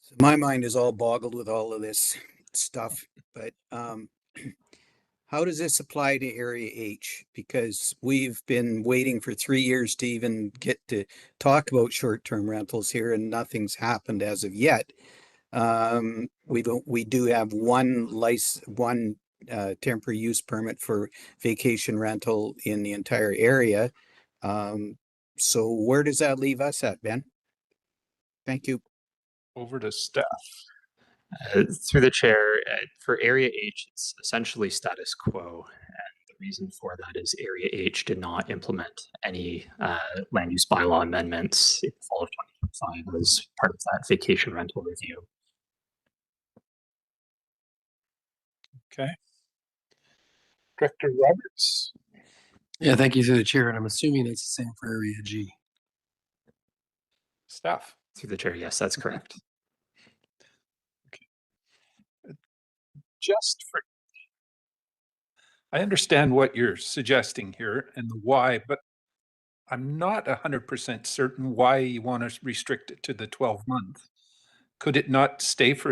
So my mind is all boggled with all of this stuff, but how how does this apply to Area H? Because we've been waiting for 3 years to even get to talk about short-term rentals here, and nothing's happened as of yet. We do have one temporary use permit for vacation rental in the entire area. So where does that leave us at, Ben? Thank you. Over to staff. Through the chair, for Area H, it's essentially status quo. And the reason for that is Area H did not implement any land use bylaw amendments in the fall of 2025 as part of that vacation rental review. Okay. Director Roberts. Yeah, thank you through the chair. And I'm assuming it's the same for Area G. Staff. Through the chair, yes, that's correct. Just for, I understand what you're suggesting here and the why, but I'm not 100% certain why you want to restrict it to the 12 month. Could it not stay for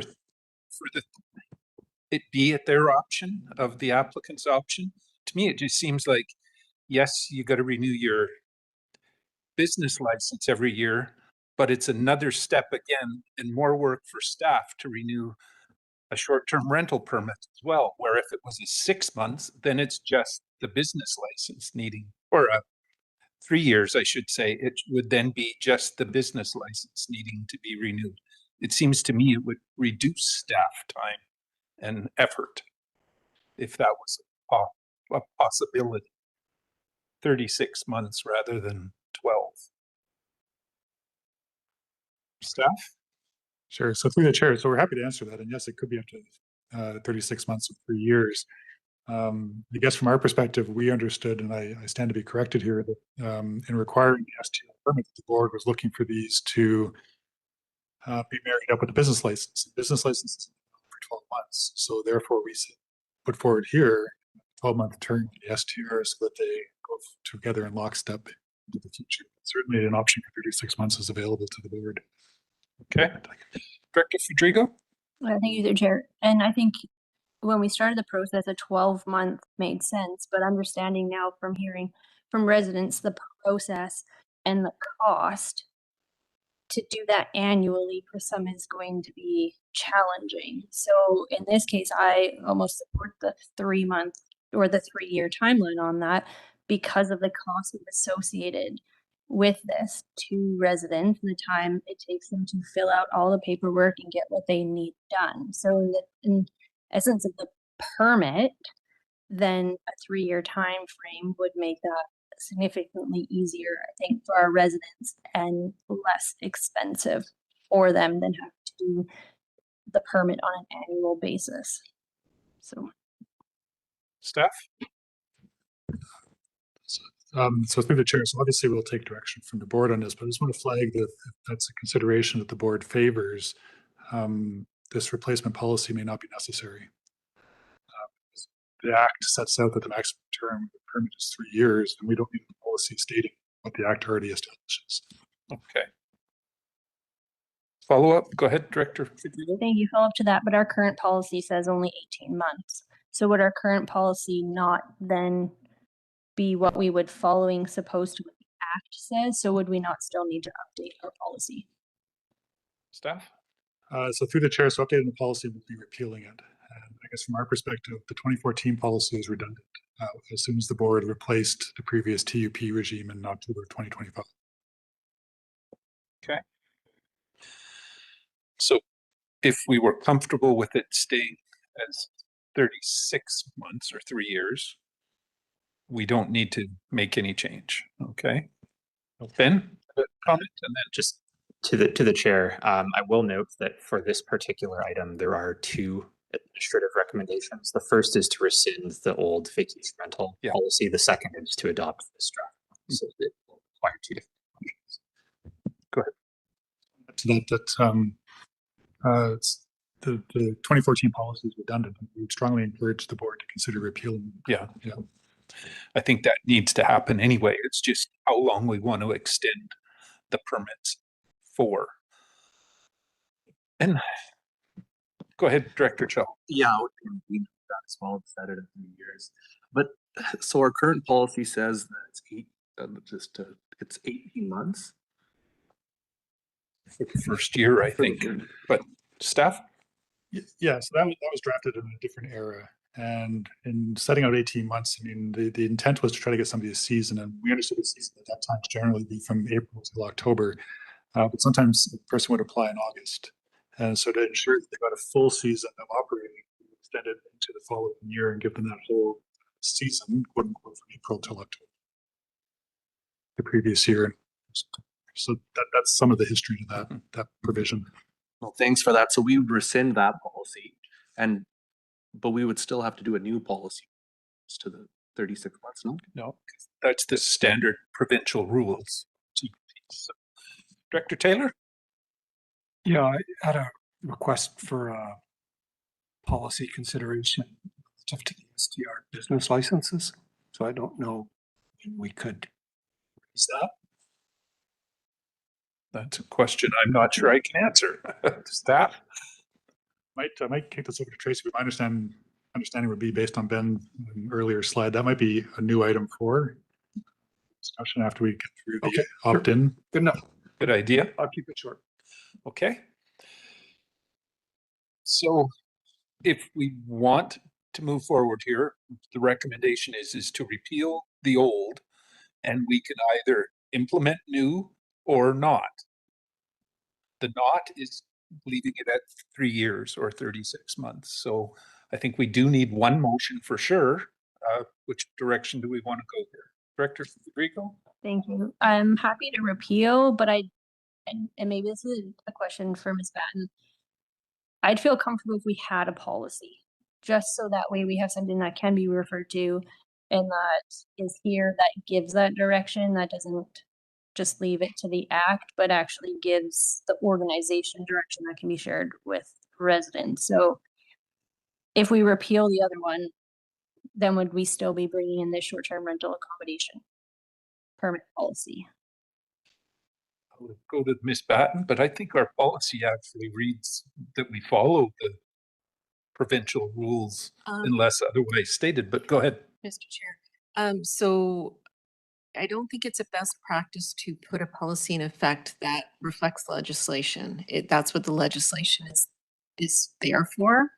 it be at their option, of the applicant's option? To me, it just seems like, yes, you got to renew your business license every year, but it's another step again and more work for staff to renew a short-term rental permit as well, where if it was a 6 months, then it's just the business license needing, or 3 years, I should say, it would then be just the business license needing to be renewed. It seems to me it would reduce staff time and effort if that was a possibility. 36 months rather than 12. Staff? Sure. So through the chair, so we're happy to answer that. And yes, it could be up to 36 months or 3 years. I guess from our perspective, we understood, and I stand to be corrected here, that in requiring the STL permit, the board was looking for these to be married up with a business license. The business license is for 12 months. So therefore, we put forward here 12-month term for the STR so that they go together in lockstep into the future. Certainly an option for 36 months is available to the board. Okay. Director Federico? Thank you, through chair. And I think when we started the process, a 12-month made sense, but understanding now from hearing from residents the process and the cost to do that annually for some is going to be challenging. So in this case, I almost support the 3-month or the 3-year timeline on that because of the cost associated with this to residents and the time it takes them to fill out all the paperwork and get what they need done. So in essence of the permit, then a 3-year time frame would make that significantly easier, I think, for our residents and less expensive for them than have to do the permit on an annual basis. So, staff? So through the chair, so obviously we'll take direction from the board on this, but I just want to flag that if that's a consideration that the board favors, this replacement policy may not be necessary. The Act sets out that the maximum term of the permit is 3 years, and we don't need a policy stating what the Act already establishes. Okay. Follow up, go ahead, Director. thank you. Follow up to that, but our current policy says only 18 months. So would our current policy not then be what we would following supposed to what the Act says? So would we not still need to update our policy? Staff? So through the chair, so updating the policy would be repealing it. And I guess from our perspective, the 2014 policy is redundant as soon as the board replaced the previous TUP regime in October 2025. Okay. So if we were comfortable with it staying as 36 months or 3 years, we don't need to make any change. Okay. Ben, comment, and then just to the chair. I will note that for this particular item, there are 2 administrative recommendations. The first is to rescind the old vacation rental policy. The second is to adopt this draft. So it will require 2 different motions. Go ahead. The 2014 policy is redundant. We strongly encourage the board to consider repealing. Yeah. I think that needs to happen anyway. It's just how long we want to extend the permits for. And go ahead, Director Cho. Yeah, that as well, to set it at 3 years. But so our current policy says that it's 18 months. For the first year, I think, but staff? Yeah, so that was drafted in a different era. And in setting out 18 months, I mean, the intent was to try to get somebody a season, and we understood the season at that time to generally be from April till October. But sometimes the person would apply in August. And so to ensure that they got a full season of operating, we extended into the following year and give them that whole season, quote unquote, from April till October, the previous year. So that's some of the history to that provision. Well, thanks for that. So we would rescind that policy, but we would still have to do a new policy to the 36 months, no? No, that's the standard provincial rules. So, Director Taylor? Yeah, I had a request for a policy consideration relative to the SDR business licenses. So I don't know when we could raise that. That's a question I'm not sure I can answer. Staff? I might kick this over to Tracy, but my understanding would be based on Ben's earlier slide. That might be a new item for discussion after we get through the opt-in. Sure. Good enough. Good idea. I'll keep it short. Okay. So if we want to move forward here, the recommendation is to repeal the old, and we can either implement new or not. The not is leaving it at 3 years or 36 months. So I think we do need one motion for sure. Which direction do we want to go here? Director Federico? Thank you. I'm happy to repeal, but and maybe this is a question for Ms. Batten. I'd feel comfortable if we had a policy, just so that way we have something that can be referred to and that is here, that gives that direction, that doesn't just leave it to the act, but actually gives the organization direction that can be shared with residents. So if we repeal the other one, then would we still be bringing in this short-term rental accommodation permit policy? I would go to Ms. Batten, but I think our policy actually reads that we follow the provincial rules unless otherwise stated, but go ahead. Mr. Chair. So I don't think it's a best practice to put a policy in effect that reflects legislation. That's what the legislation is there for.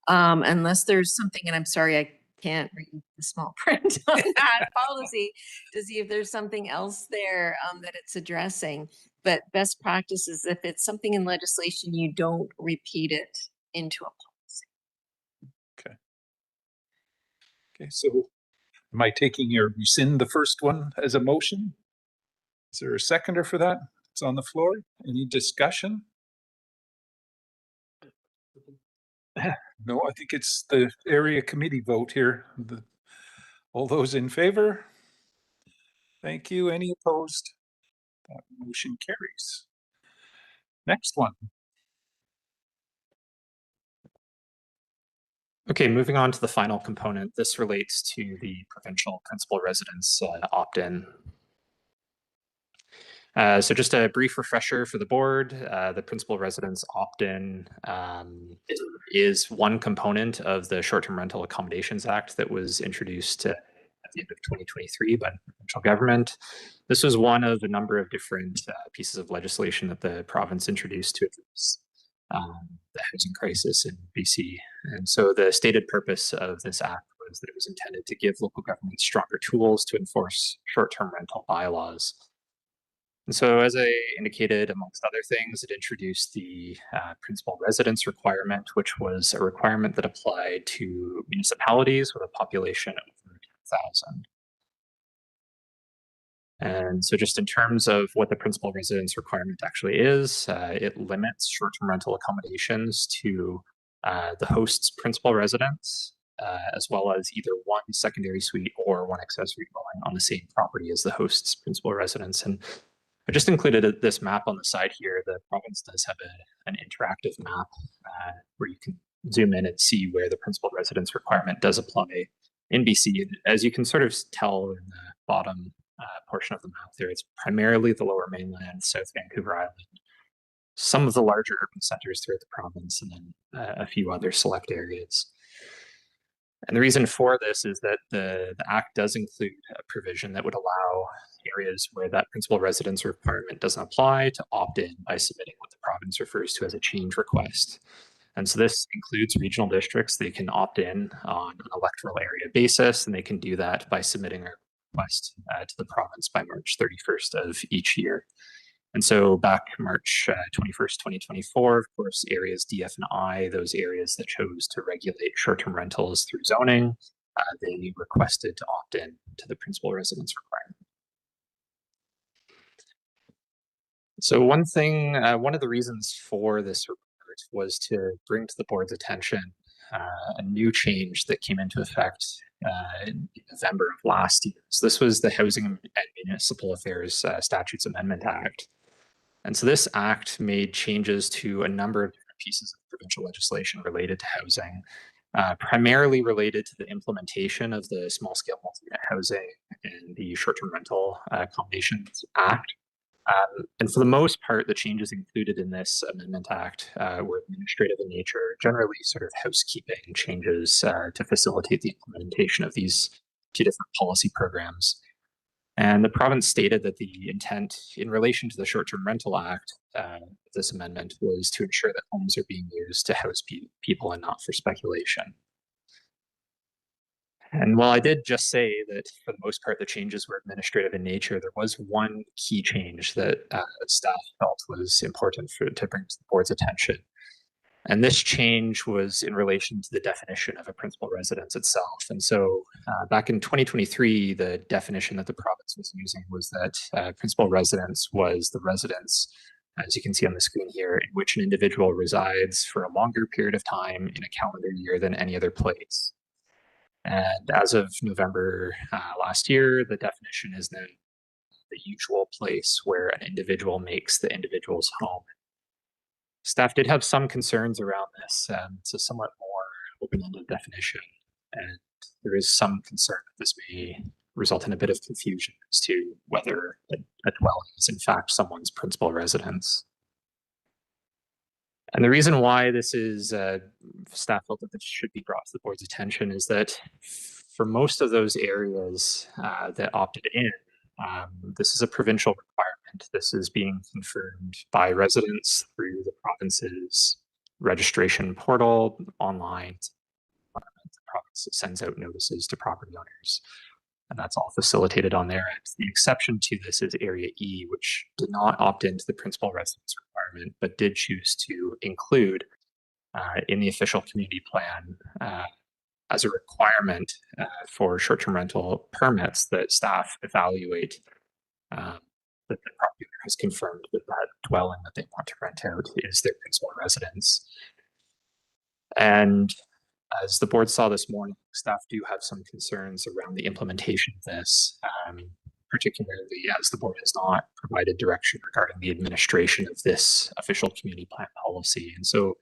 Unless there's something, and I'm sorry, I can't read the small print on that policy to see if there's something else there that it's addressing. But best practice is if it's something in legislation, you don't repeat it into a policy. Okay, so am I taking your rescind the first one as a motion? Is there a seconder for that? It's on the floor. Any discussion? No, I think it's the area committee vote here. All those in favor? Thank you. Any opposed? That motion carries. Next one. Okay, moving on to the final component. This relates to the provincial principal residence opt-in. So just a brief refresher for the board, the principal residence opt-in is one component of the Short-Term Rental Accommodations Act that was introduced at the end of 2023 by the provincial government. This was one of a number of different pieces of legislation that the province introduced to address the housing crisis in BC. And so the stated purpose of this act was that it was intended to give local governments stronger tools to enforce short-term rental bylaws. And so, as I indicated, amongst other things, it introduced the principal residence requirement, which was a requirement that applied to municipalities with a population over 10,000. And so just in terms of what the principal residence requirement actually is, it limits short-term rental accommodations to the host's principal residence, as well as either one secondary suite or one accessory dwelling on the same property as the host's principal residence. And I just included this map on the side here. The province does have an interactive map where you can zoom in and see where the principal residence requirement does apply in BC. As you can sort of tell in the bottom portion of the map there, it's primarily the Lower Mainland, South Vancouver Island, some of the larger urban centers throughout the province, and then a few other select areas. And the reason for this is that the Act does include a provision that would allow areas where that principal residence requirement doesn't apply to opt in by submitting what the province refers to as a change request. And so this includes regional districts. They can opt in on an electoral area basis, and they can do that by submitting a request to the province by March 31st of each year. And so back March 21st, 2024, of course, areas D, F, and I, those areas that chose to regulate short-term rentals through zoning, they requested to opt in to the principal residence requirement. So one of the reasons for this report was to bring to the board's attention a new change that came into effect in November of last year. So this was the Housing and Municipal Affairs Statutes Amendment Act. And so this act made changes to a number of different pieces of provincial legislation related to housing, primarily related to the implementation of the Small Scale Multi-Unit Housing and the Short-Term Rental Accommodations Act. And for the most part, the changes included in this Amendment Act were administrative in nature, generally sort of housekeeping changes to facilitate the implementation of these two different policy programs. And the province stated that the intent in relation to the Short-Term Rental Act, this amendment, was to ensure that homes are being used to house people and not for speculation. And while I did just say that for the most part the changes were administrative in nature, there was one key change that staff felt was important to bring to the board's attention. And this change was in relation to the definition of a principal residence itself. And so back in 2023, the definition that the province was using was that principal residence was the residence, as you can see on the screen here, in which an individual resides for a longer period of time in a calendar year than any other place. And as of November last year, the definition is now the usual place where an individual makes the individual's home. Staff did have some concerns around this. It's a somewhat more open-ended definition, and there is some concern that this may result in a bit of confusion as to whether a dwelling is in fact someone's principal residence. And the reason why this is staff felt that this should be brought to the board's attention is that for most of those areas that opted in, this is a provincial requirement. This is being confirmed by residents through the province's registration portal online. The province sends out notices to property owners, and that's all facilitated on their end. The exception to this is Area E, which did not opt into the principal residence requirement, but did choose to include in the official community plan as a requirement for short-term rental permits that staff evaluate that the property owner has confirmed that that dwelling that they want to rent out is their principal residence. And as the board saw this morning, staff do have some concerns around the implementation of this, particularly as the board has not provided direction regarding the administration of this official community plan policy. And so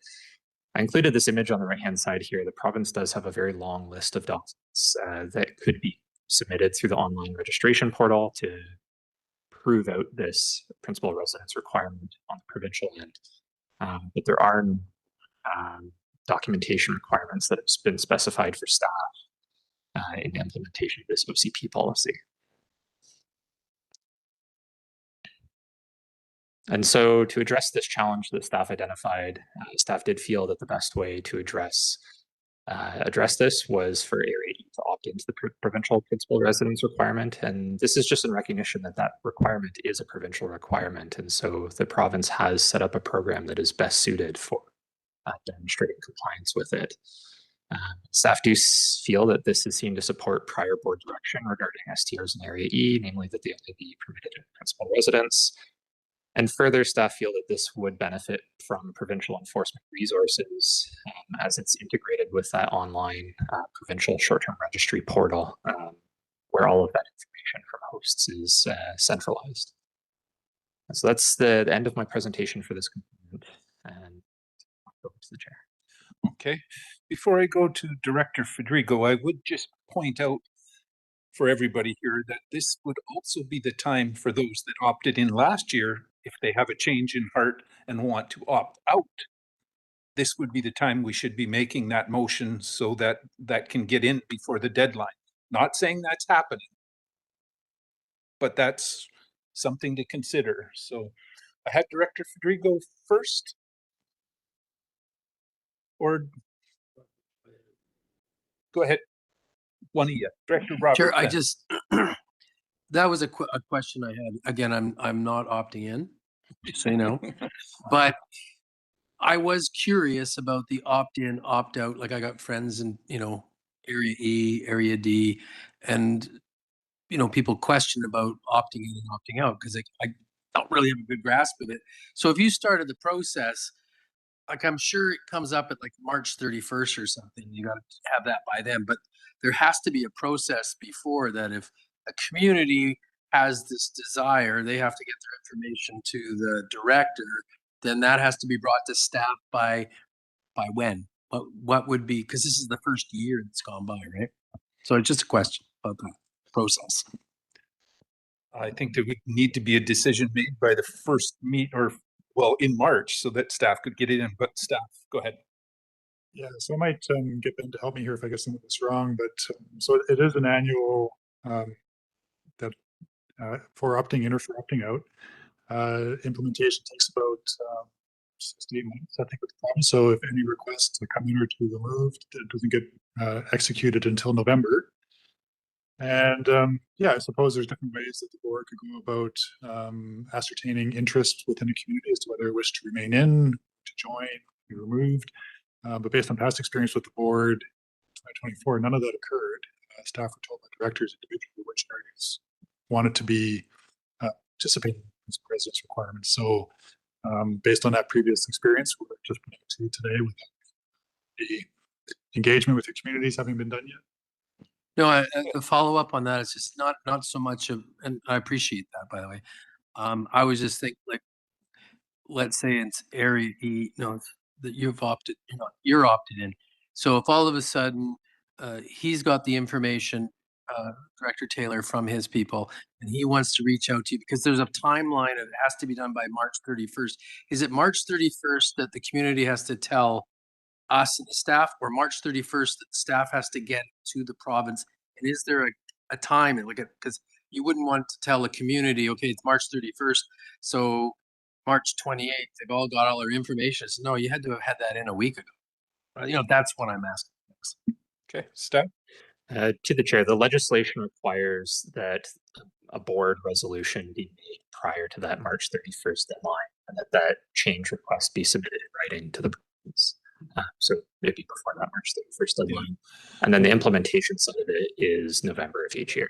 I included this image on the right-hand side here. The province does have a very long list of documents that could be submitted through the online registration portal to prove out this principal residence requirement on the provincial end. But there are documentation requirements that have been specified for staff in the implementation of this OCP policy. And so to address this challenge that staff identified, staff did feel that the best way to address this was for Area E to opt into the provincial principal residence requirement. And this is just in recognition that that requirement is a provincial requirement. And so the province has set up a program that is best suited for demonstrating compliance with it. Staff do feel that this is seen to support prior board direction regarding STRs in Area E, namely that they only be permitted in principal residence. And further, staff feel that this would benefit from provincial enforcement resources as it's integrated with that online provincial short-term registry portal, where all of that information from hosts is centralized. And so that's the end of my presentation for this component, and I'll go to the chair. Okay. Before I go to Director Federico, I would just point out for everybody here that this would also be the time for those that opted in last year, if they have a change in heart and want to opt out this would be the time we should be making that motion so that that can get in before the deadline. Not saying that's happening, but that's something to consider. So I had Director Federico first. Or go ahead. One of you, Director Roberts. Chair, I just, that was a question I had. Again, I'm not opting in, just so you know. But I was curious about the opt-in, opt-out. Like I got friends in, Area E, Area D, and, people question about opting in and opting out because I don't really have a good grasp of it. So if you started the process, like I'm sure it comes up at like March 31st or something, you got to have that by then, but there has to be a process before that. If a community has this desire, they have to get their information to the director, then that has to be brought to staff by when? What would be, because this is the first year that's gone by, right? So it's just a question about the process. I think there would need to be a decision made by the first in March so that staff could get it in, but staff, go ahead. Yeah, so I might get Ben to help me here if I get some of this wrong, but so it is an annual that for opting in or for opting out. Implementation takes about 6 to 8 months, I think, with the province. So if any requests to come in or to be removed, it doesn't get executed until November. And I suppose there's different ways that the board could go about ascertaining interest within a community as to whether they wish to remain in, to join, be removed. But based on past experience with the board, 2024, none of that occurred. Staff were told by directors individually which areas wanted to be participating in this president's requirements. So based on that previous experience, we're just putting it to you today with the engagement with the communities having been done yet. No, a follow up on that is just not so much of, and I appreciate that, by the way. I was just thinking, like, let's say it's Area E, that you've opted, you're opted in. So if all of a sudden he's got the information, Director Taylor, from his people, and he wants to reach out to you because there's a timeline that has to be done by March 31st. Is it March 31st that the community has to tell us and the staff, or March 31st that the staff has to get to the province? And is there a time, and because you wouldn't want to tell a community, okay, it's March 31st, so March 28th, they've all got all their information. So no, you had to have had that in a week ago. That's what I'm asking. Okay, Steph? To the chair, the legislation requires that a board resolution be made prior to that March 31st deadline, and that change request be submitted in writing to the province. So maybe before that March 31st deadline. And then the implementation side of it is November of each year.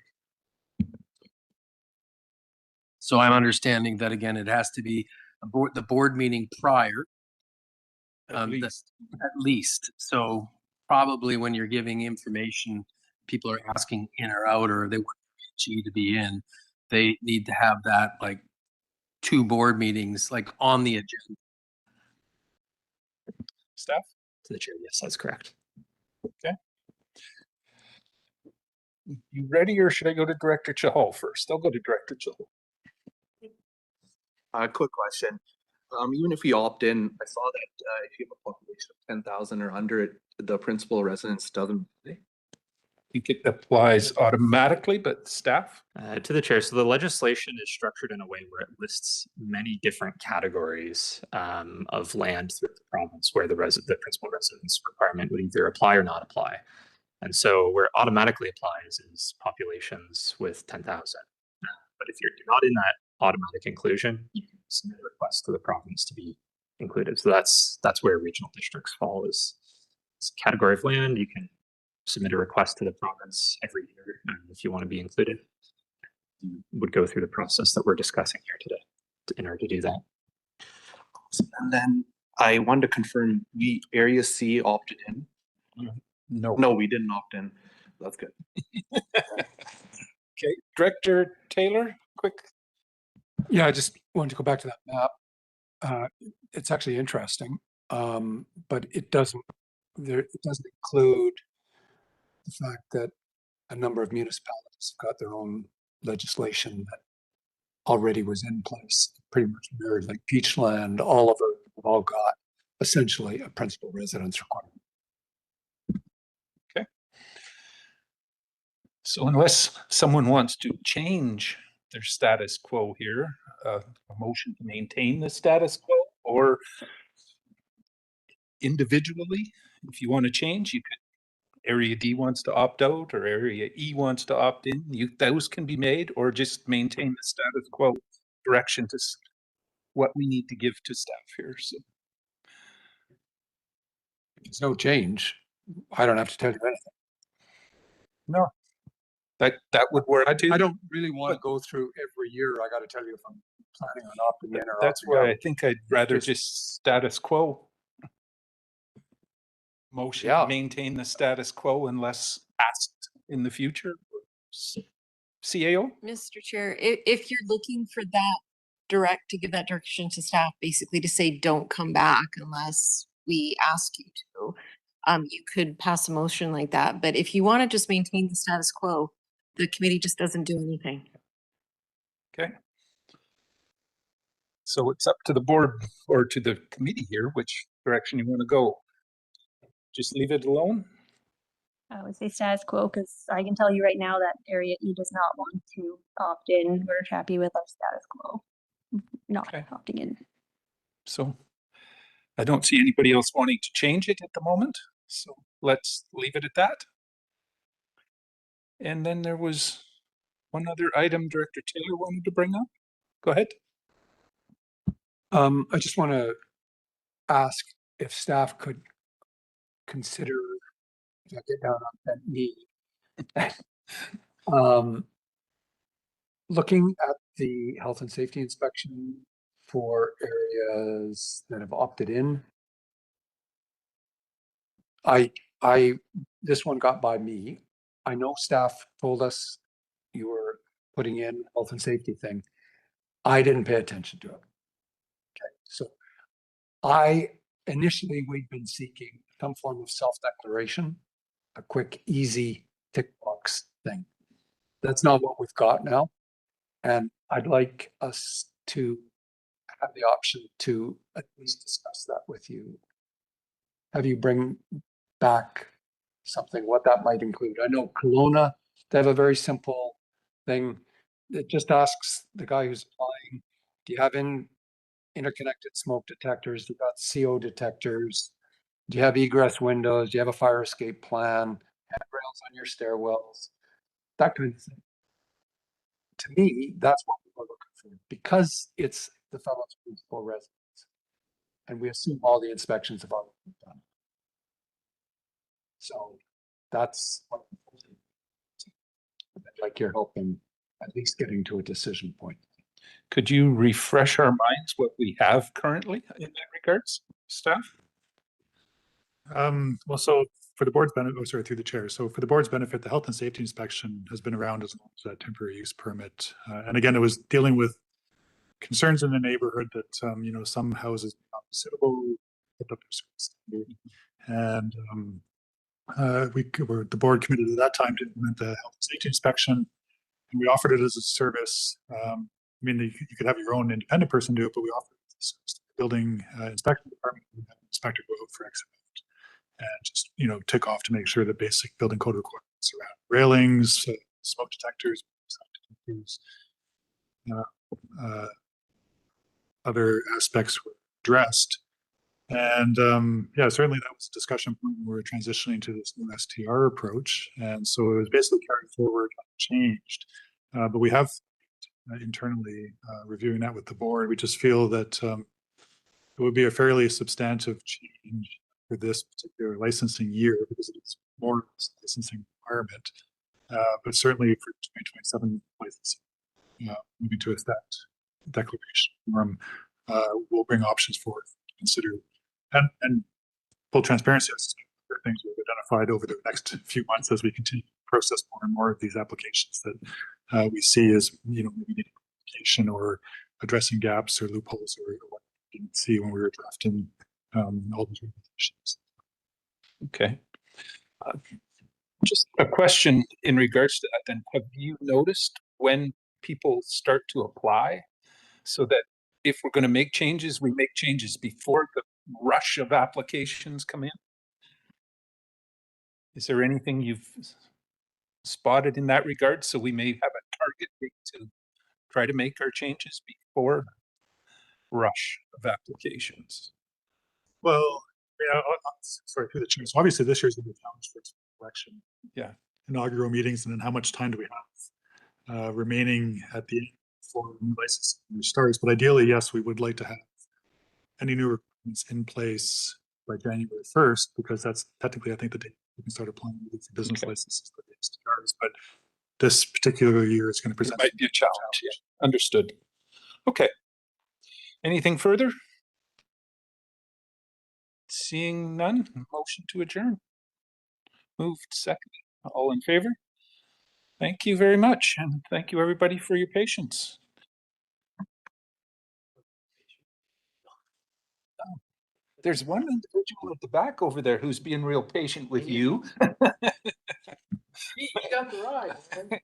So I'm understanding that, again, it has to be the board meeting prior. At least. So probably when you're giving information, people are asking in or out, or they want G to be in, they need to have that like 2 board meetings like on the agenda. Staff? To the chair, yes, that's correct. Okay. You ready, or should I go to Director Chahal first? I'll go to Director Chahal. Quick question. Even if we opt in, I saw that if you have a population of 10,000 or under it, the principal residence doesn't. I think it applies automatically, but staff? To the chair, so the legislation is structured in a way where it lists many different categories of land through the province where the principal residence requirement would either apply or not apply. And so where it automatically applies is populations with 10,000. But if you're not in that automatic inclusion, you can submit a request to the province to be included. So that's where regional districts fall, is a category of land. You can submit a request to the province every year, and if you want to be included, you would go through the process that we're discussing here today in order to do that. And then I wanted to confirm, Area C opted in. No, we didn't opt in. That's good. Okay, Director Taylor, quick. Yeah, I just wanted to go back to that map. It's actually interesting, but it doesn't include the fact that a number of municipalities have got their own legislation that already was in place, pretty much mirrored, like Peachland, Oliver, have all got essentially a principal residence requirement. So unless someone wants to change their status quo here, a motion to maintain the status quo, or individually, if you want to change, you could, area D wants to opt out or area E wants to opt in, those can be made, or just maintain the status quo direction to what we need to give to staff here. So If there's no change, I don't have to tell you anything. no, that would work too. I don't really want to go through every year. I got to tell you if I'm planning on opting in or That's opting why out. I think I'd rather just status quo. Motion to maintain the status quo unless asked in the future. CAO? Mr. Chair, if you're looking for that to give that direction to staff, basically to say, don't come back unless we ask you to, you could pass a motion like that. But if you want to just maintain the status quo, the committee just doesn't do anything. Okay. So it's up to the board or to the committee here, which direction you want to go. Just leave it alone? I would say status quo because I can tell you right now that area E does not want to opt in. We're happy with our status quo, not opting in. So I don't see anybody else wanting to change it at the moment. So let's leave it at that. And then there was one other item Director Taylor wanted to bring up. Go ahead. I just want to ask if staff could consider, if I get down on that knee, looking at the health and safety inspection for areas that have opted in. This one got by me. I know staff told us you were putting in health and safety thing. I didn't pay attention to it. Okay, so initially we'd been seeking some form of self-declaration, a quick, easy tick box thing. That's not what we've got now. And I'd like us to have the option to at least discuss that with you. Have you bring back something, what that might include. I know Kelowna, they have a very simple thing. It just asks the guy who's applying, do you have interconnected smoke detectors? Do you got CO detectors? Do you have egress windows? Do you have a fire escape plan? Handrails on your stairwells? That kind of thing. To me, that's what we're looking for because it's the fellow's principal residence. And we assume all the inspections have already been done. So that's what I'd like your help in at least getting to a decision point. Could you refresh our minds what we have currently in that regards, staff? Well, so for the board's benefit, through the chair. So for the board's benefit, the health and safety inspection has been around as long as that temporary use permit. And again, it was dealing with concerns in the neighborhood that, some houses are not suitable, kept up to a certain standard. And the board committed at that time to implement the health and safety inspection, and we offered it as a service. You could have your own independent person do it, but we offered it as a service to the building inspection department. We had an inspector go out for X amount and just tick off to make sure that basic building code requirements around railings, smoke detectors, other aspects were addressed. And certainly that was a discussion point when we were transitioning to this new STR approach. And so it was basically carried forward, unchanged. But we have internally reviewing that with the board. We just feel that it would be a fairly substantive change for this particular licensing year because it is more licensing requirement. But certainly for 2027 licensing, moving to a declaration form, we'll bring options forward to consider. And full transparency, there are things we've identified over the next few months as we continue to process more and more of these applications that we see as maybe needing communication or addressing gaps or loopholes or what we didn't see when we were drafting all these regulations. Okay. Just a question in regards to that then. Have you noticed when people start to apply so that if we're going to make changes, we make changes before the rush of applications come in? Is there anything you've spotted in that regard? So we may have a target date to try to make our changes before rush of applications. Well, yeah, sorry, through the chair. So obviously this year's going to be a challenge for election. Yeah. Inaugural meetings, and then how much time do we have remaining at the end for new license starts? But ideally, yes, we would like to have any new requirements in place by January 1st, because that's technically, I think, the date we can start applying for business licenses for the STRs. But this particular year is going to present. It might be a challenge. Yeah. Understood. Okay. Anything further? Seeing none, motion to adjourn. Moved second. All in favor? Thank you very much. And thank you everybody for your patience. There's one individual at the back over there who's being real patient with you. You got the ride.